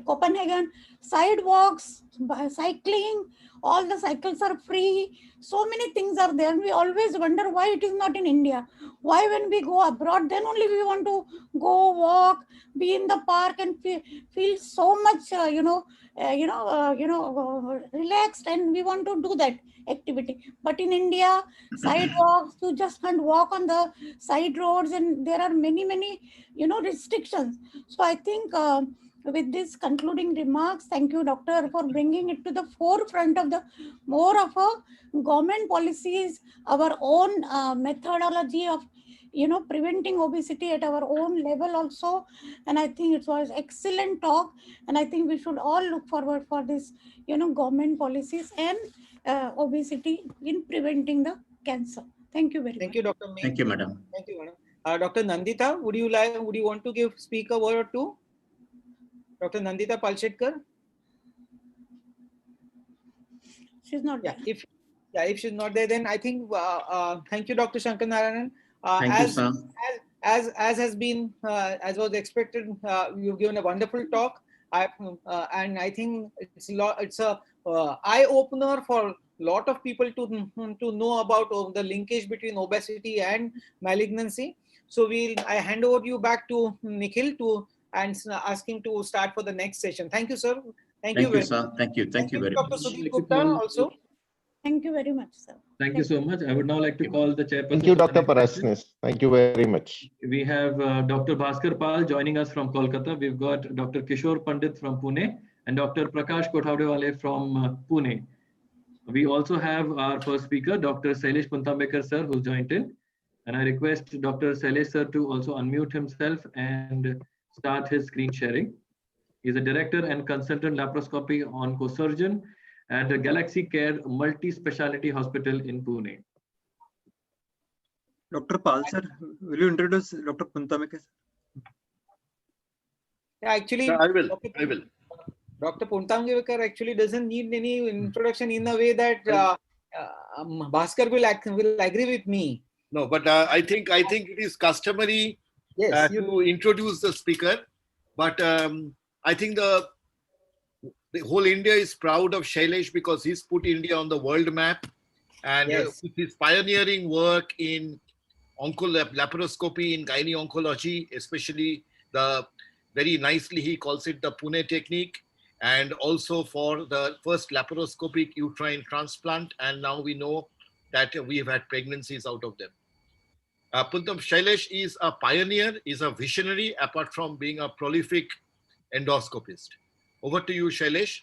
Copenhagen, sidewalks, cycling, all the cycles are free. So many things are there. We always wonder why it is not in India. Why when we go abroad, then only we want to go walk, be in the park, and feel so much, relaxed, and we want to do that activity. But in India, sidewalks, you just can't walk on the side roads, and there are many, restrictions. So I think with this concluding remarks, thank you, Doctor, for bringing it to the forefront of the more of a government policies, our own methodology of preventing obesity at our own level also. And I think it was excellent talk, and I think we should all look forward for this government policies and obesity in preventing the cancer. Thank you very much. Thank you, Dr. May. Thank you, madam. Thank you, madam. Dr. Nandita, would you want to speak a word or two? Dr. Nandita Palshetkar? She's not there. If she's not there, then I think, thank you, Dr. Shankar Narayan. Thank you, sir. As has been, as was expected, you've given a wonderful talk. And I think it's a eye opener for a lot of people to know about the linkage between obesity and malignancy. So I hand over you back to Nikhil and ask him to start for the next session. Thank you, sir. Thank you, sir. Thank you. Thank you very Dr. much. Sudhir Gupta also. Thank you very much, sir. Thank you so much. I would now like to call the chairperson. Thank you, Dr. Parasnis. Thank you very much. We have Dr. Bhaskar Pal joining us from Kolkata. We've got Dr. Kishore Pandit from Pune and Dr. Prakash Kothavdewale from Pune. We also have our first speaker, Dr. Sailesh Puntambekar sir, who's joined in. And I request Dr. Sailesh sir to also unmute himself and start his screen sharing. He's a director and consultant laparoscopy oncosurgeon at Galaxy Care Multi-Speciality Hospital in Pune. Dr. Pal sir, will you introduce Dr. Puntambekar? Yeah, actually, I will. Dr. Puntambekar actually doesn't need any introduction in a way that Bhaskar will agree with me. No, but I think it is customary to introduce the speaker. But I think the whole India is proud of Shailesh because he's put India on the world map, and with his pioneering work in laparoscopy in gynaecology, especially very nicely he calls it the Pune technique, and also for the first laparoscopic uterine transplant, and now we know that we have had pregnancies out of them. Puntam, Shailesh is a pioneer, is a visionary, apart from being a prolific endoscopist. Over to you, Shailesh.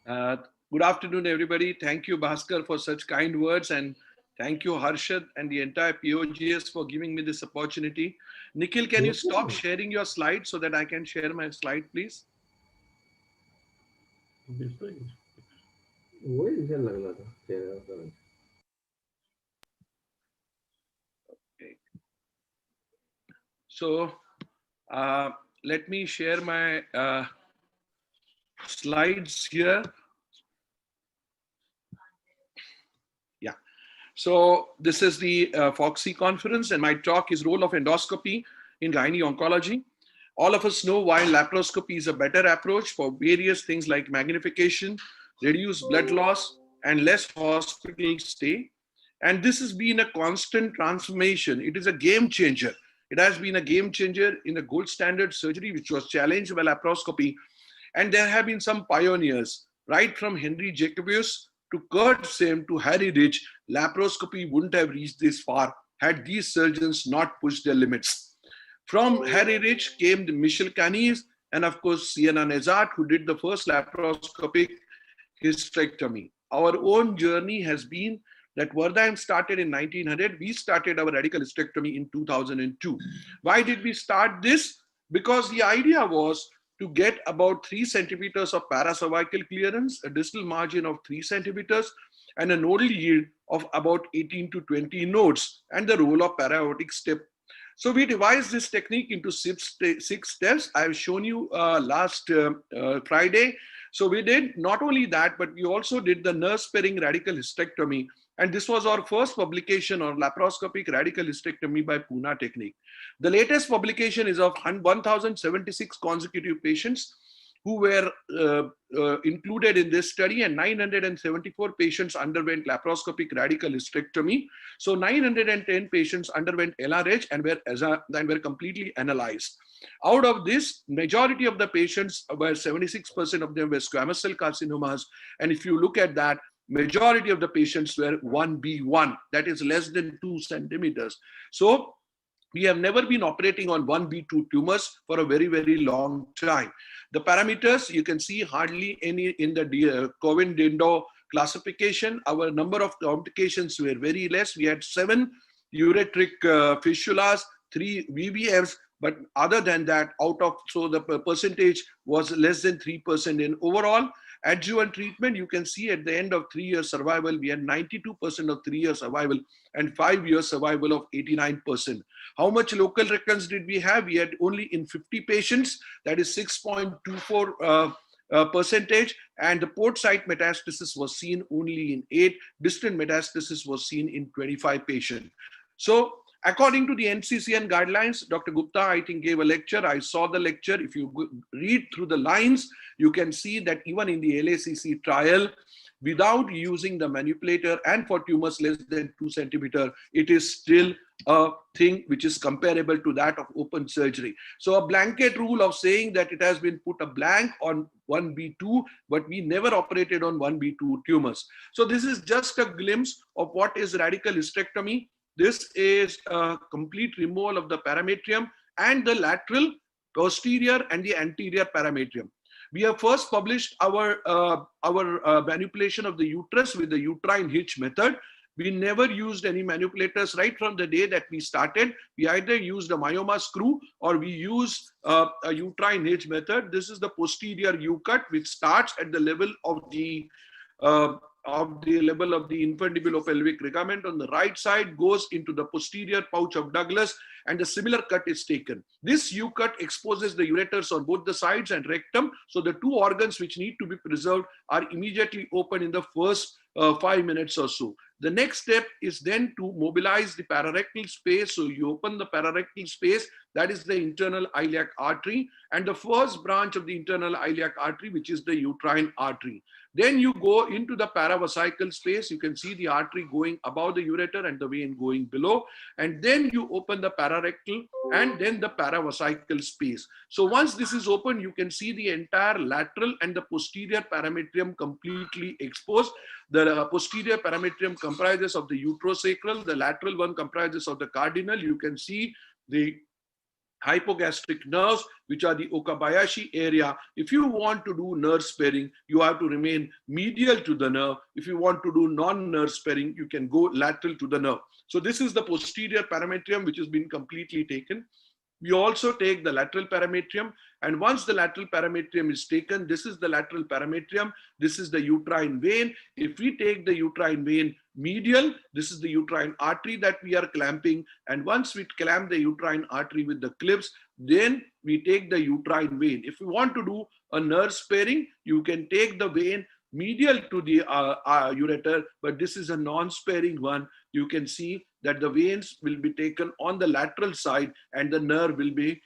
Good afternoon, everybody. Thank you, Bhaskar, for such kind words, and thank you, Harshad, and the entire POGS for giving me this opportunity. Nikhil, can you stop sharing your slide so that I can share my slide, please? Okay. So let me share my slides here. Yeah. So this is the FOGSI conference, and my talk is role of endoscopy in gynae oncology. All of us know why laparoscopy is a better approach for various things like magnification, reduced blood loss, and less hospital stay. And this has been a constant transformation. It is a game changer. It has been a game changer in the gold standard surgery, which was challenged by laparoscopy. And there have been some pioneers, right from Henry Jacobius to Kurt Sim to Harry Rich. Laparoscopy wouldn't have reached this far had these surgeons not pushed their limits. From Harry Rich came the Michel Canis and, of course, Sienna Nezat, who did the first laparoscopic hysterectomy. Our own journey has been that Wertheim started in 1900. We started our radical hysterectomy in 2002. Why did we start this? Because the idea was to get about 3 centimeters of paracervical clearance, a distal margin of 3 centimeters, and a nodal yield of about 18 to 20 nodes, and the role of para-aortic step. So we devised this technique into 6 steps. I've shown you last Friday. So we did not only that, but we also did the nerve-sparing radical hysterectomy. And this was our first publication on laparoscopic radical hysterectomy by Pune technique. The latest publication is of 1,076 consecutive patients who were included in this study, and 974 patients underwent laparoscopic radical hysterectomy. So 910 patients underwent LRH and were completely analyzed. Out of this, majority of the patients, were 76% of them were squamous cell carcinomas. And if you look at that, majority of the patients were 1B1, that is less than 2 centimeters. So we have never been operating on 1B2 tumors for a very, very long time. The parameters, you can see hardly any in the Cohen-Dindot classification. Our number of complications were very less. We had 7 ureteric fistulas, 3 VVFs, but other than that, so the percentage was less than 3% in overall. Adjuvant treatment, you can see at the end of 3-year survival, we had 92% of 3-year survival and 5-year survival of 89%. How much local recurrence did we have? We had only in 50 patients, that is 6.24%, and the port site metastasis was seen only in 8. Distant metastasis was seen in 25 patients. So according to the NCCN guidelines, Dr. Gupta, I think, gave a lecture. I saw the lecture. If you read through the lines, you can see that even in the LACC trial, without using the manipulator and for tumors less than 2 centimeters, it is still a thing which is comparable to that of open surgery. So a blanket rule of saying that it has been put a blank on 1B2, but we never operated on 1B2 tumors. So this is just a glimpse of what is radical hysterectomy. This is a complete removal of the parametrium and the lateral, posterior, and the anterior parametrium. We have first published our manipulation of the uterus with the uterine hitch method. We never used any manipulators right from the day that we started. We either used a myoma screw or we used a uterine hitch method. This is the posterior U-cut, which starts at the level of the infundibulopelvic ligament on the right side, goes into the posterior pouch of Douglas, and a similar cut is taken. This U-cut exposes the ureters on both the sides and rectum, so the 2 organs which need to be preserved are immediately open in the first 5 minutes or so. The next step is then to mobilize the pararectal space. So you open the pararectal space, that is the internal iliac artery, and the first branch of the internal iliac artery, which is the uterine artery. Then you go into the paravesical space. You can see the artery going above the ureter and the vein going below. And then you open the pararectal and then the paravesical space. So once this is open, you can see the entire lateral and the posterior parametrium completely exposed. The posterior parametrium comprises of the uterosacral. The lateral one comprises of the cardinal. You can see the hypogastric nerves, which are the Okabayashi area. If you want to do nerve sparing, you have to remain medial to the nerve. If you want to do non-nerve sparing, you can go lateral to the nerve. So this is the posterior parametrium, which has been completely taken. We also take the lateral parametrium, and once the lateral parametrium is taken, this is the lateral parametrium, this is the uterine vein. If we take the uterine vein medial, this is the uterine artery that we are clamping, and once we clamp the uterine artery with the clips, then we take the uterine vein. If you want to do a nerve sparing, you can take the vein medial to the ureter, but this is a non-sparing one. You can see that the veins will be taken on the lateral side and the nerve will be,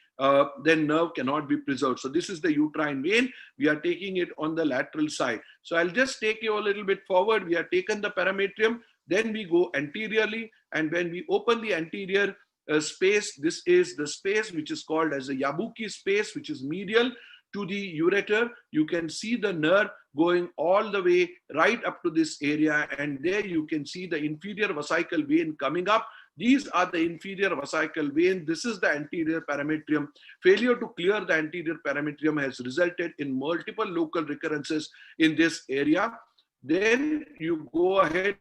then nerve cannot be preserved. So this is the uterine vein. We are taking it on the lateral side. So I'll just take you a little bit forward. We have taken the parametrium, then we go anteriorly, and when we open the anterior space, this is the space which is called as the Yabuki space, which is medial to the ureter. You can see the nerve going all the way right up to this area, and there you can see the inferior vesical vein coming up. These are the inferior vesical vein. This is the anterior parametrium. Failure to clear the anterior parametrium has resulted in multiple local recurrences in this area. Then you go ahead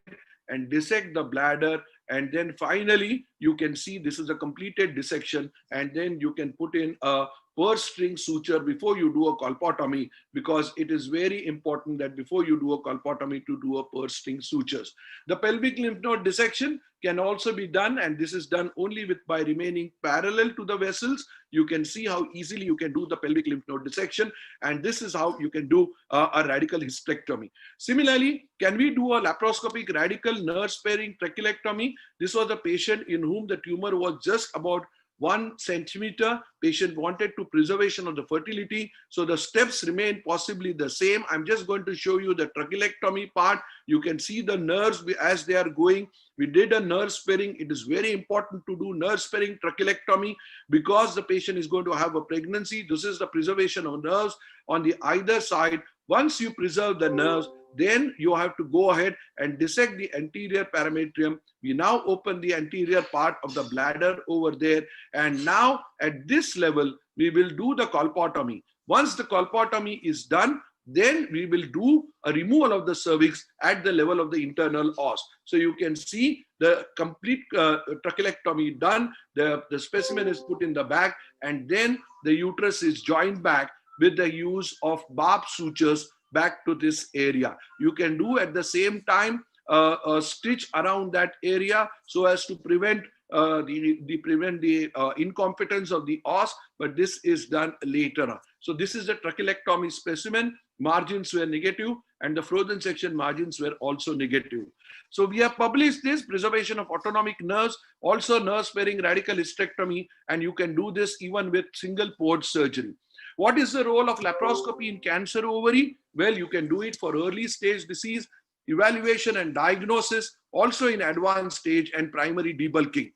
and dissect the bladder, and then finally you can see this is a completed dissection, and then you can put in a purse string suture before you do a colpotomy, because it is very important that before you do a colpotomy to do a purse string sutures. The pelvic lymph node dissection can also be done, and this is done only by remaining parallel to the vessels. You can see how easily you can do the pelvic lymph node dissection, and this is how you can do a radical hysterectomy. Similarly, can we do a laparoscopic radical nerve sparing trachelectomy? This was a patient in whom the tumor was just about 1 centimeter. Patient wanted to preservation of the fertility. So the steps remain possibly the same. I'm just going to show you the trachelectomy part. You can see the nerves as they are going. We did a nerve sparing. It is very important to do nerve sparing trachelectomy because the patient is going to have a pregnancy. This is the preservation of nerves on the either side. Once you preserve the nerves, then you have to go ahead and dissect the anterior parametrium. We now open the anterior part of the bladder over there. And now at this level, we will do the colpotomy. Once the colpotomy is done, then we will do a removal of the cervix at the level of the internal os. So you can see the complete trachelectomy done. The specimen is put in the bag, and then the uterus is joined back with the use of barb sutures back to this area. You can do at the same time a stitch around that area so as to prevent the incompetence of the os, but this is done later on. So this is the trachelectomy specimen. Margins were negative, and the frozen section margins were also negative. So we have published this preservation of autonomic nerves, also nerve sparing radical hysterectomy, and you can do this even with single port surgery. What is the role of laparoscopy in cancer ovary? Well, you can do it for early stage disease, evaluation and diagnosis, also in advanced stage and primary debulking.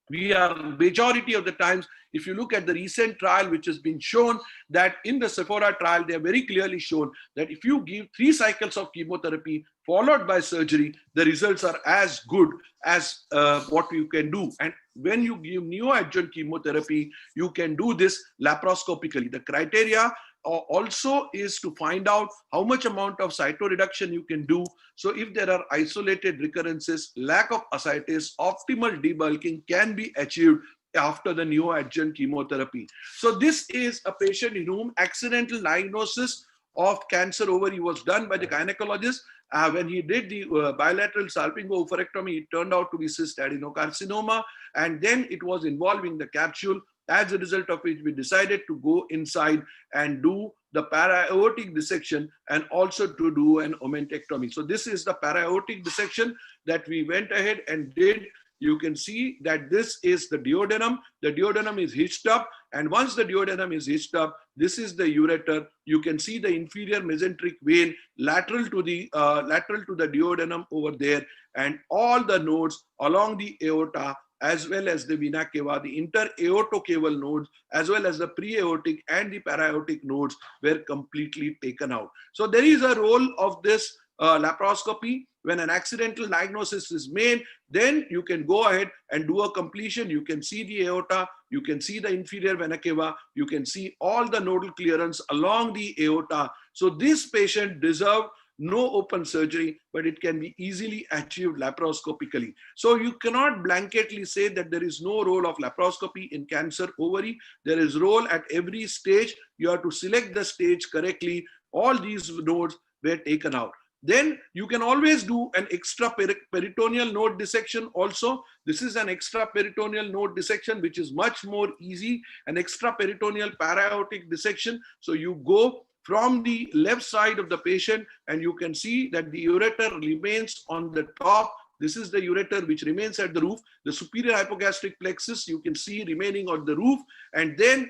We are majority of the times, if you look at the recent trial which has been shown, that in the Sephora trial, they are very clearly shown that if you give 3 cycles of chemotherapy followed by surgery, the results are as good as what you can do. And when you give neoadjuvant chemotherapy, you can do this laparoscopically. The criteria also is to find out how much amount of cytoreduction you can do. So if there are isolated recurrences, lack of ascites, optimal debulking can be achieved after the neoadjuvant chemotherapy. So this is a patient in whom accidental diagnosis of cancer ovary was done by the gynecologist. When he did the bilateral salpingo oophorectomy, it turned out to be cyst adenocarcinoma, and then it was involving the capsule, as a result of which we decided to go inside and do the para-aortic dissection and also to do an omentectomy. So this is the para-aortic dissection that we went ahead and did. you can see that this is the duodenum. The duodenum is hitched up, and once the duodenum is hitched up, this is the ureter. You can see the inferior mesenteric vein lateral to the duodenum over there, and all the nodes along the aorta as well as the vena cava, the interaortocaval nodes, as well as the pre-aortic and the para-aortic nodes were completely taken out. So there is a role of this laparoscopy. When an accidental diagnosis is made, then you can go ahead and do a completion. You can see the aorta, you can see the inferior vena cava, you can see all the nodal clearance along the aorta. So this patient deserved no open surgery, but it can be easily achieved laparoscopically. So you cannot blanketly say that there is no role of laparoscopy in cancer ovary. There is role at every stage. You have to select the stage correctly. All these nodes were taken out. Then you can always do an extra peritoneal node dissection also. This is an extra peritoneal node dissection, which is much more easy, an extra peritoneal para-aortic dissection. So you go from the left side of the patient, and you can see that the ureter remains on the top. This is the ureter which remains at the roof. The superior hypogastric plexus you can see remaining on the roof, and then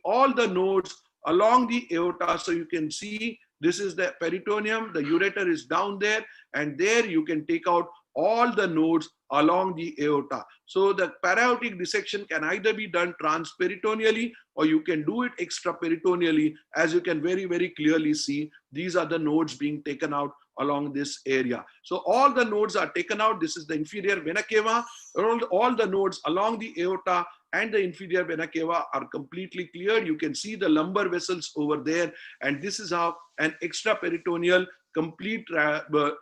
all the nodes along the aorta. So you can see this is the peritoneum, the ureter is down there, and there you can take out all the nodes along the aorta. So the para-aortic dissection can either be done transperitoneally, or you can do it extraperitoneally. As you can very, very clearly see, these are the nodes being taken out along this area. So all the nodes are taken out. This is the inferior vena cava. All the nodes along the aorta and the inferior vena cava are completely cleared. You can see the lumbar vessels over there, and this is how an extraperitoneal complete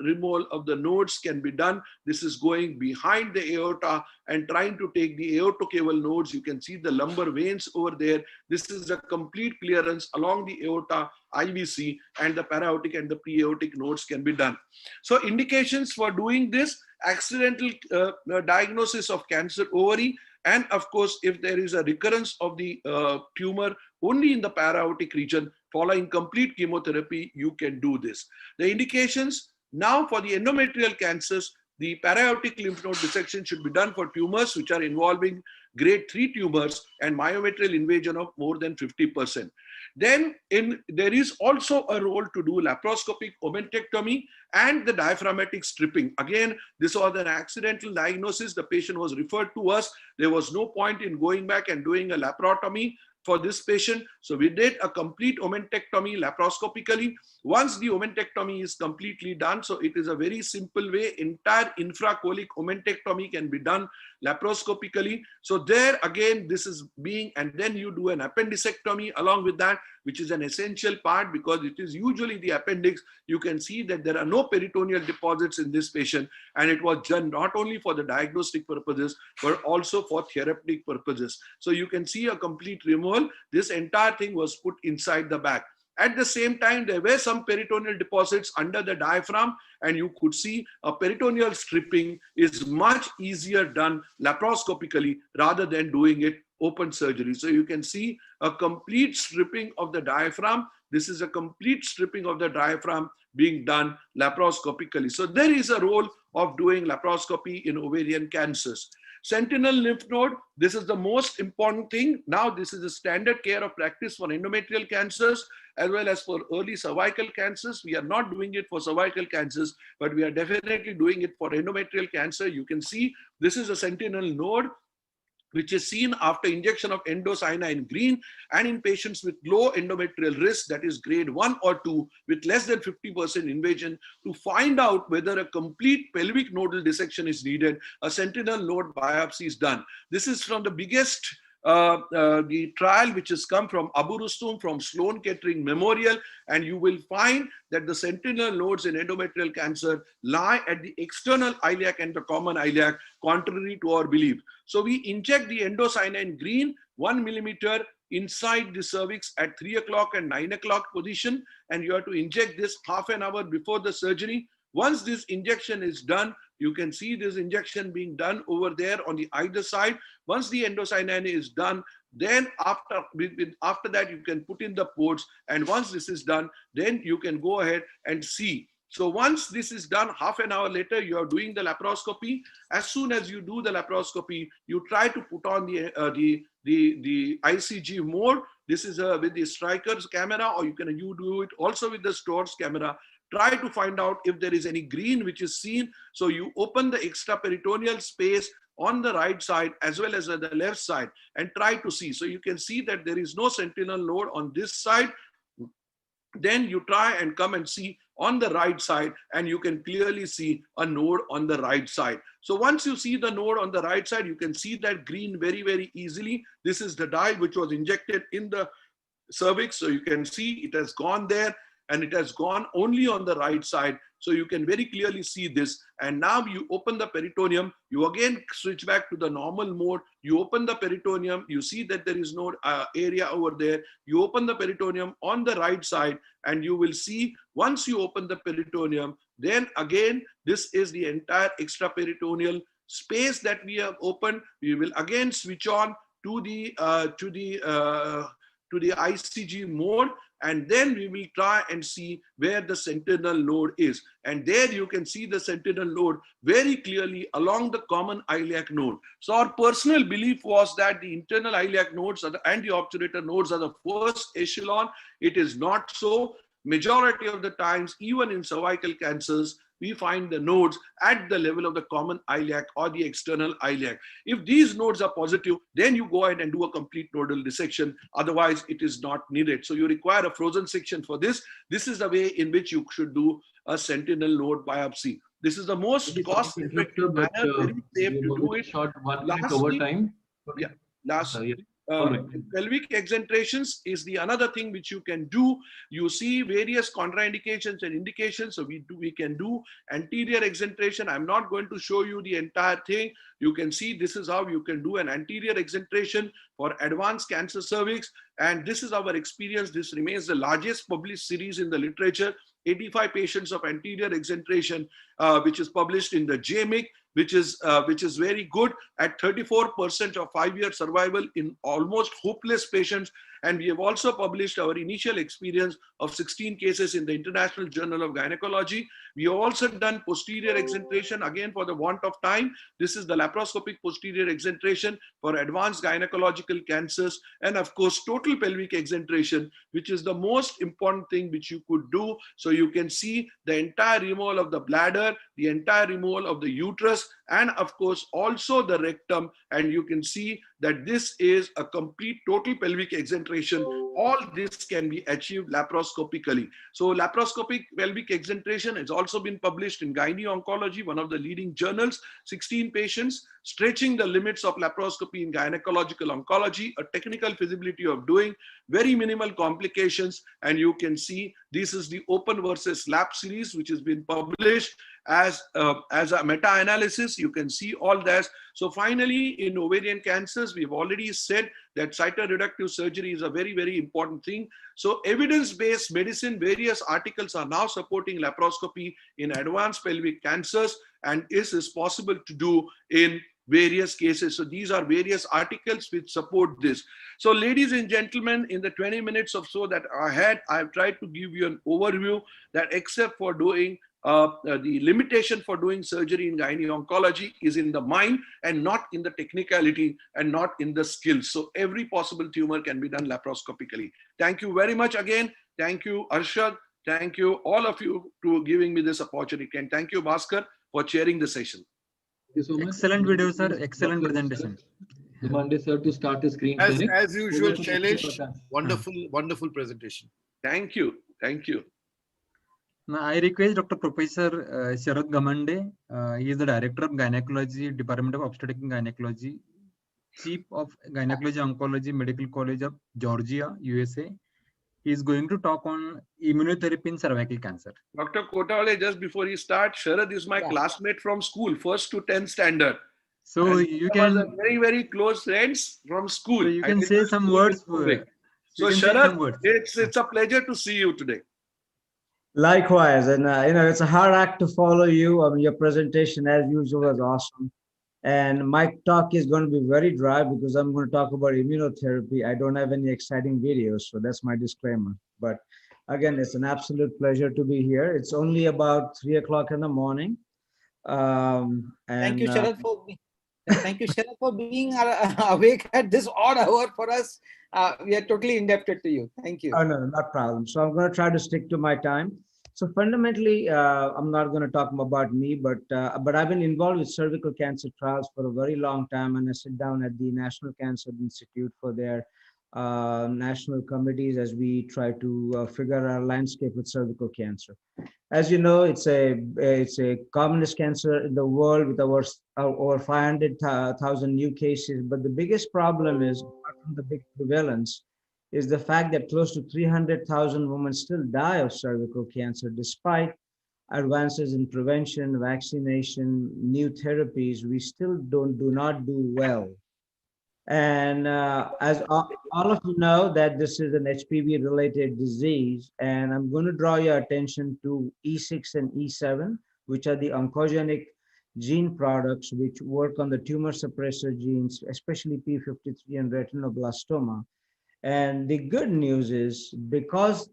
removal of the nodes can be done. This is going behind the aorta and trying to take the aortocaval nodes. You can see the lumbar veins over there. This is a complete clearance along the aorta, IVC, and the para-aortic and the pre-aortic nodes can be done. So indications for doing this: accidental diagnosis of cancer ovary, and of course, if there is a recurrence of the tumor only in the para-aortic region following complete chemotherapy, you can do this. The indications now for the endometrial cancers: the para-aortic lymph node dissection should be done for tumors which are involving grade 3 tumors and myometrial invasion of more than 50%. Then there is also a role to do laparoscopic omentectomy and the diaphragmatic stripping. Again, this was an accidental diagnosis. The patient was referred to us. There was no point in going back and doing a laparotomy for this patient. So we did a complete omentectomy laparoscopically. Once the omentectomy is completely done, so it is a very simple way, entire infracolic omentectomy can be done laparoscopically. So there again, this is being, and then you do an appendicectomy along with that, which is an essential part because it is usually the appendix. You can see that there are no peritoneal deposits in this patient, and it was done not only for the diagnostic purposes, but also for therapeutic purposes. So you can see a complete removal. This entire thing was put inside the bag. At the same time, there were some peritoneal deposits under the diaphragm, and you could see a peritoneal stripping is much easier done laparoscopically rather than doing it open surgery. So you can see a complete stripping of the diaphragm. This is a complete stripping of the diaphragm being done laparoscopically. So there is a role of doing laparoscopy in ovarian cancers. Sentinel lymph node, this is the most important thing. Now, this is a standard care of practice for endometrial cancers as well as for early cervical cancers. We are not doing it for cervical cancers, but we are definitely doing it for endometrial cancer. You can see this is a sentinel node which is seen after injection of endocyanine green and in patients with low endometrial risk, that is grade 1 or 2 with less than 50% invasion, to find out whether a complete pelvic nodal dissection is needed. A sentinel node biopsy is done. This is from the biggest the trial which has come from Abu Rustum, from Sloan Kettering Memorial, and you will find that the sentinel nodes in endometrial cancer lie at the external iliac and the common iliac, contrary to our belief. So we inject the endocyanine green 1 millimeter inside the cervix at 3 o'clock and 9 o'clock position, and you have to inject this half an hour before the surgery. Once this injection is done, you can see this injection being done over there on the either side. Once the endocyanine is done, then after that you can put in the ports, and once this is done, then you can go ahead and see So once this is done, half an hour later, you are doing the laparoscopy. As soon as you do the laparoscopy, you try to put on the ICG mode. This is with the Striker's camera, or you do it also with the Storz camera. Try to find out if there is any green which is seen. So you open the extraperitoneal space on the right side as well as on the left side and try to see. So you can see that there is no sentinel node on this side. Then you try and come and see on the right side, and you can clearly see a node on the right side. So once you see the node on the right side, you can see that green very, very easily. This is the dye which was injected in the cervix. So you can see it has gone there, and it has gone only on the right side. So you can very clearly see this. And now you open the peritoneum, you again switch back to the normal mode. You open the peritoneum, you see that there is no area over there. You open the peritoneum on the right side, and you will see once you open the peritoneum, then again, this is the entire extraperitoneal space that we have opened. We will again switch on to the ICG mode, and then we will try and see where the sentinel node is. And there you can see the sentinel node very clearly along the common iliac node. So our personal belief was that the internal iliac nodes and the obturator nodes are the first echelon. It is not so. Majority of the times, even in cervical cancers, we find the nodes at the level of the common iliac or the external iliac. If these nodes are positive, then you go ahead and do a complete nodal dissection. Otherwise, it is not needed. So you require a frozen section for this. This is the way in which you should do a sentinel node biopsy. This is the most cost-effective manner, very safe to do it. Short 1 minute Lastly, overtime. yeah, lastly, Alright. pelvic exentrations is the another thing which you can do. You see various contraindications and indications. So we can do anterior exentration. I'm not going to show you the entire thing. You can see this is how you can do an anterior exentration for advanced cancer cervix. And this is our experience. This remains the largest published series in the literature. 85 patients of anterior exentration, which is published in the JMIC, which is very good at 34% of 5-year survival in almost hopeless patients. And we have also published our initial experience of 16 cases in the International Journal of Gynaecology. We have also done posterior exentration, again for the want of time. This is the laparoscopic posterior exentration for advanced gynecological cancers. And of course, total pelvic exentration, which is the most important thing which you could do. So you can see the entire removal of the bladder, the entire removal of the uterus, and of course also the rectum. And you can see that this is a complete total pelvic exentration. All this can be achieved laparoscopically. So laparoscopic pelvic exentration has also been published in Gynae Oncology, one of the leading journals. 16 patients, stretching the limits of laparoscopy in gynecological oncology, a technical feasibility of doing, very minimal complications. And you can see this is the open versus lap series, which has been published as a meta-analysis. You can see all that. So finally, in ovarian cancers, we've already said that cytoreductive surgery is a very, very important thing. So evidence-based medicine, various articles are now supporting laparoscopy in advanced pelvic cancers, and this is possible to do in various cases. So these are various articles which support this. So ladies and gentlemen, in the 20 minutes or so that I had, I've tried to give you an overview that except for doing the limitation for doing surgery in gynae oncology is in the mind and not in the technicality and not in the skills. So every possible tumor can be done laparoscopically. Thank you very much again. Thank you, Arshad. Thank you, all of you, to giving me this opportunity. And thank you, Bhaskar, for chairing the session. Thank you so much. Excellent video, sir. Excellent presentation. Demanded sir to start the screen sharing. As usual, Shailesh, wonderful presentation. Thank you. Thank you. Now, I request Dr. Professor Sharad Gamande. He is the Director of Gynecology, Department of Obstetrics and Gynecology, Chief of Gynecology Oncology, Medical College of Georgia, USA. He is going to talk on immunotherapy in cervical cancer. Dr. Kotawale, just before he starts, Sharad is my classmate from school, 1st to 10th standard. So and you can very, very close friends from school. So you can say some words. So Sharad, it's a pleasure to see you today. Likewise, and it's a hard act to follow you. I mean, your presentation, as usual, was awesome. And my talk is going to be very dry because I'm going to talk about immunotherapy. I don't have any exciting videos, so that's my disclaimer. But Again, it's an absolute pleasure to be here. It's only about 3 o'clock in the morning. Thank you, Sharad, for being awake at this odd hour for us. We are totally indebted to you. Thank you. Oh, no, not problem. So I'm going to try to stick to my time. So fundamentally, I'm not going to talk about me, but I've been involved with cervical cancer trials for a very long time, and I sit down at the National Cancer Institute for their national committees as we try to figure our landscape with cervical cancer. As you know, it's a commonest cancer in the world with over 500,000 new cases. But the biggest problem is, apart from the big prevalence, is the fact that close to 300,000 women still die of cervical cancer despite advances in prevention, vaccination, new therapies. We still do not do well. And as all of you know, that this is an HPV-related disease, and I'm going to draw your attention to E6 and E7, which are the oncogenic gene products which work on the tumor suppressor genes, especially P53 and retinoblastoma. And the good news is, because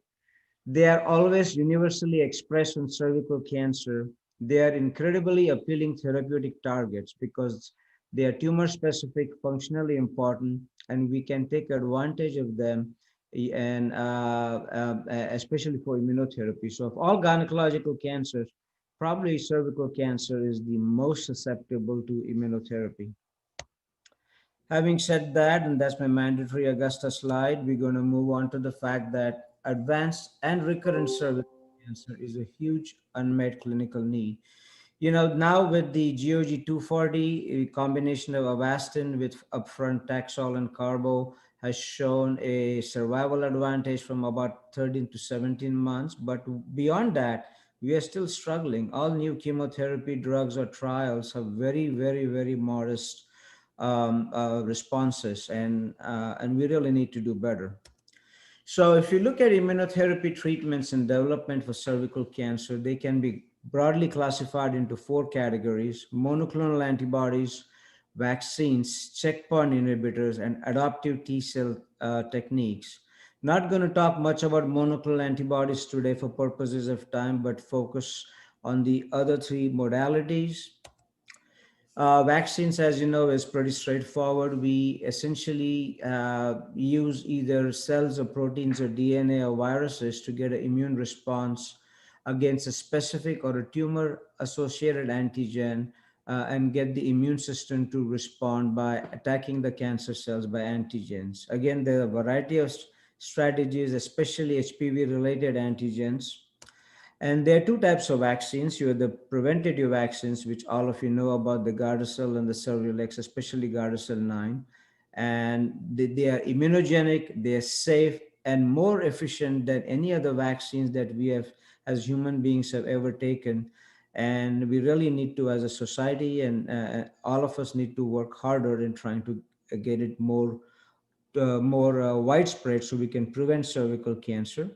they are always universally expressed on cervical cancer, they are incredibly appealing therapeutic targets because they are tumor specific, functionally important, and we can take advantage of them, and especially for immunotherapy. So of all gynecological cancers, probably cervical cancer is the most susceptible to immunotherapy. Having said that, and that's my mandatory Augusta slide, we're going to move on to the fact that advanced and recurrent cervical cancer is a huge unmet clinical need. You know, now with the GOG 240, a combination of Avastin with upfront Taxol and Carbo has shown a survival advantage from about 13 to 17 months. But beyond that, we are still struggling. All new chemotherapy drugs or trials have very, very, very modest responses, and we really need to do better. So if you look at immunotherapy treatments in development for cervical cancer, they can be broadly classified into 4 categories: monoclonal antibodies, vaccines, checkpoint inhibitors, and adaptive T cell techniques. Not going to talk much about monoclonal antibodies today for purposes of time, but focus on the other 3 modalities. Vaccines, as you know, is pretty straightforward. We essentially use either cells or proteins or DNA or viruses to get an immune response against a specific or a tumor associated antigen, and get the immune system to respond by attacking the cancer cells by antigens. Again, there are a variety of strategies, especially HPV related antigens. And there are 2 types of vaccines. You have the preventative vaccines, which all of you know about, the Gardasil and the Cervarix, especially Gardasil 9. And they are immunogenic, they are safe, and more efficient than any other vaccines that we have as human beings have ever taken. And we really need to, as a society, and all of us need to work harder in trying to get it more widespread so we can prevent cervical cancer.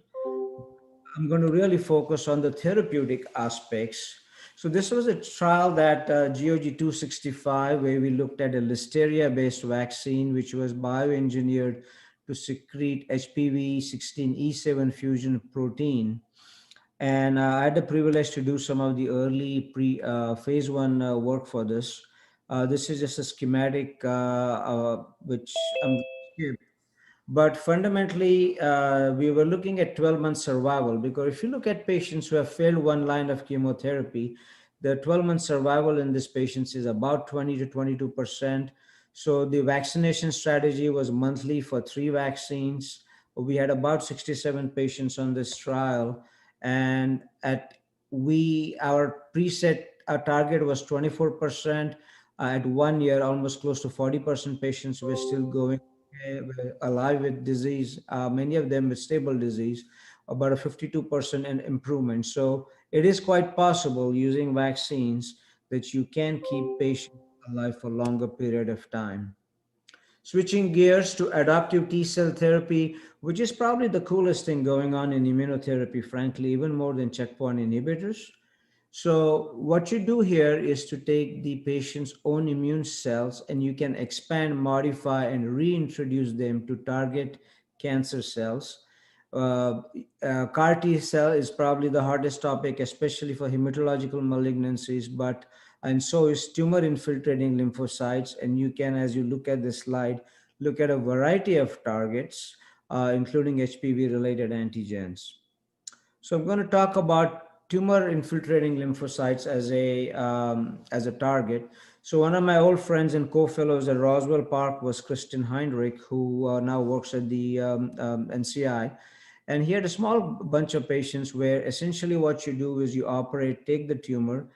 I'm going to really focus on the therapeutic aspects. So this was a trial that GOG 265, where we looked at a listeria-based vaccine, which was bioengineered to secrete HPV-16E7 fusion protein. And I had the privilege to do some of the early phase 1 work for this. This is just a schematic, which I'm skip. But fundamentally, we were looking at 12-month survival, because if you look at patients who have failed 1 line of chemotherapy, the 12-month survival in these patients is about 20 to 22%. So the vaccination strategy was monthly for 3 vaccines. We had about 67 patients on this trial, and our preset target was 24%. At 1 year, almost close to 40% patients were still going alive with disease, many of them with stable disease, about a 52% improvement. So it is quite possible using vaccines that you can keep patients alive for a longer period of time. Switching gears to adaptive T cell therapy, which is probably the coolest thing going on in immunotherapy, frankly, even more than checkpoint inhibitors. So what you do here is to take the patient's own immune cells, and you can expand, modify, and reintroduce them to target cancer cells. CAR T cell is probably the hardest topic, especially for hematological malignancies, and so is tumor infiltrating lymphocytes. And you can, as you look at the slide, look at a variety of targets, including HPV related antigens. So I'm going to talk about tumor infiltrating lymphocytes as a target. So one of my old friends and co-fellows at Roswell Park was Kristen Heinrich, who now works at the NCI. And he had a small bunch of patients where essentially what you do is you operate, take the tumor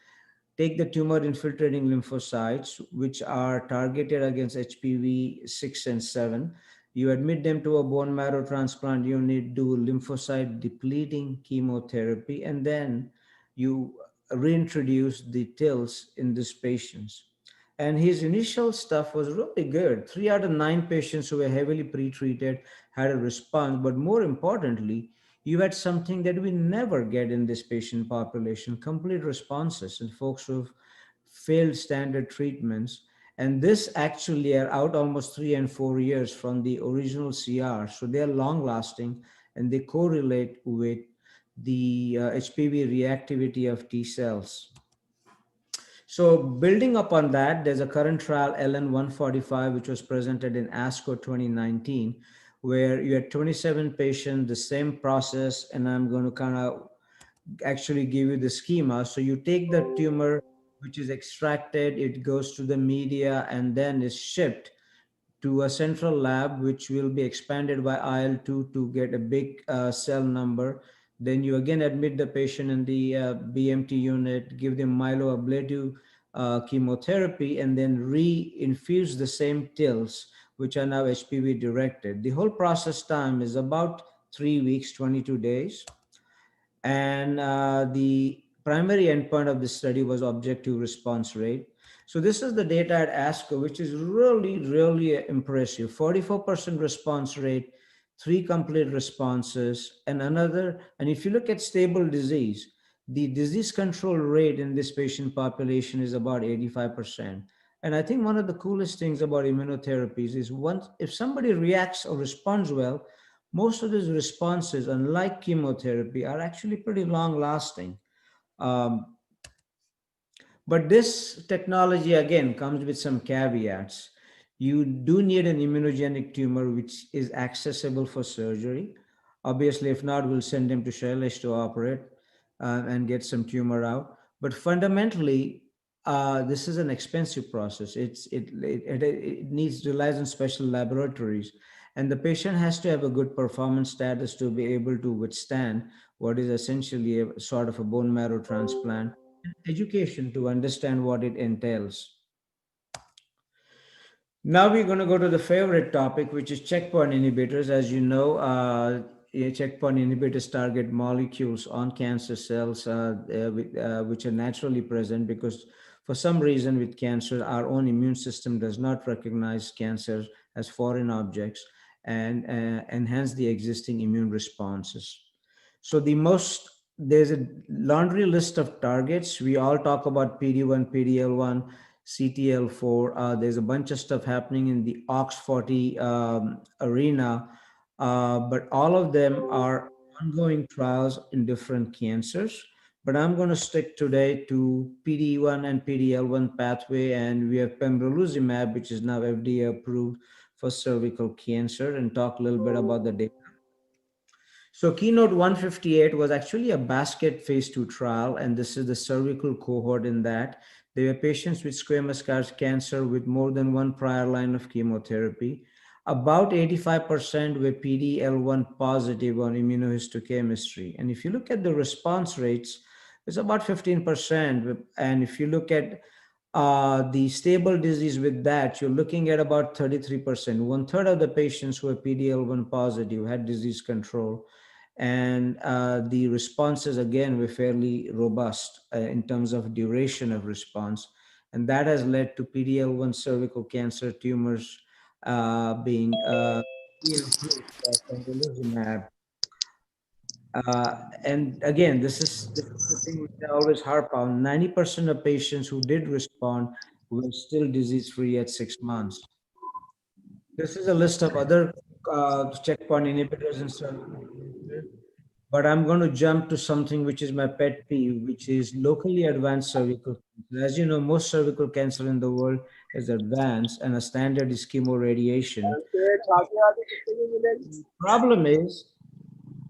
infiltrating lymphocytes, which are targeted against HPV 6 and 7. You admit them to a bone marrow transplant unit, do lymphocyte depleting chemotherapy, and then you reintroduce the TILs in these patients. And his initial stuff was really good. 3 out of 9 patients who were heavily pretreated had a response, but more importantly, you had something that we never get in this patient population, complete responses in folks who've failed standard treatments. And this actually are out almost 3 and 4 years from the original CR. So they're long lasting and they correlate with the HPV reactivity of T cells. So building upon that, there's a current trial LN145, which was presented in ASCO 2019, where you had 27 patients, the same process, and I'm going to kind of actually give you the schema. So you take the tumor, which is extracted, it goes to the media, and then is shipped to a central lab, which will be expanded by IL-2 to get a big cell number. Then you again admit the patient in the BMT unit, give them myeloablative chemotherapy, and then re-infuse the same TILs, which are now HPV directed. The whole process time is about 3 weeks, 22 days. And the primary endpoint of the study was objective response rate. So this is the data at ASCO, which is really, really impressive. 44% response rate, 3 complete responses, and if you look at stable disease, the disease control rate in this patient population is about 85%. And I think one of the coolest things about immunotherapies is if somebody reacts or responds well, most of these responses, unlike chemotherapy, are actually pretty long lasting. But this technology, again, comes with some caveats. You do need an immunogenic tumor which is accessible for surgery. Obviously, if not, we'll send them to Shailesh to operate and get some tumor out. But fundamentally, this is an expensive process. It relies on special laboratories. And the patient has to have a good performance status to be able to withstand what is essentially a sort of a bone marrow transplant. Education to understand what it entails. Now we're going to go to the favorite topic, which is checkpoint inhibitors. As you know, checkpoint inhibitors target molecules on cancer cells which are naturally present, because for some reason with cancer, our own immune system does not recognize cancer as foreign objects and enhance the existing immune responses. So there's a laundry list of targets. We all talk about PD-1, PD-L1, CTL4. There's a bunch of stuff happening in the OX40 arena, but all of them are ongoing trials in different cancers. But I'm going to stick today to PD-1 and PD-L1 pathway, and we have pembrolizumab, which is now FDA approved for cervical cancer, and talk a little bit about the data. So Keynote 158 was actually a basket phase 2 trial, and this is the cervical cohort in that. They were patients with squamous cancer with more than 1 prior line of chemotherapy. About 85% were PD-L1 positive on immunohistochemistry. And if you look at the response rates, it's about 15%. And if you look at the stable disease with that, you're looking at about 33%. 1/3 of the patients who were PD-L1 positive had disease control. And the responses, again, were fairly robust in terms of duration of response. And that has led to PD-L1 cervical cancer tumors being pembrolizumab. And again, this is the thing which I always harp on. 90% of patients who did respond were still disease-free at 6 months. This is a list of other checkpoint inhibitors in cervical cancer. But I'm going to jump to something which is my pet peeve, which is locally advanced cervical cancer. As you know, most cervical cancer in the world is advanced, and a standard is chemoradiation. Problem is,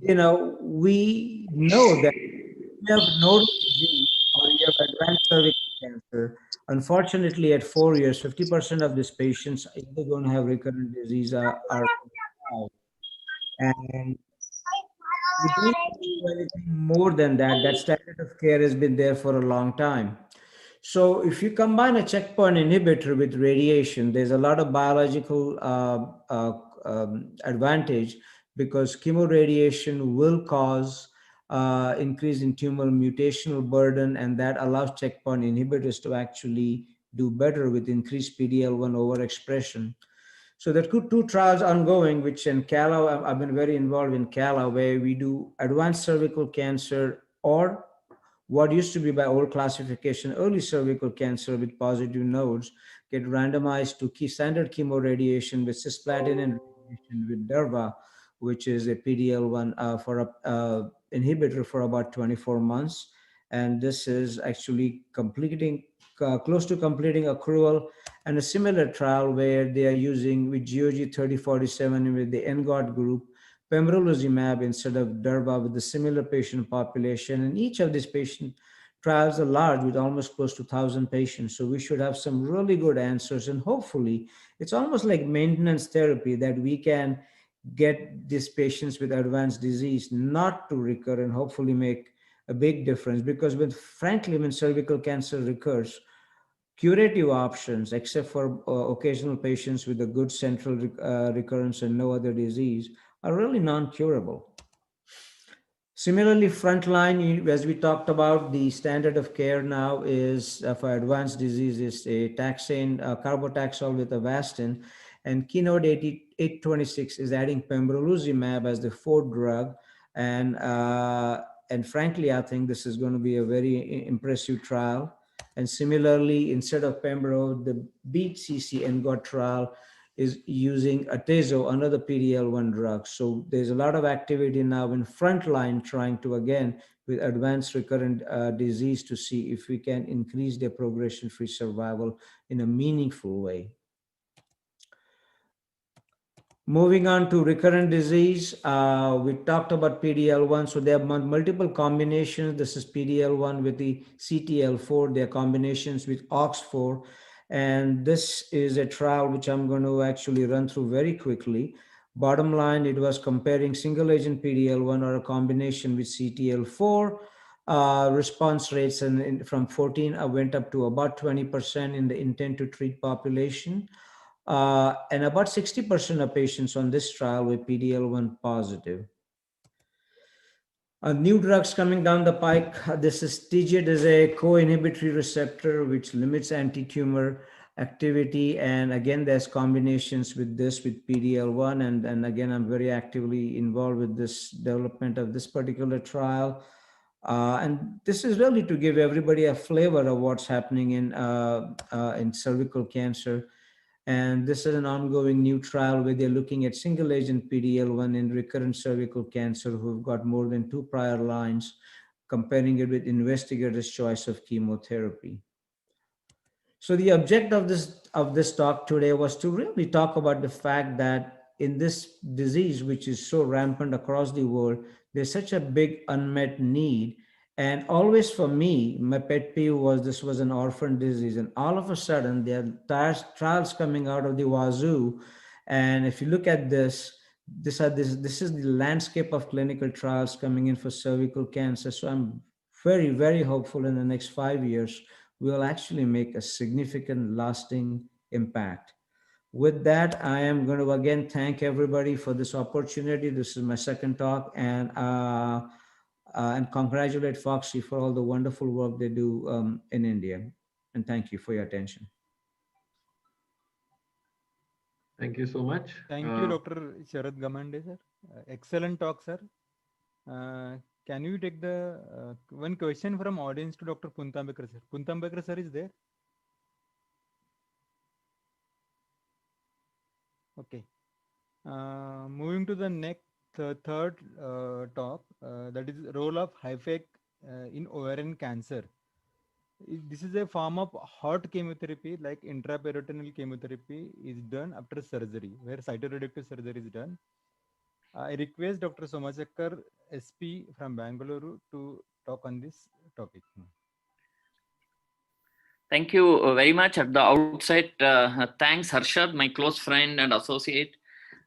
we know that you have nodal disease or you have advanced cervical cancer. Unfortunately, at 4 years, 50% of these patients are either going to have recurrent disease or die. And we don't do anything more than that. That standard of care has been there for a long time. So if you combine a checkpoint inhibitor with radiation, there's a lot of biological advantage because chemoradiation will cause increase in tumor mutational burden, and that allows checkpoint inhibitors to actually do better with increased PD-L1 overexpression. So there are two trials ongoing, which in CALA, I've been very involved in CALA, where we do advanced cervical cancer or what used to be by old classification, early cervical cancer with positive nodes, get randomized to standard chemoradiation with cisplatin and radiation with durva, which is a PDL1 for a inhibitor for about 24 months. And this is actually completing, close to completing accrual, and a similar trial where they are using with GOG 3047 with the NGOT group pembrolizumab instead of durva with the similar patient population. And each of these patient trials are large with almost close to 1,000 patients. So we should have some really good answers. And hopefully it's almost like maintenance therapy that we can get these patients with advanced disease not to recur and hopefully make a big difference. Because frankly, when cervical cancer recurs, curative options, except for occasional patients with a good central recurrence and no other disease, are really non-curable. Similarly, frontline, as we talked about, the standard of care now is for advanced disease is a taxane, carbotaxol with Avastin, and Keynote 826 is adding pembrolizumab as the fourth drug, and frankly, I think this is going to be a very impressive trial. And similarly, instead of pembro, the BEAT-CC NGOT trial is using atezo, another PD-L1 drug. So there's a lot of activity now in frontline trying to, again, with advanced recurrent disease to see if we can increase their progression-free survival in a meaningful way. Moving on to recurrent disease, we talked about PD-L1. So there are multiple combinations. This is PD-L1 with the CTL4. There are combinations with OX4. And this is a trial which I'm going to actually run through very quickly. Bottom line, it was comparing single agent PD-L1 or a combination with CTL4. Response rates from 14 went up to about 20% in the intent to treat population. And about 60% of patients on this trial were PD-L1 positive. New drugs coming down the pike. This is TIGIT is a co-inhibitory receptor which limits anti-tumor activity. And again, there's combinations with this with PD-L1. And again, I'm very actively involved with this development of this particular trial. And this is really to give everybody a flavor of what's happening in cervical cancer. And this is an ongoing new trial where they're looking at single agent PD-L1 in recurrent cervical cancer who've got more than 2 prior lines, comparing it with investigator's choice of chemotherapy. So the object of this talk today was to really talk about the fact that in this disease, which is so rampant across the world, there's such a big unmet need. And always for me, my pet peeve was this was an orphan disease. And all of a sudden, there are trials coming out of the wazoo. And if you look at this is the landscape of clinical trials coming in for cervical cancer. So I'm very, very hopeful in the next 5 years, we'll actually make a significant lasting impact. With that, I am going to again thank everybody for this opportunity. This is my second talk, and congratulate FOGSI for all the wonderful work they do in India. And thank you for your attention. Thank you so much. Thank you, Dr. Sharad Gamande, sir. Excellent talk, sir. Can you take the one question from audience to Dr. Puntambekar, sir? Puntambekar, sir, is there? Okay. Moving to the next the third talk, that is role of HIFEC in ovarian cancer. This is a form of hot chemotherapy, like intraperitoneal chemotherapy is done after surgery, where cytoreductive surgery is done. I request Dr. Somachakar, SP from Bangalore, to talk on this topic. Thank you very much. At the outset, thanks Harshad, my close friend and associate.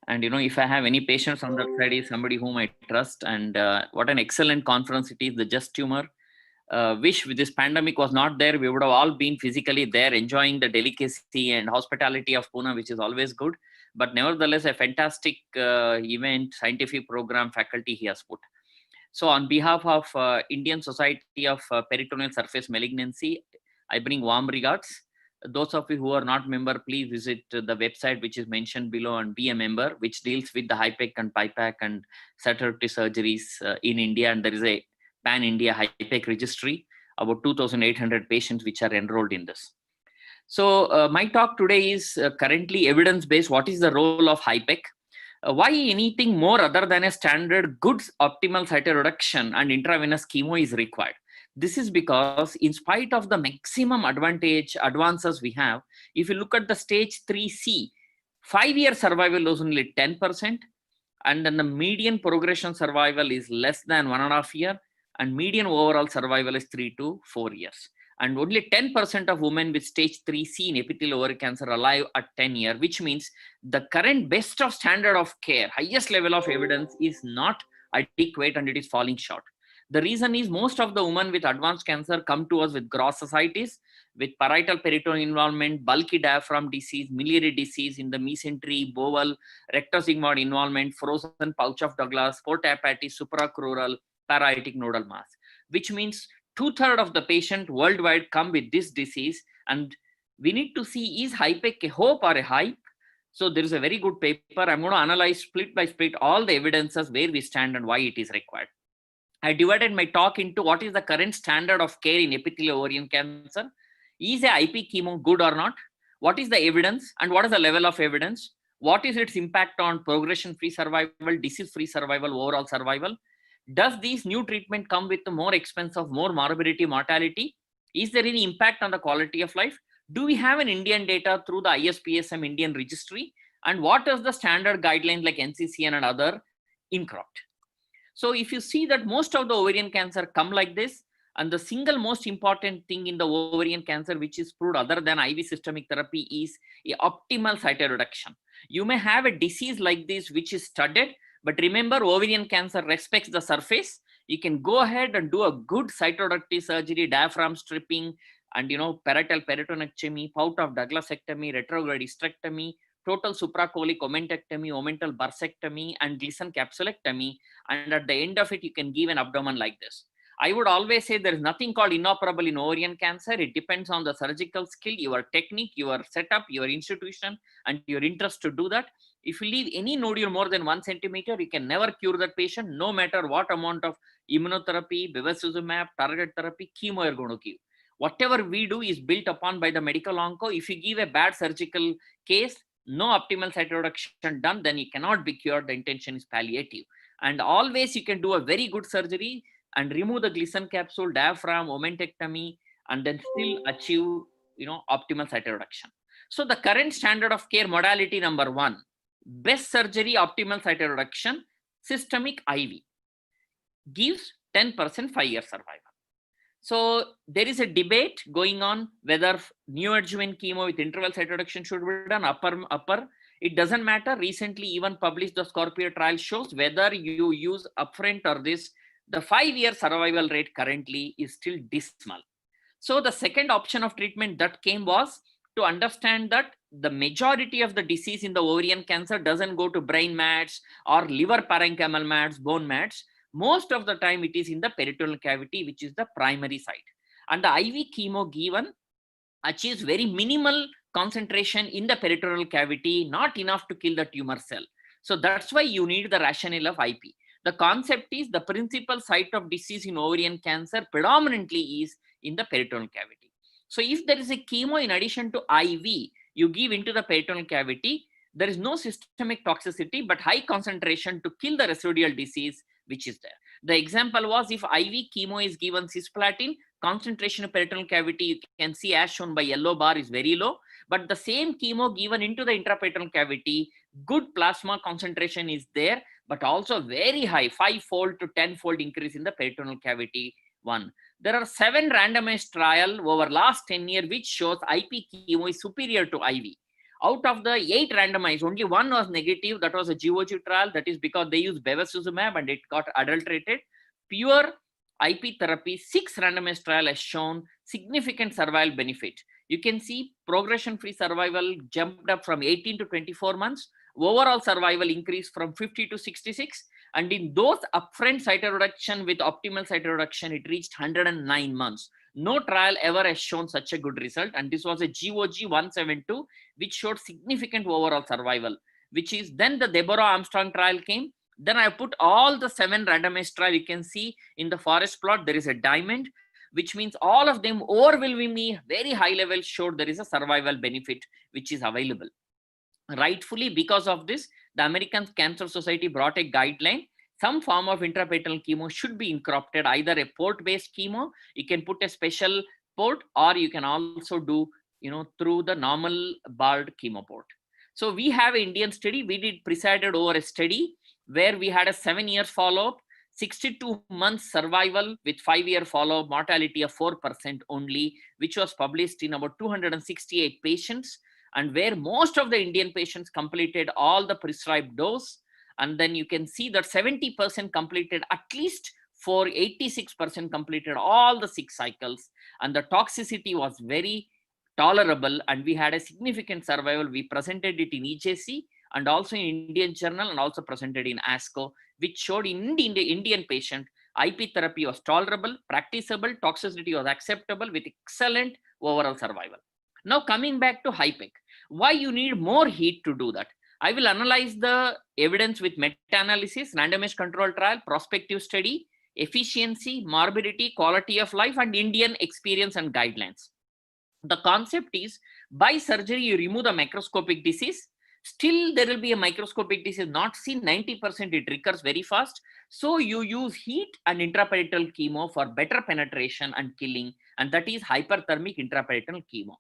And if I have any patients on that side, is somebody whom I trust. And what an excellent conference it is, the Just Tumor. Wish with this pandemic was not there, we would have all been physically there, enjoying the delicacy and hospitality of Pune, which is always good. But nevertheless, a fantastic event, scientific program, faculty he has put. So on behalf of Indian Society of Peritoneal Surface Malignancy, I bring warm regards. Those of you who are not member, please visit the website which is mentioned below and be a member, which deals with the HIPEC and PIPAC and cytoreductive surgeries in India. And there is a pan-India HIPEC registry, about 2,800 patients which are enrolled in this. So my talk today is currently evidence-based. What is the role of HIPEC? Why anything more other than a standard good optimal cytoreduction and intravenous chemo is required? This is because in spite of the maximum advances we have, if you look at the stage 3C, 5-year survival is only 10%, and then the median progression survival is less than 1.5 years, and median overall survival is 3 to 4 years. And only 10% of women with stage 3C in epithelial ovarian cancer alive at 10 years, which means the current best of standard of care, highest level of evidence is not adequate and it is falling short. The reason is most of the women with advanced cancer come to us with gross ascites, with parietal peritoneal involvement, bulky diaphragm disease, miliary disease in the mesentery, bowel, rectosigmoid involvement, frozen pouch of Douglas, port hepatis, supracrural, paralytic nodal mass, which means 2/3 of the patient worldwide come with this disease. And we need to see, is HIPEC a hope or a hype? So there is a very good paper. I'm going to analyze split by split all the evidences where we stand and why it is required. I divided my talk into what is the current standard of care in epithelial ovarian cancer. Is a IP chemo good or not? What is the evidence and what is the level of evidence? What is its impact on progression-free survival, disease-free survival, overall survival? Does these new treatment come with more expense of more morbidity, mortality? Is there any impact on the quality of life? Do we have an Indian data through the ISPSM Indian registry? And what is the standard guidelines like NCCN and other incorrect? So if you see that most of the ovarian cancer come like this, and the single most important thing in the ovarian cancer which is proved other than IV systemic therapy is a optimal cytoreduction. You may have a disease like this which is studied, but remember ovarian cancer respects the surface. You can go ahead and do a good cytoreductive surgery, diaphragm stripping, and parietal peritonectomy, pouch of Douglasectomy, retrograde hysterectomy, total supracholic omentectomy, omental bursectomy, and Gleason capsulectomy. And at the end of it, you can give an abdomen like this. I would always say there is nothing called inoperable in ovarian cancer. It depends on the surgical skill, your technique, your setup, your institution, and your interest to do that. If you leave any nodule more than 1 centimeter, you can never cure that patient, no matter what amount of immunotherapy, bevacizumab, target therapy, chemo you're going to give. Whatever we do is built upon by the medical onco. If you give a bad surgical case, no optimal cytoreduction done, then you cannot be cured. The intention is palliative. And always you can do a very good surgery and remove the Gleason capsule, diaphragm, omentectomy, and then still achieve, optimal cytoreduction. So the current standard of care modality number 1, best surgery, optimal cytoreduction, systemic IV, gives 10% 5-year survival. So there is a debate going on whether neoadjuvant chemo with interval cytoreduction should be done, upper. It doesn't matter. Recently, even published the Scorpio trial shows whether you use upfront or this, the 5-year survival rate currently is still dismal. So the second option of treatment that came was to understand that the majority of the disease in the ovarian cancer doesn't go to brain mets or liver parenchymal mets, bone mets. Most of the time it is in the peritoneal cavity, which is the primary site. And the IV chemo given achieves very minimal concentration in the peritoneal cavity, not enough to kill the tumor cell. So that's why you need the rationale of IP. The concept is the principal site of disease in ovarian cancer predominantly is in the peritoneal cavity. So if there is a chemo in addition to IV, you give into the peritoneal cavity, there is no systemic toxicity, but high concentration to kill the residual disease, which is there. The example was if IV chemo is given cisplatin, concentration of peritoneal cavity, you can see as shown by yellow bar, is very low. But the same chemo given into the intraperitoneal cavity, good plasma concentration is there, but also very high 5-fold to 10-fold increase in the peritoneal cavity. One. There are 7 randomized trials over last 10 years which shows IP chemo is superior to IV. Out of the 8 randomized, only 1 was negative. That was a GOG trial. That is because they used bevacizumab and it got adulterated. Pure IP therapy, 6 randomized trial has shown significant survival benefit. You can see progression-free survival jumped up from 18 to 24 months. Overall survival increased from 50 to 66. And in those upfront cytoreduction with optimal cytoreduction, it reached 109 months. No trial ever has shown such a good result. And this was a GOG 172, which showed significant overall survival, which is then the Deborah Armstrong trial came. Then I put all the 7 randomized trial. You can see in the forest plot, there is a diamond, which means all of them overwhelmingly very high level showed there is a survival benefit, which is available. Rightfully, because of this, the American Cancer Society brought a guideline. Some form of intraperitoneal chemo should be incorporated, either a port-based chemo, you can put a special port, or you can also do, through the normal barred chemo port. So we have an Indian study. We did presided over a study where we had a 7-year follow-up, 62 months survival with 5-year follow-up, mortality of 4% only, which was published in about 268 patients, and where most of the Indian patients completed all the prescribed dose. And then you can see that 70% completed at least 86% completed all the 6 cycles. And the toxicity was very tolerable, and we had a significant survival. We presented it in EJC and also in Indian Journal, and also presented in ASCO, which showed in the Indian patient, IP therapy was tolerable, practicable, toxicity was acceptable with excellent overall survival. Now coming back to HIPEC, why you need more heat to do that? I will analyze the evidence with meta-analysis, randomized control trial, prospective study, efficiency, morbidity, quality of life, and Indian experience and guidelines. The concept is, by surgery, you remove the macroscopic disease. Still, there will be a microscopic disease not seen, 90% it recurs very fast. So you use heat and intraperitoneal chemo for better penetration and killing, and that is hyperthermic intraperitoneal chemo.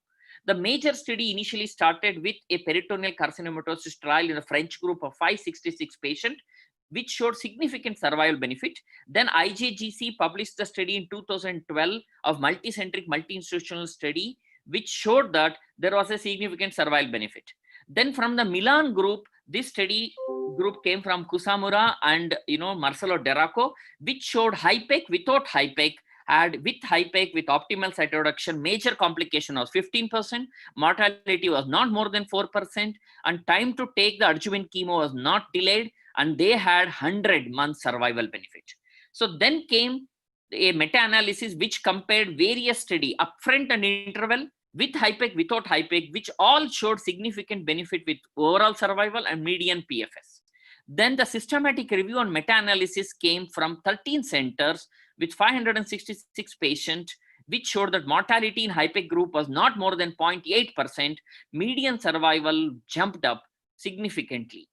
The major study initially started with a peritoneal carcinomatosis trial in a French group of 566 patients, which showed significant survival benefit. Then IJGC published the study in 2012 of multicentric, multi-institutional study, which showed that there was a significant survival benefit. Then from the Milan group, this study group came from Kusamura and Marcelo Deraco, which showed HIPEC without HIPEC, had with HIPEC with optimal cytoreduction, major complication was 15%, mortality was not more than 4%, and time to take the adjuvant chemo was not delayed, and they had 100 months survival benefit. So then came a meta-analysis which compared various studies, upfront and interval, with HIPEC, without HIPEC, which all showed significant benefit with overall survival and median PFS. Then the systematic review and meta-analysis came from 13 centers with 566 patients, which showed that mortality in HIPEC group was not more than 0.8%. Median survival jumped up significantly.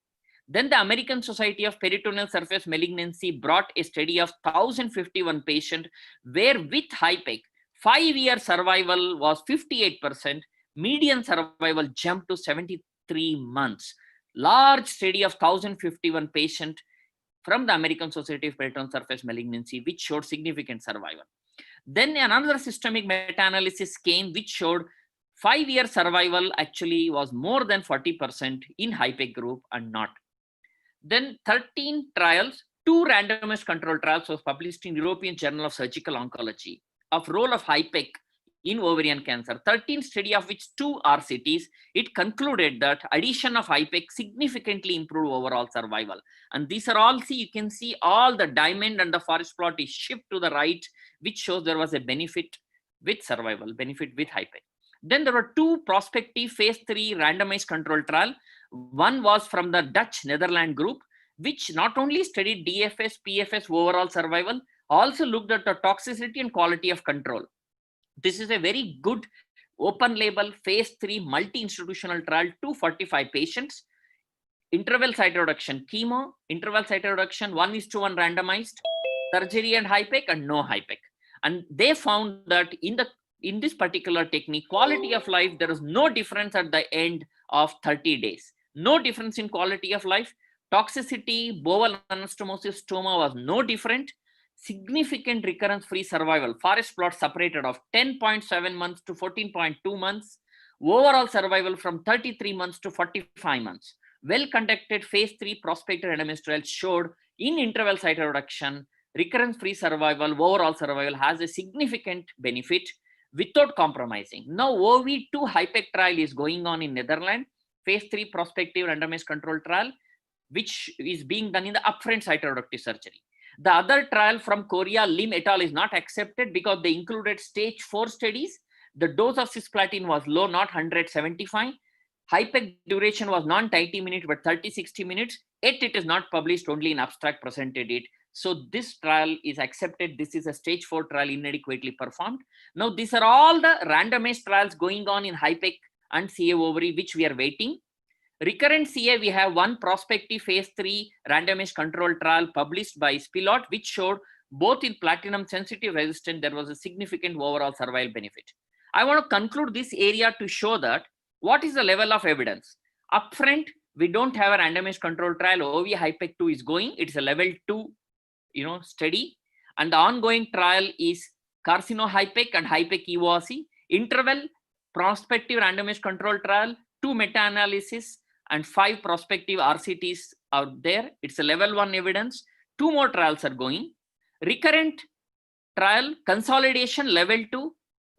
Then the American Society of Peritoneal Surface Malignancy brought a study of 1,051 patients, where with HIPEC, 5-year survival was 58%, median survival jumped to 73 months. Large study of 1,051 patients from the American Society of Peritoneal Surface Malignancy, which showed significant survival. Then another systemic meta-analysis came, which showed 5-year survival actually was more than 40% in HIPEC group and not. Then 13 trials, 2 randomized control trials was published in European Journal of Surgical Oncology of role of HIPEC in ovarian cancer. 13 study of which 2 RCTs, it concluded that addition of HIPEC significantly improved overall survival. And these are all, you can see all the diamond and the forest plot is shift to the right, which shows there was a benefit with survival, benefit with HIPEC. Then there were 2 prospective phase 3 randomized control trial. One was from the Dutch Netherlands group, which not only studied DFS, PFS, overall survival, also looked at the toxicity and quality of control. This is a very good open label phase 3 multi-institutional trial, 245 patients. interval cytoreduction, chemo, interval cytoreduction, 1:1 randomized, surgery and HIPEC and no HIPEC. And they found that in this particular technique, quality of life, there is no difference at the end of 30 days. No difference in quality of life. Toxicity, bowel anastomosis, stoma was no different. Significant recurrence-free survival, forest plot separated of 10.7 months to 14.2 months. Overall survival from 33 months to 45 months. Well-conducted phase 3 prospective randomized trials showed in interval cytoreduction, recurrence-free survival, overall survival has a significant benefit without compromising. Now, OV2 HIPEC trial is going on in Netherlands, phase 3 prospective randomized control trial, which is being done in the upfront cytoreductive surgery. The other trial from Korea, Lim et al. Is not accepted because they included stage 4 studies. The dose of cisplatin was low, not 175. HIPEC duration was not 90 minutes, but 30-60 minutes. Yet it is not published, only in abstract presented it. So this trial is accepted. This is a stage 4 trial inadequately performed. Now, these are all the randomized trials going on in HIPEC and CA ovary, which we are waiting. Recurrent CA, we have one prospective phase 3 randomized control trial published by Spilot, which showed both in platinum sensitive resistant, there was a significant overall survival benefit. I want to conclude this area to show that what is the level of evidence. Upfront, we don't have a randomized control trial. OV HIPEC 2 is going. It's a level 2 study. And the ongoing trial is carcino HIPEC and HIPEC EORC. Interval, prospective randomized control trial, 2 meta-analysis, and 5 prospective RCTs out there. It's a level 1 evidence. 2 more trials are going. Recurrent trial, consolidation, level 2,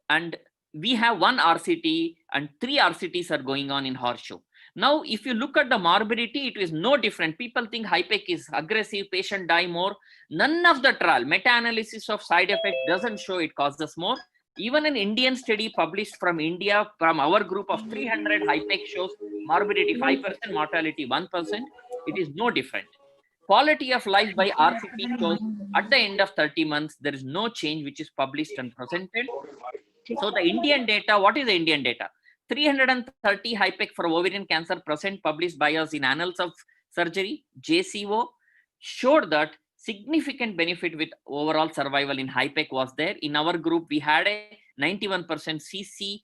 and we have 1 RCT and 3 RCTs are going on in Horseshoe. Now, if you look at the morbidity, it is no different. People think HIPEC is aggressive, patient die more. None of the trial, meta-analysis of side effect doesn't show it causes more. Even an Indian study published from India, from our group of 300, HIPEC shows morbidity 5%, mortality 1%. It is no different. Quality of life by RCT shows at the end of 30 months, there is no change which is published and presented. So the Indian data, what is the Indian data? 330 HIPEC for ovarian cancer present published by us in Annals of Surgery, JCO, showed that significant benefit with overall survival in HIPEC was there. In our group, we had a 91% CC1,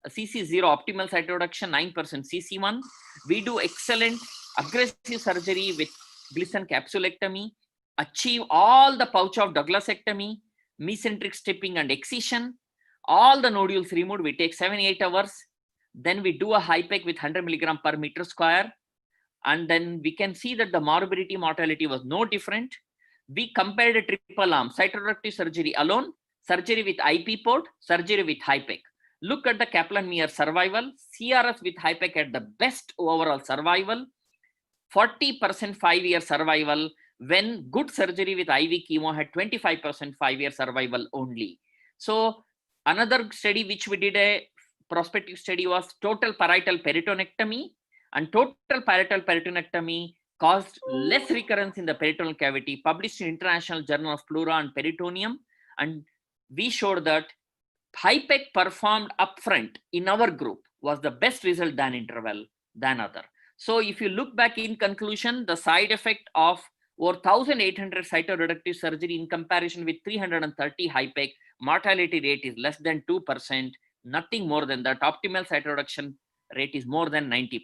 CC0 optimal cytoreduction, 9% CC1. We do excellent aggressive surgery with Gleason capsulectomy, achieve all the pouch of Douglasectomy, mesenteric stripping and excision, all the nodules removed. We take 7-8 hours. Then we do a HIPEC with 100 milligram per meter square. And then we can see that the morbidity mortality was no different. We compared a triple arm, cytoreductive surgery alone, surgery with IP port, surgery with HIPEC. Look at the Kaplan-Meier survival, CRS with HIPEC at the best overall survival, 40% 5-year survival, when good surgery with IV chemo had 25% 5-year survival only. So another study which we did, a prospective study, was total parietal peritonectomy, and total parietal peritonectomy caused less recurrence in the peritoneal cavity, published in International Journal of Pleura and Peritoneum. And we showed that HIPEC performed upfront in our group was the best result than interval than other. So if you look back in conclusion, the side effect of over 1,800 cytoreductive surgery in comparison with 330 HIPEC, mortality rate is less than 2%, nothing more than that. Optimal cytoreduction rate is more than 90%.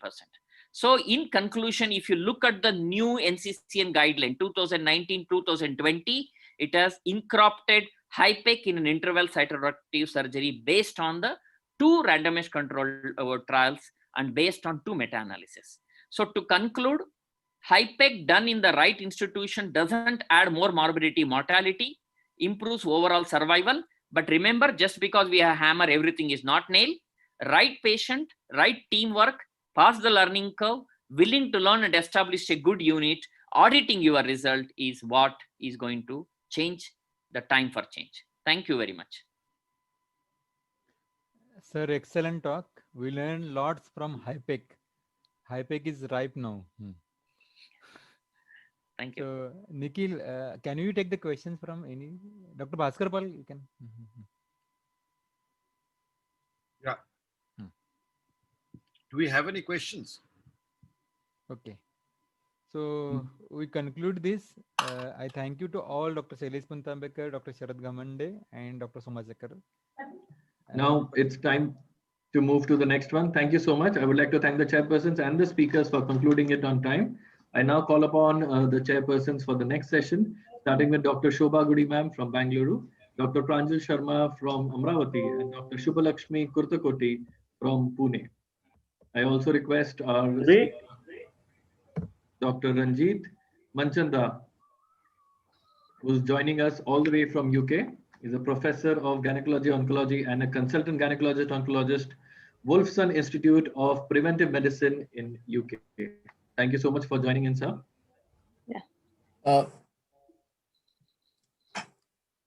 So in conclusion, if you look at the new NCCN guideline 2019-2020, it has incorporated HIPEC in an interval cytoreductive surgery based on the 2 randomized controlled trials and based on 2 meta-analysis. So to conclude, HIPEC done in the right institution doesn't add more morbidity, mortality, improves overall survival. But remember, just because we have hammer, everything is not nail. Right patient, right teamwork, pass the learning curve, willing to learn and establish a good unit, auditing your result is what is going to change the time for change. Thank you very much. Sir, excellent talk. We learned lots from HIPEC. HIPEC is ripe now. Thank you. So, Nikhil, can you take the questions from any? Dr. Bhaskar Pal, you can. Yeah. Do we have any questions? Okay. So we conclude this. I thank you to all Dr. Shailesh Puntambekar, Dr. Sharad Gamande, and Dr. Somasekar. Now it's time to move to the next one. Thank you so much. I would like to thank the chairpersons and the speakers for concluding it on time. I now call upon the chairpersons for the next session, starting with Dr. Shobha Gudi ma'am from Bangalore, Dr. Pranjal Sharma from Amravati, and Dr. Shubhalakshmi Kurtakoti from Pune. I also request our speaker, Dr. Ranjit Manchanda, who's joining us all the way from UK. He's a professor of gynecology oncology and a consultant gynecologist oncologist, Wolfson Institute of Preventive Medicine in UK. Thank you so much for joining in, sir.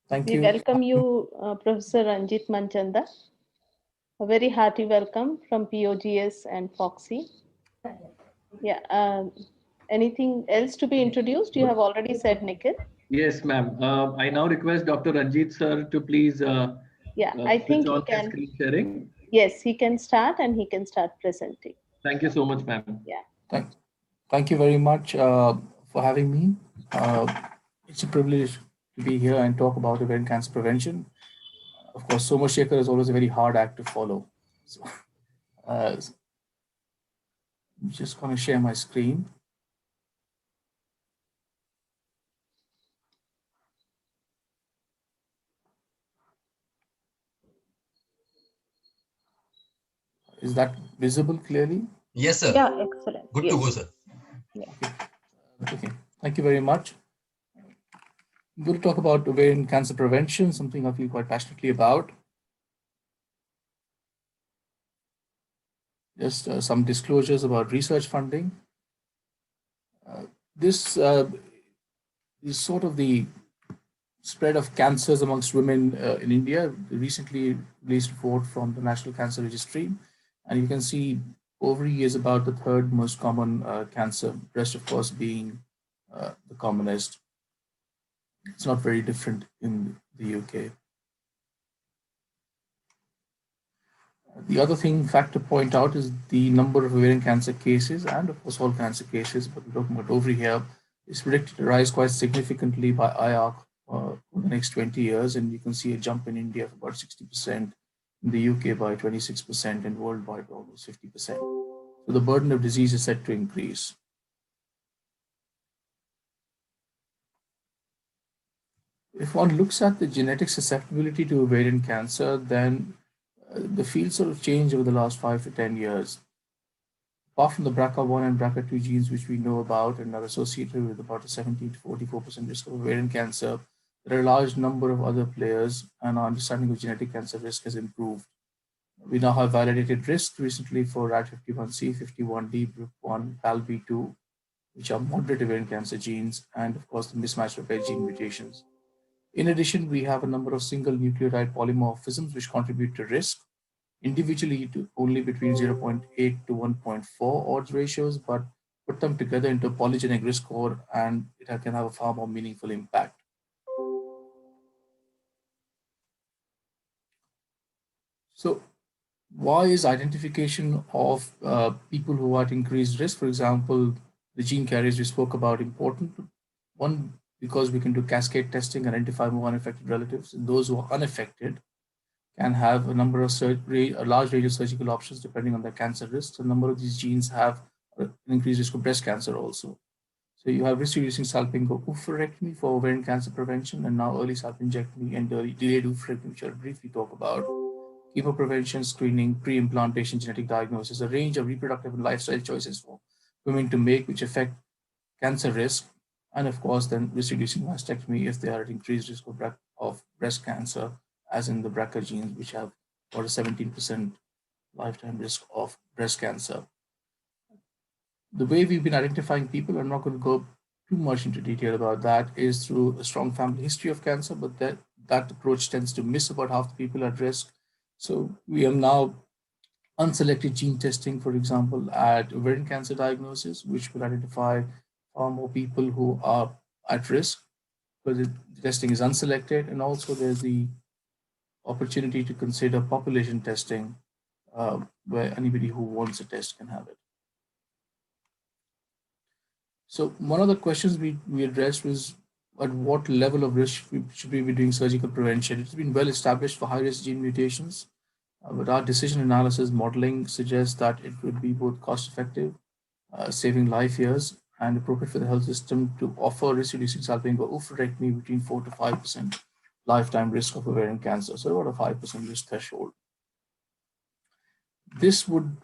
Thank you. We welcome you, Professor Ranjit Manchanda. A very hearty welcome from POGS and FOGSI. Yeah. Anything else to be introduced? You have already said, Nikhil. Yes, ma'am. I now request Dr. Ranjit sir to please I think he can. Screen sharing. Yes, he can start and he can start presenting. Thank you so much, ma'am. Yeah. Thank you very much for having me. It's a privilege to be here and talk about ovarian cancer prevention. Of course, Somasekar is always a very hard act to follow. So, I'm just going to share my screen. Is that visible clearly? Yes, sir. Yeah, excellent. Good to go, sir. Okay. Thank you very much. I'm going to talk about ovarian cancer prevention, something I feel quite passionately about. Just some disclosures about research funding. This is sort of the spread of cancers amongst women in India. The recently released report from the National Cancer Registry. And you can see ovary is about the third most common cancer, breast, of course, being the commonest. It's not very different in the UK. The other fact to point out is the number of ovarian cancer cases and of course all cancer cases, but we're talking about ovary here, is predicted to rise quite significantly by IARC over the next 20 years. And you can see a jump in India of about 60%, in the UK by 26%, and worldwide by almost 50%. So the burden of disease is set to increase. If one looks at the genetic susceptibility to ovarian cancer, then the field sort of changed over the last 5 to 10 years. Apart from the BRCA1 and BRCA2 genes, which we know about and are associated with about a 17 to 44% risk of ovarian cancer, there are a large number of other players, and our understanding of genetic cancer risk has improved. We now have validated risk recently for RAD51C, 51D, BRCA1, PALB2, which are moderate ovarian cancer genes, and of course the mismatch repair gene mutations. In addition, we have a number of single nucleotide polymorphisms which contribute to risk, individually to only between 0.8 to 1.4 odds ratios, but put them together into a polygenic risk score and it can have a far more meaningful impact. So why is identification of people who are at increased risk, for example, the gene carriers we spoke about, important? One, because we can do cascade testing, identify more unaffected relatives, and those who are unaffected can have a number of a large range of surgical options depending on their cancer risks. A number of these genes have an increased risk of breast cancer also. So you have risk-reducing salpingo-oophorectomy for ovarian cancer prevention, and now early salpingectomy and early delayed oophorectomy, which I'll briefly talk about. Chemo prevention, screening, pre-implantation, genetic diagnosis, a range of reproductive and lifestyle choices for women to make which affect cancer risk, and of course then risk-reducing mastectomy if they are at increased risk of breast cancer, as in the BRCA genes, which have about a 17% lifetime risk of breast cancer. The way we've been identifying people, I'm not going to go too much into detail about that, is through a strong family history of cancer, but that approach tends to miss about half the people at risk. So we have now unselected gene testing, for example, at ovarian cancer diagnosis, which will identify far more people who are at risk because the testing is unselected. And also there's the opportunity to consider population testing where anybody who wants a test can have it. So one of the questions we addressed was at what level of risk should we be doing surgical prevention? It's been well established for high-risk gene mutations, but our decision analysis modeling suggests that it would be both cost-effective, saving life years, and appropriate for the health system to offer risk-reducing salpingo oophorectomy between 4 to 5% lifetime risk of ovarian cancer, so about a 5% risk threshold. This would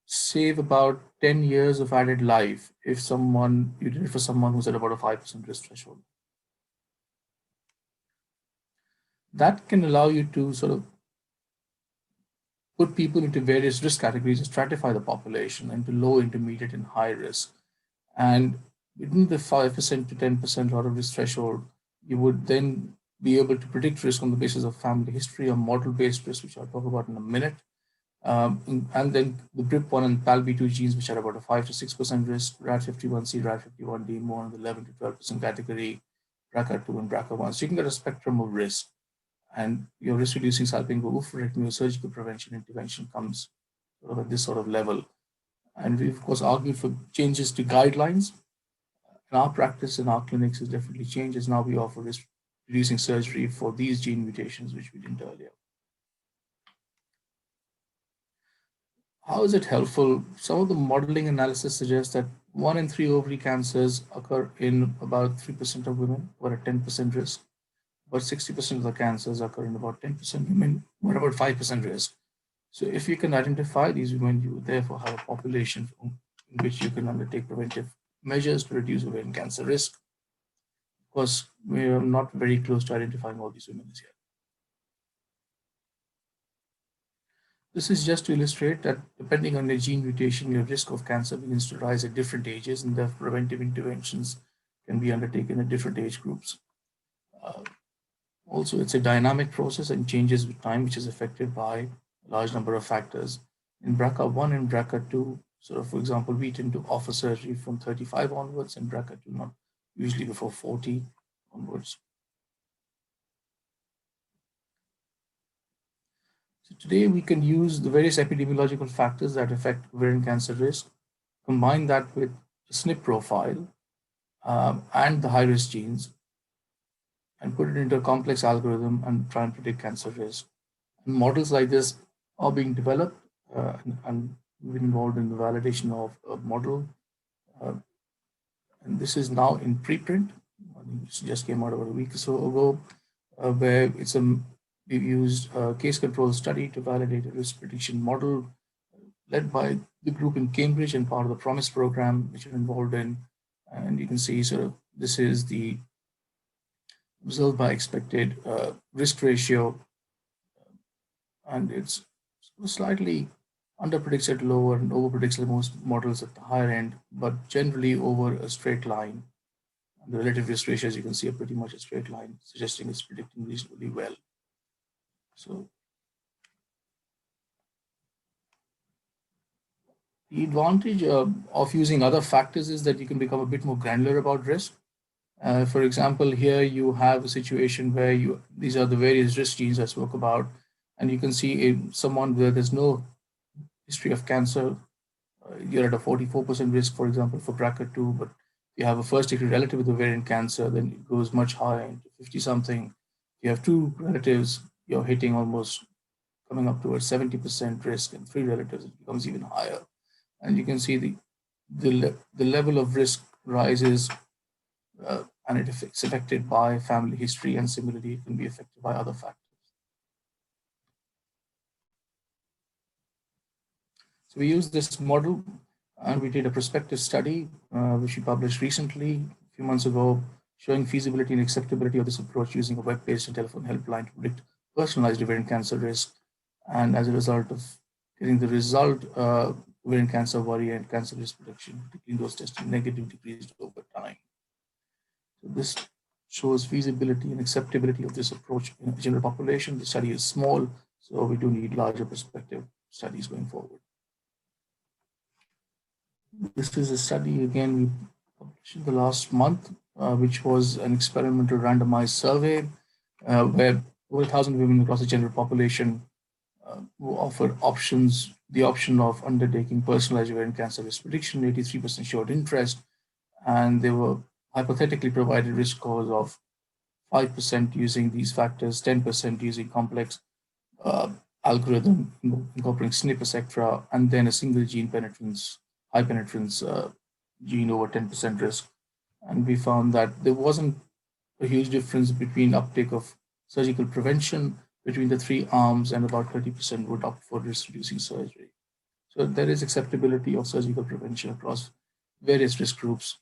save about 10 years of added life if you did it for someone who's at about a 5% risk threshold. That can allow you to sort of put people into various risk categories and stratify the population into low, intermediate, and high risk. And within the 5% to 10% lot of risk threshold, you would then be able to predict risk on the basis of family history or model-based risk, which I'll talk about in a minute. And then the BRIP1 and PALB2 genes, which are about a 5 to 6% risk, RAD51C, RAD51D, more in the 11 to 12% category, BRCA2 and BRCA1. So you can get a spectrum of risk. And your risk-reducing salpingo oophorectomy or surgical prevention intervention comes sort of at this sort of level. And we, of course, argued for changes to guidelines. And our practice in our clinics has definitely changed, as now we offer risk-reducing surgery for these gene mutations, which we didn't earlier. How is it helpful? Some of the modeling analysis suggests that 1 in 3 ovary cancers occur in about 3% of women who are at 10% risk. About 60% of the cancers occur in about 10% women who are about 5% risk. So if you can identify these women, you therefore have a population in which you can undertake preventive measures to reduce ovarian cancer risk. Of course, we are not very close to identifying all these women as yet. This is just to illustrate that depending on the gene mutation, your risk of cancer begins to rise at different ages, and therefore preventive interventions can be undertaken at different age groups. Also, it's a dynamic process and changes with time, which is affected by a large number of factors. In BRCA1 and BRCA2, sort of, for example, we tend to offer surgery from 35 onwards, and BRCA2 not usually before 40 onwards. So today we can use the various epidemiological factors that affect ovarian cancer risk, combine that with the SNP profile and the high-risk genes, and put it into a complex algorithm and try and predict cancer risk. And models like this are being developed, and we've been involved in the validation of a model. And this is now in preprint. I think it just came out about a week or so ago, where we've used a case control study to validate a risk prediction model led by the group in Cambridge and part of the PROMISE program, which we're involved in. And you can see sort of this is the observed by expected risk ratio, and it's slightly underpredicts at lower and overpredicts at most models at the higher end, but generally over a straight line. And the relative risk ratio, as you can see, are pretty much a straight line, suggesting it's predicting reasonably well. So the advantage of using other factors is that you can become a bit more granular about risk. For example, here you have a situation where these are the various risk genes I spoke about, and you can see in someone where there's no history of cancer, you're at a 44% risk, for example, for BRCA2, but if you have a first degree relative with ovarian cancer, then it goes much higher into 50 something. If you have 2 relatives, you're hitting almost coming up towards 70% risk, and 3 relatives, it becomes even higher. And you can see the level of risk rises, and it's affected by family history, and similarly, it can be affected by other factors. So we used this model, and we did a prospective study, which we published recently, a few months ago, showing feasibility and acceptability of this approach using a web-based and telephone helpline to predict personalized ovarian cancer risk. And as a result of getting the result, ovarian cancer worry and cancer risk prediction, particularly those testing negative, decreased over time. So this shows feasibility and acceptability of this approach in a general population. The study is small, so we do need larger prospective studies going forward. This is a study, again, we published in the last month, which was an experimental randomized survey where over 1,000 women across the general population who offered the option of undertaking personalized ovarian cancer risk prediction. 83% showed interest, and they were hypothetically provided risk scores of 5% using these factors, 10% using complex algorithm incorporating SNP, etc., and then a single gene penetrance, high penetrance gene over 10% risk. And we found that there wasn't a huge difference between uptake of surgical prevention between the three arms, and about 30% would opt for risk-reducing surgery. So there is acceptability of surgical prevention across various risk groups.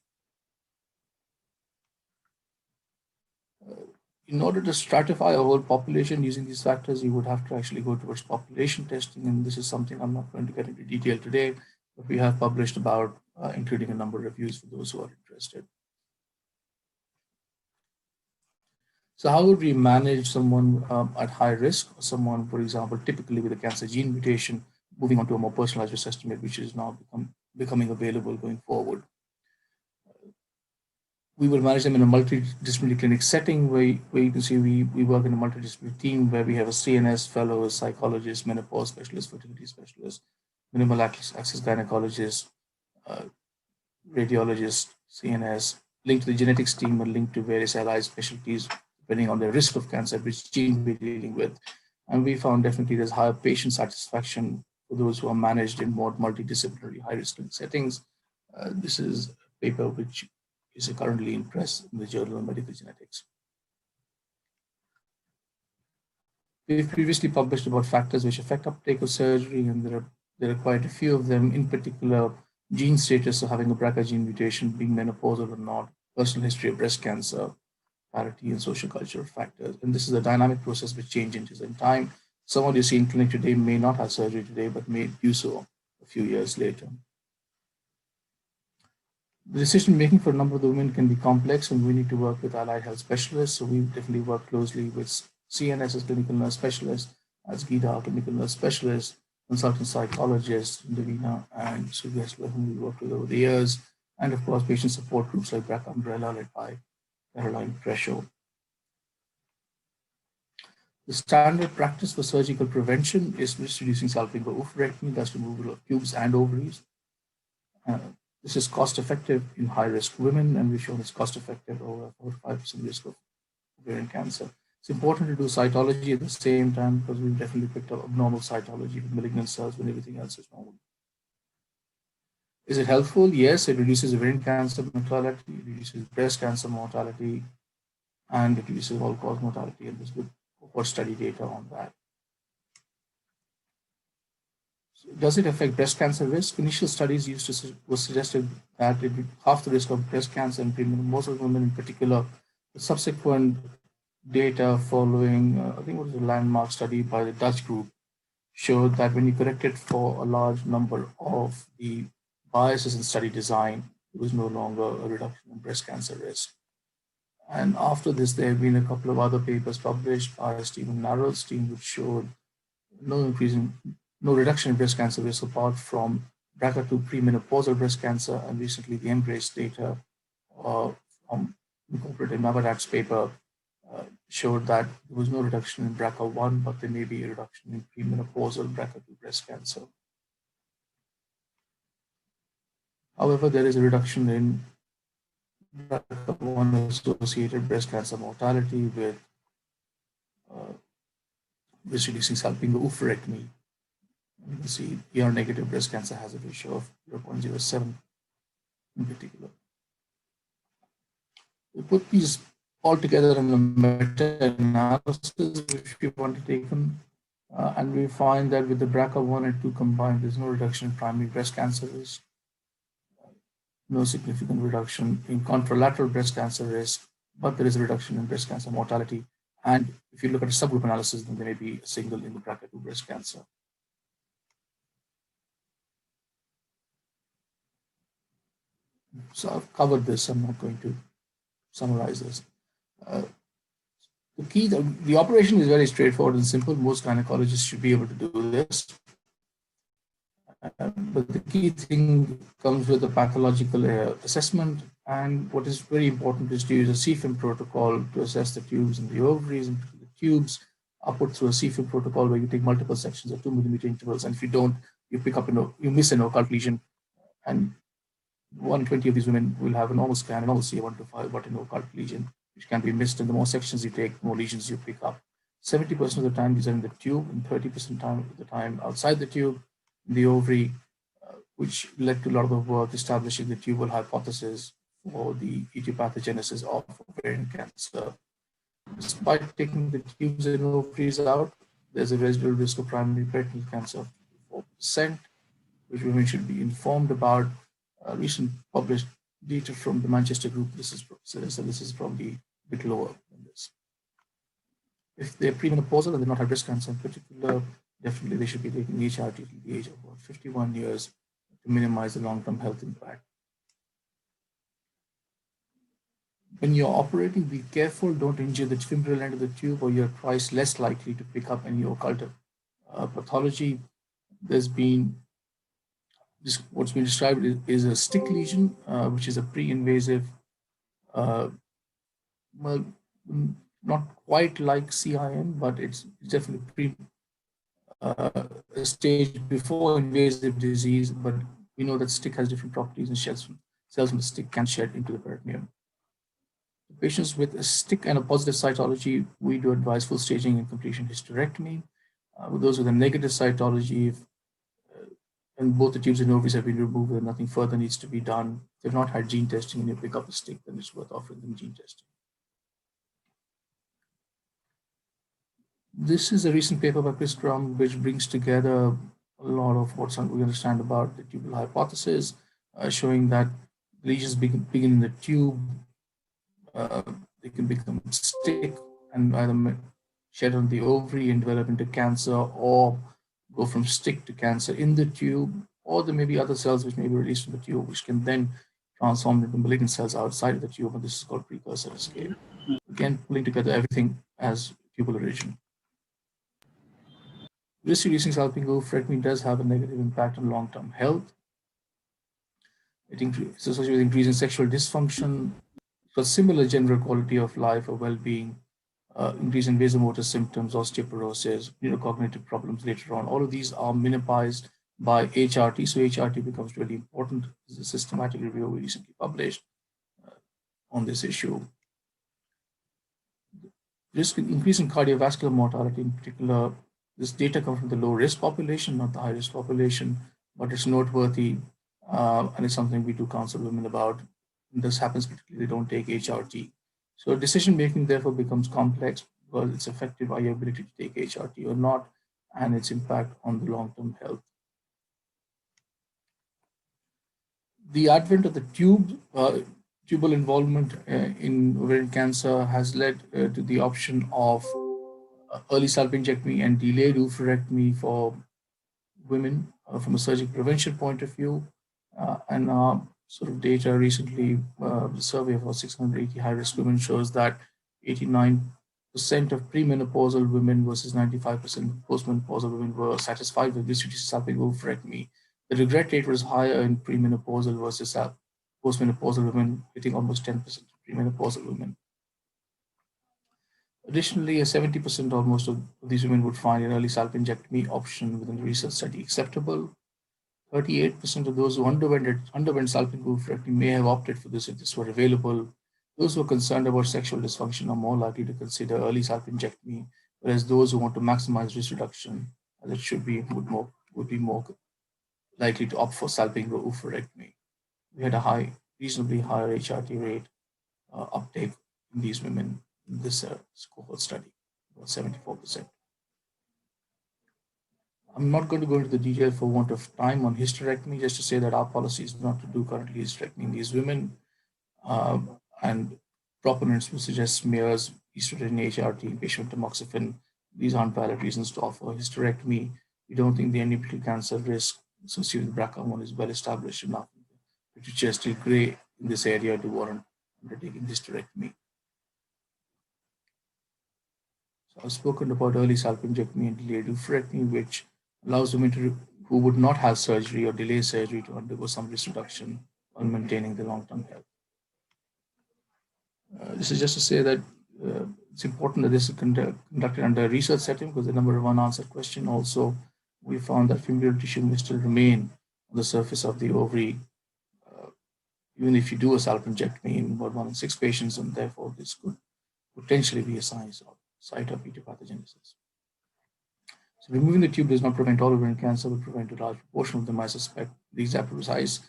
In order to stratify a whole population using these factors, you would have to actually go towards population testing, and this is something I'm not going to get into detail today, but we have published about, including a number of reviews for those who are interested. So how would we manage someone at high risk, or someone, for example, typically with a cancer gene mutation, moving on to a more personalized risk estimate, which is now becoming available going forward? We will manage them in a multidisciplinary clinic setting where you can see we work in a multidisciplinary team where we have a CNS fellow, a psychologist, menopause specialist, fertility specialist, minimal access gynecologist, radiologist, CNS, linked to the genetics team and linked to various allied specialties, depending on the risk of cancer, which gene we're dealing with. And we found definitely there's higher patient satisfaction for those who are managed in more multidisciplinary high-risk settings. This is a paper which is currently in press in the Journal of Medical Genetics. We've previously published about factors which affect uptake of surgery, and there are quite a few of them, in particular gene status of having a BRCA gene mutation, being menopausal or not, personal history of breast cancer, parity and social cultural factors. And this is a dynamic process which changes in time. Someone you see in clinic today may not have surgery today, but may do so a few years later. The decision making for a number of the women can be complex, and we need to work with allied health specialists. So we definitely work closely with CNS as clinical nurse specialist, as GIDA, clinical nurse specialist, consultant psychologist, Davina and Suggesler, whom we worked with over the years, and of course patient support groups like BRCA Umbrella led by Caroline Presho. The standard practice for surgical prevention is risk-reducing salpingo-oophorectomy, that's removal of tubes and ovaries. This is cost-effective in high-risk women, and we've shown it's cost-effective over 4-5% risk of ovarian cancer. It's important to do cytology at the same time because we've definitely picked up abnormal cytology with malignant cells when everything else is normal. Is it helpful? Yes, it reduces ovarian cancer mortality, it reduces breast cancer mortality, and it reduces all-cause mortality, and there's good cohort study data on that. Does it affect breast cancer risk? Initial studies was suggested that it would half the risk of breast cancer in premenopausal women in particular. The subsequent data following, I think it was a landmark study by the Dutch group, showed that when you corrected for a large number of the biases in study design, there was no longer a reduction in breast cancer risk. And after this, there have been a couple of other papers published by Stephen Narrow's team, which showed no reduction in breast cancer risk apart from BRCA2 premenopausal breast cancer, and recently the EMBRACE data from incorporated Mavadak's paper showed that there was no reduction in BRCA1, but there may be a reduction in premenopausal BRCA2 breast cancer. However, there is a reduction in BRCA1 associated breast cancer mortality with reducing salpingo-oophorectomy. You can see ER-negative breast cancer has a ratio of 0.07 in particular. We put these all together in a meta-analysis which we want to take them, and we find that with the BRCA1 and 2 combined, there's no reduction in primary breast cancer risk, no significant reduction in contralateral breast cancer risk, but there is a reduction in breast cancer mortality. And if you look at a subgroup analysis, then there may be a signal in the BRCA2 breast cancer. So I've covered this, I'm not going to summarize this. The operation is very straightforward and simple. Most gynecologists should be able to do this. But the key thing comes with the pathological assessment. And what is very important is to use a CFIM protocol to assess the tubes and the ovaries, and the tubes are put through a CFIM protocol where you take multiple sections of 2 millimeter intervals. And if you don't, you pick up you miss an occult lesion, and 120 of these women will have a normal scan, a normal CA1 to 5, but an occult lesion, which can be missed. And the more sections you take, more lesions you pick up. 70% of the time these are in the tube, and 30% of the time outside the tube, the ovary, which led to a lot of the work establishing the tubal hypothesis for the etiopathogenesis of ovarian cancer. Despite taking the tubes and ovaries out, there's a residual risk of primary peritoneal cancer of 4%, which women should be informed about. Recent published data from the Manchester group, this is probably a bit lower than this. If they're premenopausal and they're not high breast cancer in particular, definitely they should be taking HRT till the age of about 51 years to minimize the long-term health impact. When you're operating, be careful, don't injure the femoral end of the tube, or you're twice less likely to pick up any occult pathology. There's been what's been described is a stick lesion, which is a pre-invasive, well, not quite like CIN, but it's definitely a stage before invasive disease. But we know that stick has different properties, and cells from the stick can shed into the peritoneum. Patients with a stick and a positive cytology, we do advise full staging and completion hysterectomy. With those with a negative cytology, and both the tubes and ovaries have been removed and nothing further needs to be done, if they've not had gene testing and you pick up a stick, then it's worth offering them gene testing. This is a recent paper by Chris Crum, which brings together a lot of what we understand about the tubal hypothesis, showing that lesions begin in the tube. They can become stick and either shed on the ovary and develop into cancer, or go from stick to cancer in the tube, or there may be other cells which may be released from the tube, which can then transform into malignant cells outside of the tube, and this is called precursor escape. Again, pulling together everything as tubal origin. Risk-reducing salping oophorectomy does have a negative impact on long-term health. It's associated with increase in sexual dysfunction, for similar general quality of life or well-being, increase in vasomotor symptoms, osteoporosis, neurocognitive problems later on. All of these are minimized by HRT, so HRT becomes really important. This is a systematic review we recently published on this issue. Risk increase in cardiovascular mortality in particular, this data comes from the low-risk population, not the high-risk population, but it's noteworthy, and it's something we do counsel women about. And this happens particularly they don't take HRT. So decision-making therefore becomes complex because it's affected by your ability to take HRT or not, and its impact on the long-term health. The advent of the tubal involvement in ovarian cancer has led to the option of early salpingectomy and delayed oophorectomy for women from a surgical prevention point of view. And sort of data recently, the survey of 680 high-risk women shows that 89% of premenopausal women versus 95% of postmenopausal women were satisfied with this salping oophorectomy. The regret rate was higher in premenopausal versus postmenopausal women, hitting almost 10% of premenopausal women. Additionally, 70% almost of these women would find an early salpingectomy option within the research study acceptable. 38% of those who underwent salping oophorectomy may have opted for this if this were available. Those who are concerned about sexual dysfunction are more likely to consider early salpingectomy, whereas those who want to maximize risk reduction, as it should be, would be more likely to opt for salping oophorectomy. We had a reasonably higher HRT rate uptake in these women in this cohort study, about 74%. I'm not going to go into the detail for want of time on hysterectomy, just to say that our policy is not to do currently hysterectomy in these women. And proponents will suggest smears, estrogen, HRT, patient tamoxifen. These aren't valid reasons to offer hysterectomy. We don't think the endometrial cancer risk associated with BRCA1 is well established enough. Literature is still gray in this area to warrant undertaking hysterectomy. So I've spoken about early salpingectomy and delayed oophorectomy, which allows women who would not have surgery or delay surgery to undergo some risk reduction while maintaining the long-term health. This is just to say that it's important that this is conducted under a research setting because the number of unanswered questions. Also, we found that femoral tissue may still remain on the surface of the ovary even if you do a salpingectomy in about 1 in 6 patients, and therefore this could potentially be a sign of etiopathogenesis. So removing the tube does not prevent all ovarian cancer, but prevent a large proportion of them. I suspect the exact precise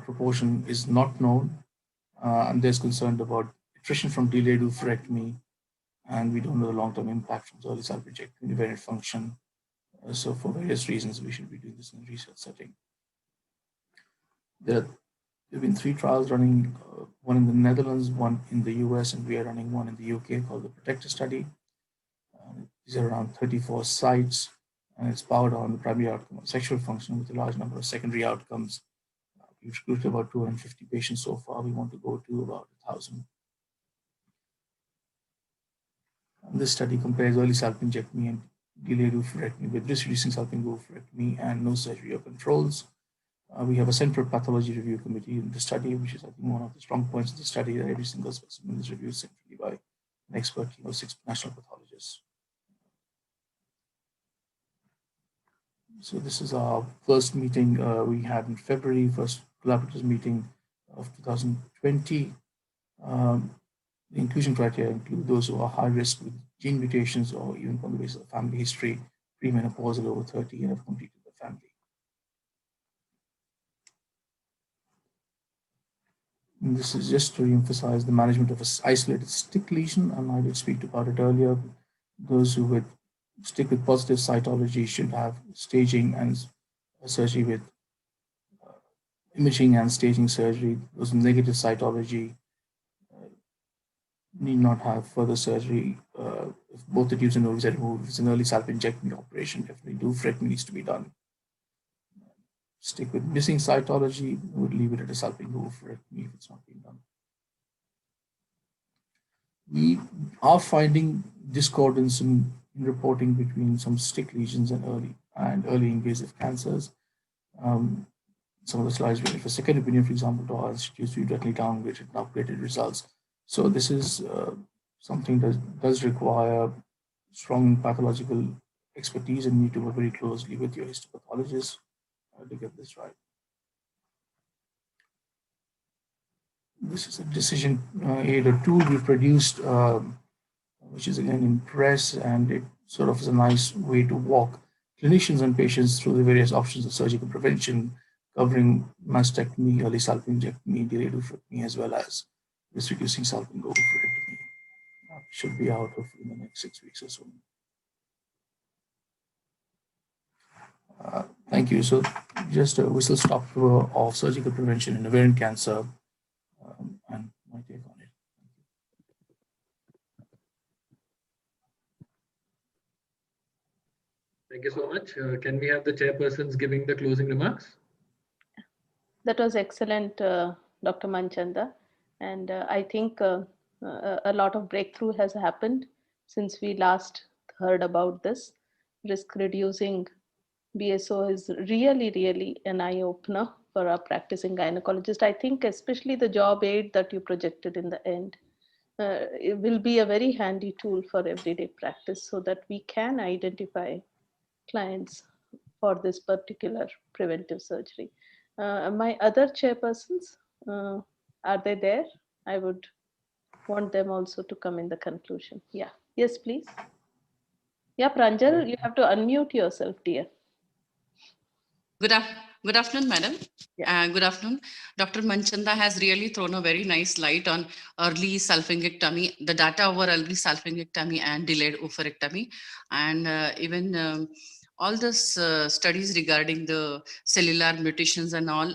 proportion is not known, and there's concern about attrition from delayed oophorectomy, and we don't know the long-term impact from early salpingectomy, ovarian function. So for various reasons, we should be doing this in a research setting. There have been 3 trials running, one in the Netherlands, one in the US, and we are running one in the UK called the Protector study. These are around 34 sites, and it's powered on the primary outcome of sexual function with a large number of secondary outcomes. We've recruited about 250 patients so far. We want to go to about 1,000. And this study compares early salpingectomy and delayed oophorectomy with risk-reducing salpingo-oophorectomy and no surgery or controls. We have a central pathology review committee in the study, which is, I think, one of the strong points of the study, that every single specimen is reviewed centrally by an expert team of 6 national pathologists. So this is our first meeting we had in February, first collaborators meeting of 2020. The inclusion criteria include those who are high risk with gene mutations or even from the basis of family history, premenopausal over 30 and have completed the family. And this is just to re-emphasize the management of an isolated stick lesion, and I did speak about it earlier. Those who would stick with positive cytology should have staging and surgery with imaging and staging surgery. Those with negative cytology need not have further surgery. If both the tubes and ovaries are removed, if it's an early salpingectomy operation, definitely oophorectomy needs to be done. Stick with missing cytology, would leave it at a salpingo-oophorectomy if it's not being done. We are finding discordance in reporting between some stick lesions and early invasive cancers. Some of the slides we have for second opinion, for example, to our institutes, we directly downgraded and upgraded results. So this is something that does require strong pathological expertise, and need to work very closely with your histopathologist to get this right. This is a decision aid or tool we produced, which is again in press, and it sort of is a nice way to walk clinicians and patients through the various options of surgical prevention, covering mastectomy, early salpingectomy, delayed oophorectomy, as well as risk-reducing salpingo-oophorectomy. Should be out hopefully in the next 6 weeks or so. Thank you. So just a whistle stop of surgical prevention in ovarian cancer, and my take on it. Thank you so much. Can we have the chairpersons giving the closing remarks? That was excellent, Dr. Manchanda. And I think a lot of breakthrough has happened since we last heard about this. Risk reducing BSO is really, really an eye-opener for our practicing gynecologist. I think especially the job aid that you projected in the end, it will be a very handy tool for everyday practice so that we can identify clients for this particular preventive surgery. My other chairpersons, are they there? I would want them also to come in the conclusion. Yeah. Yes, please. Yeah, Pranjal, you have to unmute yourself, dear. Good afternoon, madam. Good afternoon. Dr. Manchanda has really thrown a very nice light on early salpingectomy, the data over early salpingectomy and delayed oophorectomy, and even all this studies regarding the cellular mutations and all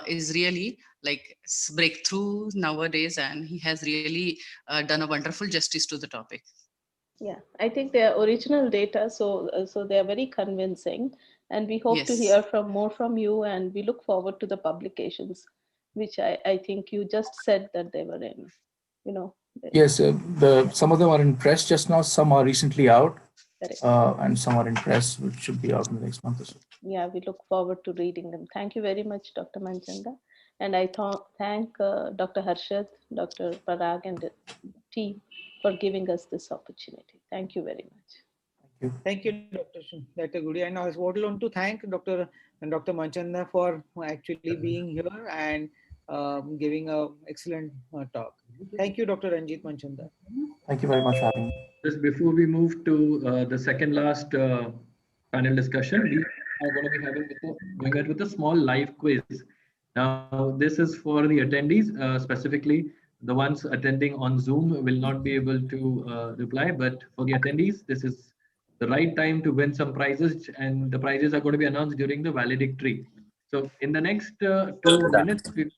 is really like breakthrough nowadays, and he has really done a wonderful justice to the topic. Yeah, I think they are original data, so they are very convincing, and we hope to hear more from you, and we look forward to the publications, which I think you just said that they were in, you know. Yes, some of them are in press just now, some are recently out, and some are in press, which should be out in the next month or so. Yeah, we look forward to reading them. Thank you very much, Dr. Manchanda. And I thank Dr. Harshad, Dr. Parag, and the team for giving us this opportunity. Thank you very much. Thank you, Dr. Gudi. And I would want to thank Dr. Manchanda for actually being here and giving a excellent talk. Thank you, Dr. Ranjit Manchanda. Thank you very much for having me. Just before we move to the second last panel discussion, we are going to be going ahead with a small live quiz. Now, this is for the attendees, specifically the ones attending on Zoom will not be able to reply, but for the attendees, this is the right time to win some prizes, and the prizes are going to be announced during the valedictory. So in the next 2 minutes, we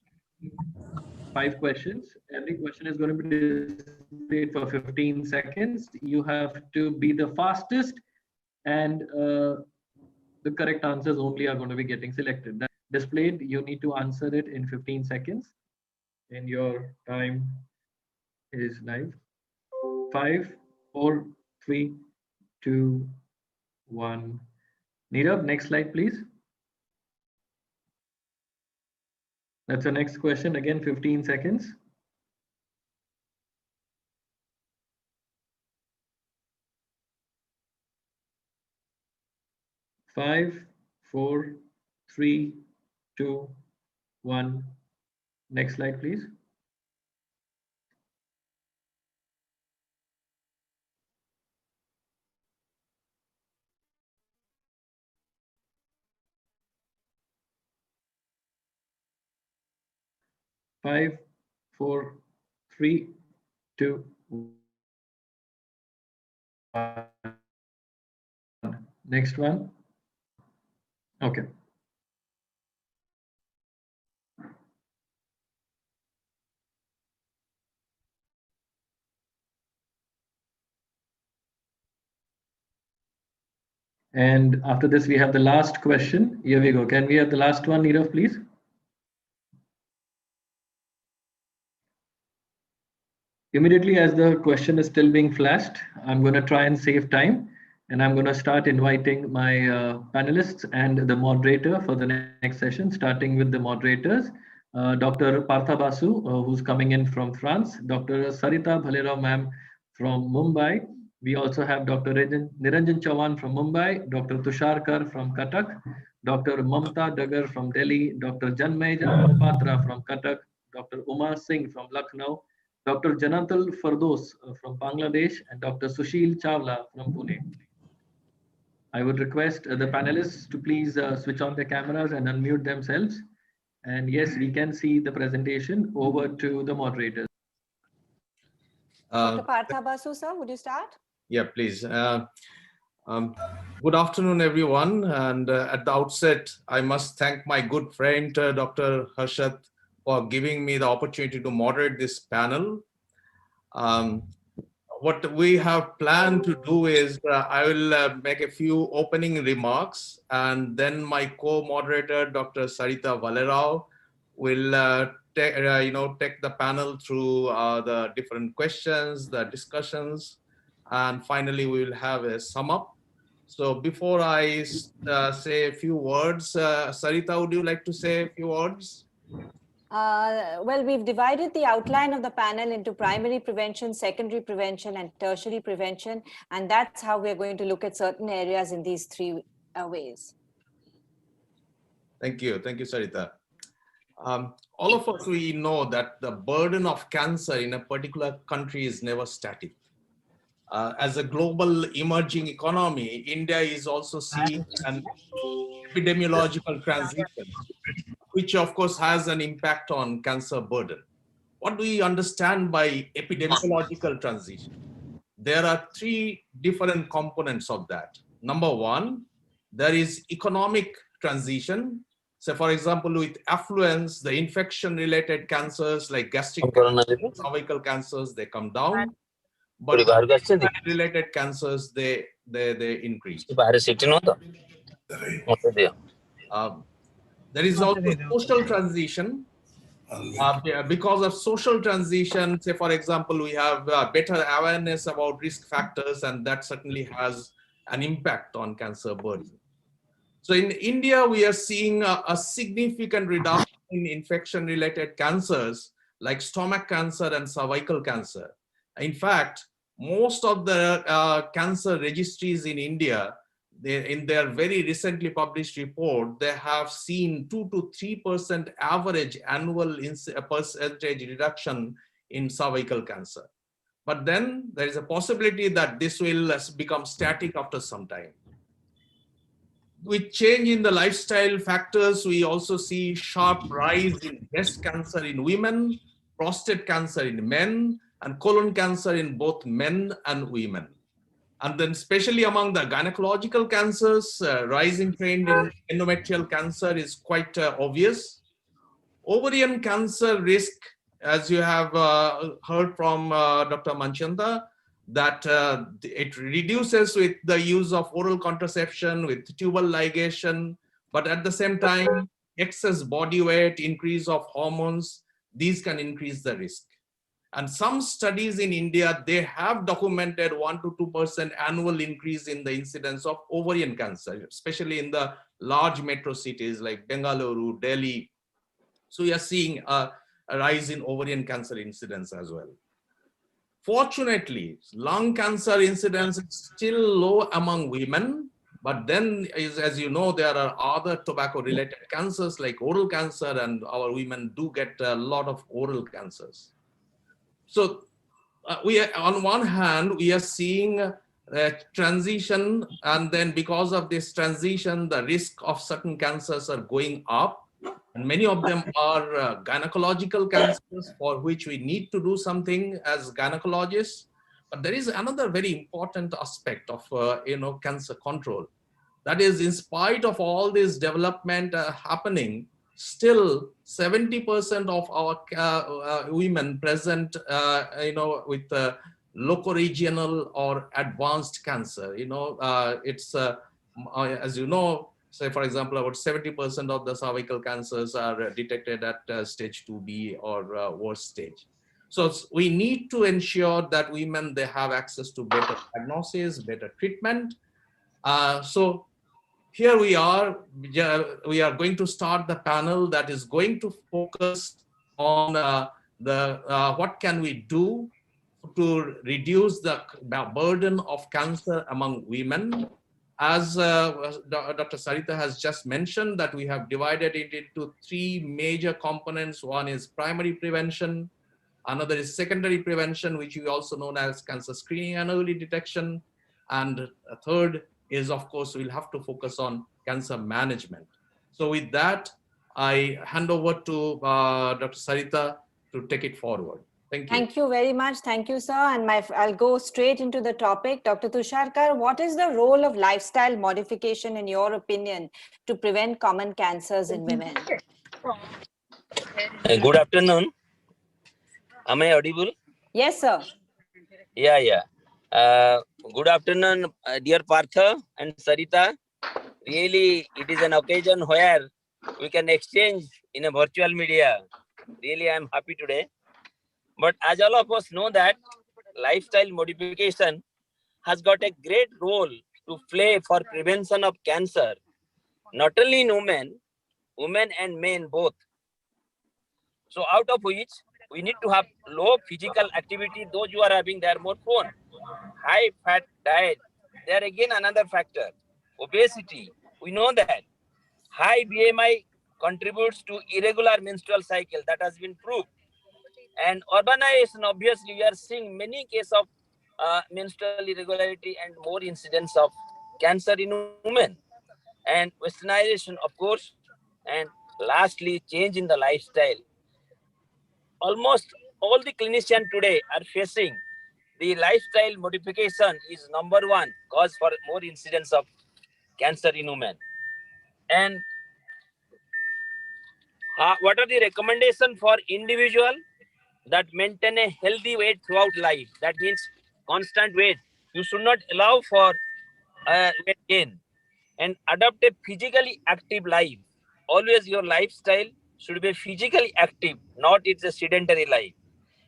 5 questions. Every question is going to be displayed for 15 seconds. You have to be the fastest, and the correct answers only are going to be getting selected. That's displayed. You need to answer it in 15 seconds. And your time is live. 5, 4, 3, 2, 1. Nirav, next slide, please. That's the next question. Again, 15 seconds. Five, 4, 3, 2, 1. Next slide, please. Five, 4, 3, 2, 1. Next one. Okay. And after this, we have the last question. Here we go. Can we have the last one, Nirav, please? Immediately as the question is still being flashed, I'm going to try and save time, and I'm going to start inviting my panelists and the moderator for the next session, starting with the moderators. Dr. Partha Basu, who's coming in from France, Dr. Sarita Bhalerao ma'am from Mumbai. We also have Dr. Niranjan Chauhan from Mumbai, Dr. Tushar Kar from Cuttack, Dr. Mamta Dagar from Delhi, Dr. Janmay Mohapatra from Cuttack, Dr. Uma Singh from Lucknow, Dr. Janatul Fardos from Bangladesh, and Dr. Sushil Chawla from Pune. I would request the panelists to please switch on their cameras and unmute themselves. And yes, we can see the presentation. Over to the moderators. Dr. Partha Basu, sir, would you start? Yeah, please. Good afternoon, everyone. And at the outset, I must thank my good friend, Dr. Harshad, for giving me the opportunity to moderate this panel. What we have planned to do is I will make a few opening remarks, and then my co-moderator, Dr. Sarita Bhalerao, will take the panel through the different questions, the discussions, and finally we will have a sum up. So before I say a few words, Sarita, would you like to say a few words? Well, we've divided the outline of the panel into primary prevention, secondary prevention, and tertiary prevention. And that's how we're going to look at certain areas in these 3 ways. Thank you. Thank you, Sarita. All of us, we know that the burden of cancer in a particular country is never static. As a global emerging economy, India is also seeing an epidemiological transition, which of course has an impact on cancer burden. What do we understand by epidemiological transition? There are 3 different components of that. Number 1, there is economic transition. So for example, with affluence, the infection-related cancers like gastric cancer, cervical cancers, they come down. But related cancers, they increase. There is also social transition. Because of social transition, say for example, we have better awareness about risk factors, and that certainly has an impact on cancer burden. So in India, we are seeing a significant reduction in infection-related cancers like stomach cancer and cervical cancer. In fact, most of the cancer registries in India, in their very recently published report, they have seen 2 to 3% average annual percentage reduction in cervical cancer. But then there is a possibility that this will become static after some time. With change in the lifestyle factors, we also see sharp rise in breast cancer in women, prostate cancer in men, and colon cancer in both men and women. And then especially among the gynecological cancers, rising trend in endometrial cancer is quite obvious. Ovarian cancer risk, as you have heard from Dr. Manchanda, that it reduces with the use of oral contraception, with tubal ligation, but at the same time, excess body weight, increase of hormones, these can increase the risk. And some studies in India, they have documented 1 to 2% annual increase in the incidence of ovarian cancer, especially in the large metro cities like Bengaluru, Delhi. So we are seeing a rise in ovarian cancer incidence as well. Fortunately, lung cancer incidence is still low among women, but then, as you know, there are other tobacco-related cancers like oral cancer, and our women do get a lot of oral cancers. So we are, on one hand, we are seeing a transition, and then because of this transition, the risk of certain cancers are going up. And many of them are gynecological cancers for which we need to do something as gynecologists. But there is another very important aspect of cancer control. That is, in spite of all this development happening, still 70% of our women present, with locoregional or advanced cancer. It's as you know. Say, for example, about 70% of the cervical cancers are detected at stage 2B or worse stage. So we need to ensure that women, they have access to better diagnosis, better treatment. So here we are going to start the panel that is going to focus on what can we do to reduce the burden of cancer among women. As Dr. Sarita has just mentioned, that we have divided it into 3 major components. One is primary prevention, another is secondary prevention, which we also know as cancer screening and early detection, and a third is, of course, we'll have to focus on cancer management. So with that, I hand over to Dr. Sarita to take it forward. Thank you. Thank you very much. Thank you, sir. And I'll go straight into the topic. Dr. Tusharkar, what is the role of lifestyle modification, in your opinion, to prevent common cancers in women? Good afternoon. Am I audible? Yes, sir. Yeah. Good afternoon, dear Partha and Sarita. Really, it is an occasion where we can exchange in a virtual media. Really, I am happy today. But as all of us know that lifestyle modification has got a great role to play for prevention of cancer, not only in women and men both. So out of which we need to have low physical activity. Those who are having, they are more prone. High fat diet, they are again another factor. Obesity, we know that. High BMI contributes to irregular menstrual cycle, that has been proved. And urbanization, obviously, we are seeing many cases of menstrual irregularity and more incidence of cancer in women. And westernization, of course. And lastly, change in the lifestyle. Almost all the clinicians today are facing the lifestyle modification is #1 cause for more incidence of cancer in women. And what are the recommendations for individual that maintain a healthy weight throughout life? That means constant weight. You should not allow for weight gain, and adopt a physically active life. Always your lifestyle should be physically active, not it's a sedentary life.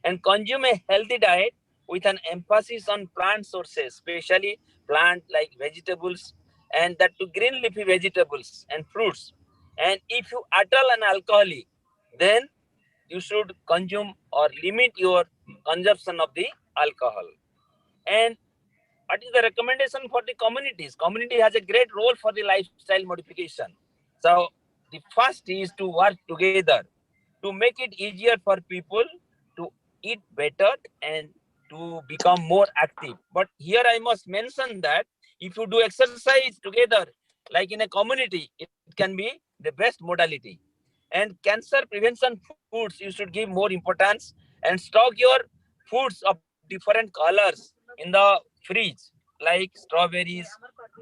And consume a healthy diet with an emphasis on plant sources, especially plant like vegetables, and that to green leafy vegetables and fruits. And if you at all an alcoholic, then you should consume or limit your consumption of the alcohol. And what is the recommendation for the communities? Community has a great role for the lifestyle modification. So the first is to work together to make it easier for people to eat better and to become more active. But here I must mention that if you do exercise together, like in a community, it can be the best modality. And cancer prevention foods, you should give more importance and stock your foods of different colors in the fridge, like strawberries,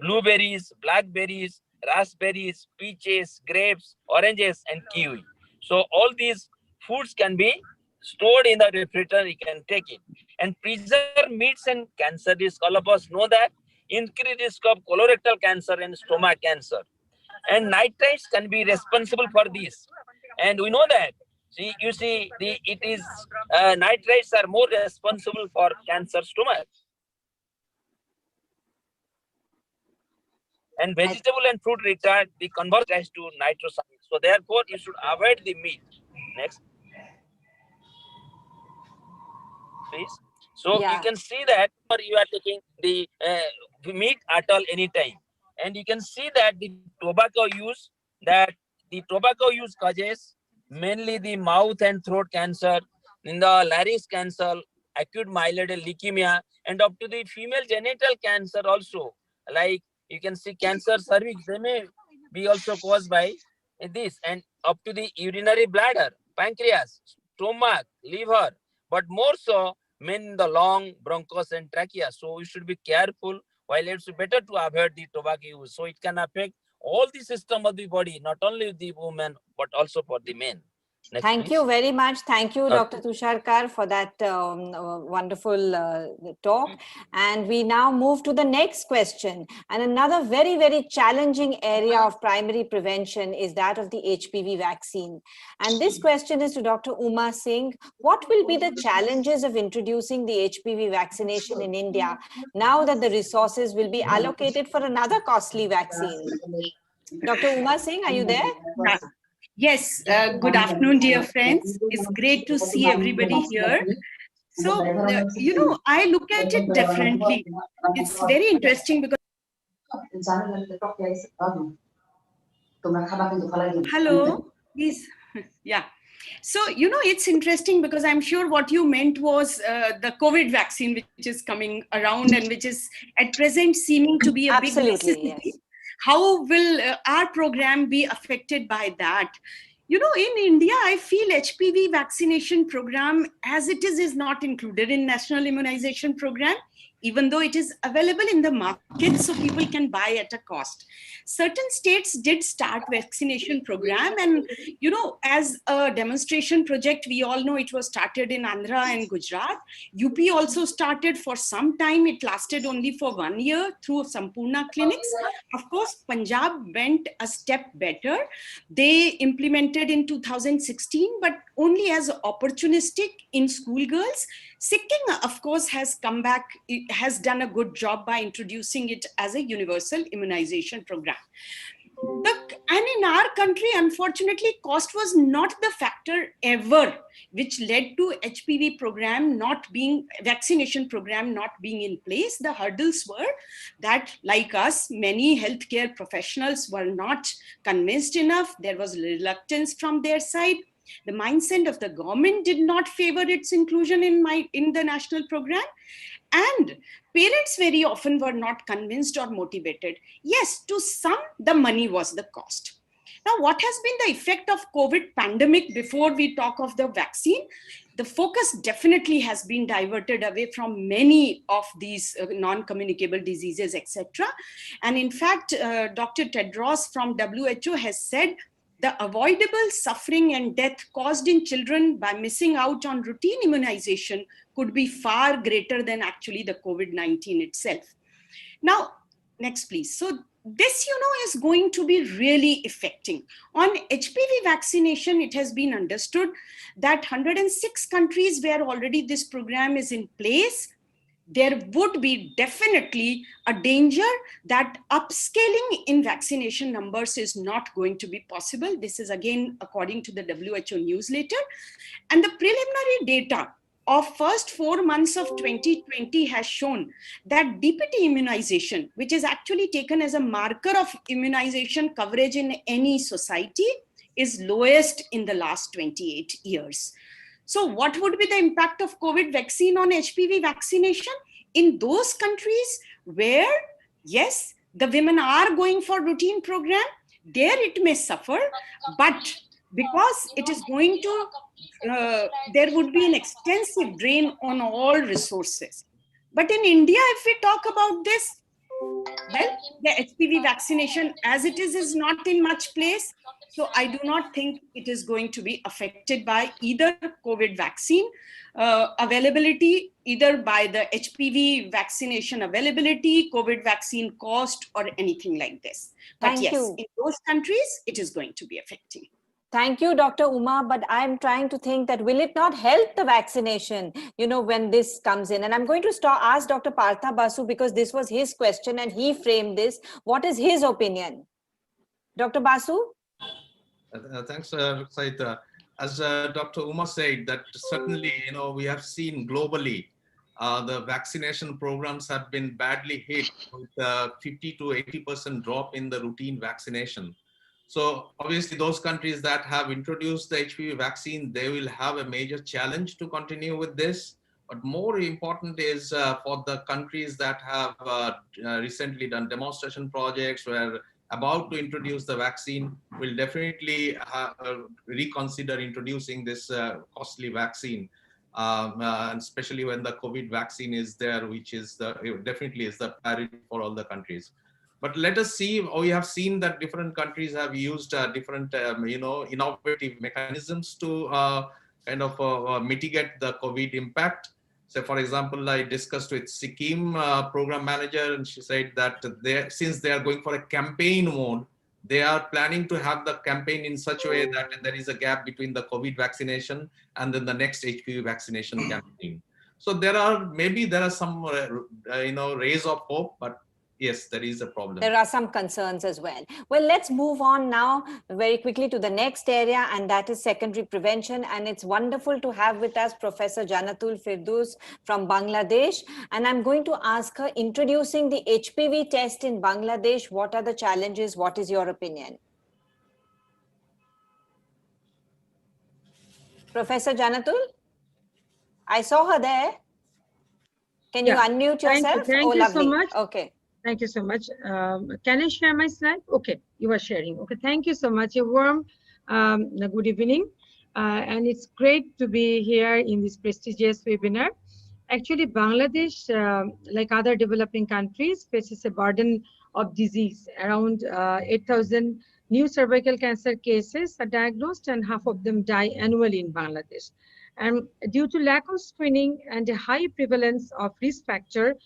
blueberries, blackberries, raspberries, peaches, grapes, oranges, and kiwi. So all these foods can be stored in the refrigerator. You can take it and preserve meats and cancer risk. All of us know that increased risk of colorectal cancer and stomach cancer. And nitrates can be responsible for this. And we know that. See, you see, it is nitrates are more responsible for cancer stomach. And vegetable and fruit retard the convert gas to nitrosamine. So therefore, you should avoid the meat. Next, please. So you can see that you are taking the meat at all anytime, and you can see that the tobacco use causes mainly the mouth and throat cancer, in the larynx cancer, acute myeloid leukemia, and up to the female genital cancer also. Like you can see cancer cervix, they may be also caused by this, and up to the urinary bladder, pancreas, stomach, liver, but more so in the lung, bronchus, and trachea. So we should be careful. While it's better to avoid the tobacco use, so it can affect all the system of the body, not only the woman but also for the men. Next, Thank please. you very much. Thank you, Dr. Tusharkar, for that wonderful talk. And we now move to the next question. And another very, very challenging area of primary prevention is that of the HPV vaccine. And this question is to Dr. Uma Singh. What will be the challenges of introducing the HPV vaccination in India now that the resources will be allocated for another costly vaccine? Dr. Uma Singh, are you there? Yes, good afternoon, dear friends. It's great to see everybody here. So, I look at it differently. It's very interesting because... Hello, please. Yeah. So, it's interesting because I'm sure what you meant was the COVID vaccine, which is coming around and which is at present seeming to be a big necessity. Yes. How will our program be affected by that? In India, I feel HPV vaccination program as it is not included in national immunization program, even though it is available in the market so people can buy at a cost. Certain states did start vaccination program, and as a demonstration project, we all know it was started in Andhra and Gujarat. UP also started for some time. It lasted only for 1 year through Sampurna clinics. Of course, Punjab went a step better. They implemented in 2016, but only as opportunistic in schoolgirls. Sikkim, of course, has come back, it has done a good job by introducing it as a universal immunization program. And in our country, unfortunately, cost was not the factor ever, which led to HPV program not being, vaccination program not being in place. The hurdles were that, like us, many healthcare professionals were not convinced enough. There was reluctance from their side. The mindset of the government did not favor its inclusion in the national program. And parents very often were not convinced or motivated. Yes, to some, the money was the cost. Now, what has been the effect of COVID pandemic before we talk of the vaccine? The focus definitely has been diverted away from many of these non-communicable diseases, etc. And in fact, Dr. Tedros from WHO has said the avoidable suffering and death caused in children by missing out on routine immunization could be far greater than actually the COVID-19 itself. Now, next please. So this, is going to be really affecting. On HPV vaccination, it has been understood that 106 countries where already this program is in place, there would be definitely a danger that upscaling in vaccination numbers is not going to be possible. This is again according to the WHO newsletter. And the preliminary data of first 4 months of 2020 has shown that DPT immunization, which is actually taken as a marker of immunization coverage in any society, is lowest in the last 28 years. So what would be the impact of COVID vaccine on HPV vaccination? In those countries where, yes, the women are going for routine program, there it may suffer, but because it is going to, there would be an extensive drain on all resources. But in India, if we talk about this, well, the HPV vaccination as it is not in much place. So I do not think it is going to be affected by either COVID vaccine availability, either by the HPV vaccination availability, COVID vaccine cost, or anything like this. But Thank yes, you. in those countries, it is going to be affecting. Thank you, Dr. Uma, but I'm trying to think that will it not help the vaccination, when this comes in? And I'm going to ask Dr. Partha Basu, because this was his question and he framed this. What is his opinion? Dr. Basu? Thanks, Saita. As Dr. Uma said, that certainly, we have seen globally, the vaccination programs have been badly hit with 50 to 80% drop in the routine vaccination. So obviously those countries that have introduced the HPV vaccine, they will have a major challenge to continue with this. But more important is for the countries that have recently done demonstration projects where about to introduce the vaccine, will definitely reconsider introducing this costly vaccine, and especially when the COVID vaccine is there, which is definitely is the priority for all the countries. But let us see. We have seen that different countries have used different, innovative mechanisms to kind of mitigate the COVID impact. So, for example, I discussed with Sikkim program manager, and she said that since they are going for a campaign mode, they are planning to have the campaign in such a way that there is a gap between the COVID vaccination and then the next HPV vaccination campaign. So there are some rays of hope, but yes, there is a problem. There are some concerns as well. Well, let's move on now very quickly to the next area, and that is secondary prevention. And it's wonderful to have with us Professor Janatul Firdaus from Bangladesh. And I'm going to ask her, introducing the HPV test in Bangladesh, what are the challenges? What is your opinion? Professor Janatul? I saw her there. Can you unmute yourself? Thank you so much. Okay. Thank you so much. Can I share my slide? Okay, you are sharing. Okay, thank you so much. A warm good evening. And it's great to be here in this prestigious webinar. Actually, Bangladesh, like other developing countries, faces a burden of disease. Around 8,000 new cervical cancer cases are diagnosed and half of them die annually in Bangladesh. And due to lack of screening and a high prevalence of risk factor,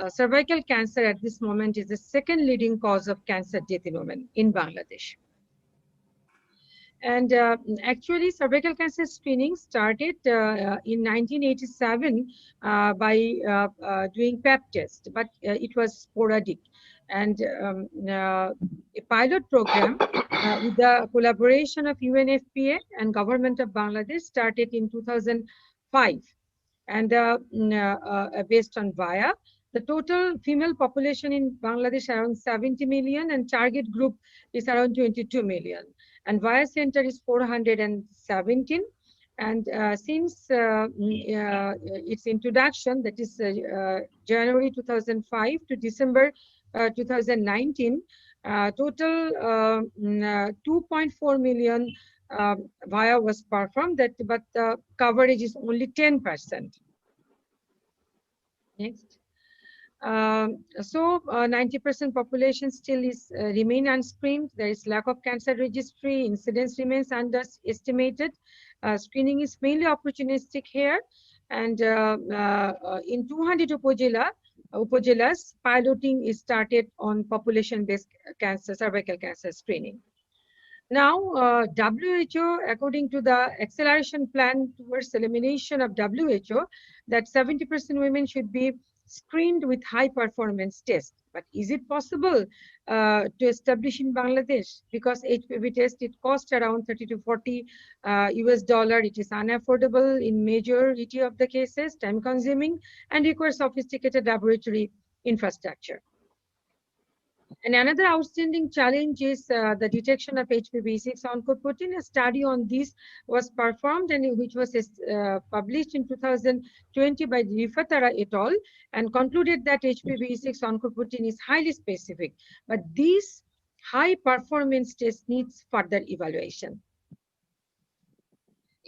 cervical cancer at this moment is the second leading cause of cancer death in women in Bangladesh. And actually, cervical cancer screening started in 1987 by doing Pap test, but it was sporadic. And a pilot program with the collaboration of UNFPA and government of Bangladesh started in 2005, and based on VIA. The total female population in Bangladesh around 70 million, and target group is around 22 million. And VIA center is 417. And since its introduction, that is January 2005 to December 2019, total 2.4 million VIA was performed, but the coverage is only 10%. Next. So 90% population still is remain unscreened. There is lack of cancer registry. Incidence remains underestimated. Screening is mainly opportunistic here, and in 200 upajilas, piloting is started on population-based cancer, cervical cancer screening. Now, WHO, according to the acceleration plan towards elimination of WHO, that 70% women should be screened with high performance tests. But is it possible to establish in Bangladesh? Because HPV test, it costs around 30 to 40 US dollar. It is unaffordable in majority of the cases, time consuming, and requires sophisticated laboratory infrastructure. And another outstanding challenge is the detection of HPV6 oncoprotein. A study on this was performed and which was published in 2020 by Rifatara et al. And concluded that HPV6 oncoprotein is highly specific, but this high performance test needs further evaluation.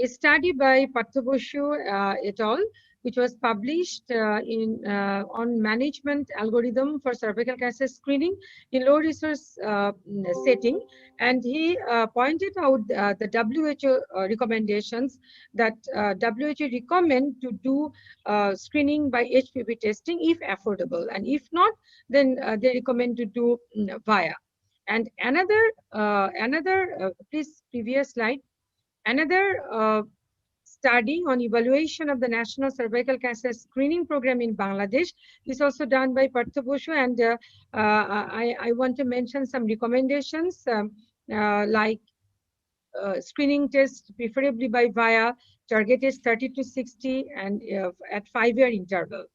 A study by Parthaboshu et al., which was published on management algorithm for cervical cancer screening in low resource setting, and he pointed out the WHO recommendations that WHO recommend to do screenning by HPV testing if affordable, and if not, then they recommend to do via. And please previous slide. Another study on evaluation of the National Cervical Cancer Screening Program in Bangladesh is also done by Parthaboshu, and I want to mention some recommendations like screening tests preferably by via, target is 30 to 60 and at 5-year interval.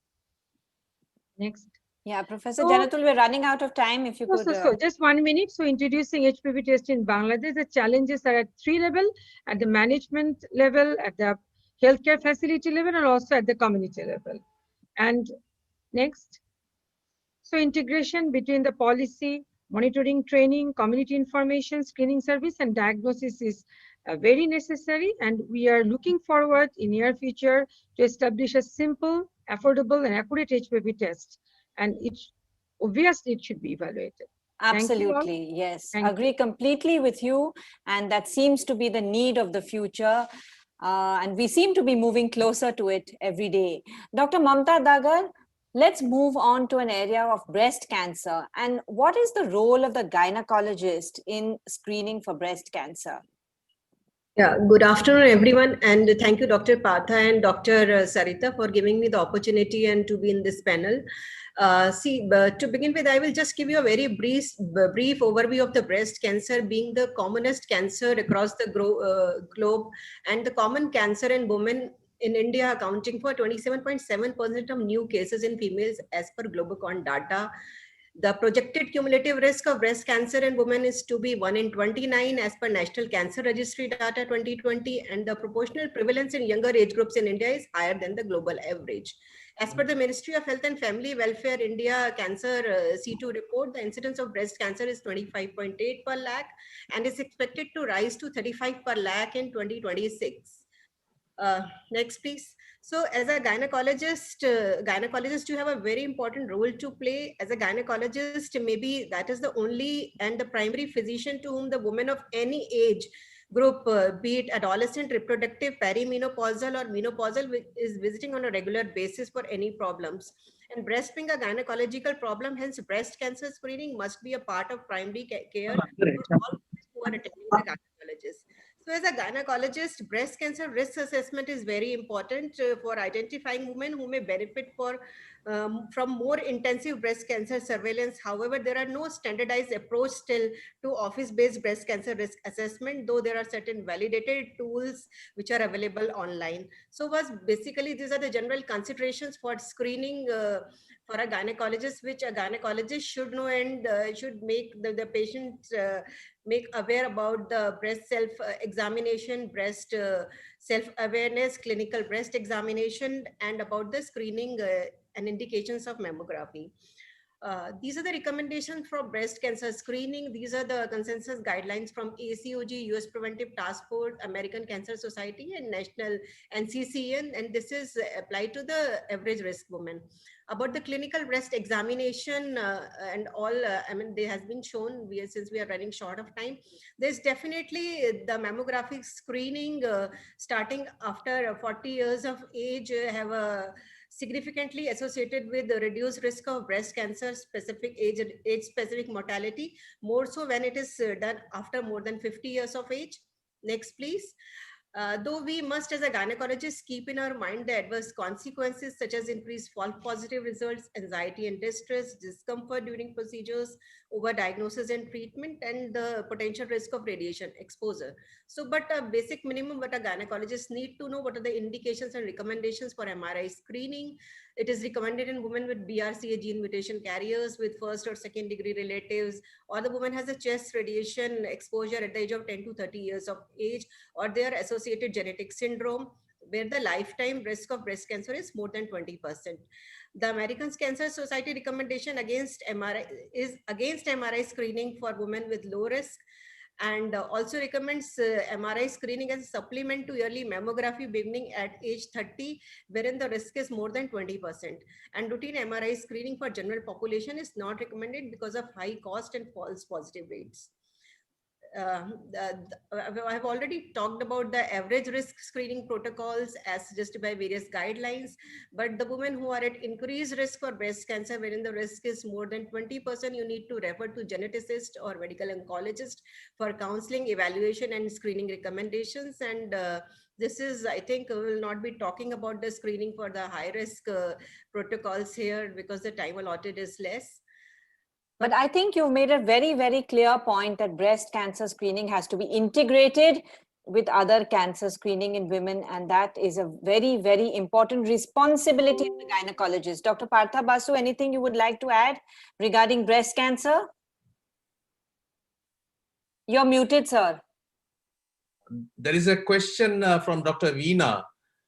Next. Yeah, Professor Janatul, we're running out of time. If you could. Just 1 minute. So introducing HPV test in Bangladesh, the challenges are at 3 levels, at the management level, at the healthcare facility level, and also at the community level. And next. So integration between the policy, monitoring, training, community information, screening service, and diagnosis is very necessary. And we are looking forward in near future to establish a simple, affordable, and accurate HPV test. And obviously it should be evaluated. Absolutely, yes. Agree completely with you. And that seems to be the need of the future. And we seem to be moving closer to it every day. Dr. Mamta Dagar, let's move on to an area of breast cancer. And what is the role of the gynecologist in screening for breast cancer? Yeah, good afternoon, everyone. And thank you, Dr. Partha and Dr. Sarita, for giving me the opportunity and to be in this panel. To begin with, I will just give you a very brief overview of the breast cancer being the commonest cancer across the globe, and the common cancer in women in India accounting for 27.7% of new cases in females as per Globocon data. The projected cumulative risk of breast cancer in women is to be 1 in 29 as per National Cancer Registry data 2020, and the proportional prevalence in younger age groups in India is higher than the global average. As per the Ministry of Health and Family Welfare India Cancer C2 report, the incidence of breast cancer is 25.8 per lakh and is expected to rise to 35 per lakh in 2026. Next, please. So as a gynecologist, you have a very important role to play. As a gynecologist, maybe that is the only and the primary physician to whom the woman of any age group, be it adolescent, reproductive, perimenopausal or menopausal, is visiting on a regular basis for any problems. And breast being a gynecological problem, hence breast cancer screening must be a part of primary care for all who are attending the gynecologist. So as a gynecologist, breast cancer risk assessment is very important for identifying women who may benefit from more intensive breast cancer surveillance. However, there are no standardized approach still to office-based breast cancer risk assessment, though there are certain validated tools which are available online. So basically, these are the general considerations for screening for a gynecologist, which a gynecologist should know and should make the patient make aware about the breast self-examination, breast self-awareness, clinical breast examination, and about the screening and indications of mammography. These are the recommendations for breast cancer screening. These are the consensus guidelines from ACOG, US Preventive Task Force, American Cancer Society, and National NCCN, and this is applied to the average risk woman. About the clinical breast examination and all, there has been shown, since we are running short of time, there's definitely the mammographic screening starting after 40 years of age have a significantly associated with the reduced risk of breast cancer, specific age-specific mortality, more so when it is done after more than 50 years of age. Next, please. Though we must, as a gynecologist, keep in our mind the adverse consequences such as increased false positive results, anxiety and distress, discomfort during procedures, overdiagnosis and treatment, and the potential risk of radiation exposure. So, but a basic minimum what a gynecologist need to know, what are the indications and recommendations for MRI screening. It is recommended in women with BRCA gene mutation carriers, with first or second degree relatives, or the woman has a chest radiation exposure at the age of 10 to 30 years of age, or their associated genetic syndrome, where the lifetime risk of breast cancer is more than 20%. The American Cancer Society recommendation against MRI is against MRI screening for women with low risk, and also recommends MRI screening as a supplement to yearly mammography beginning at age 30, wherein the risk is more than 20%. And routine MRI screening for general population is not recommended because of high cost and false positive rates. I've already talked about the average risk screening protocols as suggested by various guidelines, but the women who are at increased risk for breast cancer, wherein the risk is more than 20%, you need to refer to geneticist or medical oncologist for counseling, evaluation, and screening recommendations. And this is, I think, we will not be talking about the screening for the high risk protocols here because the time allotted is less. But I think you've made a very, very clear point that breast cancer screening has to be integrated with other cancer screening in women. And that is a very, very important responsibility of the gynecologist. Dr. Partha Basu, anything you would like to add regarding breast cancer? You're muted, sir. There is a question from Dr. Veena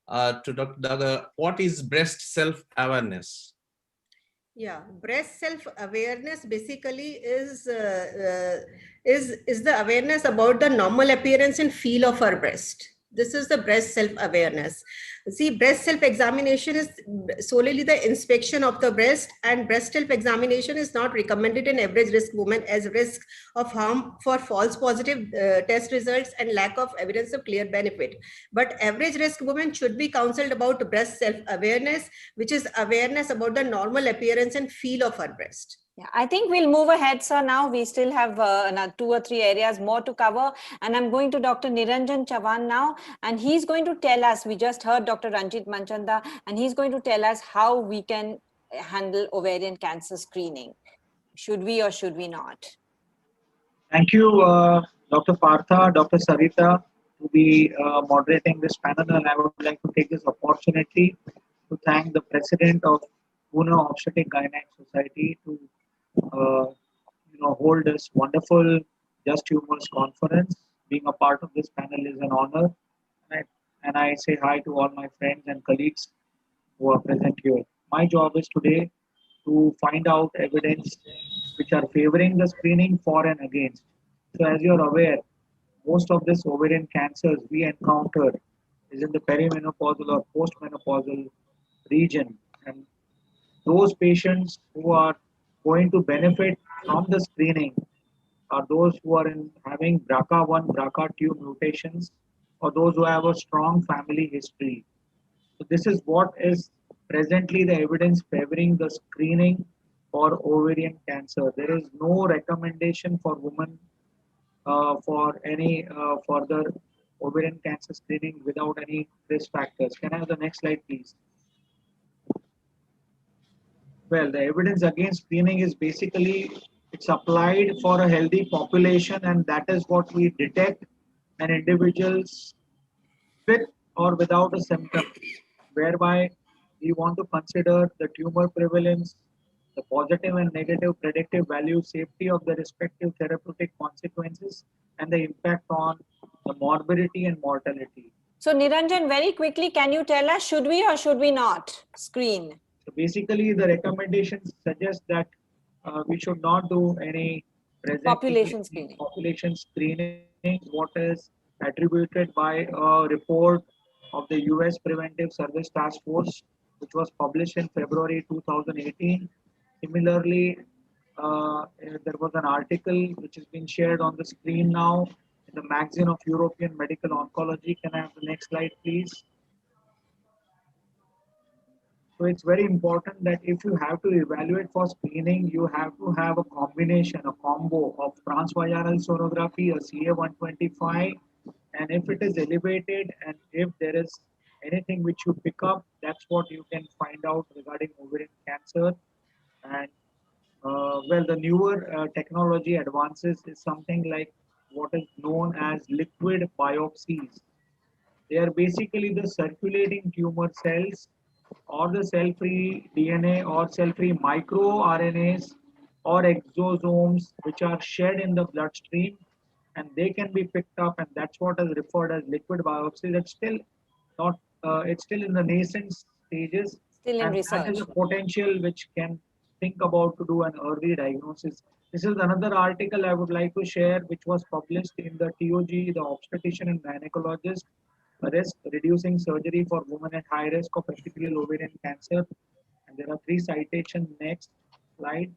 to Dr. What is breast self-awareness? Yeah, breast self-awareness basically is the awareness about the normal appearance and feel of our breast. This is the breast self-awareness. See, breast self-examination is solely the inspection of the breast, and breast self-examination is not recommended in average risk women as risk of harm for false positive test results and lack of evidence of clear benefit. But average risk women should be counseled about breast self-awareness, which is awareness about the normal appearance and feel of our breast. Yeah, I think we'll move ahead, sir. Now we still have another 2 or 3 areas more to cover. And I'm going to Dr. Niranjan Chavan now, and he's going to tell us, we just heard Dr. Ranjit Manchanda, and he's going to tell us how we can handle ovarian cancer screening. Should we or should we not? Thank you, Dr. Partha, Dr. Sarita, to be moderating this panel. And I would like to take this opportunity to thank the president of Pune Obstetric Gynaec Society to hold this wonderful Just Tumours conference. Being a part of this panel is an honor, and I say hi to all my friends and colleagues who are present here. My job is today to find out evidence which are favoring the screening for and against. So as you're aware, most of this ovarian cancers we encounter is in the perimenopausal or postmenopausal region, and those patients who are going to benefit from the screening are those who are having BRCA1, BRCA2 mutations, or those who have a strong family history. So this is what is presently the evidence favoring the screening for ovarian cancer. There is no recommendation for women for any further ovarian cancer screening without any risk factors. Can I have the next slide, please? Well, the evidence against screening is basically it's applied for a healthy population, and that is what we detect an individual's with or without a symptom, whereby we want to consider the tumor prevalence, the positive and negative predictive value, safety of the respective therapeutic consequences, and the impact on the morbidity and mortality. So Niranjan, very quickly, can you tell us, should we or should we not screen? So basically, the recommendations suggest that we should not do any population screening. Population screening, what is attributed by a report of the US Preventive Service Task Force, which was published in February 2018. Similarly, there was an article which has been shared on the screen now in the magazine of European Medical Oncology. Can I have the next slide, please? So it's very important that if you have to evaluate for screening, you have to have a combination, a combo of transvaginal sonography, a CA125, And if it is elevated and if there is anything which you pick up, that's what you can find out regarding ovarian cancer. And well, the newer technology advances is something like what is known as liquid biopsies. They are basically the circulating tumor cells or the cell-free DNA or cell-free microRNAs or exosomes which are shed in the bloodstream, and they can be picked up, and that's what is referred as liquid biopsy. That's still not, it's still in the nascent stages, Still in and that is research. a potential which can think about to do an early diagnosis. This is another article I would like to share, which was published in the TOG, the obstetrician and gynecologist, risk reducing surgery for women at high risk of epithelial ovarian cancer. And there are 3 citations. Next slide.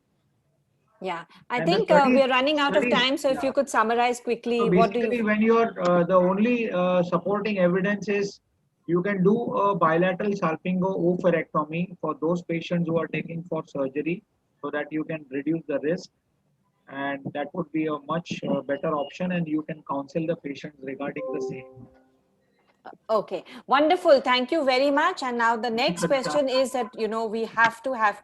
Yeah, I And the think studies, we're running out of studies, time. So if yeah. you could summarize quickly, So what do you? basically, when you're the only supporting evidence is you can do a bilateral salpingo-oophorectomy for those patients who are taking for surgery, so that you can reduce the risk, and that would be a much better option, and you can counsel the patients regarding the same. Okay, wonderful. Thank you very much. And now the next question is that, we have to have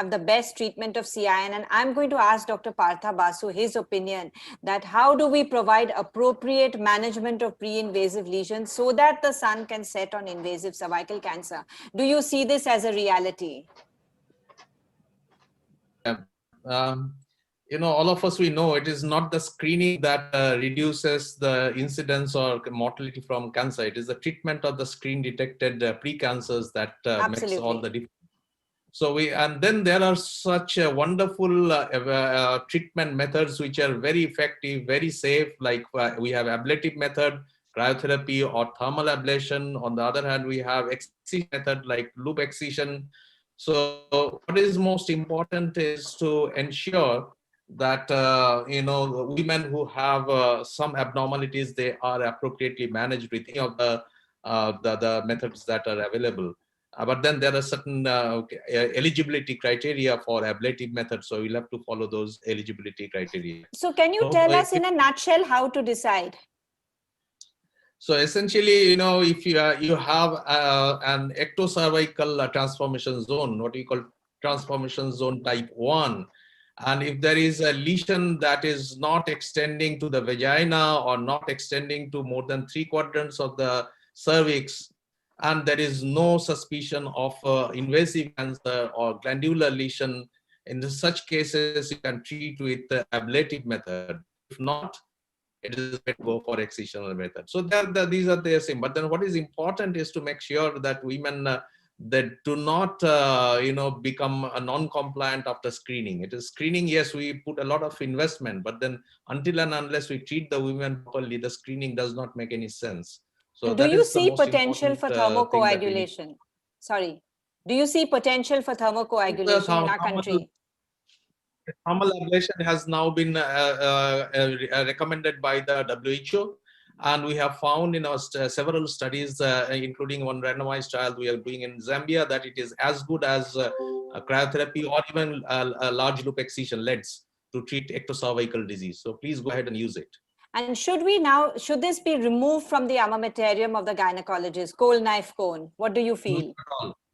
the best treatment of CIN. And I'm going to ask Dr. Partha Basu his opinion that how do we provide appropriate management of pre-invasive lesions so that the sun can set on invasive cervical cancer? Do you see this as a reality? All of us, we know it is not the screening that reduces the incidence or mortality from cancer. It is the treatment of the screen detected pre-cancers that makes all the difference. So and then there are such wonderful treatment methods which are very effective, very safe. Like we have ablative method, cryotherapy or thermal ablation. On the other hand, we have excision method like loop excision. So what is most important is to ensure that women who have some abnormalities, they are appropriately managed with any of the methods that are available. But then there are certain eligibility criteria for ablative methods, so we'll have to follow those eligibility criteria. So can you tell us in a nutshell how to decide? So essentially, if you have an ectocervical transformation zone, what we call transformation zone type 1, and if there is a lesion that is not extending to the vagina or not extending to more than 3 quadrants of the cervix, and there is no suspicion of invasive cancer or glandular lesion, in such cases, you can treat with the ablative method. If not, it is better to go for excisional method. So these are the same. But then what is important is to make sure that women that do not, become non-compliant after screening. It is screening, yes, we put a lot of investment, but then until and unless we treat the women properly, the screening does not make any sense. So do you see potential for thermocoagulation? Sorry. Do you see potential for thermocoagulation in our country? Thermal ablation has now been recommended by the WHO, and we have found in our several studies, including one randomized trial we are doing in Zambia, that it is as good as cryotherapy or even large loop excision LEDs to treat ectocervical disease. So please go ahead and use it. And should this be removed from the armamentarium of the gynecologist, cold knife cone? What do you feel?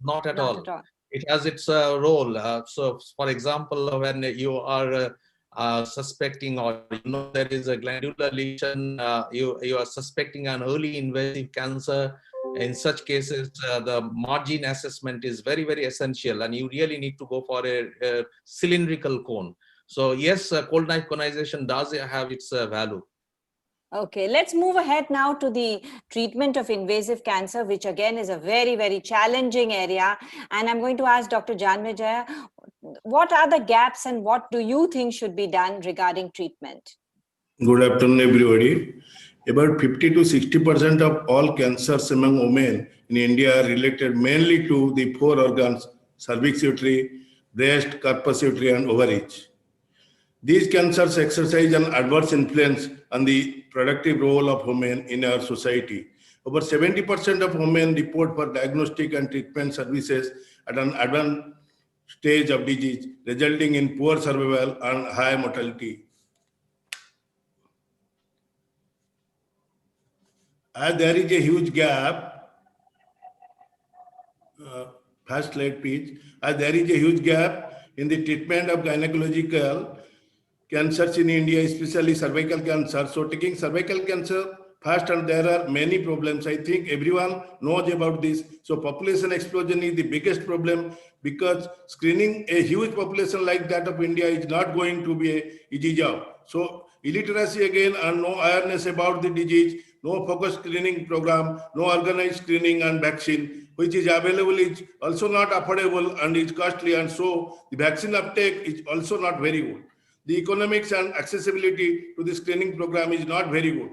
Not at all. It has its role. So, for example, when you are suspecting or there is a glandular lesion, you are suspecting an early invasive cancer. In such cases, the margin assessment is very, very essential, and you really need to go for a cylindrical cone. So yes, cold knife conization does have its value. Okay, let's move ahead now to the treatment of invasive cancer, which again is a very, very challenging area. And I'm going to ask Dr. Janmejaya, what are the gaps and what do you think should be done regarding treatment? Good afternoon, everybody. About 50 to 60% of all cancers among women in India are related mainly to the 4 organs: cervix, uterine, breast, corpus luteum, and ovaries. These cancers exercise an adverse influence on the productive role of women in our society. Over 70% of women report for diagnostic and treatment services at an advanced stage of disease, resulting in poor survival and high mortality. as there is a huge gap, first slide please, as there is a huge gap in the treatment of gynecological cancers in India, especially cervical cancer. So taking cervical cancer first, and there are many problems. I think everyone knows about this. So population explosion is the biggest problem, because screening a huge population like that of India is not going to be an easy job. So illiteracy again, and no awareness about the disease, no focused screening program, no organized screening and vaccine, which is available, is also not affordable and is costly. And so the vaccine uptake is also not very good. The economics and accessibility to the screening program is not very good.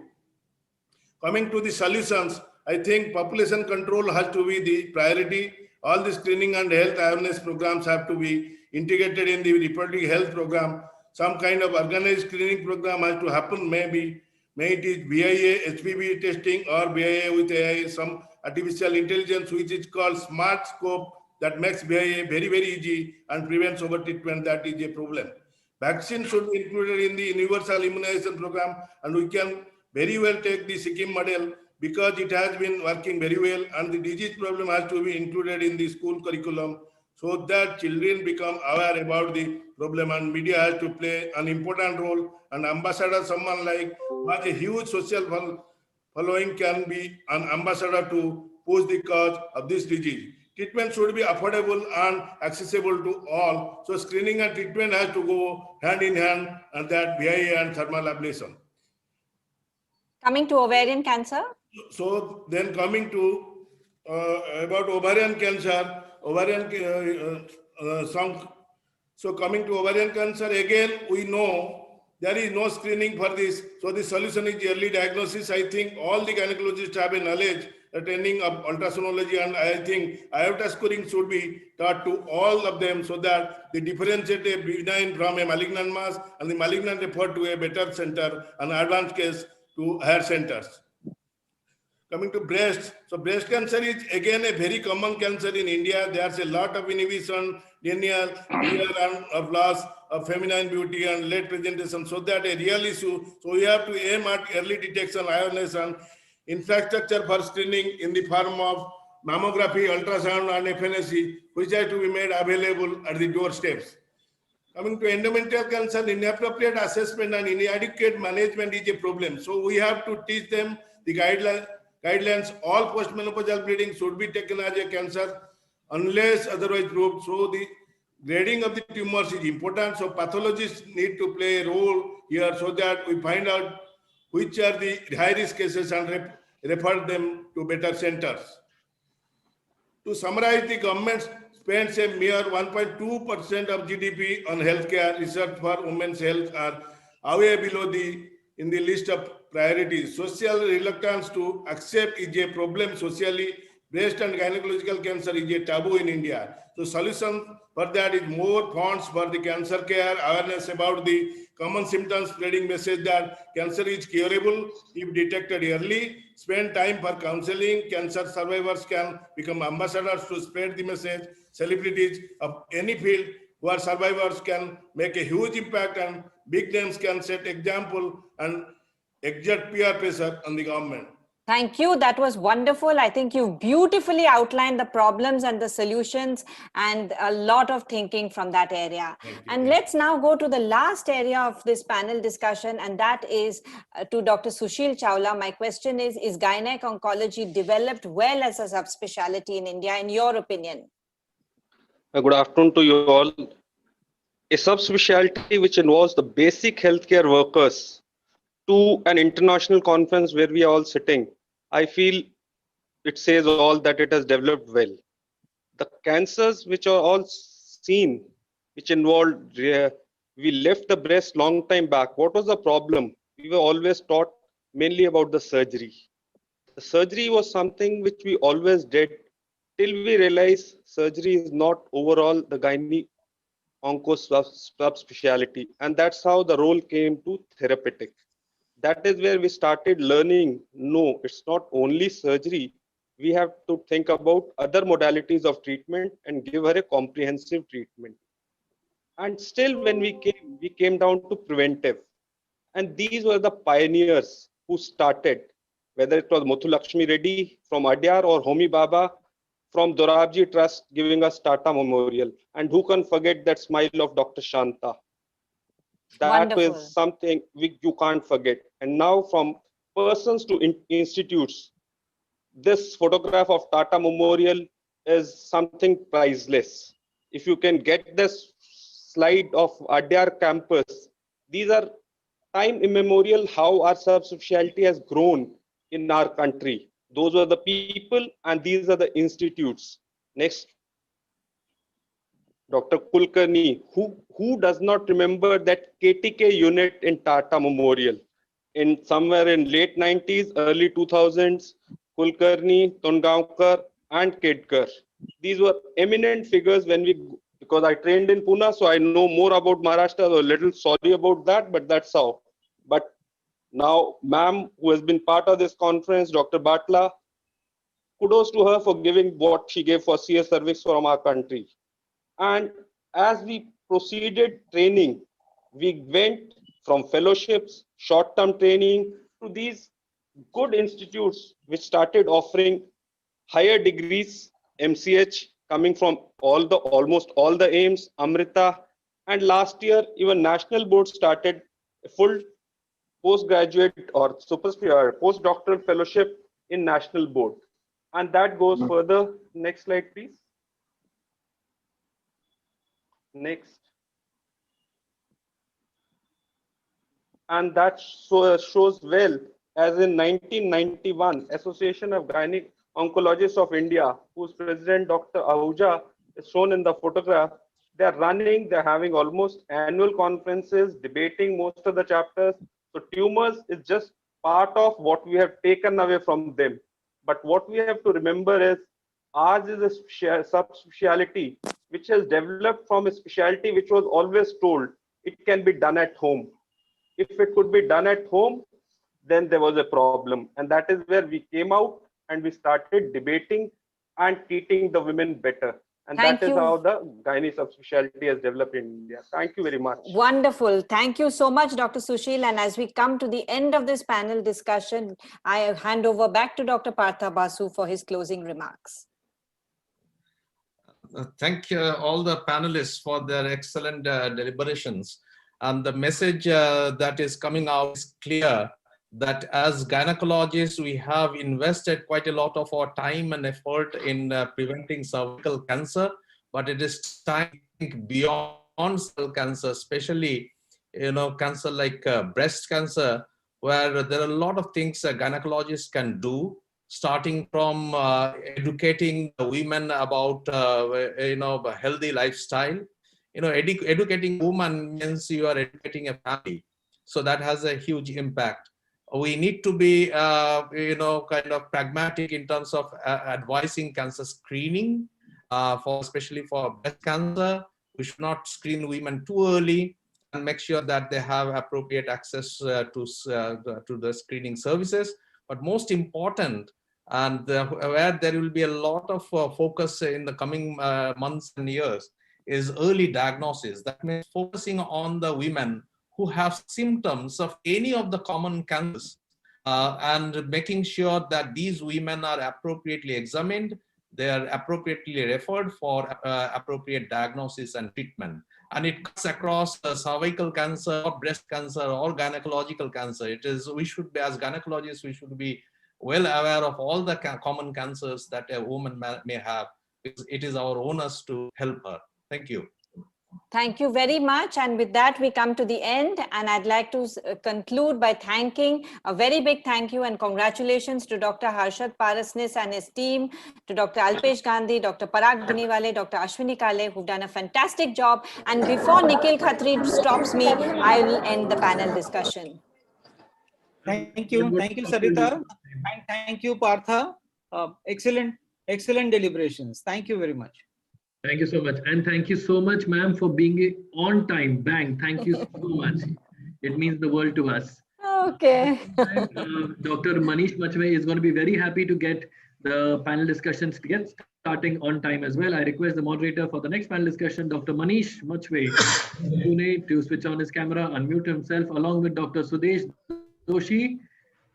Coming to the solutions, I think population control has to be the priority. All the screening and health awareness programs have to be integrated in the reproductive health program. Some kind of organized screening program has to happen, maybe. May it is BIA, HPV testing, or BIA with AI, some artificial intelligence, which is called smart scope, that makes BIA very, very easy and prevents over-treatment. That is a problem. Vaccine should be included in the universal immunization program, and we can very well take the Sikkim model, because it has been working very well, and the disease problem has to be included in the school curriculum, so that children become aware about the problem, and media has to play an important role. And ambassador, someone like who has a huge social following, can be an ambassador to push the cause of this disease. Treatment should be affordable and accessible to all. So screening and treatment has to go hand in hand, and that BIA and thermal ablation. Coming to ovarian cancer. So then coming to about ovarian cancer, so coming to ovarian cancer, again, we know there is no screening for this. So the solution is early diagnosis. I think all the gynecologists have a knowledge, training of ultrasonography, and I think iota scoring should be taught to all of them, so that they differentiate a benign from a malignant mass, and the malignant referred to a better center, and advanced case to higher centers. Coming to breast, so breast cancer is again a very common cancer in India. There's a lot of inhibition, denial, fear of loss of feminine beauty and late presentation, so that a real issue. So we have to aim at early detection, awareness, and infrastructure for screening in the form of mammography, ultrasound, and FNAC, which have to be made available at the doorsteps. Coming to endometrial cancer, inappropriate assessment and inadequate management is a problem. So we have to teach them the guidelines. All postmenopausal bleeding should be taken as a cancer unless otherwise proved. So the grading of the tumors is important. So pathologists need to play a role here, so that we find out which are the high-risk cases and refer them to better centers. To summarize, the government spends a mere 1.2% of GDP on healthcare. Research for women's health are way below in the list of priorities. Social reluctance to accept is a problem socially. Breast and gynecological cancer is a taboo in India. So solution for that is more funds for the cancer care, awareness about the common symptoms, spreading message that cancer is curable if detected early, spend time for counseling. Cancer survivors can become ambassadors to spread the message. Celebrities of any field who are survivors can make a huge impact, and big names can set example and exert peer pressure on the government. Thank you. That was wonderful. I think you beautifully outlined the problems and the solutions, and a lot of thinking from that area. And let's now go to the last area of this panel discussion, and that is to Dr. Sushil Chawla. My question is gynec oncology developed well as a subspecialty in India, in your opinion? Good afternoon to you all. A subspecialty which involves the basic healthcare workers to an international conference where we are all sitting, I feel it says all that it has developed well. The cancers which are all seen, which involved, we left the breast long time back. What was the problem? We were always taught mainly about the surgery. The surgery was something which we always did till we realized surgery is not overall the gynae onco subspecialty, and that's how the role came to therapeutic. That is where we started learning, no, it's not only surgery. We have to think about other modalities of treatment and give her a comprehensive treatment. And still when we came down to preventive. And these were the pioneers who started. whether it was Muthu Lakshmi Reddy from Adyar or Homi Baba from Dorabji Trust giving us Tata Memorial. And who can forget that smile of Dr. Shanta? That Wonderful. is something you can't forget. And now from persons to institutes, this photograph of Tata Memorial is something priceless. If you can get this slide of Adyar campus, these are time immemorial how our subspecialty has grown in our country. Those were the people and these are the institutes. Next, Dr. Kulkarni, who does not remember that KTK unit in Tata Memorial? In somewhere in late 90s, early 2000s, Kulkarni, Tongaonkar, and Kedkar. These were eminent figures because I trained in Pune, so I know more about Maharashtra. So a little sorry about that, but that's how. But now, ma'am, who has been part of this conference, Dr. Batla, kudos to her for giving what she gave for CS service from our country. And as we proceeded training, we went from fellowships, short-term training to these good institutes which started offering higher degrees, MCH, coming from almost all the aims, Amrita, and last year even national board started a full postgraduate or postdoctoral fellowship in national board. And that goes further. Next slide, please. Next. And that shows well, as in 1991, Association of Gynaecologists of India, whose president Dr. Ahuja is shown in the photograph. They're having almost annual conferences, debating most of the chapters. So tumors is just part of what we have taken away from them. But what we have to remember is ours is a subspecialty which has developed from a specialty which was always told it can be done at home. If it could be done at home, then there was a problem. And that is where we came out and we started debating and treating the women better. And that is how the gynae subspecialty has developed in India. Thank you very much. Wonderful. Thank you so much, Dr. Sushil. And as we come to the end of this panel discussion, I hand over back to Dr. Partha Basu for his closing remarks. Thank you all the panelists for their excellent deliberations. And the message that is coming out is clear that as gynecologists, we have invested quite a lot of our time and effort in preventing cervical cancer, but it is time to think beyond cervical cancer, especially cancer like breast cancer, where there are a lot of things gynecologists can do, starting from educating the women about a healthy lifestyle. Educating women means you are educating a family, so that has a huge impact. We need to be kind of pragmatic in terms of advising cancer screening, especially for breast cancer. We should not screen women too early and make sure that they have appropriate access to the screening services. But most important, and where there will be a lot of focus in the coming months and years, is early diagnosis. That means focusing on the women who have symptoms of any of the common cancers and making sure that these women are appropriately examined, they are appropriately referred for appropriate diagnosis and treatment. And it cuts across cervical cancer, or breast cancer, or gynecological cancer. We should be, as gynecologists, we should be well aware of all the common cancers that a woman may have, because it is our onus to help her. Thank you. Thank you very much. And with that, we come to the end. And I'd like to conclude by thanking a very big thank you and congratulations to Dr. Harshad Parasnis and his team, to Dr. Alpesh Gandhi, Dr. Parag Dhuniwale, Dr. Ashwini Kale, who've done a fantastic job. And before Nikhil Khatri stops me, I will end the panel discussion. Thank you, Sarita, and thank you, Partha. Excellent deliberations. Thank you very much. Thank you so much. And thank you so much, ma'am, for being on time. Bang. Thank you so much. It means the world to us. Okay. Dr. Manish Machwe is going to be very happy to get the panel discussions to get starting on time as well. I request the moderator for the next panel discussion, Dr. Manish Machwe, Pune, to switch on his camera, unmute himself, along with Dr. Sudesh Doshi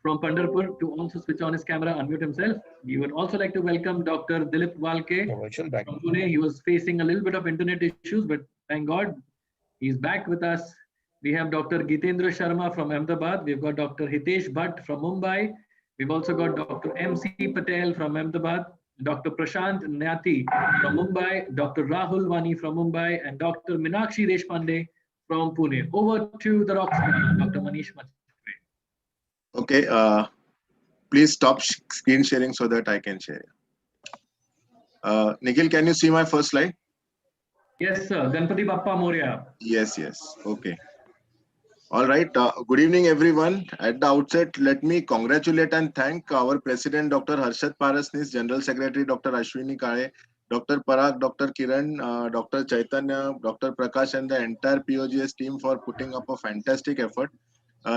from Pandharpur to also switch on his camera, unmute himself. We would also like to welcome Dr. Dilip Walke from Pune. He was facing a little bit of internet issues, but thank God he's back with us. We have Dr. Gitendra Sharma from Ahmedabad. We've got Dr. Hitesh Bhatt from Mumbai. We've also got Dr. MC Patel from Ahmedabad, Dr. Prashant Nyati from Mumbai, Dr. Rahul Wani from Mumbai, and Dr. Minakshi Deshpande from Pune. Over to the rockstar, Dr. Manish Machwe. Okay, please stop screen sharing so that I can share. Nikhil, can you see my first slide? Yes, sir. Ganpati Bappa Moria. Yes, yes. Okay. All right. Good evening, everyone. At the outset, let me congratulate and thank our President, Dr. Harshad Parasnis, General Secretary, Dr. Ashwini Kale, Dr. Parag, Dr. Kiran, Dr. Chaitanya, Dr. Prakash, and the entire POGS team for putting up a fantastic effort.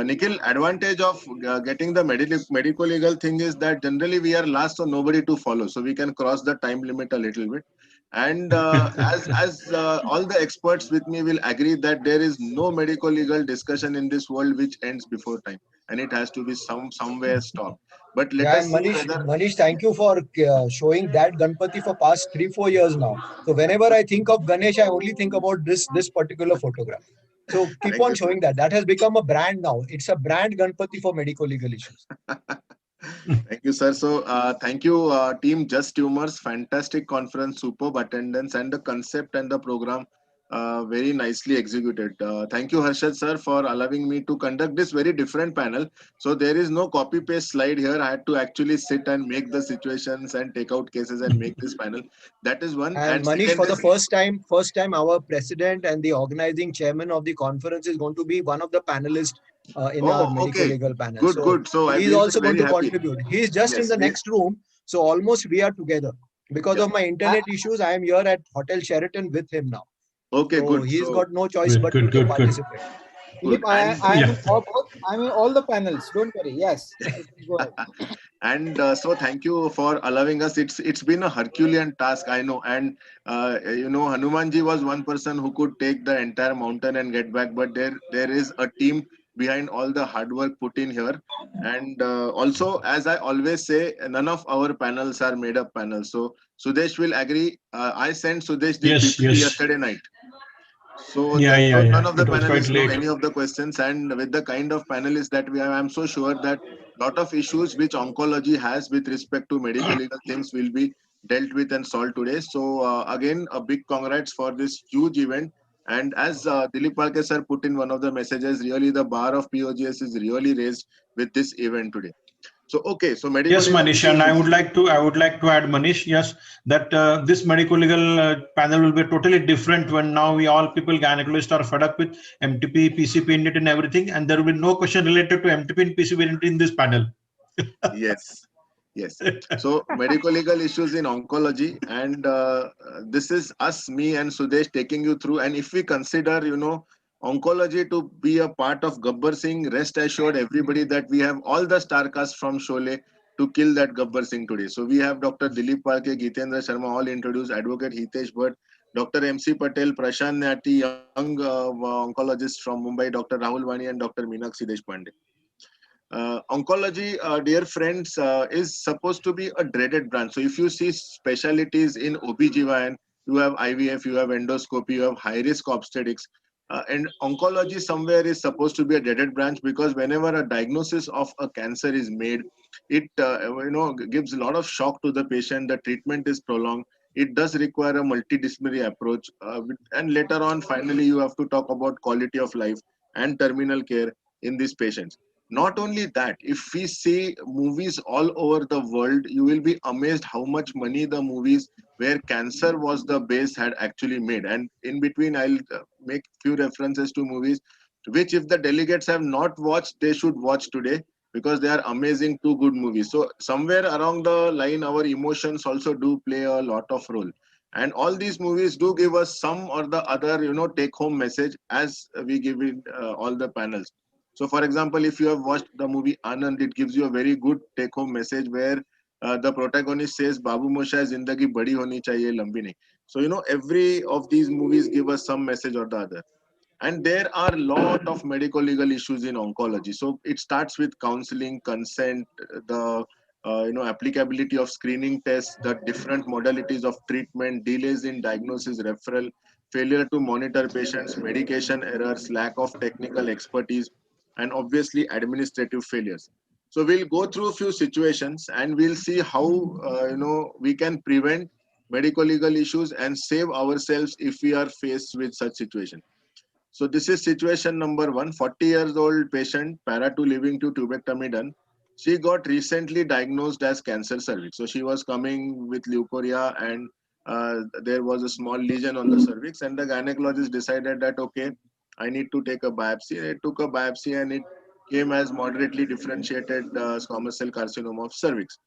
Nikhil, advantage of getting the medical legal thing is that generally we are last, so nobody to follow, so we can cross the time limit a little bit. And as all the experts with me will agree that there is no medical legal discussion in this world which ends before time, and it has to be somewhere stopped. But let us see whether... Manish, thank you for showing that Ganpati for past 3-4 years now. So whenever I think of Ganesh, I only think about this particular photograph. So keep on showing that. That has become a brand now. It's a brand Ganpati for medical legal issues. Thank you, sir. So thank you, team Just Tumours. Fantastic conference, superb attendance, and the concept and the program very nicely executed. Thank you, Harshad sir, for allowing me to conduct this very different panel. So there is no copy paste slide here. I had to actually sit and make the situations and take out cases and make this panel. That is one. And Manish, for the first time, our president and the organizing chairman of the conference is going to be one of the panelists in our medical legal panel. Good, good. So he's also going to contribute. He's just in the next room. So almost we are together. Because of my internet issues, I am here at Hotel Sheraton with him now. Okay, so good. He's got no choice but to participate. Philip, I'm in all the panels. Don't worry. Yes. Go ahead. And so thank you for allowing us. It's been a Herculean task, I know. And you know, Hanumanji was one person who could take the entire mountain and get back. But there is a team behind all the hard work put in here. And also, as I always say, none of our panels are made up panels. So Sudesh will agree. I sent Sudesh the PPT yesterday night. So none of the panelists know any of the questions, and with the kind of panelists that we have, I'm so sure that a lot of issues which oncology has with respect to medical legal things will be dealt with and solved today. So again, a big congrats for this huge event. And as Dilip Walke sir put in one of the messages, really the bar of POGS is really raised with this event today. So okay, so medical. Yes, Manish, and I would like to add, Manish, yes, that this medical legal panel will be totally different when now all gynecologists are fed up with MTP, PCP unit and everything, and there will be no question related to MTP and PCP unit in this panel. Yes. Yes. So medical legal issues in oncology, and this is us, me and Sudesh taking you through. And if we consider, you know, oncology to be a part of Gabbar Singh, rest assured everybody that we have all the star cast from Sholay to kill that Gabbar Singh today. So we have Dr. Dilip Walke, Gitendra Sharma, all introduced, Advocate Hitesh Bhatt, Dr. MC Patel, Prashant Nyati, young oncologist from Mumbai, Dr. Rahul Wani, and Dr. Minakshi Deshpande. Oncology, dear friends, is supposed to be a dreaded branch. So if you see specialties in OBGYN, you have IVF, you have endoscopy, you have high-risk obstetrics. And oncology somewhere is supposed to be a dreaded branch, because whenever a diagnosis of a cancer is made, it you know, gives a lot of shock to the patient. The treatment is prolonged. It does require a multidisciplinary approach. And later on, finally, you have to talk about quality of life and terminal care in these patients. Not only that, if we see movies all over the world, you will be amazed how much money the movies where cancer was the base had actually made. And in between, I'll make few references to movies which, if the delegates have not watched, they should watch today, because they are amazing, two good movies. So somewhere along the line, our emotions also do play a lot of role. And all these movies do give us some or the other, you know, take home message, as we give in all the panels. So for example, if you have watched the movie Anand, it gives you a very good take home message where the protagonist says, Babu Mosha, zindagi badi honi chahiye, lambi nahi. So, you know, every of these movies give us some message or the other. And there are a lot of medical legal issues in oncology. So it starts with counseling, consent, the applicability of screening tests, the different modalities of treatment, delays in diagnosis, referral, failure to monitor patients, medication errors, lack of technical expertise, and obviously administrative failures. So we'll go through a few situations and we'll see how we can prevent medical legal issues and save ourselves if we are faced with such situation. So this is situation number 1. 40 years old patient, para 2 living to tubectomy done. She got recently diagnosed as cancer cervix. So she was coming with leukorrhea and there was a small lesion on the cervix, and the gynecologist decided that, okay, I need to take a biopsy. It took a biopsy and it came as moderately differentiated squamous cell carcinoma of cervix.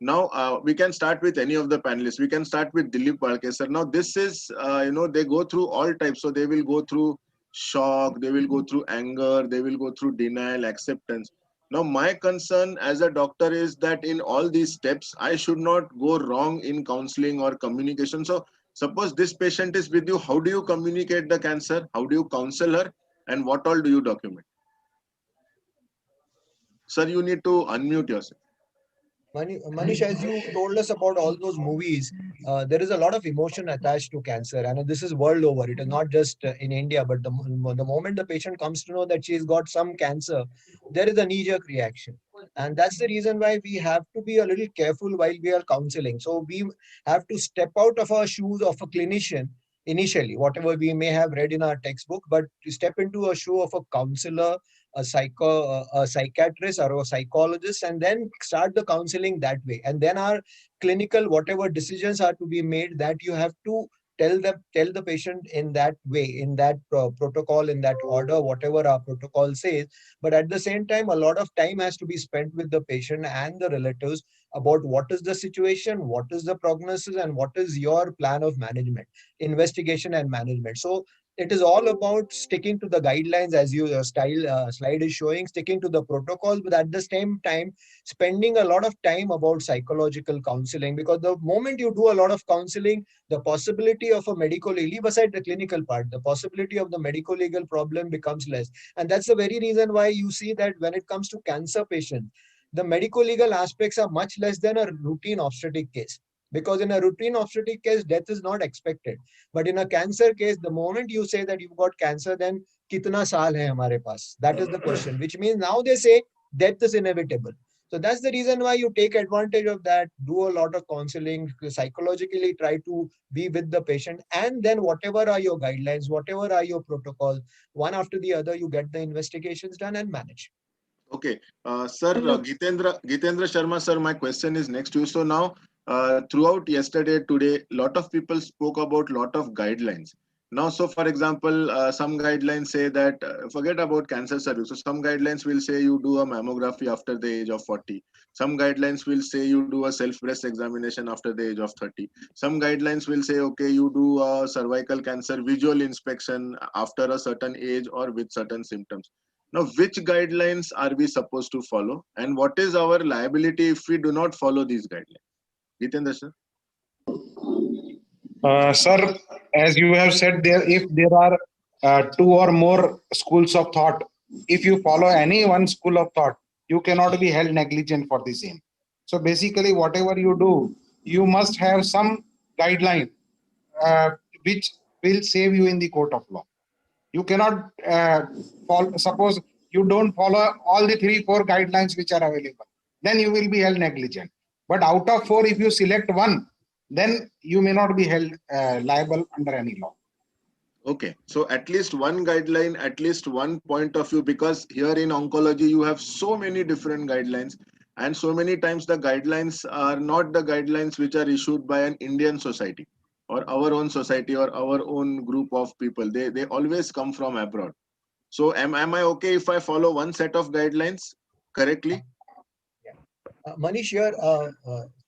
Now we can start with any of the panelists. We can start with Dilip Balke sir. Now this is, they go through all types. So they will go through shock, they will go through anger, they will go through denial, acceptance. Now my concern as a doctor is that in all these steps, I should not go wrong in counseling or communication. So suppose this patient is with you, how do you communicate the cancer? How do you counsel her? And what all do you document? Sir, you need to unmute yourself. Manish, as you told us about all those movies, there is a lot of emotion attached to cancer, and this is world over. It is not just in India, but the moment the patient comes to know that she's got some cancer, there is a knee-jerk reaction, and that's the reason why we have to be a little careful while we are counseling. So we have to step out of our shoes of a clinician initially, whatever we may have read in our textbook, but to step into a shoe of a counselor, a psychiatrist or a psychologist, and then start the counseling that way. And then our clinical, whatever decisions are to be made, that you have to tell the patient in that way, in that protocol, in that order, whatever our protocol says. But at the same time, a lot of time has to be spent with the patient and the relatives about what is the situation, what is the prognosis, and what is your plan of management, investigation and management. So it is all about sticking to the guidelines, as your slide is showing, sticking to the protocols, but at the same time spending a lot of time about psychological counseling, because the moment you do a lot of counseling, the possibility of a medical, leave aside the clinical part, the possibility of the medical legal problem becomes less. And that's the very reason why you see that when it comes to cancer patients, the medical legal aspects are much less than a routine obstetric case. Because in a routine obstetric case, death is not expected. But in a cancer case, the moment you say that you've got cancer, then kitna saal hai hamare paas? That is the question, which means now they say death is inevitable. So that's the reason why you take advantage of that, do a lot of counseling, psychologically try to be with the patient, and then whatever are your guidelines, whatever are your protocols, one after the other, you get the investigations done and manage. Okay, sir, Gitendra Sharma, sir, my question is next to you. So now, throughout yesterday, today, lot of people spoke about lot of guidelines. Now, so for example, some guidelines say that, forget about cancer service. So some guidelines will say you do a mammography after the age of 40. Some guidelines will say you do a self-breast examination after the age of 30. Some guidelines will say, okay, you do a cervical cancer visual inspection after a certain age or with certain symptoms. Now, which guidelines are we supposed to follow, and what is our liability if we do not follow these guidelines? Jitendra sir. Sir, as you have said, if there are 2 or more schools of thought, if you follow any one school of thought, you cannot be held negligent for the same. So basically, whatever you do, you must have some guideline which will save you in the court of law. You cannot suppose you don't follow all the 3-4 guidelines which are available, then you will be held negligent. But out of 4, if you select one, then you may not be held liable under any law. Okay, so at least one guideline, at least one point of view, because here in oncology you have so many different guidelines, and so many times the guidelines are not the guidelines which are issued by an Indian society or our own society or our own group of people. They always come from abroad. So am I okay if I follow one set of guidelines correctly? Manish, here,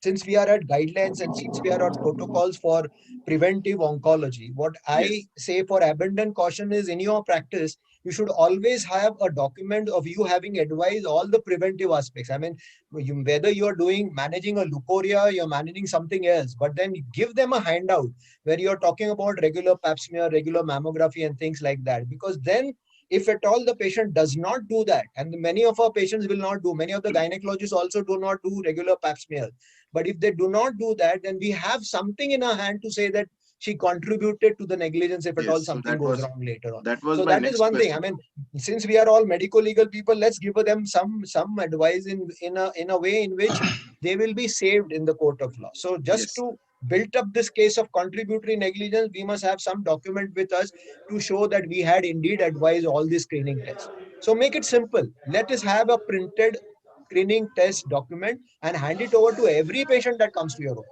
since we are at guidelines and since we are on protocols for preventive oncology, what I say for abundant caution is in your practice, you should always have a document of you having advised all the preventive aspects. I mean, whether you're managing a leukorrhea, you're managing something else, but then give them a handout where you're talking about regular pap smear, regular mammography and things like that. Because then if at all the patient does not do that, and many of our patients will not do, many of the gynecologists also do not do regular pap smear. But if they do not do that, then we have something in our hand to say that she contributed to the negligence if at all something goes wrong later on. So that is one thing. I mean, since we are all medical legal people, let's give them some advice in a way in which they will be saved in the court of law. So just to build up this case of contributory negligence, we must have some document with us to show that we had indeed advised all these screening tests. So make it simple. Let us have a printed screening test document and hand it over to every patient that comes to your office.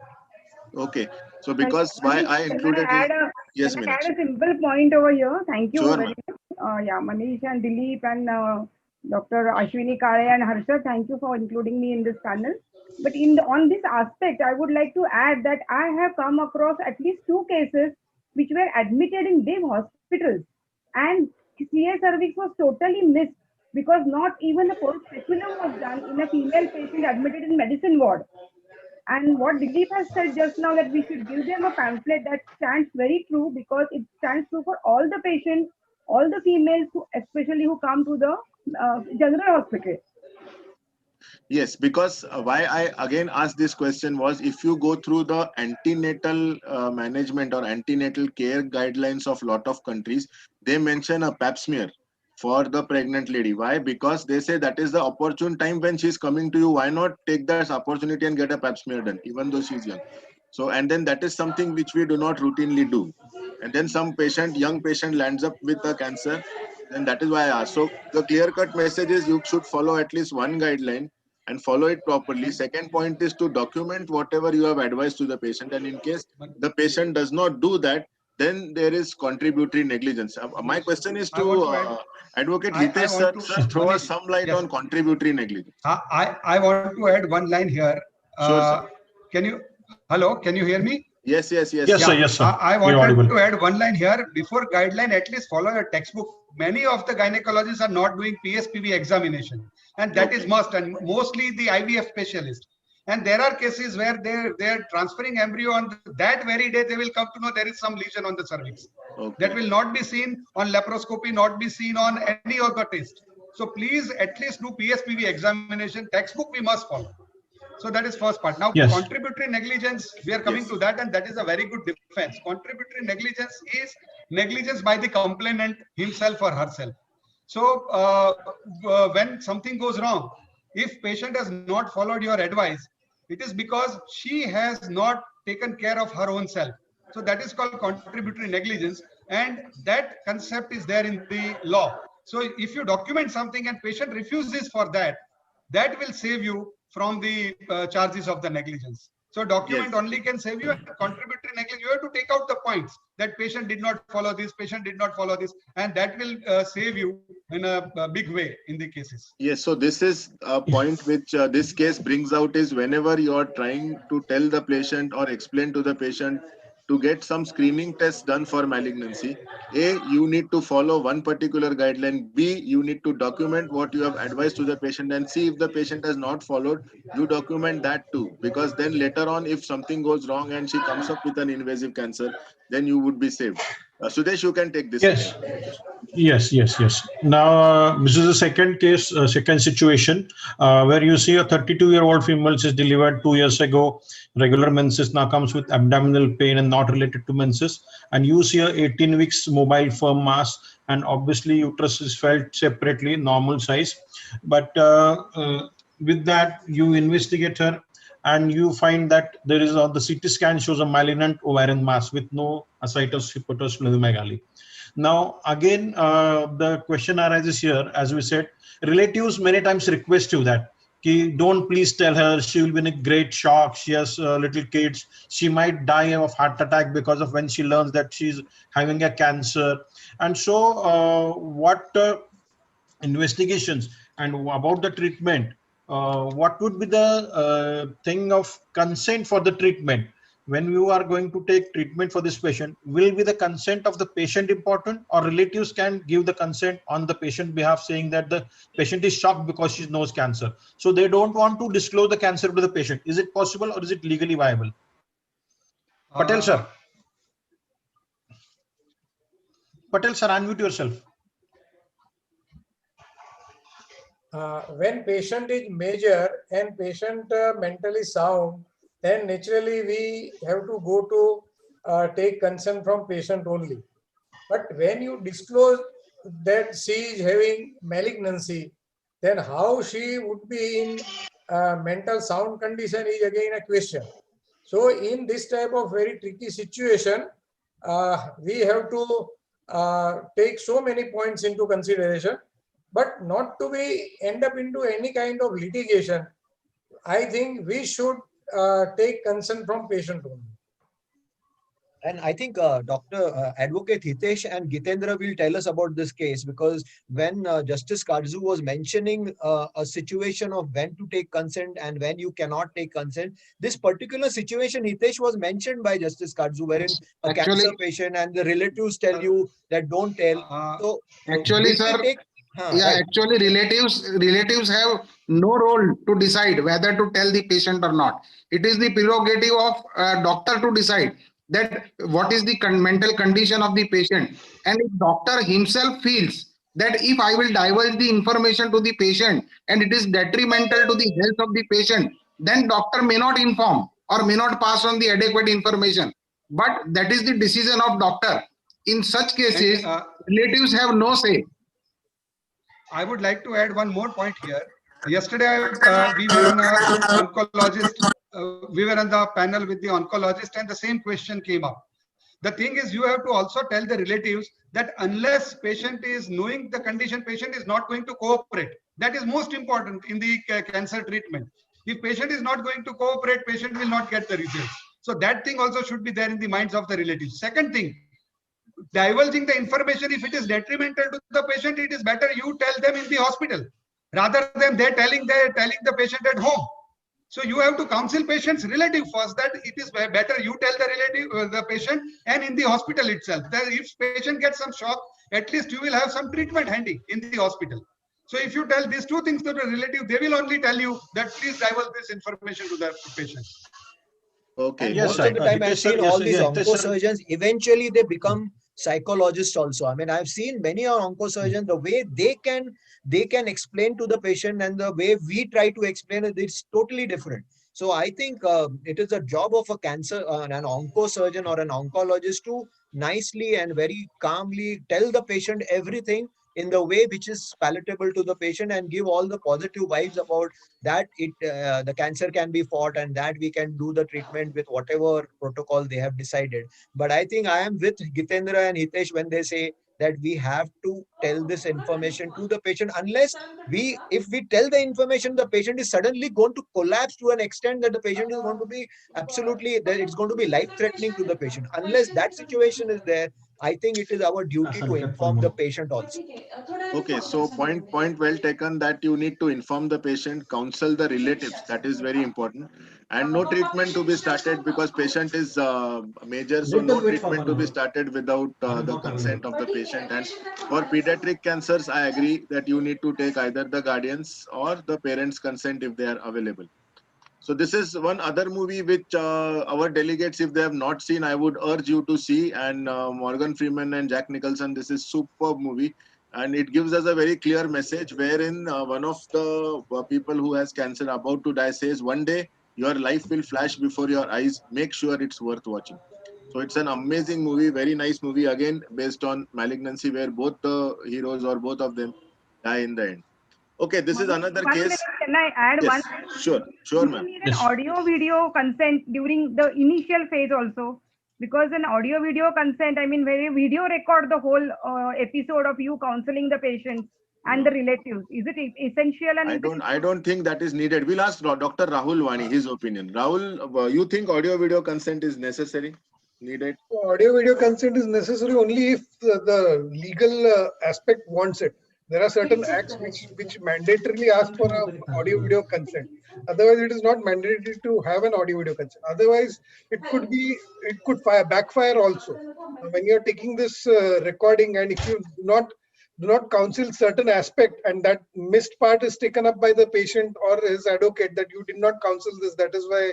Okay. So because why I included yes, can I add a simple point over here? Thank you very much. Yeah, Manish and Dilip and Dr. Ashwini Kare and Harsha, thank you for including me in this panel. But on this aspect, I would like to add that I have come across at least 2 cases which were admitted in big hospitals, and CA cervix was totally missed because not even a post speculum was done in a female patient admitted in medicine ward. And what Dilip has said just now, that we should give them a pamphlet, that stands very true, because it stands true for all the patients, all the females, especially who come to the general hospital. Yes, because why I again asked this question was, if you go through the antenatal management or antenatal care guidelines of lot of countries, they mention a pap smear for the pregnant lady. Why? Because they say that is the opportune time when she's coming to you. Why not take that opportunity and get a pap smear done, even though she's young? So, and then that is something which we do not routinely do. And then some young patient lands up with a cancer. Then that is why I asked. So the clear-cut message is you should follow at least one guideline and follow it properly. Second point is to document whatever you have advised to the patient. And in case the patient does not do that, then there is contributory negligence. My question is to Advocate Hitesh sir, throw us some light on contributory negligence. I want to add one line here. Sure, sir. Can you hear me? Yes. Yes, sir. Yes, sir. I wanted to add one line here. Before guideline, at least follow your textbook. Many of the gynecologists are not doing PSPV examination, and that is must, and mostly the IVF specialist. And there are cases where they're transferring embryo on that very day, they will come to know there is some lesion on the cervix. That will not be seen on laparoscopy, not be seen on any other test. So please at least do PSPV examination. Textbook we must follow. So that is first part. Now, contributory negligence, we are coming to that, and that is a very good defense. Contributory negligence is negligence by the complainant himself or herself. So when something goes wrong, if patient has not followed your advice, it is because she has not taken care of her own self. So that is called contributory negligence, and that concept is there in the law. So if you document something and patient refuses for that, that will save you from the charges of the negligence. So document only can save you. Contributory negligence, you have to take out the points that patient did not follow this, patient did not follow this, and that will save you in a big way in the cases. Yes, so this is a point which this case brings out, is whenever you are trying to tell the patient or explain to the patient to get some screening tests done for malignancy, A, you need to follow one particular guideline. B, you need to document what you have advised to the patient, and see if the patient has not followed, you document that too. Because then later on, if something goes wrong and she comes up with an invasive cancer, then you would be saved. Sudesh, you can take this. Yes. Now, this is the second case, second situation, where you see a 32-year-old female is delivered 2 years ago. Regular menses, now comes with abdominal pain and not related to menses. And you see a 18 weeks mobile firm mass, and obviously uterus is felt separately, normal size. But with that, you investigate her, and you find that there is on the CT scan shows a malignant ovarian mass with no ascites, hepatosplenomegaly. Now, again, the question arises here, as we said, relatives many times request you that, don't please tell her, she will be in a great shock, she has little kids, she might die of heart attack because of when she learns that she's having a cancer. And so what investigations and about the treatment what would be the thing of consent for the treatment? When you are going to take treatment for this patient, will be the consent of the patient important, or relatives can give the consent on the patient behalf, saying that the patient is shocked because she knows cancer, so they don't want to disclose the cancer to the patient? Is it possible, or is it legally viable? Patel sir. Patel sir, unmute yourself. When patient is major and patient mentally sound, then naturally we have to go to take consent from patient only. But when you disclose that she is having malignancy, then how she would be in mental sound condition is again a question. So in this type of very tricky situation, we have to take so many points into consideration, but not to be end up into any kind of litigation. I think we should take consent from patient only. And I think Dr. Advocate Hitesh and Gitendra will tell us about this case, because when Justice Karzu was mentioning a situation of when to take consent and when you cannot take consent, this particular situation, Hitesh, was mentioned by Justice Karzu, wherein a cancer patient and the relatives tell you that don't tell. So actually, sir, actually relatives have no role to decide whether to tell the patient or not. It is the prerogative of doctor to decide that what is the mental condition of the patient. And if doctor himself feels that if I will divulge the information to the patient and it is detrimental to the health of the patient, then doctor may not inform or may not pass on the adequate information. But that is the decision of doctor. In such cases, relatives have no say. I would like to add one more point here. Yesterday, we were on a oncologist. We were on the panel with the oncologist, and the same question came up. The thing is, you have to also tell the relatives that unless patient is knowing the condition, patient is not going to cooperate. That is most important in the cancer treatment. If patient is not going to cooperate, patient will not get the results. So that thing also should be there in the minds of the relatives. Second thing, divulging the information, if it is detrimental to the patient, it is better you tell them in the hospital rather than they telling the patient at home. So you have to counsel patient's relative first that it is better you tell the relative, the patient, and in the hospital itself. That if patient gets some shock, at least you will have some treatment handy in the hospital. So if you tell these two things to the relative, they will only tell you that please divulge this information to the patient. Okay. And most of the time I've seen all these oncosurgeons, eventually they become psychologists also. I mean, I've seen many oncosurgeons, the way they can explain to the patient and the way we try to explain it, it's totally different. So I think it is a job of an oncosurgeon or an oncologist to nicely and very calmly tell the patient everything in the way which is palatable to the patient and give all the positive vibes about that the cancer can be fought and that we can do the treatment with whatever protocol they have decided. But I think I am with Gitendra and Hitesh when they say that we have to tell this information to the patient. Unless if we tell the information, the patient is suddenly going to collapse to an extent that the patient is going to be that it's going to be life-threatening to the patient. Unless that situation is there, I think it is our duty to inform the patient also. Okay, so point well taken that you need to inform the patient, counsel the relatives. That is very important, and no treatment to be started because patient is major. So no treatment to be started without the consent of the patient. And for pediatric cancers, I agree that you need to take either the guardians or the parents' consent if they are available. So this is one other movie which our delegates, if they have not seen, I would urge you to see. And Morgan Freeman and Jack Nicholson, this is superb movie. And it gives us a very clear message wherein one of the people who has cancer about to die says, one day your life will flash before your eyes. Make sure it's worth watching. So it's an amazing movie, very nice movie, again, based on malignancy where both the heroes or both of them die in the end. Okay, this is another case. Can I add one? Sure, ma'am. You need an audio video consent during the initial phase also. Because an audio video consent, I mean, where you video record the whole episode of you counseling the patient and the relatives. Is it essential? And I don't think that is needed. We'll ask Dr. Rahul Wani his opinion. Rahul, you think audio video consent is necessary, needed? Audio video consent is necessary only if the legal aspect wants it. There are certain acts which mandatorily ask for a audio video consent. Otherwise, it is not mandatory to have an audio video consent. Otherwise, it could backfire also. When you're taking this recording, and if you do not counsel certain aspect, and that missed part is taken up by the patient or his advocate, that you did not counsel this, that is why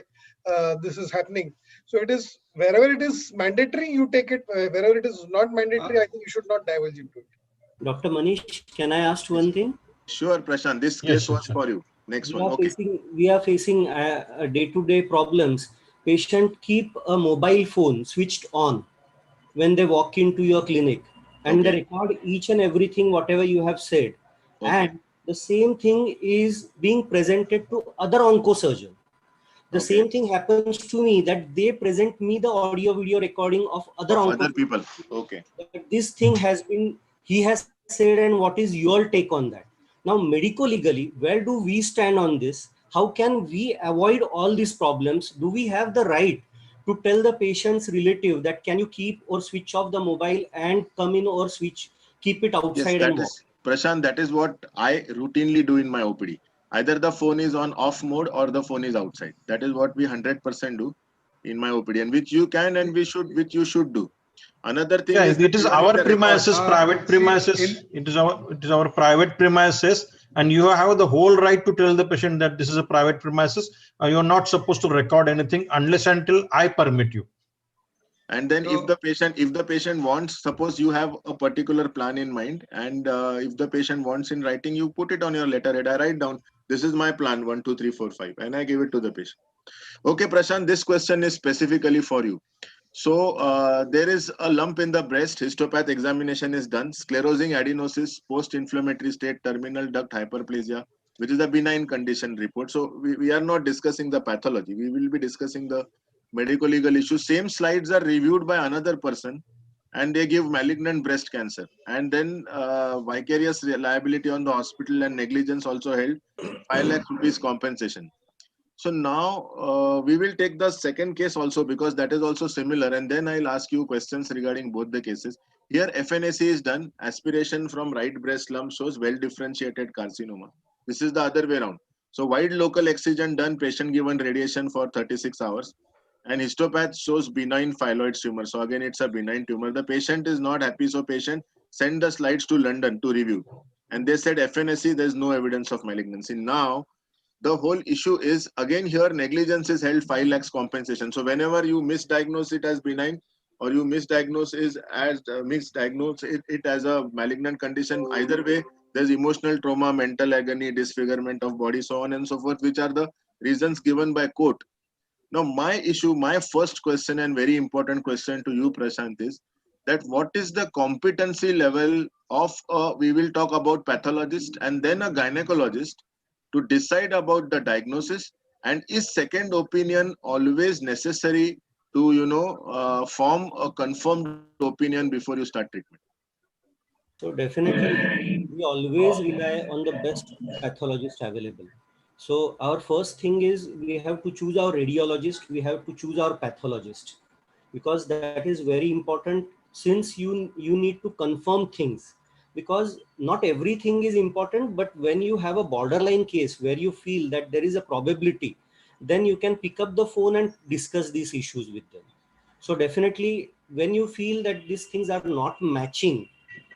this is happening. So it is, wherever it is mandatory, you take it. Wherever it is not mandatory, I think you should not divulge into it. Dr. Manish, can I ask one thing? Sure, Prashant. This case was for you. Next one. Okay. We are facing day-to-day problems. Patient keep a mobile phone switched on when they walk into your clinic, and they record each and everything whatever you have said. And the same thing is being presented to other oncosurgeon. The same thing happens to me, that they present me the audio video recording of other people. Okay. This thing has been, he has said, and what is your take on that? Now, medico-legally, where do we stand on this? How can we avoid all these problems? Do we have the right to tell the patient's relative that can you keep or switch off the mobile and come in, or keep it outside? Yes, that is, Prashant, that is what I routinely do in my OPD. Either the phone is on off mode or the phone is outside. That is what we 100% do in my OPD, and which you can and which you should do. Another thing is, it is our premises, private premises. It is our private premises, and you have the whole right to tell the patient that this is a private premises. You are not supposed to record anything unless until I permit you. And then if the patient wants, suppose you have a particular plan in mind, and if the patient wants in writing, you put it on your letterhead. I write down, this is my plan, 1, 2, 3, 4, 5, and I give it to the patient. Okay, Prashant, this question is specifically for you. So there is a lump in the breast, histopath examination is done, sclerosing adenosis, post-inflammatory state, terminal duct hyperplasia, which is a benign condition report. So we are not discussing the pathology. We will be discussing the medical legal issues. Same slides are reviewed by another person, and they give malignant breast cancer. And then vicarious liability on the hospital and negligence also held, 5 lakh rupees compensation. So now we will take the second case also, because that is also similar, and then I'll ask you questions regarding both the cases. Here FNAC is done, aspiration from right breast lump shows well differentiated carcinoma. This is the other way around. So wide local excision done, patient given radiation for 36 hours, and histopath shows benign phylloid tumor. So again, it's a benign tumor. The patient is not happy, so patient sent the slides to London to review, and they said FNAC, there is no evidence of malignancy. Now the whole issue is, again here negligence is held, 5 lakhs compensation. So whenever you misdiagnose it as benign, or you misdiagnose it as a malignant condition, either way there's emotional trauma, mental agony, disfigurement of body, so on and so forth, which are the reasons given by court. Now my first question and very important question to you, Prashant, is that what is the competency level of we will talk about pathologist and then a gynecologist to decide about the diagnosis, and is second opinion always necessary to form a confirmed opinion before you start treatment? So definitely we always rely on the best pathologist available. So our first thing is we have to choose our radiologist, we have to choose our pathologist, because that is very important, since you need to confirm things. Because not everything is important, but when you have a borderline case where you feel that there is a probability, then you can pick up the phone and discuss these issues with them. So definitely when you feel that these things are not matching,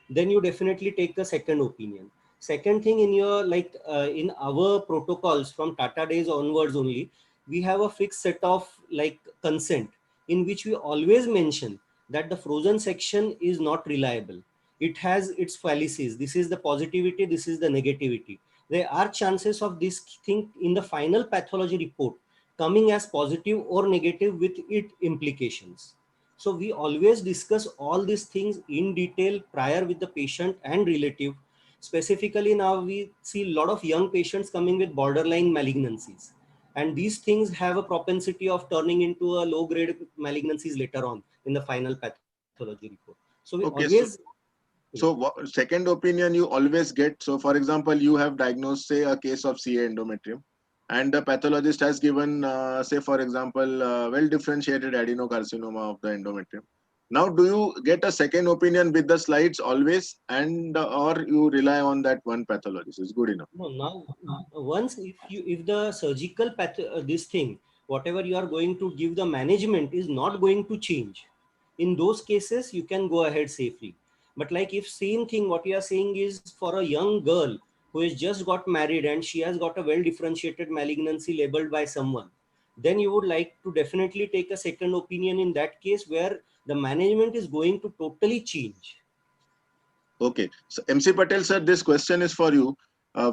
then you definitely take the second opinion. Second thing, in your in our protocols from Tata days onwards only, we have a fixed set of consent, in which we always mention that the frozen section is not reliable. It has its fallacies. This is the positivity, this is the negativity. There are chances of this thing in the final pathology report coming as positive or negative with its implications. So we always discuss all these things in detail prior with the patient and relative. Specifically now we see a lot of young patients coming with borderline malignancies. And these things have a propensity of turning into a low grade malignancies later on in the final pathology report. So we always... So second opinion you always get. So for example, you have diagnosed, say, a case of CA endometrium, and the pathologist has given, say for example, well differentiated adenocarcinoma of the endometrium. Now, do you get a second opinion with the slides always, and or you rely on that one pathologist? It's good enough. No, now once if the surgical this thing, whatever you are going to give the management is not going to change, in those cases you can go ahead safely. But like if same thing what you are saying is for a young girl who has just got married and she has got a well differentiated malignancy labeled by someone, then you would like to definitely take a second opinion in that case where the management is going to totally change. Okay, so MC Patel sir, this question is for you.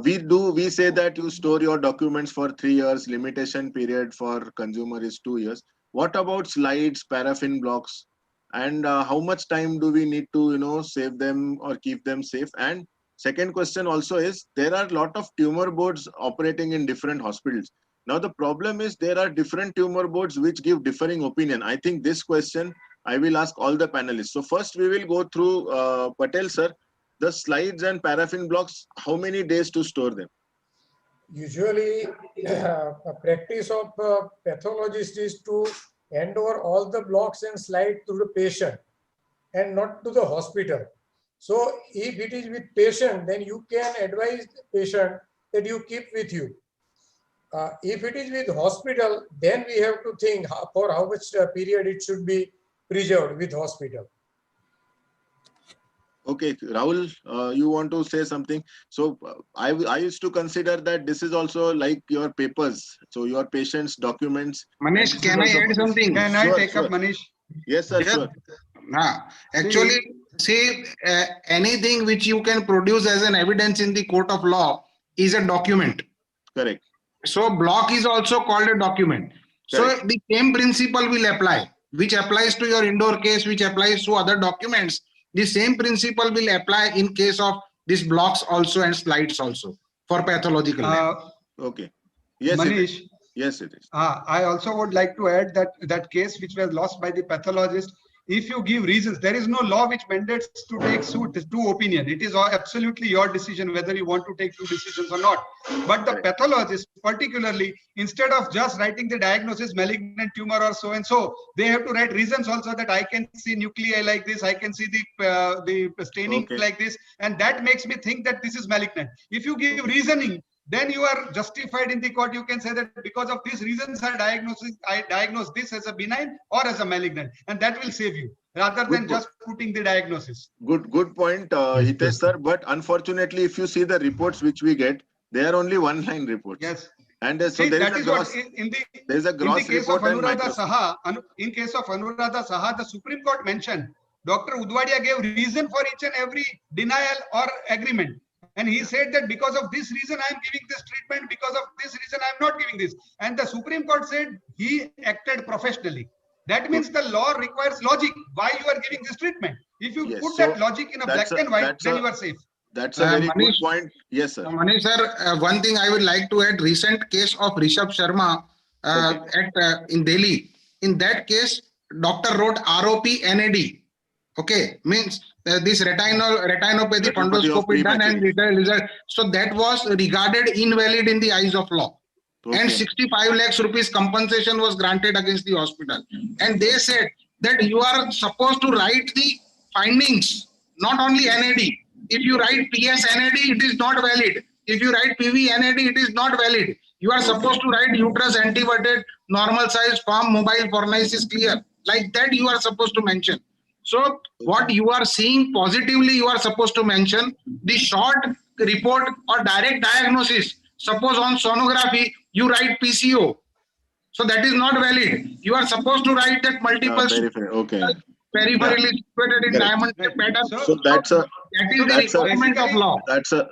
We say that you store your documents for 3 years, limitation period for consumer is 2 years. What about slides, paraffin blocks, and how much time do we need to save them or keep them safe? And second question also is, there are a lot of tumor boards operating in different hospitals. Now the problem is there are different tumor boards which give differing opinion. I think this question I will ask all the panelists. So first we will go through Patel sir, the slides and paraffin blocks, how many days to store them? Usually, a practice of pathologist is to hand over all the blocks and slides to the patient and not to the hospital. So if it is with patient, then you can advise the patient that you keep with you. If it is with hospital, then we have to think for how much period it should be preserved with hospital. Okay, Rahul, you want to say something? So I used to consider that this is also like your papers. So your patient's documents. Manish, can I add something? Can I take up, Manish? Yes, sir, Yes. sure. Actually, see, anything which you can produce as an evidence in the court of law is a document. Correct. So block is also called a document. Correct. So the same principle will apply, which applies to your indoor case, which applies to other documents. The same principle will apply in case of these blocks also and slides also for pathological lab. Okay. Yes, Manish. it is. Yes, it is. I also would like to add that case which was lost by the pathologist, if you give reasons, there is no law which mandates to take two opinion. It is absolutely your decision whether you want to take two decisions or not. But the pathologist, particularly, instead of just writing the diagnosis, malignant tumor or so and so, they have to write reasons also that I can see nuclei like this, I can see the staining like this, and that makes me think that this is malignant. If you give reasoning, then you are justified in the court. You can say that because of these reasons, I diagnose this as a benign or as a malignant, and that will save you rather than just putting the diagnosis. Good point, Hitesh sir. But unfortunately, if you see the reports which we get, they are only one-line reports. Yes. And so See, there that is a gross. There is a gross report and micro. In case of Anuradha Saha, the Supreme Court mentioned Dr. Udwadia gave reason for each and every denial or agreement. And he said that because of this reason, I am giving this treatment. Because of this reason, I am not giving this. And the Supreme Court said he acted professionally. That means the law requires logic. Why you are giving this treatment? If you put that logic in a black and white, then you are safe. That's a very good Manish, point. Yes, sir. Manish sir, one thing I would like to add, recent case of Rishabh Sharma in Delhi. In that case, doctor wrote ROP NAD. Okay, means this retinopathy fundoscopy done and result. So that was regarded invalid in the eyes of law. And 65 lakhs rupees compensation was granted against the hospital. And they said that you are supposed to write the findings, not only NAD. If you write PS NAD, it is not valid. If you write PV NAD, it is not valid. You are supposed to write uterus antiverted, normal size, form, mobile, fornice is clear. Like that you are supposed to mention. So what you are seeing positively, you are supposed to mention the short report or direct diagnosis. Suppose on sonography, you write PCO. So that is not valid. You are supposed to write that multiple peripherally situated in diamond pattern. So that's a requirement of law. That's a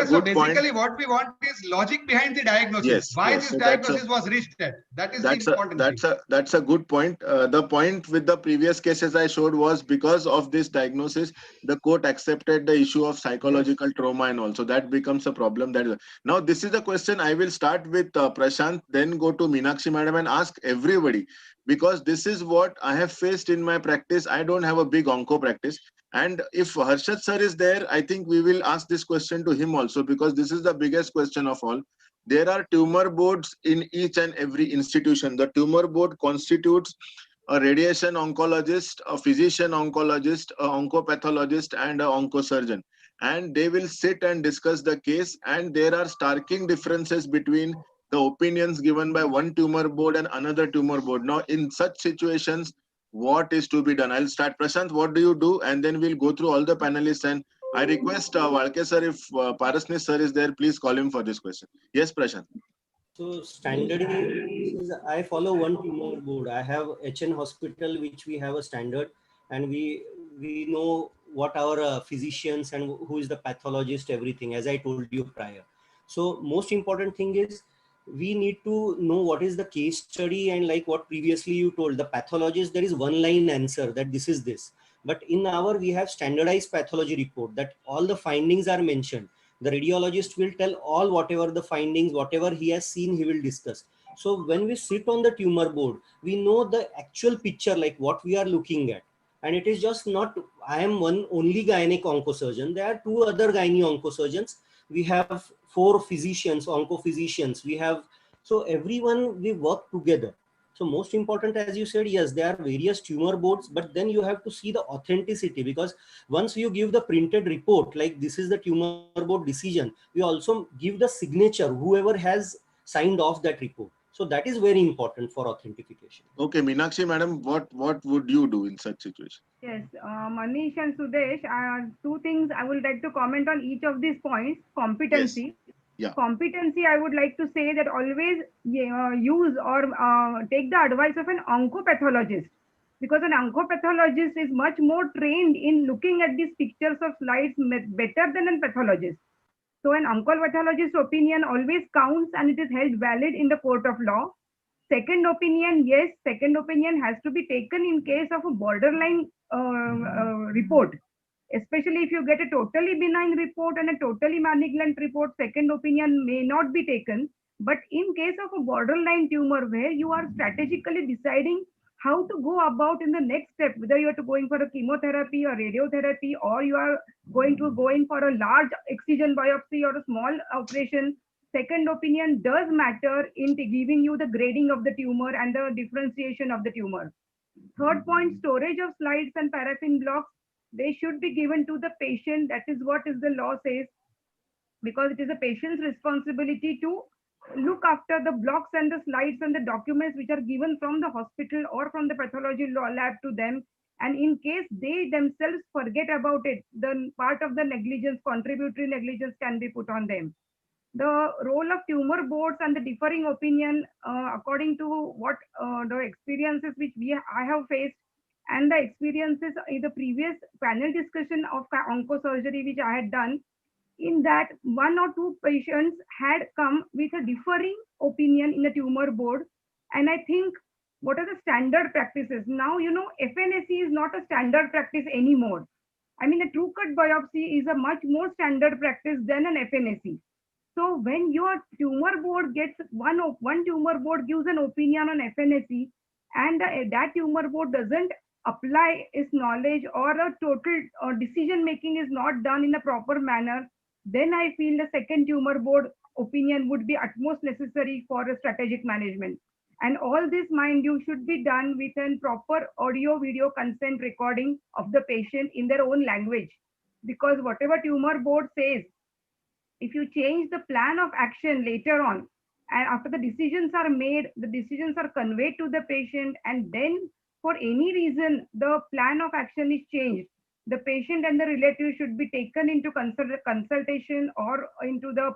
good point. Basically, what we want is logic behind the diagnosis. Yes, why yes. this diagnosis was reached at. That is the important thing. That's a good point. The point with the previous cases I showed was because of this diagnosis, the court accepted the issue of psychological trauma and also that becomes a problem. Now this is the question. I will start with Prashant, then go to Meenakshi madam and ask everybody, because this is what I have faced in my practice. I don't have a big onco practice. And if Harshad sir is there, I think we will ask this question to him also, because this is the biggest question of all. There are tumor boards in each and every institution. The tumor board constitutes a radiation oncologist, a physician oncologist, a oncopathologist, and an oncosurgeon. And they will sit and discuss the case, and there are starking differences between the opinions given by one tumor board and another tumor board. Now, in such situations, what is to be done? I'll start. Prashant, what do you do? And then we'll go through all the panelists. And I request Walke sir, if Parasnis sir is there, please call him for this question. Yes, Prashant. So standardly, I follow one tumor board. I have HN hospital, which we have a standard, and we know what our physicians and who is the pathologist, everything, as I told you prior. So most important thing is we need to know what is the case study, and like what previously you told, the pathologist, there is one line answer that this is this. But in our, we have standardized pathology report that all the findings are mentioned. The radiologist will tell all whatever the findings, whatever he has seen, he will discuss. So when we sit on the tumor board, we know the actual picture, like what we are looking at. And it is just not, I am one only gynec oncosurgeon. There are two other gynae oncosurgeons. We have 4 physicians, oncophysicians. We have, so everyone, we work together. So most important, as you said, yes, there are various tumor boards, but then you have to see the authenticity, because once you give the printed report, like this is the tumor board decision, we also give the signature, whoever has signed off that report. So that is very important for authentication. Okay, Meenakshi madam, what would you do in such situation? Yes, Manish and Sudesh, two things I would like to comment on each of these points. Competency. Yes. Yeah. Competency, I would like to say that always use or take the advice of an oncopathologist, because an oncopathologist is much more trained in looking at these pictures of slides better than a pathologist. So an oncopathologist's opinion always counts and it is held valid in the court of law. Second opinion, yes, second opinion has to be taken in case of a borderline report. Especially if you get a totally benign report and a totally malignant report, second opinion may not be taken. But in case of a borderline tumor where you are strategically deciding how to go about in the next step, whether you are going for a chemotherapy or radiotherapy, or you are going in for a large excision biopsy or a small operation, second opinion does matter in giving you the grading of the tumor and the differentiation of the tumor. Third point, storage of slides and paraffin blocks, they should be given to the patient. That is what is the law says, because it is a patient's responsibility to look after the blocks and the slides and the documents which are given from the hospital or from the pathology lab to them. And in case they themselves forget about it, the part of the negligence, contributory negligence, can be put on them. The role of tumor boards and the differing opinion, according to what the experiences which I have faced, and the experiences in the previous panel discussion of oncosurgery which I had done, in that 1 or 2 patients had come with a differing opinion in the tumor board. And I think, what are the standard practices? Now, FNAC is not a standard practice anymore. I mean, a true cut biopsy is a much more standard practice than an FNAC. So when your tumor board gets one tumor board gives an opinion on FNAC, and that tumor board doesn't apply its knowledge, or a total decision making is not done in a proper manner, then I feel the second tumor board opinion would be utmost necessary for a strategic management. And all this, mind you, should be done with a proper audio video consent recording of the patient in their own language, because whatever tumor board says, if you change the plan of action later on, and after the decisions are made, the decisions are conveyed to the patient, and then for any reason the plan of action is changed, the patient and the relative should be taken into consultation or into the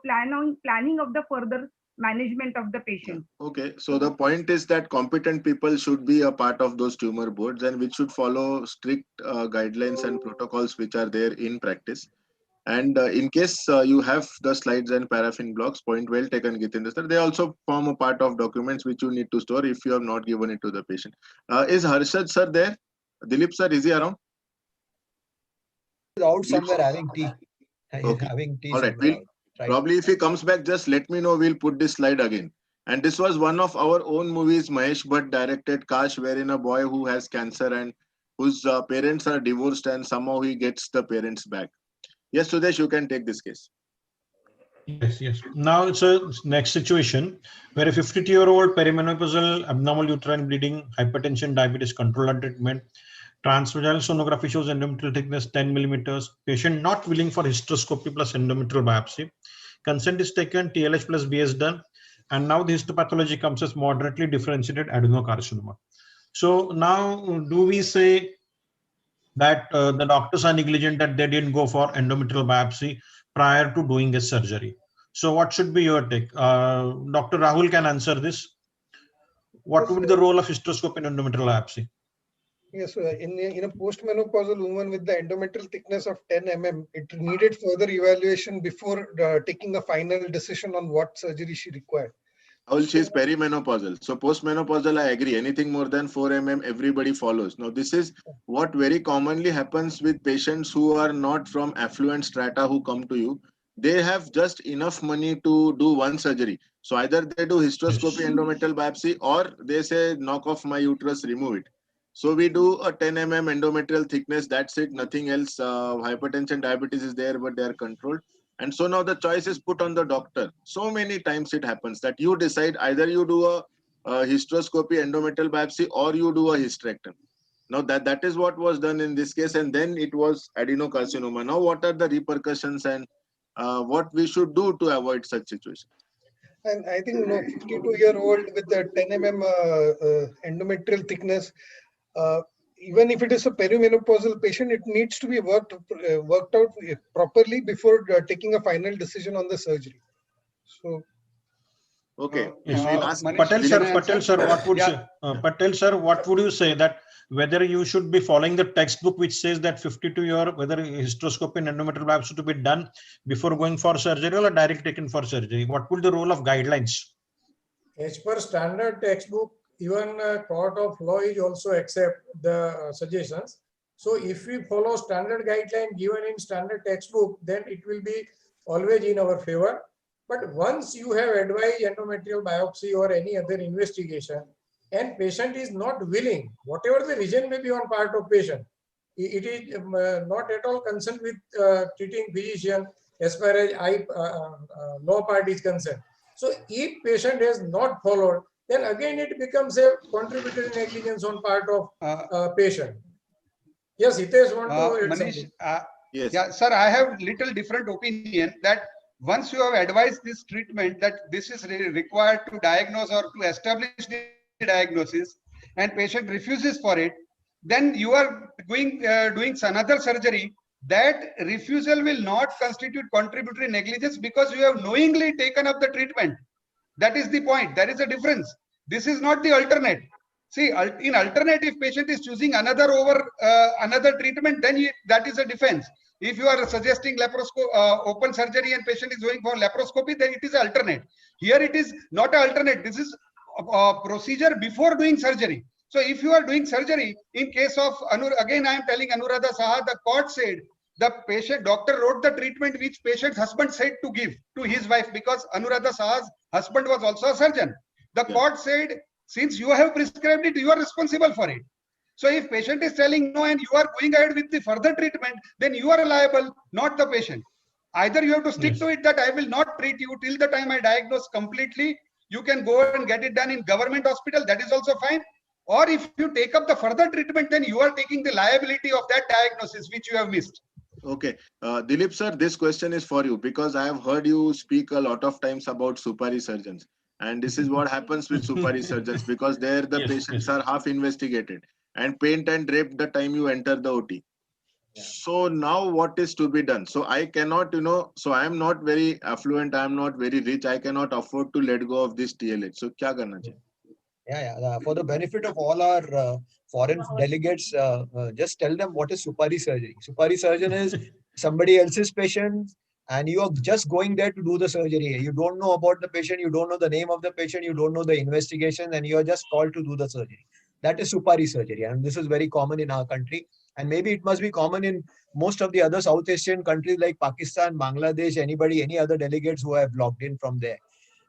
planning of the further management of the patient. Okay, so the point is that competent people should be a part of those tumor boards, and which should follow strict guidelines and protocols which are there in practice. And in case you have the slides and paraffin blocks, point well taken, Gitendra sir, they also form a part of documents which you need to store if you have not given it to the patient. Is Harshad sir there? Dilip sir, is he around? He's out somewhere having tea. Okay. Having tea. All right. Somewhere. Probably if he comes back, just let me know. We'll put this slide again. And this was one of our own movies, Mahesh Bhatt directed Kash, wherein a boy who has cancer and whose parents are divorced, and somehow he gets the parents back. Yes, Sudesh, you can take this case. Yes. Now it's a next situation where a 52-year-old perimenopausal abnormal uterine bleeding, hypertension, diabetes control and treatment, transvaginal sonography shows endometrial thickness 10 millimeters, patient not willing for hysteroscopy plus endometrial biopsy. Consent is taken, TLH plus B is done, and now the histopathology comes as moderately differentiated adenocarcinoma. So now do we say that the doctors are negligent, that they didn't go for endometrial biopsy prior to doing a surgery? So what should be your take? Dr. Rahul can answer this. What would be the role of hysteroscopy in endometrial biopsy? Yes, in a postmenopausal woman with the endometrial thickness of 10 mm, it needed further evaluation before taking a final decision on what surgery she required. She is perimenopausal. So postmenopausal, I agree. Anything more than 4 mm, everybody follows. Now, this is what very commonly happens with patients who are not from affluent strata who come to you. They have just enough money to do one surgery. So either they do hysteroscopy, endometrial biopsy, or they say, knock off my uterus, remove it. So we do a 10 mm endometrial thickness. That's it. Nothing else. Hypertension, diabetes is there, but they are controlled. And so now the choice is put on the doctor. So many times it happens that you decide either you do a hysteroscopy, endometrial biopsy, or you do a hysterectomy. Now that is what was done in this case, and then it was adenocarcinoma. Now what are the repercussions and what we should do to avoid such situations? And I think 52-year-old with the 10 mm endometrial thickness, even if it is a perimenopausal patient, it needs to be worked out properly before taking a final decision on the surgery. So, okay. Patel sir, what would say? Patel sir, what would you say that whether you should be following the textbook which says that 52-year whether hysteroscopy and endometrial biopsy to be done before going for surgery or direct taken for surgery? What would the role of guidelines? As per standard textbook, even court of law is also accept the suggestions. So if we follow standard guideline given in standard textbook, then it will be always in our favor. But once you have advised endometrial biopsy or any other investigation, and patient is not willing, whatever the reason may be on part of patient, it is not at all concerned with treating physician as far as law part is concerned. So if patient has not followed, then again it becomes a contributory negligence on part of patient. Yes, Hitesh want to add Manish, something. Yes. Yeah, sir, I have little different opinion that once you have advised this treatment that this is required to diagnose or to establish the diagnosis and patient refuses for it, then you are doing another surgery. That refusal will not constitute contributory negligence because you have knowingly taken up the treatment. That is the point. There is a difference. This is not the alternate. See, in alternative, patient is choosing another over another treatment, then that is a defense. If you are suggesting open surgery and patient is going for laparoscopy, then it is alternate. Here it is not an alternate. This is a procedure before doing surgery. So if you are doing surgery, in case of, again I am telling Anuradha Saha, the court said, the patient, doctor wrote the treatment which patient's husband said to give to his wife because Anuradha Saha's husband was also a surgeon. The court said, since you have prescribed it, you are responsible for it. So if patient is telling no and you are going ahead with the further treatment, then you are liable, not the patient. Either you have to stick to it that I will not treat you till the time I diagnose completely. You can go and get it done in government hospital. That is also fine. Or if you take up the further treatment, then you are taking the liability of that diagnosis which you have missed. Okay. Dilip sir, this question is for you because I have heard you speak a lot of times about supari surgeons. And this is what happens with supari surgeons because there the patients are half investigated and paint and drape the time you enter the OT. So now what is to be done? So I cannot, so I am not very affluent, I am not very rich, I cannot afford to let go of this TLH. So kya karna chahiye? Yeah. For the benefit of all our foreign delegates, just tell them what is supari surgery. Supari surgeon is somebody else's patient and you are just going there to do the surgery. You don't know about the patient, you don't know the name of the patient, you don't know the investigation, and you are just called to do the surgery. That is supari surgery, and this is very common in our country. And maybe it must be common in most of the other South Asian countries like Pakistan, Bangladesh, any other delegates who have logged in from there.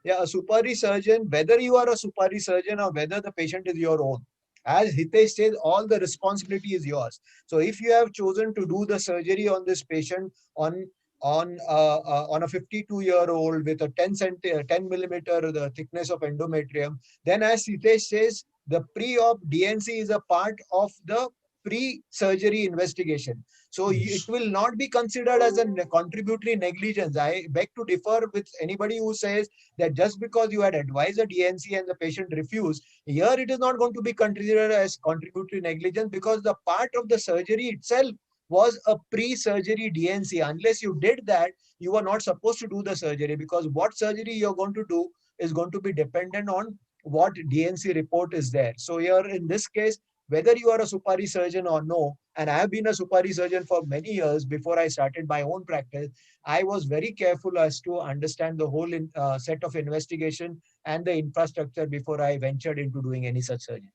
Yeah, a supari surgeon, whether you are a supari surgeon or whether the patient is your own, as Hitesh says, all the responsibility is yours. So if you have chosen to do the surgery on this patient on on a 52-year-old with a 10 millimeter the thickness of endometrium, then as Sitesh says, the pre-op DNC is a part of the pre-surgery investigation. So it will not be considered as a contributory negligence. I beg to differ with anybody who says that just because you had advised a DNC and the patient refused, here it is not going to be considered as contributory negligence because the part of the surgery itself was a pre-surgery DNC. Unless you did that, you are not supposed to do the surgery, because what surgery you're going to do is going to be dependent on what DNC report is there. So here in this case, whether you are a Supari surgeon or no, and I have been a Supari surgeon for many years before I started my own practice, I was very careful as to understand the whole set of investigation and the infrastructure before I ventured into doing any such surgery.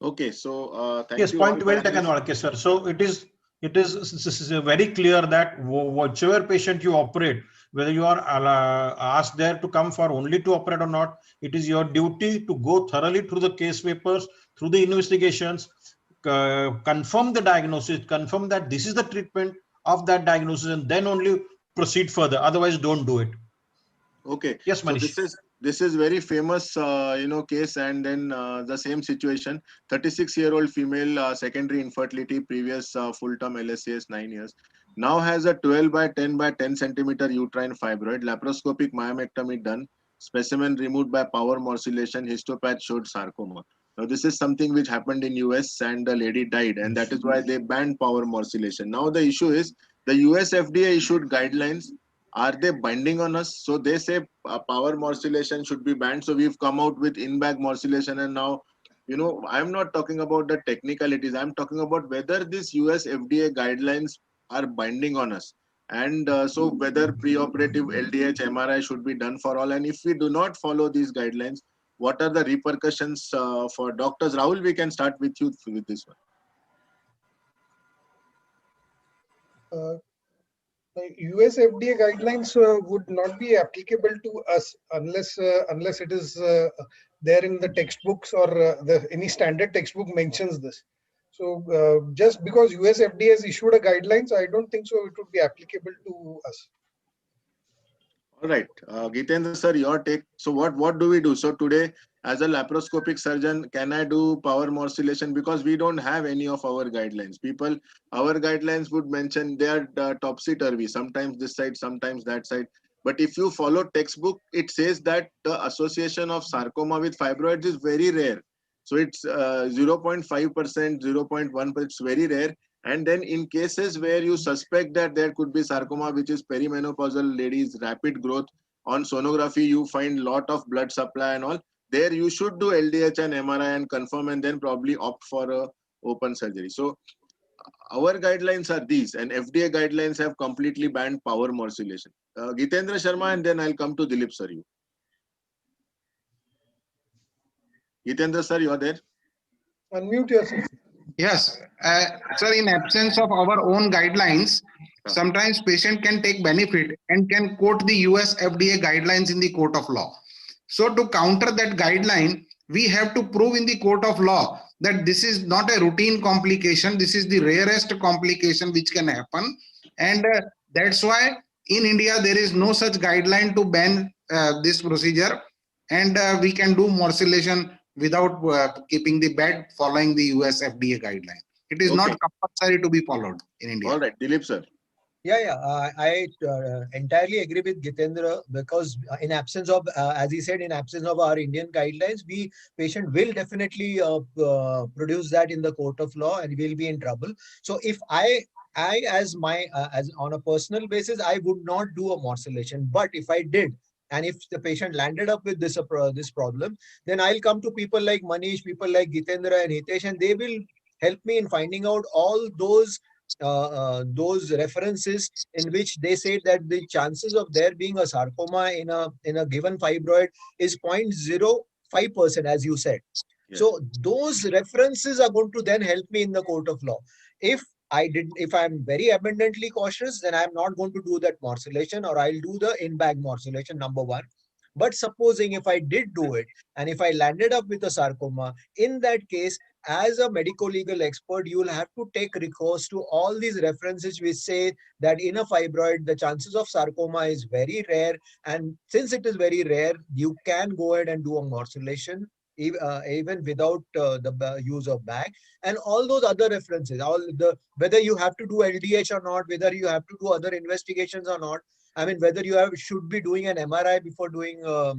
Okay, so thank yes, you. point well taken, okay, sir. So it is very clear that whichever patient you operate, whether you are asked there to come for only to operate or not, it is your duty to go thoroughly through the case papers, through the investigations, confirm the diagnosis, confirm that this is the treatment of that diagnosis, and then only proceed further. Otherwise, don't do it. Okay. Yes, so Manish. this is very famous case, and then the same situation. 36-year-old female, secondary infertility, previous full-term LSCS 9 years, now has a 12 by 10 by 10 centimeter uterine fibroid, laparoscopic myomectomy done, specimen removed by power morcellation, histopath showed sarcoma. Now this is something which happened in US, and the lady died, and that is why they banned power morcellation. Now the issue is the US FDA issued guidelines. Are they binding on us? So they say power morcellation should be banned. So we've come out with in-bag morcellation, and now, I'm not talking about the technicalities. I'm talking about whether these US FDA guidelines are binding on us. And so whether preoperative LDH, MRI should be done for all. And if we do not follow these guidelines, what are the repercussions for doctors? Rahul, we can start with you with this one. US FDA guidelines would not be applicable to us unless it is there in the textbooks or any standard textbook mentions this. So just because US FDA has issued a guidelines, I don't think so it would be applicable to us. All right, Gitendra sir, your take. So what do we do? So today, as a laparoscopic surgeon, can I do power morcellation? Because we don't have any of our guidelines. Our guidelines would mention they are topsy-turvy, sometimes this side, sometimes that side. But if you follow textbook, it says that the association of sarcoma with fibroids is very rare. So it's 0.5%, 0.1%, it's very rare. And then in cases where you suspect that there could be sarcoma, which is perimenopausal ladies, rapid growth, on sonography, you find lot of blood supply and all. There you should do LDH and MRI and confirm, and then probably opt for a open surgery. So our guidelines are these, and FDA guidelines have completely banned power morcellation. Gitendra Sharma, and then I'll come to Dilip sir. Gitendra sir, you are there? Unmute yourself. Yes, sir, in absence of our own guidelines, sometimes patient can take benefit and can quote the US FDA guidelines in the court of law. So to counter that guideline, we have to prove in the court of law that this is not a routine complication. This is the rarest complication which can happen. And that's why in India, there is no such guideline to ban this procedure. And we can do morcellation without keeping the bed following the US FDA guideline. It is not compulsory to be followed in India. All right, Dilip sir. I entirely agree with Gitendra, because in absence of, as he said, in absence of our Indian guidelines, patient will definitely produce that in the court of law and will be in trouble. So if I as on a personal basis, I would not do a morcellation, but if I did, and if the patient landed up with this problem, then I'll come to people like Manish, people like Gitendra and Hitesh, and they will help me in finding out all those references in which they say that the chances of there being a sarcoma in a given fibroid is 0.05%, as you said. Yes. So those references are going to then help me in the court of law. If I'm very abundantly cautious, then I'm not going to do that morcellation, or I'll do the in-bag morcellation, number one. But supposing if I did do it, and if I landed up with a sarcoma, in that case, as a medico-legal expert, you will have to take recourse to all these references which say that in a fibroid, the chances of sarcoma is very rare. And since it is very rare, you can go ahead and do a morcellation even without the use of bag, and all those other references, whether you have to do LDH or not, whether you have to do other investigations or not. I mean, whether you should be doing an MRI before doing a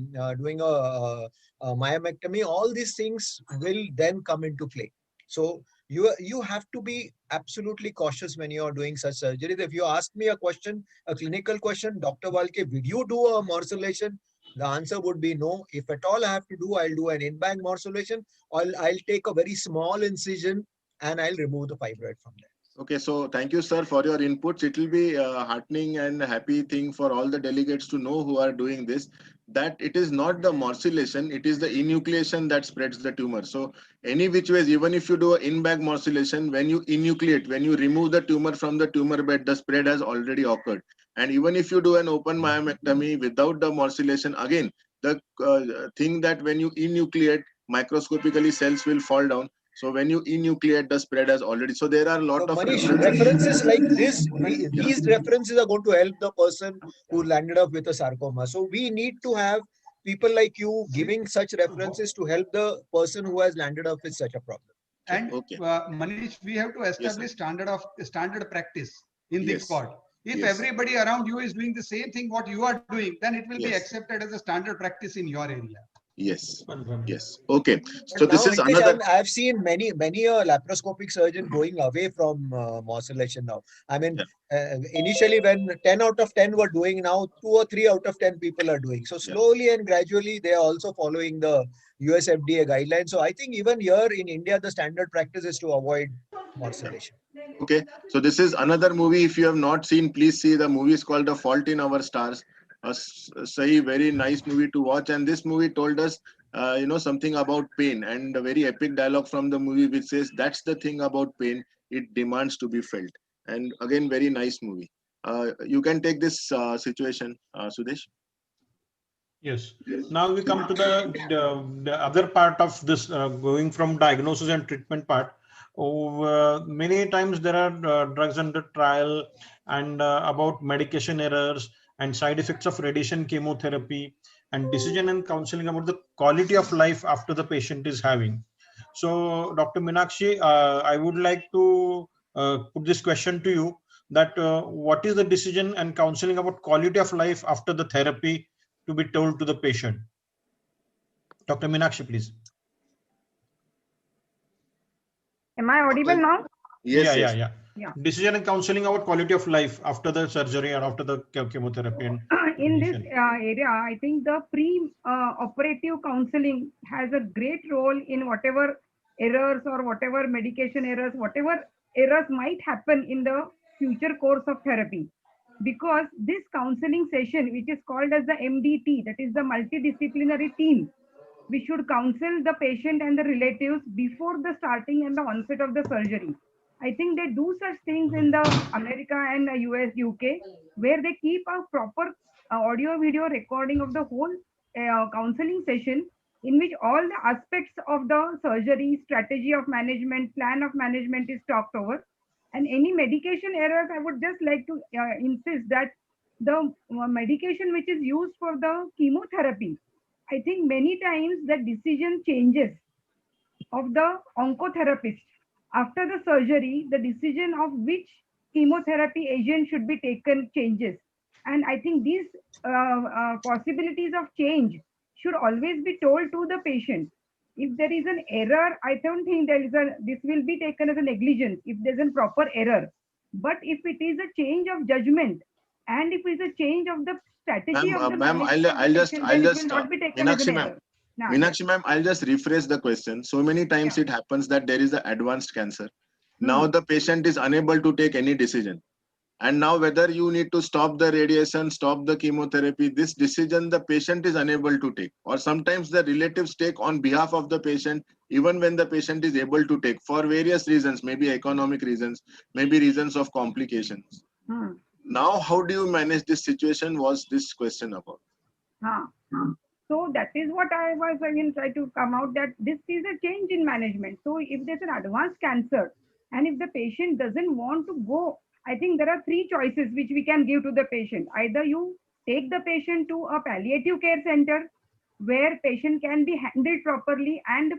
myomectomy, all these things will then come into play. So you have to be absolutely cautious when you are doing such surgeries. If you ask me a question, a clinical question, Dr. Walke, would you do a morcellation? The answer would be no. If at all I have to do, I'll do an in-bag morcellation, or I'll take a very small incision and I'll remove the fibroid from there. Okay, so thank you, sir, for your inputs. It will be a heartening and happy thing for all the delegates to know who are doing this, that it is not the morcellation, it is the enucleation that spreads the tumor. So any which ways, even if you do an in-bag morcellation, when you enucleate, when you remove the tumor from the tumor bed, the spread has already occurred. And even if you do an open myomectomy without the morcellation, again, the thing that when you enucleate, microscopically cells will fall down. So when you enucleate, the spread has already. So there are a lot of references like this. These references are going to help the person who landed up with a sarcoma. So we need to have people like you giving such references to help the person who has landed up with such a problem. And Manish, we have to establish standard practice in the court. If everybody around you is doing the same thing what you are doing, then it will be accepted as a standard practice in your area. Yes. Yes. Okay. So But this now, is Nitish, another. I've seen many a laparoscopic surgeon going away from morcellation now. I mean, initially when 10 out of 10 were doing, now 2 or 3 out of 10 people are doing. So slowly and gradually, they are also following the US FDA guidelines. So I think even here in India, the standard practice is to avoid morcellation. Okay. So this is another movie. If you have not seen, please see. The movie is called The Fault in Our Stars. A very nice movie to watch. And this movie told us, something about pain, and a very epic dialogue from the movie which says, that's the thing about pain. It demands to be felt. And again, very nice movie. You can take this situation, Sudesh. Yes. Now we come to the other part of this, going from diagnosis and treatment part. Many times there are drugs under trial, and about medication errors and side effects of radiation chemotherapy, and decision and counseling about the quality of life after the patient is having. So, Dr. Meenakshi, I would like to put this question to you, that what is the decision and counseling about quality of life after the therapy to be told to the patient? Dr. Meenakshi, please. Am I audible now? Yes, Yeah. Decision and counseling about quality of life after the surgery or after the chemotherapy. And in this area, I think the pre-operative counseling has a great role in whatever errors or whatever medication errors, whatever errors might happen in the future course of therapy. Because this counseling session, which is called as the MDT, that is the multidisciplinary team, we should counsel the patient and the relatives before the starting and the onset of the surgery. I think they do such things in the America and the US, UK, where they keep a proper audio video recording of the whole counseling session, in which all the aspects of the surgery, strategy of management, plan of management is talked over. And any medication errors, I would just like to insist that the medication which is used for the chemotherapy, I think many times the decision changes of the oncotherapist. After the surgery, the decision of which chemotherapy agent should be taken changes. And I think these possibilities of change should always be told to the patient. If there is an error, I don't think this will be taken as a negligence if there's a proper error. But if it is a change of judgment, and if it is a change of the strategy of the Ma'am, I'll just not be taken as an error. Meenakshi ma'am, I'll just rephrase the question. So many times it happens that there is an advanced cancer. Now the patient is unable to take any decision. And now whether you need to stop the radiation, stop the chemotherapy, this decision the patient is unable to take. Or sometimes the relatives take on behalf of the patient, even when the patient is able to take, for various reasons, maybe economic reasons, maybe reasons of complications. Now, how do you manage this situation was this question about? So that is what I was again trying to come out, that this is a change in management. So if there's an advanced cancer and if the patient doesn't want to go, I think there are three choices which we can give to the patient. Either you take the patient to a palliative care center where patient can be handled properly and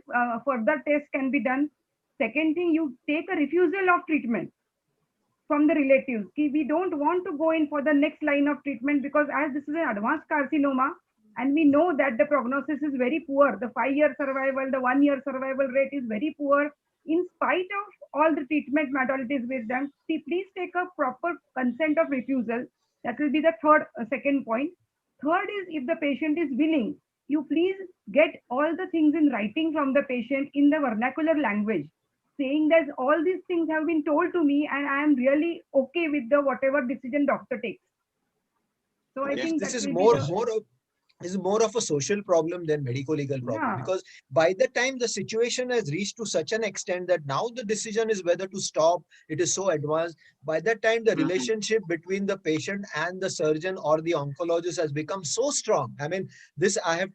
further tests can be done. Second thing, you take a refusal of treatment from the relatives. We don't want to go in for the next line of treatment because as this is an advanced carcinoma and we know that the prognosis is very poor, the 5-year survival, the 1-year survival rate is very poor. In spite of all the treatment modalities with them, please take a proper consent of refusal. That will be the second point. Third is, if the patient is willing, you please get all the things in writing from the patient in the vernacular language, saying that all these things have been told to me and I am really okay with the whatever decision doctor takes. So I think this that is will this is more of a social problem than medico-legal problem, because by the time the situation has reached to such an extent that now the decision is whether to stop, it is so advanced. By that time, the relationship between the patient and the surgeon or the oncologist has become so strong. I mean, this I'm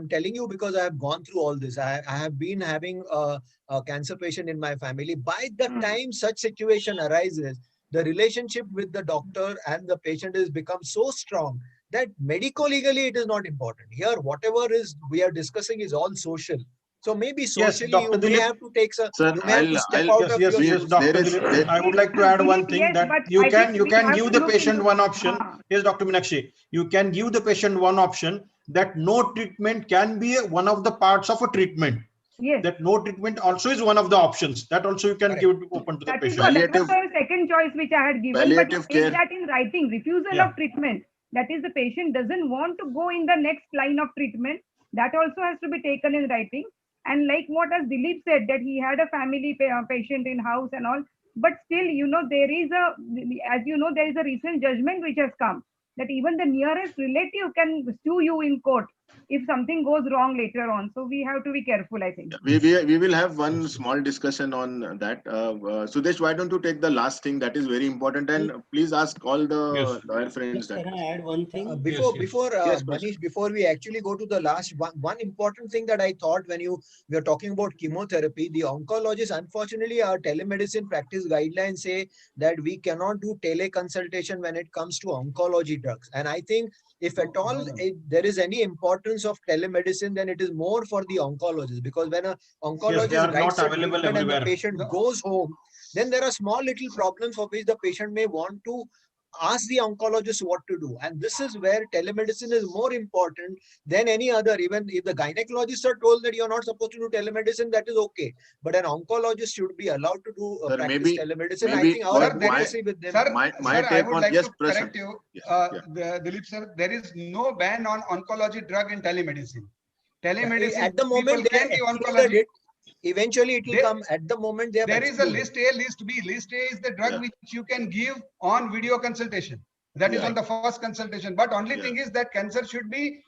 telling you because I have gone through all this. I have been having a cancer patient in my family. By the time such situation arises, the relationship with the doctor and the patient has become so strong that medico-legally it is not important. Here, whatever we are discussing is all social. So maybe socially you may have to take some. You may have to step out of your. Yes, Dr. Dilip, I would like to add one thing, that you can give the patient one option. Yes, Dr. Meenakshi, you can give the patient one option that no treatment can be one of the parts of a treatment. Yes. That no treatment also is one of the options. That also you can give it open to the patient. That was the second choice which I had given, but take that in writing, refusal of treatment. That is, the patient doesn't want to go in the next line of treatment. That also has to be taken in writing. And like what as Dilip said, that he had a family patient in house and all, but still, there is there is a recent judgment which has come that even the nearest relative can sue you in court if something goes wrong later on. So we have to be careful, I think. We will have one small discussion on that. Sudesh, why don't you take the last thing that is very important, and please ask all the lawyer friends. Can I add one thing? Before Manish, before we actually go to the last one important thing that I thought when we are talking about chemotherapy, the oncologists, unfortunately, our telemedicine practice guidelines say that we cannot do teleconsultation when it comes to oncology drugs. And I think if at all there is any importance of telemedicine, then it is more for the oncologist, because when an oncologist writes a treatment and the patient goes home, then there are small little problems for which the patient may want to ask the oncologist what to do. And this is where telemedicine is more important than any other. Even if the gynecologists are told that you're not supposed to do telemedicine, that is okay. But an oncologist should be allowed to do practice telemedicine. I think our advocacy with them. Sir, I would like to correct you, Dilip sir. There is no ban on oncology drug in telemedicine. Telemedicine at the moment people can give oncology. Eventually it will come. At the moment there is a list A, list B. List A is the drug which you can give on video consultation. That is on the first consultation. But only thing is that cancer should be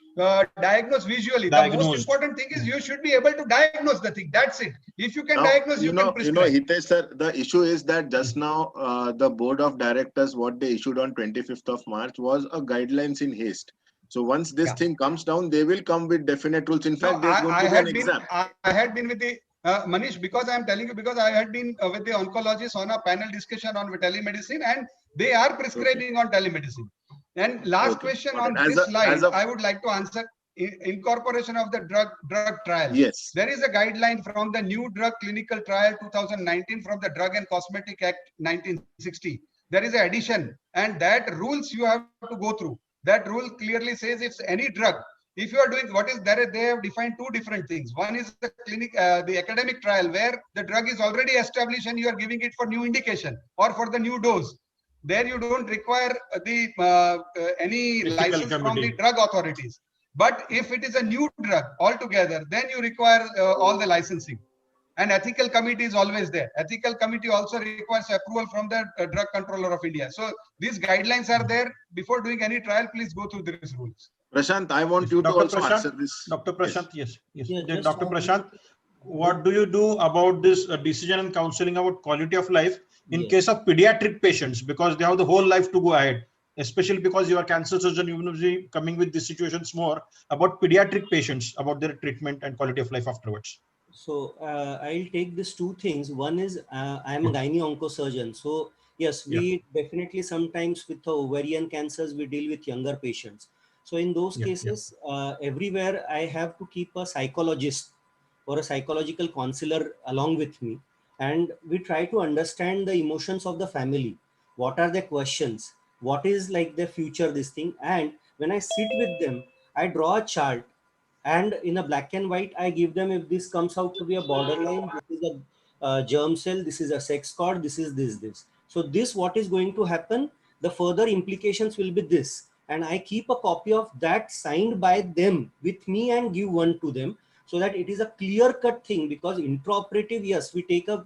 diagnosed visually. The most important thing is you should be able to diagnose the thing. That's it. If you can diagnose, you can prescribe. Hitesh sir, the issue is that just now the board of directors, what they issued on 25th of March was a guidelines in haste. So once this thing comes down, they will come with definite rules. In fact, there's going to be an exam. I had been with the Manish, because I am telling you, because I had been with the oncologists on a panel discussion on telemedicine, and they are prescribing on telemedicine. And last question on this slide, I would like to answer incorporation of the drug trial. Yes. There is a guideline from the new drug clinical trial 2019 from the Drug and Cosmetic Act 1960. There is an addition, and that rules you have to go through. That rule clearly says if any drug, if you are doing what is there, they have defined two different things. One is the the academic trial where the drug is already established and you are giving it for new indication or for the new dose. There you don't require the any license from the drug authorities. But if it is a new drug altogether, then you require all the licensing. And ethical committee is always there. Ethical committee also requires approval from the drug controller of India. So these guidelines are there. Before doing any trial, please go through these rules. Prashant, I want you to also answer this. Dr. Prashant, yes. Dr. Prashant, what do you do about this decision and counseling about quality of life in case of pediatric patients, because they have the whole life to go ahead? especially because you are cancer surgeon, you will be coming with these situations more about pediatric patients, about their treatment and quality of life afterwards. So I'll take these two things. One is I'm a gynae oncosurgeon. So yes, we definitely sometimes with the ovarian cancers, we deal with younger patients. So in those cases, everywhere I have to keep a psychologist or a psychological counselor along with me. And we try to understand the emotions of the family. What are their questions? What is like their future, this thing? And when I sit with them, I draw a chart, and in a black and white I give them, if this comes out to be a borderline, this is a germ cell, this is a sex cord, this is this. So this, what is going to happen, the further implications will be this, and I keep a copy of that signed by them with me and give one to them, so that it is a clear cut thing. Because intraoperative, yes, we take a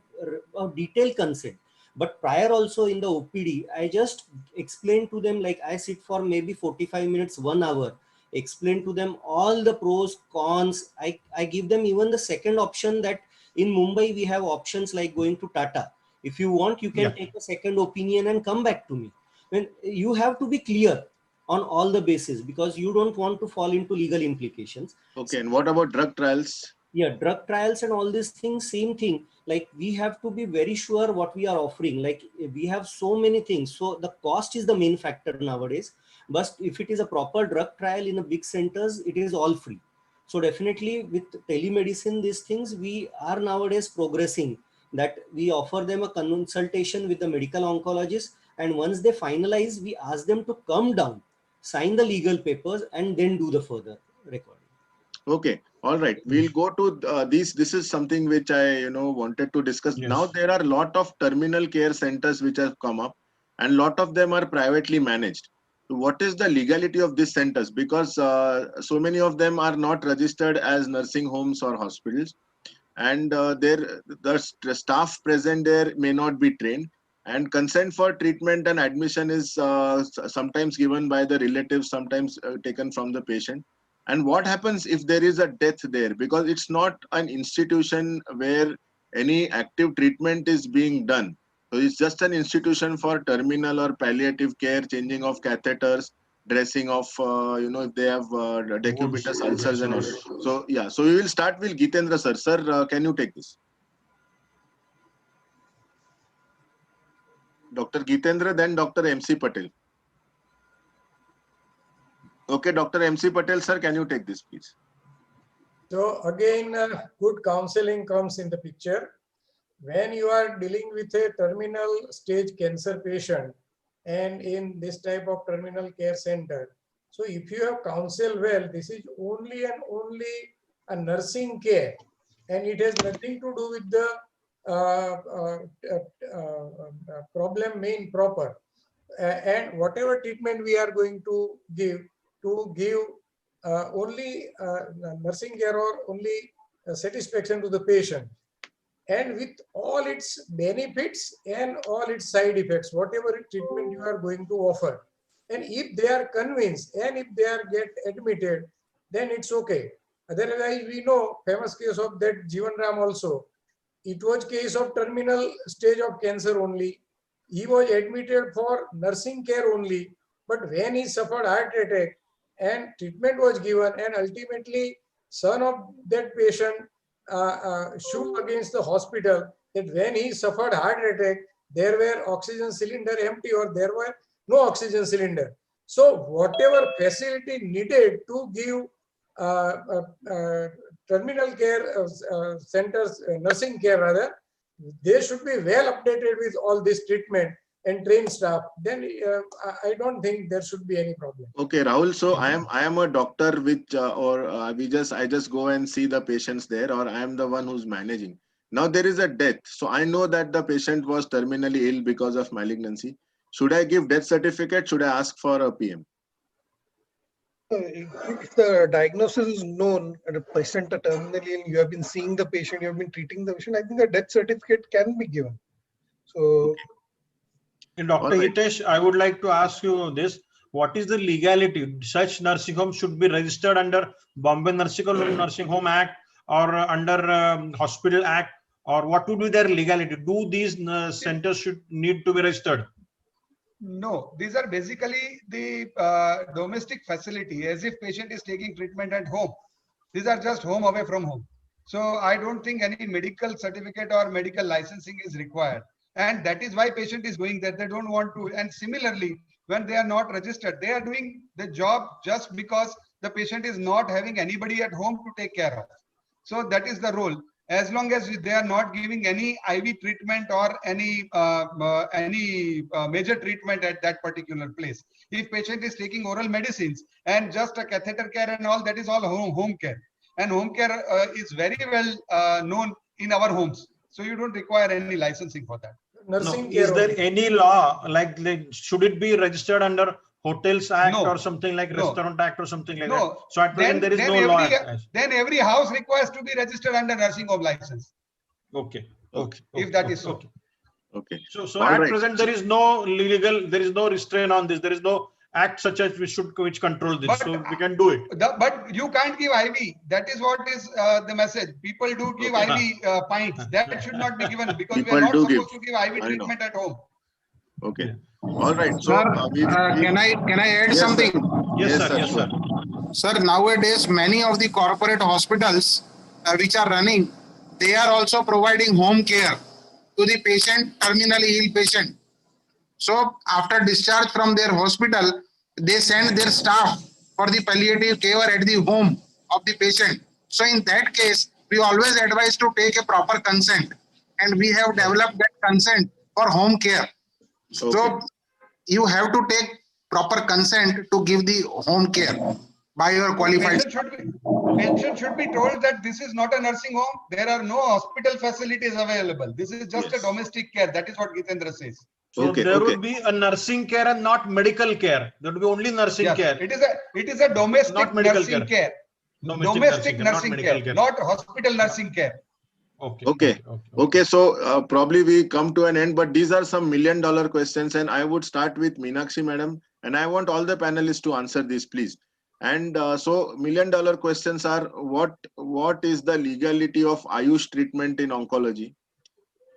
detailed consent, but prior also in the OPD I just explain to them, like I sit for maybe 45 minutes, 1 hour, explain to them all the pros, cons. I give them even the second option, that in Mumbai we have options like going to Tata. If you want, you can take a second opinion and come back to me. When you have to be clear on all the bases, because you don't want to fall into legal implications. Okay, and what about drug trials? Yeah, drug trials and all these things, same thing. Like we have to be very sure what we are offering. Like we have so many things. So the cost is the main factor nowadays. But if it is a proper drug trial in a big centers, it is all free. So definitely with telemedicine, these things, we are nowadays progressing, that we offer them a consultation with the medical oncologist. And once they finalize, we ask them to come down, sign the legal papers, and then do the further recording. Okay, all right. We'll go to these. This is something which I wanted to discuss. Now there are a lot of terminal care centers which have come up, and a lot of them are privately managed. So what is the legality of these centers? Because so many of them are not registered as nursing homes or hospitals, and the staff present there may not be trained. And consent for treatment and admission is sometimes given by the relatives, sometimes taken from the patient. And what happens if there is a death there? Because it's not an institution where any active treatment is being done. So it's just an institution for terminal or palliative care, changing of catheters, dressing of, if they have decubitus ulcers and all. So yeah, so we will start with Gitendra sir. Sir, can you take this? Dr. Gitendra, then Dr. MC Patel. Okay, Dr. MC Patel, sir, can you take this, please? So again, good counseling comes in the picture. When you are dealing with a terminal stage cancer patient and in this type of terminal care center, so if you have counseled well, this is only and only a nursing care, and it has nothing to do with the problem main proper. And whatever treatment we are going to give only nursing care or only satisfaction to the patient, and with all its benefits and all its side effects, whatever treatment you are going to offer. And if they are convinced and if they are get admitted, then it's okay. Otherwise, we know famous case of that Jivan Ram also. It was case of terminal stage of cancer only. He was admitted for nursing care only. But when he suffered heart attack and treatment was given, and ultimately son of that patient sued against the hospital that when he suffered heart attack, there were oxygen cylinder empty or there were no oxygen cylinder. So whatever facility needed to give terminal care centers, nursing care rather, they should be well updated with all this treatment and trained staff. Then I don't think there should be any problem. Okay, Rahul. So I am a doctor, which I just go and see the patients there, or I am the one who's managing. Now there is a death, so I know that the patient was terminally ill because of malignancy. Should I give death certificate? Should I ask for a PM? If the diagnosis is known and a patient are terminally ill, you have been seeing the patient, you have been treating the patient, I think a death certificate can be given. So, and Dr. Hitesh, I would like to ask you this. What is the legality? Such nursing homes should be registered under Bombay Nursing Home Act or under Hospital Act, or what would be their legality? Do these centers should need to be registered? No, these are basically the domestic facility, as if patient is taking treatment at home. These are just home away from home. So I don't think any medical certificate or medical licensing is required. And that is why patient is going there. They don't want to. And similarly, when they are not registered, they are doing the job just because the patient is not having anybody at home to take care of. So that is the role. As long as they are not giving any IV treatment or any major treatment at that particular place. If patient is taking oral medicines and just a catheter care and all, that is all home care. And home care is very well known in our homes. So you don't require any licensing for that. Nursing Is there any law like should it be registered under Hotels Act or something like Restaurant Act or something like that? So at present there is no law. Then every house requires to be registered under nursing home license. Okay. If that is so. Okay. So at present there is no restraint on this. There is no act such as which control this. So we can do it. But you can't give IV. That is what is the message. People do give IV pints. That should not be given because we are not supposed to give IV treatment at home. Okay. All right. So, Sir, can I add something? Yes, sir. Sir, nowadays many of the corporate hospitals which are running, they are also providing home care to the patient, terminally ill patient. So after discharge from their hospital, they send their staff for the palliative care at the home of the patient. So in that case, we always advise to take a proper consent, and we have developed that consent for home care. So you have to take proper consent to give the home care by your qualified. Patient should be told that this is not a nursing home. There are no hospital facilities available. This is just a domestic care. That is what Gitendra says. So there would be a nursing care and not medical care. There would be only nursing care. It is a domestic not medical nursing care. Domestic nursing care, not hospital nursing care. Okay. So probably we come to an end, but these are some million-dollar questions, and I would start with Meenakshi madam, and I want all the panelists to answer this, please. And so million-dollar questions are: what is the legality of Ayush treatment in oncology,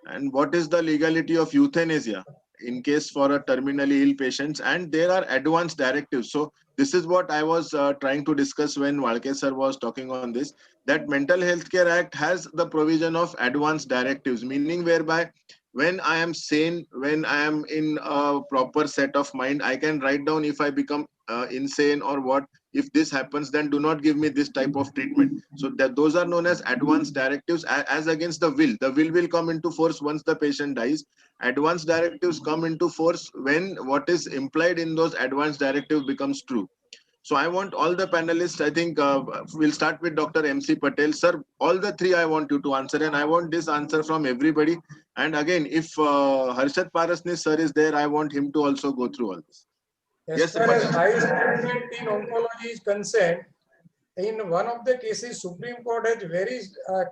and what is the legality of euthanasia in case for a terminally ill patients? And there are advanced directives. So this is what I was trying to discuss when Walke sir was talking on this, that Mental Health Care Act has the provision of advanced directives, meaning whereby when I am sane, when I am in a proper set of mind, I can write down if I become insane or what. If this happens, then do not give me this type of treatment. So that those are known as advanced directives as against the will. The will come into force once the patient dies. Advanced directives come into force when what is implied in those advanced directives becomes true. So I want all the panelists, I think we'll start with Dr. MC Patel. Sir, all the three I want you to answer, and I want this answer from everybody. And again, if Harshad Parasnis sir is there, I want him to also go through all this. As far as Ayush treatment in oncology is concerned, in one of the cases, Supreme Court has very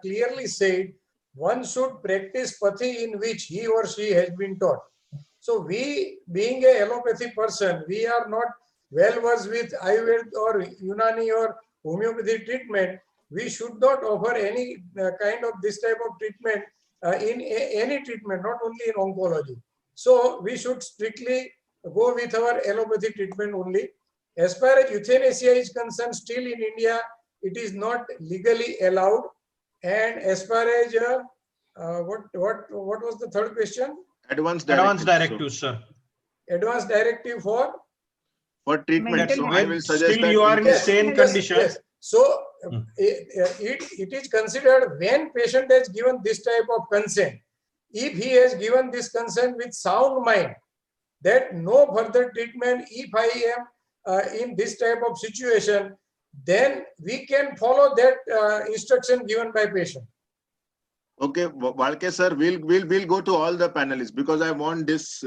clearly said one should practice pathy in which he or she has been taught. So we, being a allopathy person, we are not well versed with Ayurveda or Unani or homeopathy treatment. We should not offer any kind of this type of treatment in any treatment, not only in oncology. So we should strictly go with our allopathy treatment only. As far as euthanasia is concerned, still in India, it is not legally allowed. And as far as what was the third question? Advanced directives, sir. Advanced directive for treatment. So I will suggest still you are in the same condition. Yes. So it is considered when patient has given this type of consent. If he has given this consent with sound mind, that no further treatment, if I am in this type of situation, then we can follow that instruction given by patient. Okay, Walke sir, we'll go to all the panelists because I want this,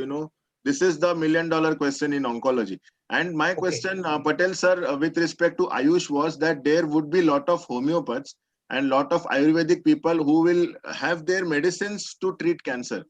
this is the million-dollar question in oncology. And my question, Patel sir, with respect to Ayush was that there would be a lot of homeopaths and lot of Ayurvedic people who will have their medicines to treat cancer.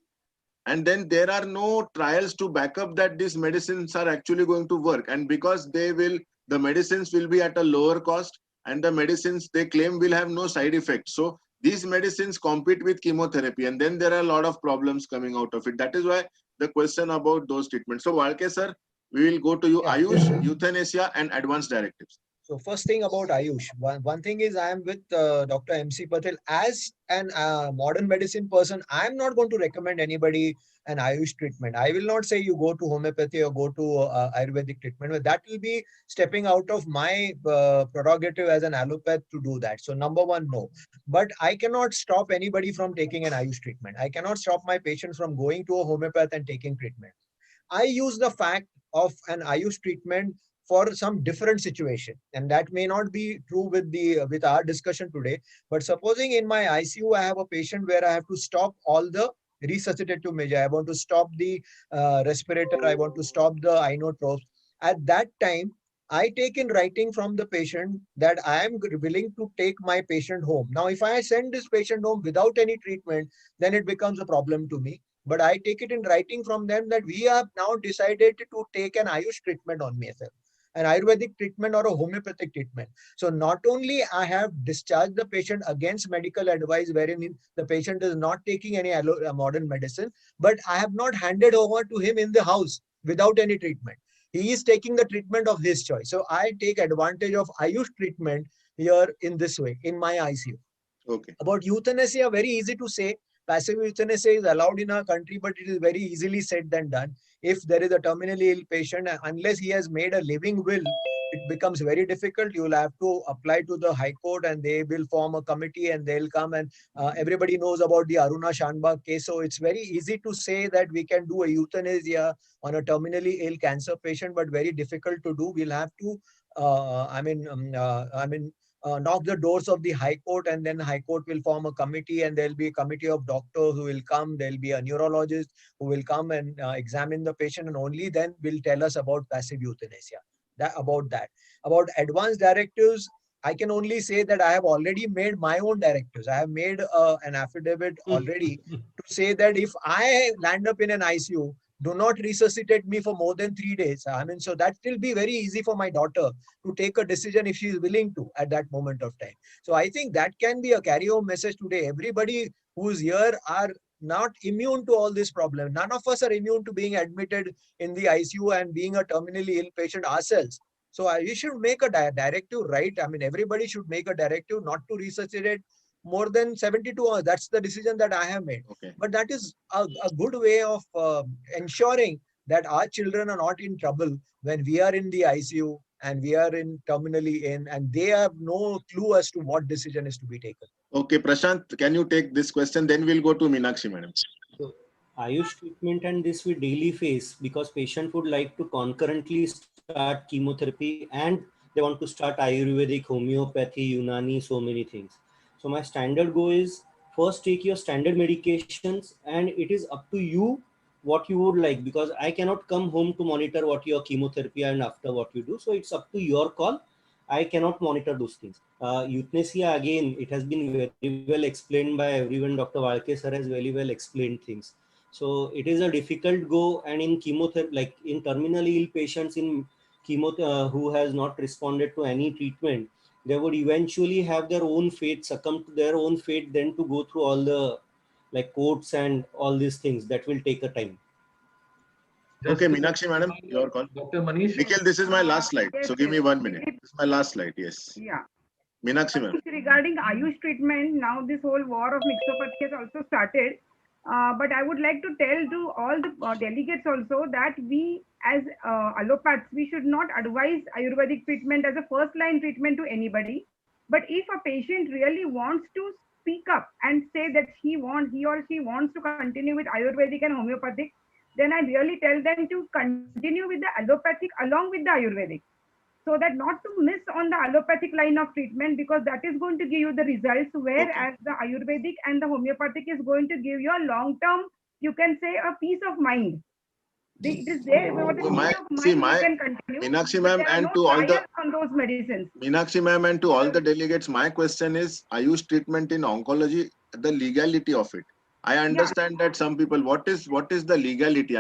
And then there are no trials to back up that these medicines are actually going to work. And because the medicines will be at a lower cost and the medicines they claim will have no side effects. So these medicines compete with chemotherapy, and then there are a lot of problems coming out of it. That is why the question about those treatments. So Walke sir, we will go to you. Yeah. Ayush, euthanasia and advanced directives. So first thing about Ayush, one thing is I am with Dr. MC Patel. As an modern medicine person, I am not going to recommend anybody an Ayush treatment. I will not say you go to homeopathy or go to Ayurvedic treatment. But that will be stepping out of my prerogative as an allopath to do that. So number one, no. But I cannot stop anybody from taking an Ayush treatment. I cannot stop my patients from going to a homeopath and taking treatment. I use the fact of an Ayush treatment for some different situation, and that may not be true with our discussion today. But supposing in my ICU I have a patient where I have to stop all the resuscitative measure, I want to stop the respirator, I want to stop the inotropes. At that time, I take in writing from the patient that I am willing to take my patient home. Now, if I send this patient home without any treatment, then it becomes a problem to me. But I take it in writing from them that we have now decided to take an Ayush treatment on myself, an Ayurvedic treatment or a homeopathic treatment. So not only I have discharged the patient against medical advice wherein the patient is not taking any modern medicine, but I have not handed over to him in the house without any treatment. He is taking the treatment of his choice. So I take advantage of Ayush treatment here in this way, in my ICU. Okay. About euthanasia, very easy to say. Passive euthanasia is allowed in our country, but it is very easily said than done. If there is a terminally ill patient, unless he has made a living will, it becomes very difficult. You will have to apply to the High Court and they will form a committee and they'll come and everybody knows about the Aruna Shanbag case. So it's very easy to say that we can do a euthanasia on a terminally ill cancer patient, but very difficult to do. We'll have to, knock the doors of the High Court, and then High Court will form a committee and there'll be a committee of doctors who will come. There'll be a neurologist who will come and examine the patient, and only then will tell us about passive euthanasia. About advanced directives, I can only say that I have already made my own directives. I have made an affidavit already to say that if I land up in an ICU, do not resuscitate me for more than 3 days. So that will be very easy for my daughter to take a decision if she is willing to at that moment of time. So I think that can be a carry-home message today. Everybody who's here are not immune to all this problem. None of us are immune to being admitted in the ICU and being a terminally ill patient ourselves. So we should make a directive, right? Everybody should make a directive not to resuscitate more than 72 hours. That's the decision that I have made. Okay. But that is a good way of ensuring that our children are not in trouble when we are in the ICU and we are in terminally in, and they have no clue as to what decision is to be taken. Okay, Prashant, can you take this question? Then we'll go to Meenakshi, madam. So, Ayush treatment and this we daily face because patient would like to concurrently start chemotherapy and they want to start Ayurvedic, homeopathy, Unani, so many things. So my standard goal is first take your standard medications and it is up to you what you would like, because I cannot come home to monitor what your chemotherapy and after what you do. So it's up to your call. I cannot monitor those things. Euthanasia, again, it has been very well explained by everyone. Dr. Walke sir has very well explained things. So it is a difficult go, and in chemotherapy, like in terminally ill patients in chemo who has not responded to any treatment, they would eventually have their own fate, succumb to their own fate, then to go through all the courts and all these things. That will take a time. Okay, Meenakshi, madam, your call. Dr. Manish. Nikhil, this is my last slide. Yes, So give me 1 minute. This is my last slide. Yes. Yeah. Meenakshi, madam. Regarding Ayush treatment, now this whole war of mixopathy has also started. But I would like to tell to all the delegates also that we as allopaths, we should not advise Ayurvedic treatment as a first line treatment to anybody. But if a patient really wants to speak up and say that he or she wants to continue with Ayurvedic and homeopathic, then I really tell them to continue with the allopathic along with the Ayurvedic. So that not to miss on the allopathic line of treatment, because that is going to give you the results, whereas the Ayurvedic and the homeopathic is going to give you a long-term, you can say, a peace of mind. It is there. Meenakshi ma'am, and to all the on those medicines. Meenakshi ma'am, and to all the delegates, my question is Ayush treatment in oncology, the legality of it. I understand that some people, what is the legality?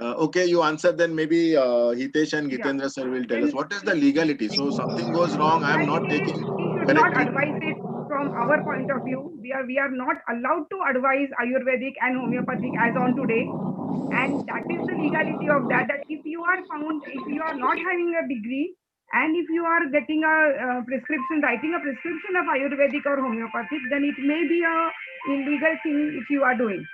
Okay, you answer, then maybe Hitesh and Gitendra sir will tell us what is the legality. So something goes wrong, I am not taking correct treatment. Advise it from our point of view. We are not allowed to advise Ayurvedic and homeopathic as on today. And that is the legality of that. That if you are found, if you are not having a degree, and if you are getting a prescription, writing a prescription of Ayurvedic or homeopathic, then it may be a illegal thing if you are doing.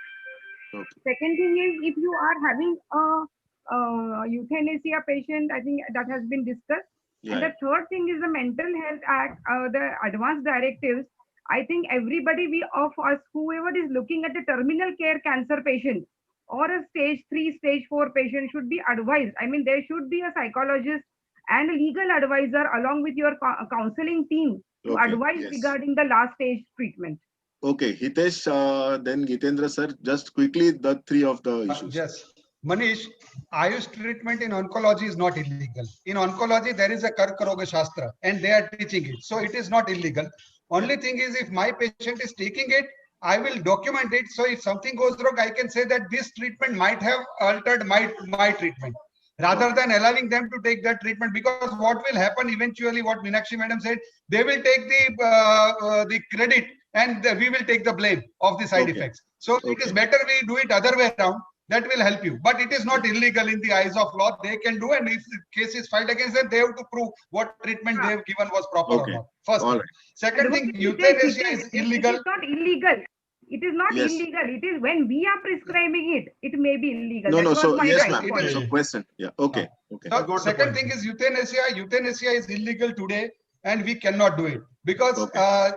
Second thing is, if you are having a euthanasia patient, I think that has been discussed. And the third thing is the Mental Health Act, the advanced directives. I think everybody, we of us, whoever is looking at the terminal care cancer patient or a stage 3, stage 4 patient should be advised. I mean, there should be a psychologist and a legal advisor along with your counseling team to advise regarding the last stage treatment. Okay, Hitesh, then Gitendra sir, just quickly the three of the issues. Yes, Manish, Ayush treatment in oncology is not illegal. In oncology, there is a Karkaroga Shastra and they are teaching it. So it is not illegal. Only thing is, if my patient is taking it, I will document it. So if something goes wrong, I can say that this treatment might have altered my treatment, rather than allowing them to take that treatment. Because what will happen eventually, what Meenakshi madam said, they will take the credit and we will take the blame of the side effects. So it is better we do it other way around. That will help you. But it is not illegal in the eyes of law. They can do, and if the case is filed against them, they have to prove what treatment they have given was proper or not. First thing. Second thing, euthanasia is illegal. It is not illegal. It is not illegal. It is when we are prescribing it, it may be illegal. No, That no. was So my yes, right. ma'am. So question. Yeah. Okay. Okay. So second thing is euthanasia. Euthanasia is illegal today, and we cannot do it because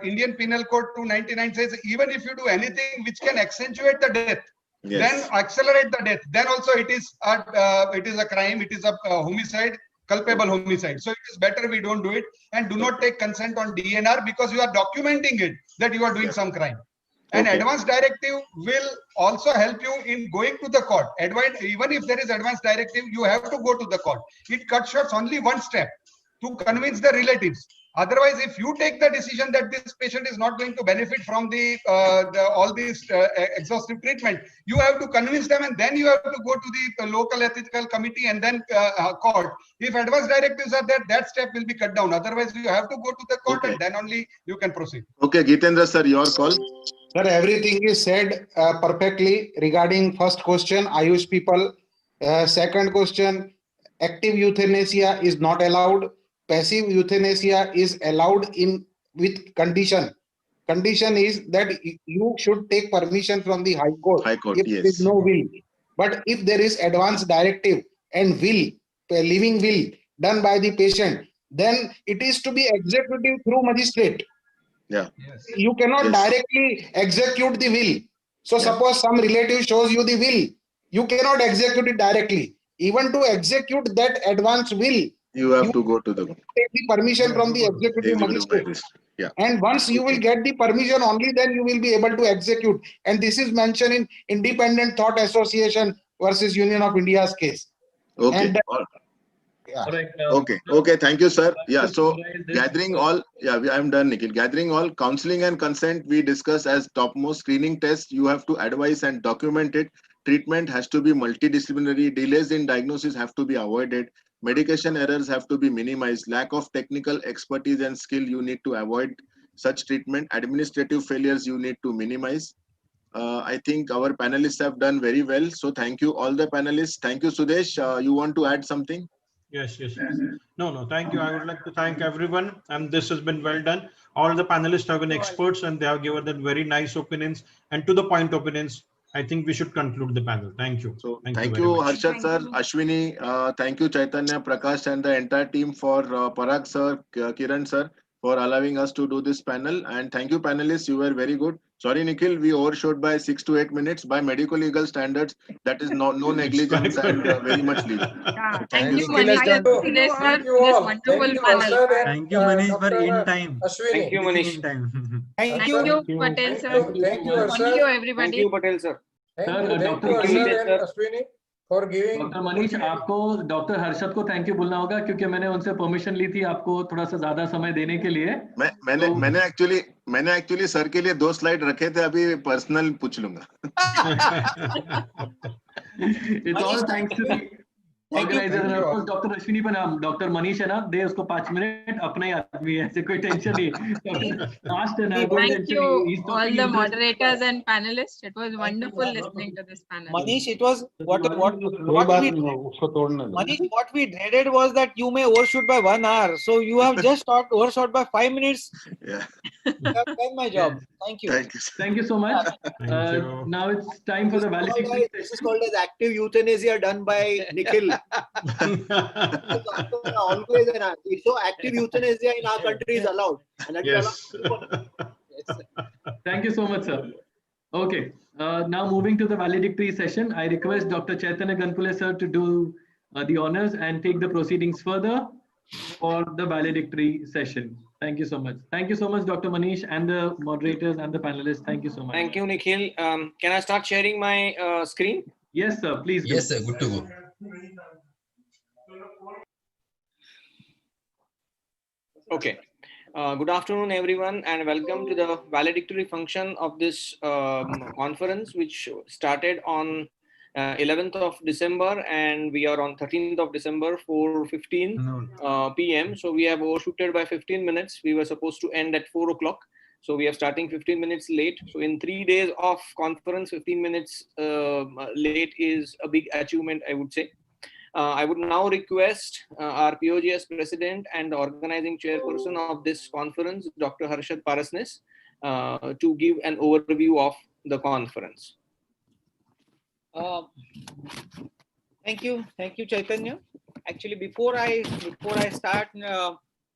Indian Penal Code 299 says even if you do anything which can accentuate the death, then accelerate the death, then also it is a crime. It is a homicide, culpable homicide. So it is better we don't do it and do not take consent on DNR because you are documenting it that you are doing some crime. And advanced directive will also help you in going to the court. Even if there is advanced directive, you have to go to the court. It cuts short only one step to convince the relatives. Otherwise, if you take the decision that this patient is not going to benefit from all these exhaustive treatment, you have to convince them, and then you have to go to the local ethical committee and then court. If advanced directives are there, that step will be cut down. Otherwise, you have to go to the court and then only you can proceed. Okay, Gitendra sir, your call. Sir, everything is said perfectly regarding first question, Ayush people. Second question, active euthanasia is not allowed. Passive euthanasia is allowed with condition. Condition is that you should take permission from the High Court. If there is no will. But if there is advance directive and will, a living will done by the patient, then it is to be executed through magistrate. Yeah. You cannot directly execute the will. So suppose some relative shows you the will, you cannot execute it directly. Even to execute that advance will, you have to go to the take the permission from the executive magistrate. Yeah. And once you will get the permission, only then you will be able to execute. And this is mentioned in Independent Thought Association versus Union of India's case. Okay. And, Okay. Thank you, sir. Yeah. So gathering all. Yeah, I'm done, Nikhil. Gathering all counseling and consent we discuss as topmost. Screening test you have to advise and document it. Treatment has to be multidisciplinary. Delays in diagnosis have to be avoided. Medication errors have to be minimized. Lack of technical expertise and skill you need to avoid such treatment. Administrative failures you need to minimize. I think our panelists have done very well. So thank you all the panelists. Thank you, Sudesh. You want to add something? Yes. No, thank you. I would like to thank everyone, and this has been well done. All the panelists have been experts and they have given them very nice opinions and to the point opinions. I think we should conclude the panel. Thank you. So thank you, Harshad sir, Ashwini. Thank you, Chaitanya, Prakash, and the entire team for Parag sir, Kiran sir, for allowing us to do this panel. And thank you, panelists. You were very good. Sorry, Nikhil, we overshot by 6 to 8 minutes. By medical legal standards, that is no negligence and very much legal. Yeah. Thank you. Manish. Thank you all. Wonderful panel. Thank you, Manish, for in time. Ashwini. Thank you, Manish. Thank you, Patel sir. Thank you, Thank you, everybody. Thank you, Patel sir. Thank you, Harshad and Ashwini, for giving. Doctor Manish, आपको doctor Harshad को thank you बोलना होगा क्योंकि मैंने उनसे permission ली थी आपको थोड़ा सा ज्यादा समय देने के लिए. मैंने एक्चुअली सर के लिए 2 स्लाइड रखे थे, अभी पर्सनल पूछ लूंगा. It's all thanks to the Organizer and of course Dr. Ashwini Panam, Dr. Manish है ना, दे उसको 5 मिनट अपना ही आदमी है, ऐसे कोई टेंशन नहीं. Asked and Thank you all the moderators and panelists. It was wonderful listening to this panel. Manish, it was Manish, what we dreaded was that you may overshoot by 1 hour. So you have just overshot by 5 minutes. Yeah. You have done my job. Thank you. Thank you so much. Now it's time for the valedictory. This is called as active euthanasia done by Nikhil. Always it's so active euthanasia in our country is allowed. And that is allowed. Thank you so much, sir. Okay, now moving to the valedictory session, I request Dr. Chaitanya Ganpule sir to do the honors and take the proceedings further for the valedictory session. Thank you so much. Thank you so much, Dr. Manish and the moderators and the panelists. Thank you so much. Thank you, Nikhil. Can I start sharing my screen? Yes, sir. Please do. Yes, sir. Good to go. Okay. Good afternoon, everyone, and welcome to the valedictory function of this conference, which started on 11th of December, and we are on 13th of December, 4:15 p.m. So we have overshooted by 15 minutes. We were supposed to end at 4 o'clock. So we are starting 15 minutes late. So in 3 days of conference, 15 minutes late is a big achievement, I would say. I would now request our POGS president and the organizing chairperson of this conference, Dr. Harshad Parasnis, to give an overview of the conference. Thank you, Chaitanya. Actually, before I start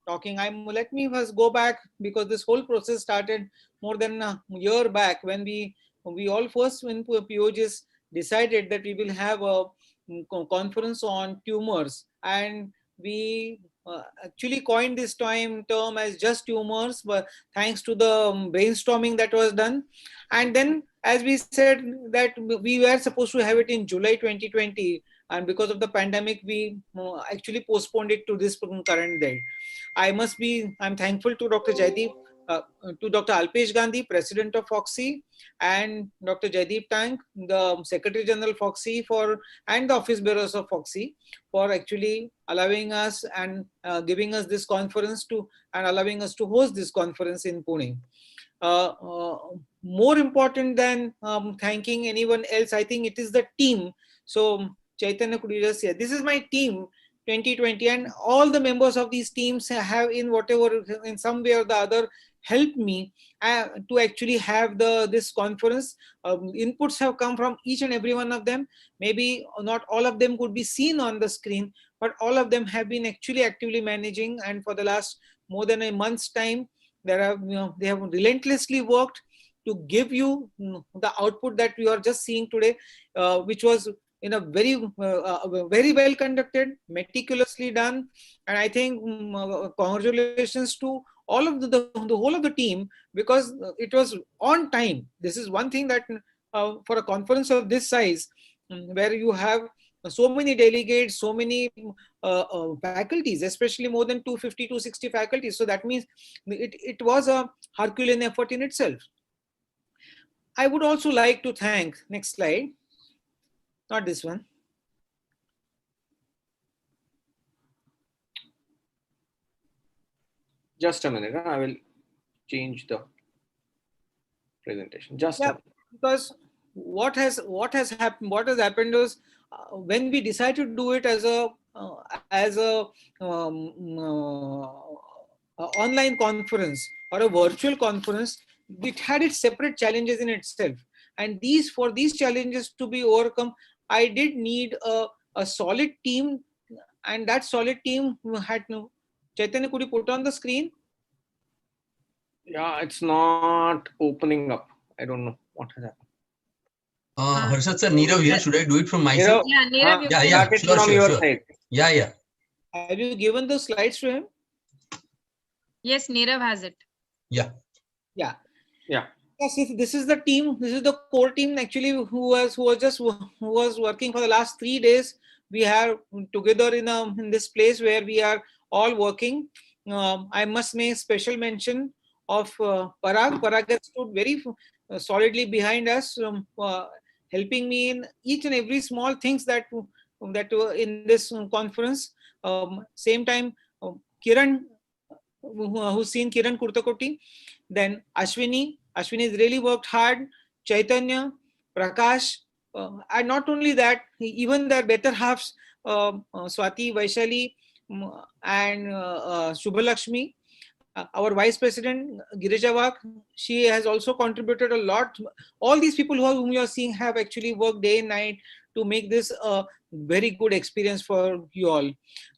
talking, let me first go back, because this whole process started more than a year back when we all first, when POGS decided that we will have a conference on tumors, and we actually coined this term as just tumors, but thanks to the brainstorming that was done. And then, as we said, that we were supposed to have it in July 2020, and because of the pandemic, we actually postponed it to this current date. I'm thankful to Dr. Jaideep, to Dr. Alpesh Gandhi, President of FOGSI, and Dr. Jaideep Tank, the Secretary General FOGSI, and the office bearers of FOGSI for actually allowing us and giving us this conference and allowing us to host this conference in Pune. More important than thanking anyone else, I think it is the team. So Chaitanya, could you just say, this is my team 2020, and all the members of these teams have in some way or the other helped me to actually have this conference. Inputs have come from each and every one of them. Maybe not all of them could be seen on the screen, but all of them have been actually actively managing, and for the last more than a month's time, they have relentlessly worked to give you the output that we are just seeing today, which was in a very well conducted, meticulously done, and I think congratulations to all of the whole of the team, because it was on time. This is one thing that for a conference of this size, where you have so many delegates, so many faculties, especially more than 250, 260 faculties. So that means it was a Herculean effort in itself. I would also like to thank, next slide, not this one. Just a minute, I will change the presentation. Because what has happened is when we decided to do it as a online conference or a virtual conference, it had its separate challenges in itself, and for these challenges to be overcome, I did need a solid team, and that solid team had no. Chaitanya, could you put on the screen? Yeah, it's not opening up. I don't know what has happened. Harshad sir, Nirav here. Should I do it from my side? Yeah, Nirav, Sure. Yeah. Have you given the slides to him? Yes, Nirav has it. Yeah. Yes, this is the team. This is the core team actually who was working for the last 3 days. We are together in this place where we are all working. I must make special mention of Parag. Parag has stood very solidly behind us, helping me in each and every small things that that were in this conference. Same time, Kiran, who's seen Kiran Kurtakoti, then Ashwini has really worked hard, Chaitanya, Prakash, and not only that, even their better halves, Swati, Vaishali, and Shubhalakshmi. Our Vice President, Girija, she has also contributed a lot. All these people whom you are seeing have actually worked day and night to make this a very good experience for you all.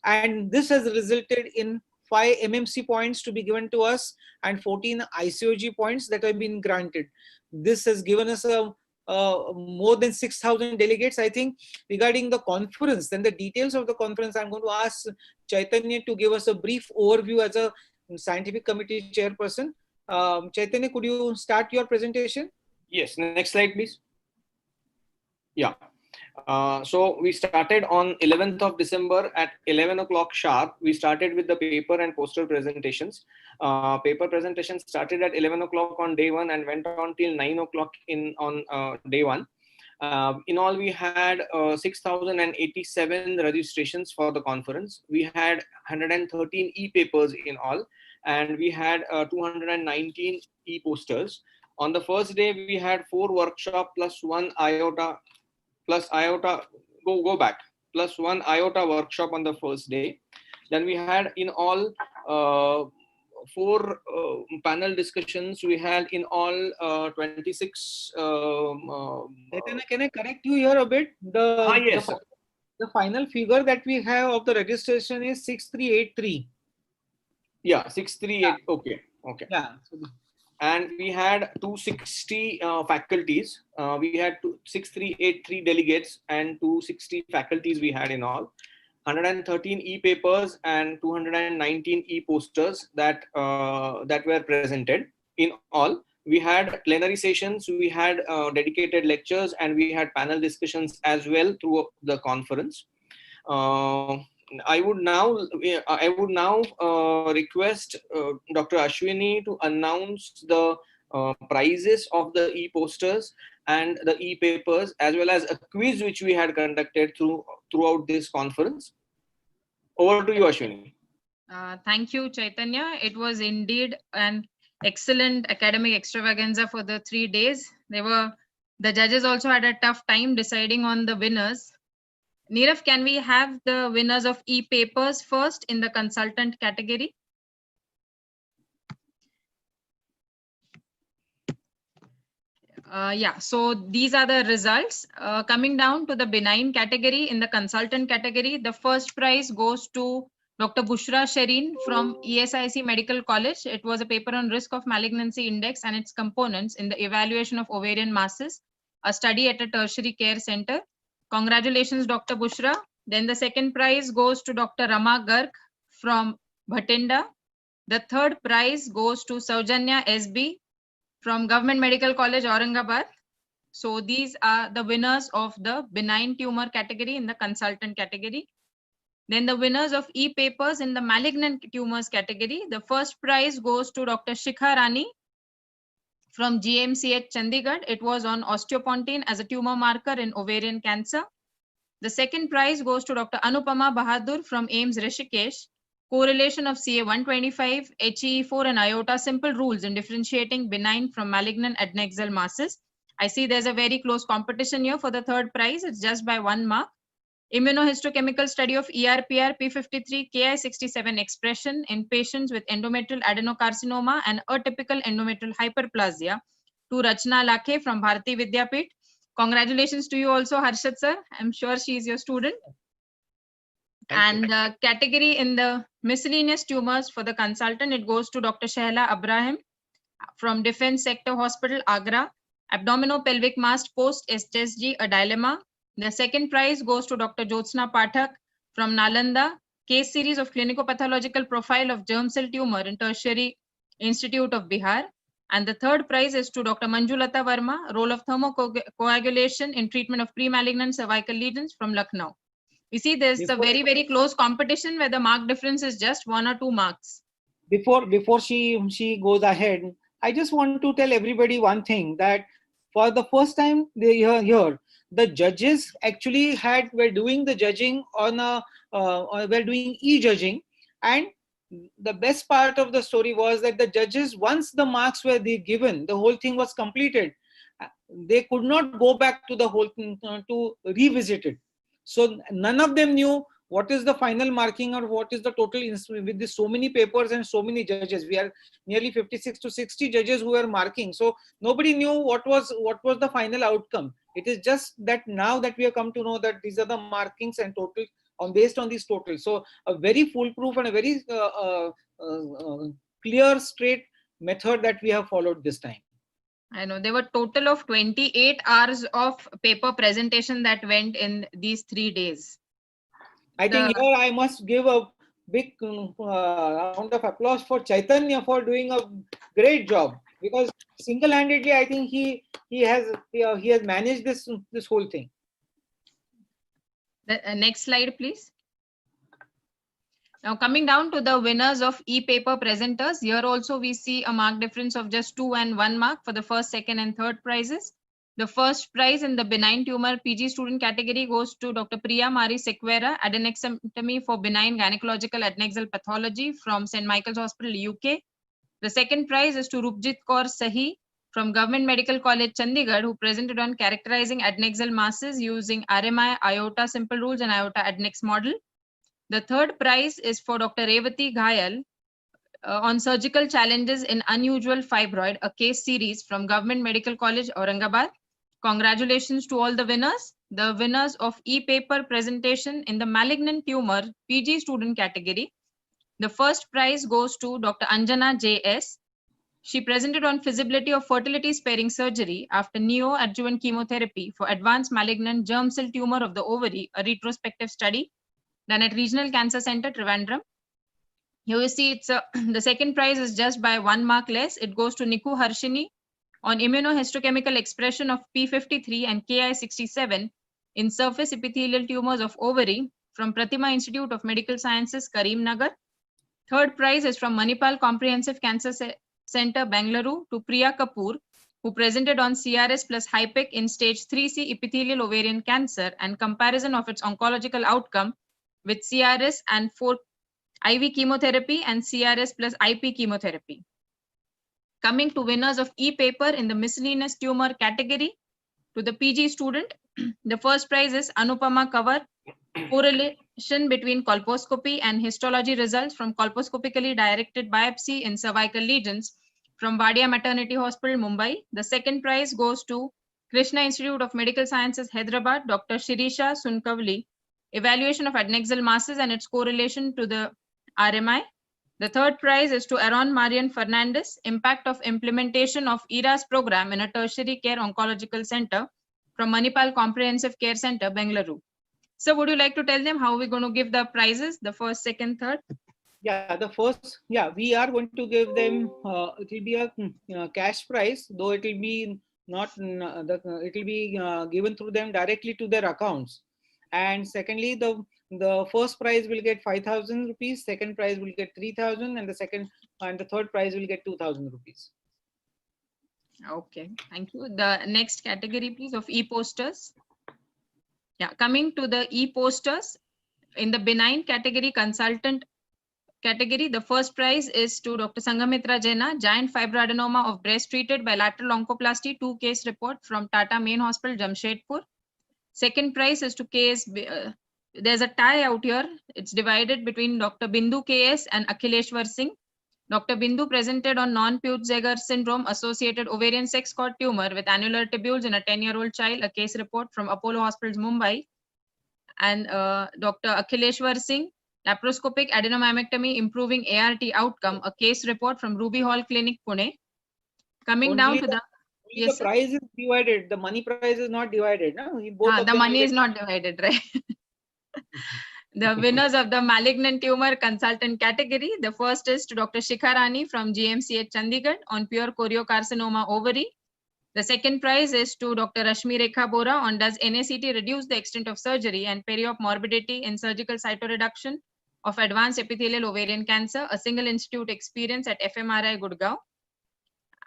And this has resulted in 5 MMC points to be given to us and 14 ICOG points that have been granted. This has given us a more than 6,000 delegates. I think regarding the conference, then the details of the conference, I'm going to ask Chaitanya to give us a brief overview as a scientific committee chairperson. Chaitanya, could you start your presentation? Yes, next slide, please. Yeah. So we started on 11th of December at 11 o'clock sharp. We started with the paper and poster presentations. Paper presentation started at 11 o'clock on day 1 and went on till 9 o'clock on day 1. In all, we had 6,087 registrations for the conference. We had 113 e-papers in all, and we had 219 e-posters. On the first day, we had 4 workshops plus 1 IOTA plus 1 IOTA workshop on the first day. Then we had in all 4 panel discussions. We had in all 26. Can I correct you here a bit? Yes. The final figure that we have of the registration is 6383. Yeah, 638. Okay. Yeah. And we had 260 faculties. We had 6383 delegates and 260 faculties we had in all. 113 e-papers and 219 e-posters that were presented in all. We had plenary sessions, we had dedicated lectures, and we had panel discussions as well through the conference. I would now request Dr. Ashwini to announce the prizes of the e-posters and the e-papers, as well as a quiz which we had conducted throughout this conference. Over to you, Ashwini. Thank you, Chaitanya. It was indeed an excellent academic extravaganza for the 3 days. The judges also had a tough time deciding on the winners. Nirav, can we have the winners of e-papers first in the consultant category? Yeah, so these are the results. Coming down to the benign category, in the consultant category, the first prize goes to Dr. Bushra Shareen from ESIC Medical College. It was a paper on risk of malignancy index and its components in the evaluation of ovarian masses, a study at a tertiary care center. Congratulations, Dr. Bushra. Then the second prize goes to Dr. Rama Garg from Bhatinda. The third prize goes to Saujanya SB from Government Medical College, Aurangabad. So these are the winners of the benign tumor category in the consultant category. Then the winners of e-papers in the malignant tumors category. The first prize goes to Dr. Shikha Rani from GMCH Chandigarh. It was on osteopontine as a tumor marker in ovarian cancer. The second prize goes to Dr. Anupama Bahadur from AIIMS Rishikesh. Correlation of CA125, HE4 and IOTA, simple rules in differentiating benign from malignant adnexal masses. I see there's a very close competition here for the third prize. It's just by 1 mark. Immunohistochemical study of ERPR P53 Ki67 expression in patients with endometrial adenocarcinoma and atypical endometrial hyperplasia to Rachna Lakhe from Bharati Vidyapeeth. Congratulations to you also, Harshad sir. I'm sure she is your student. And the category in the miscellaneous tumors for the consultant, it goes to Dr. Shahla Abraham from Defense Sector Hospital, Agra. Abdominopelvic mass post SSG, a dilemma. The second prize goes to Dr. Jyotsna Pathak from Nalanda. Case series of clinico-pathological profile of germ cell tumor in Tertiary Institute of Bihar. And the third prize is to Dr. Manjulata Verma, role of thermocoagulation in treatment of pre-malignant cervical lesions from Lucknow. You see, there's a very, very close competition where the mark difference is just 1 or 2 marks. Before she goes ahead, I just want to tell everybody one thing, that for the first time here, the judges actually were doing the judging on were doing e-judging, and the best part of the story was that the judges, once the marks were given, the whole thing was completed, they could not go back to the whole thing to revisit it. So none of them knew what is the final marking or what is the total with this, so many papers and so many judges. We are nearly 56 to 60 judges who are marking. So nobody knew what was the final outcome. It is just that now that we have come to know that these are the markings and total based on these totals. So a very foolproof and a very clear, straight method that we have followed this time. I know there were total of 28 hours of paper presentation that went in these 3 days. I think here I must give a big round of applause for Chaitanya for doing a great job, because single-handedly I think he has managed this whole thing. The next slide, please. Now coming down to the winners of e-paper presenters, here also we see a mark difference of just 2 and 1 mark for the first, second and third prizes. The first prize in the benign tumor PG student category goes to Dr. Priya Mari Sequeira, adenectomy for benign gynecological adnexal pathology from St. Michael's Hospital, UK. The second prize is to Rupjit Kaur Sahi from Government Medical College, Chandigarh, who presented on characterizing adnexal masses using RMI, IOTA simple rules and IOTA adnex model. The third prize is for Dr. Revati Ghayal on surgical challenges in unusual fibroid, a case series from Government Medical College, Aurangabad. Congratulations to all the winners. The winners of e-paper presentation in the malignant tumor PG student category. The first prize goes to Dr. Anjana JS. She presented on feasibility of fertility sparing surgery after neoadjuvant chemotherapy for advanced malignant germ cell tumor of the ovary, a retrospective study done at Regional Cancer Center, Trivandrum. Here you see it's the second prize is just by 1 mark less. It goes to Niku Harshini on immunohistochemical expression of P53 and Ki67 in surface epithelial tumors of ovary from Pratima Institute of Medical Sciences, Karimnagar. Third prize is from Manipal Comprehensive Cancer Center, Bengaluru, to Priya Kapoor, who presented on CRS plus HIPEC in stage 3C epithelial ovarian cancer and comparison of its oncological outcome with CRS and 4 IV chemotherapy and CRS plus IP chemotherapy. Coming to winners of e-paper in the miscellaneous tumor category, to the PG student, the first prize is Anupama Kavar, correlation between colposcopy and histology results from colposcopically directed biopsy in cervical lesions from Vadia Maternity Hospital, Mumbai. The second prize goes to Krishna Institute of Medical Sciences, Hyderabad, Dr. Shirisha Sunkavli, evaluation of adnexal masses and its correlation to the RMI. The third prize is to Aaron Marian Fernandez, impact of implementation of ERAS program in a tertiary care oncological center from Manipal Comprehensive Care Center, Bengaluru. So would you like to tell them how we're going to give the prizes, the first, second, third? Yeah, the first, we are going to give them, it will be a cash prize, though it will be not, it will be given through them directly to their accounts. And secondly, the first prize will get 5,000 rupees, second prize will get 3,000, and the third prize will get 2,000 rupees. Okay, thank you. The next category, please, of e-posters. Yeah, coming to the e-posters in the benign category, consultant category, the first prize is to Dr. Sanghamitra Jaina, giant fibroadenoma of breast treated by lateral oncoplasty, 2 case report from Tata Main Hospital, Jamshedpur. Second prize is to KS, there's a tie out here. It's divided between Dr. Bindu KS and Akhileshwar Singh. Dr. Bindu presented on non-Peutz-Jeghers syndrome associated ovarian sex cord tumor with annular tubules in a 10-year-old child, a case report from Apollo Hospitals, Mumbai. And Dr. Akhileshwar Singh, laparoscopic adenomamectomy improving ART outcome, a case report from Ruby Hall Clinic, Pune. Coming down to the yes, the prize is divided. The money prize is not divided. No? The money is not divided, right? The winners of the malignant tumor consultant category, the first is to Dr. Shikharani from GMCH Chandigarh on pure choriocarcinoma ovary. The second prize is to Dr. Rashmi Rekha Bora on does NACT reduce the extent of surgery and periop morbidity in surgical cytoreduction of advanced epithelial ovarian cancer, a single institute experience at FMRI Gurgaon.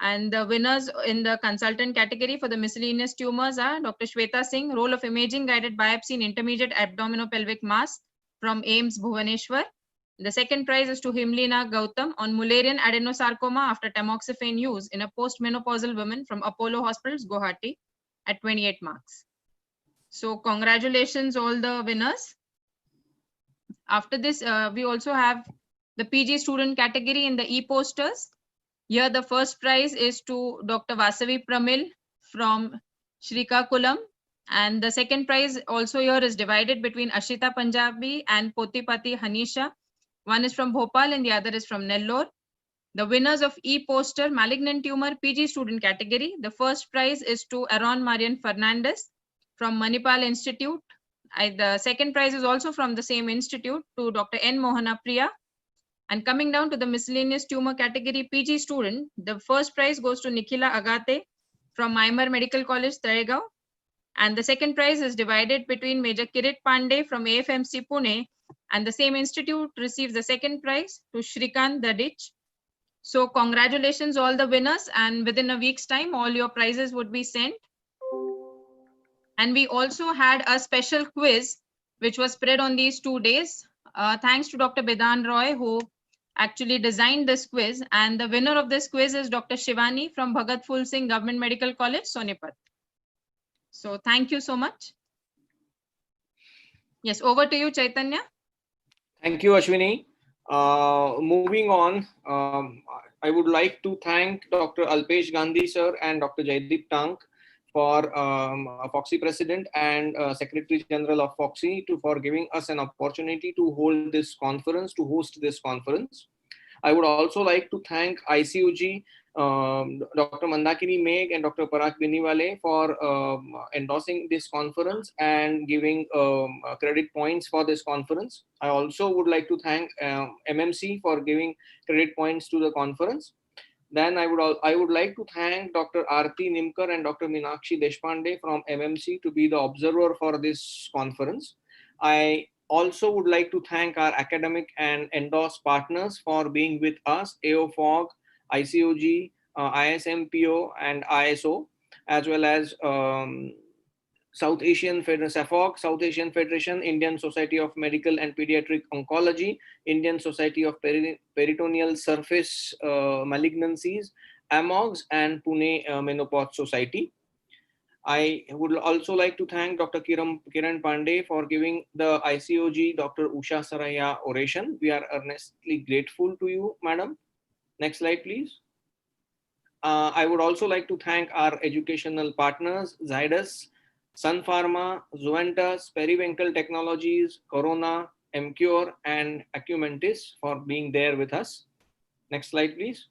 And the winners in the consultant category for the miscellaneous tumors are Dr. Shweta Singh, role of imaging guided biopsy in intermediate abdominopelvic mass from AIMS Bhubaneswar. The second prize is to Himlina Gautam on Mullerian adenosarcoma after tamoxifen use in a postmenopausal woman from Apollo Hospitals, Guwahati at 28 marks. So congratulations all the winners. After this, we also have the PG student category in the e-posters. Here the first prize is to Dr. Vasavi Pramil from Srikakulam. And the second prize also here is divided between Ashita Punjabi and Potipati Hanisha. One is from Bhopal and the other is from Nellore. The winners of e-poster malignant tumor PG student category. The first prize is to Aaron Marian Fernandez from Manipal Institute. The second prize is also from the same institute to Dr. N. Mohana Priya. And coming down to the miscellaneous tumor category PG student, the first prize goes to Nikhila Agate from Maimar Medical College, Talegaon. And the second prize is divided between Major Kirit Pandey from AFMC Pune, and the same institute receives the second prize to Shrikant Dadich. So congratulations all the winners, and within a week's time all your prizes would be sent. And we also had a special quiz which was spread on these 2 days. Thanks to Dr. Bidan Roy, who actually designed this quiz, and the winner of this quiz is Dr. Shivani from Bhagat Phul Singh Government Medical College, Sonipat. So thank you so much. Yes, over to you, Chaitanya. Thank you, Ashwini. Moving on, I would like to thank Dr. Alpesh Gandhi sir and Dr. Jaideep Tank for FOGSI President and Secretary General of FOGSI for giving us an opportunity to hold this conference, to host this conference. I would also like to thank ICOG, Dr. Mandakini Meg and Dr. Parag Biniwale for endorsing this conference and giving credit points for this conference. I also would like to thank MMC for giving credit points to the conference. Then I would like to thank Dr. Aarti Nimkar and Dr. Meenakshi Deshpande from MMC to be the observer for this conference. I also would like to thank our academic and endorsed partners for being with us, AOFOG, ICOG, ISMPO and ISO, as well as South Asian Federation, SAFOG, South Asian Federation, Indian Society of Medical and Pediatric Oncology, Indian Society of Peritoneal Surface Malignancies, AMOGS, and Pune Menopause Society. I would also like to thank Dr. Kiran Pandey for giving the ICOG Dr. Usha Saraya oration. We are earnestly grateful to you, madam. Next slide, please. I would also like to thank our educational partners, Zydus, Sun Pharma, Zuventus, Periwinkle Technologies, Corona, MCure, and Acumentis for being there with us. Next slide, please.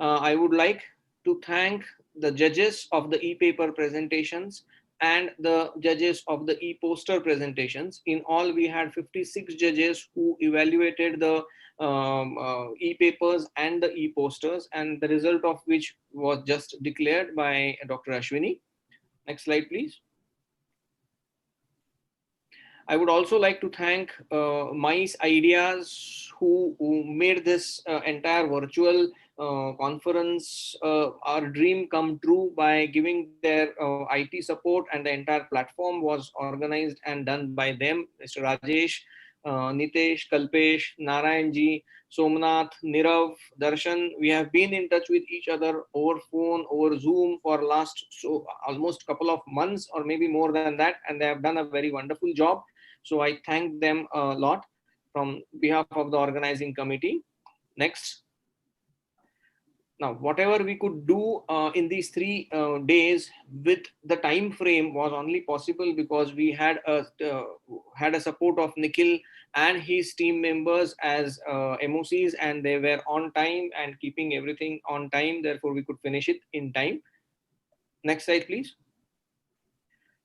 I would like to thank the judges of the e-paper presentations and the judges of the e-poster presentations. In all, we had 56 judges who evaluated the e-papers and the e-posters, and the result of which was just declared by Dr. Ashwini. Next slide, please. I would also like to thank Mice Ideas who made this entire virtual conference our dream come true by giving their IT support, and the entire platform was organized and done by them. Mr. Rajesh, Nitesh, Kalpesh, Narayanji, Somnath, Nirav, Darshan. We have been in touch with each other over phone, over Zoom for last almost couple of months or maybe more than that, and they have done a very wonderful job. So I thank them a lot from behalf of the organizing committee. Next. Now, whatever we could do in these 3 days with the time frame was only possible because we had a support of Nikhil and his team members as MOCs, and they were on time and keeping everything on time. Therefore, we could finish it in time. Next slide, please.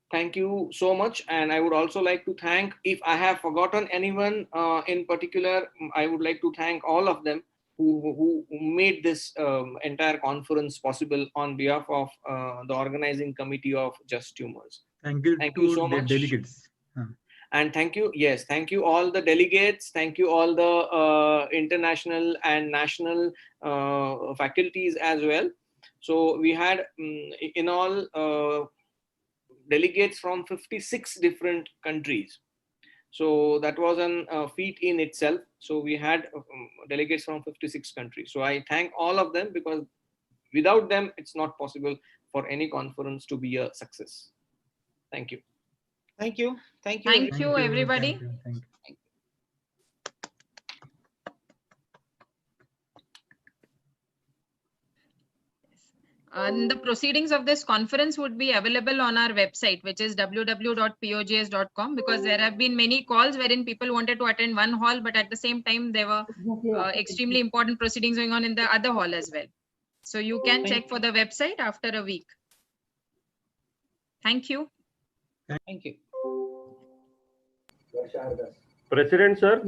Thank you so much. And I would also like to thank, if I have forgotten anyone in particular, I would like to thank all of them who made this entire conference possible on behalf of the organizing committee of Just Tumors. Thank you so much. Delegates. And thank you, yes, thank you all the delegates, thank you all the international and national faculties as well. So we had in all delegates from 56 different countries. So that was a feat in itself. So we had delegates from 56 countries. So I thank all of them, because without them, it's not possible for any conference to be a success. Thank you. Thank you. Thank you. Thank you, everybody. Thank you. And the proceedings of this conference would be available on our website, which is www.pogs.com, because there have been many calls wherein people wanted to attend one hall, but at the same time, there were extremely important proceedings going on in the other hall as well. So you can check for the website after a week. Thank you. Thank you. President, sir.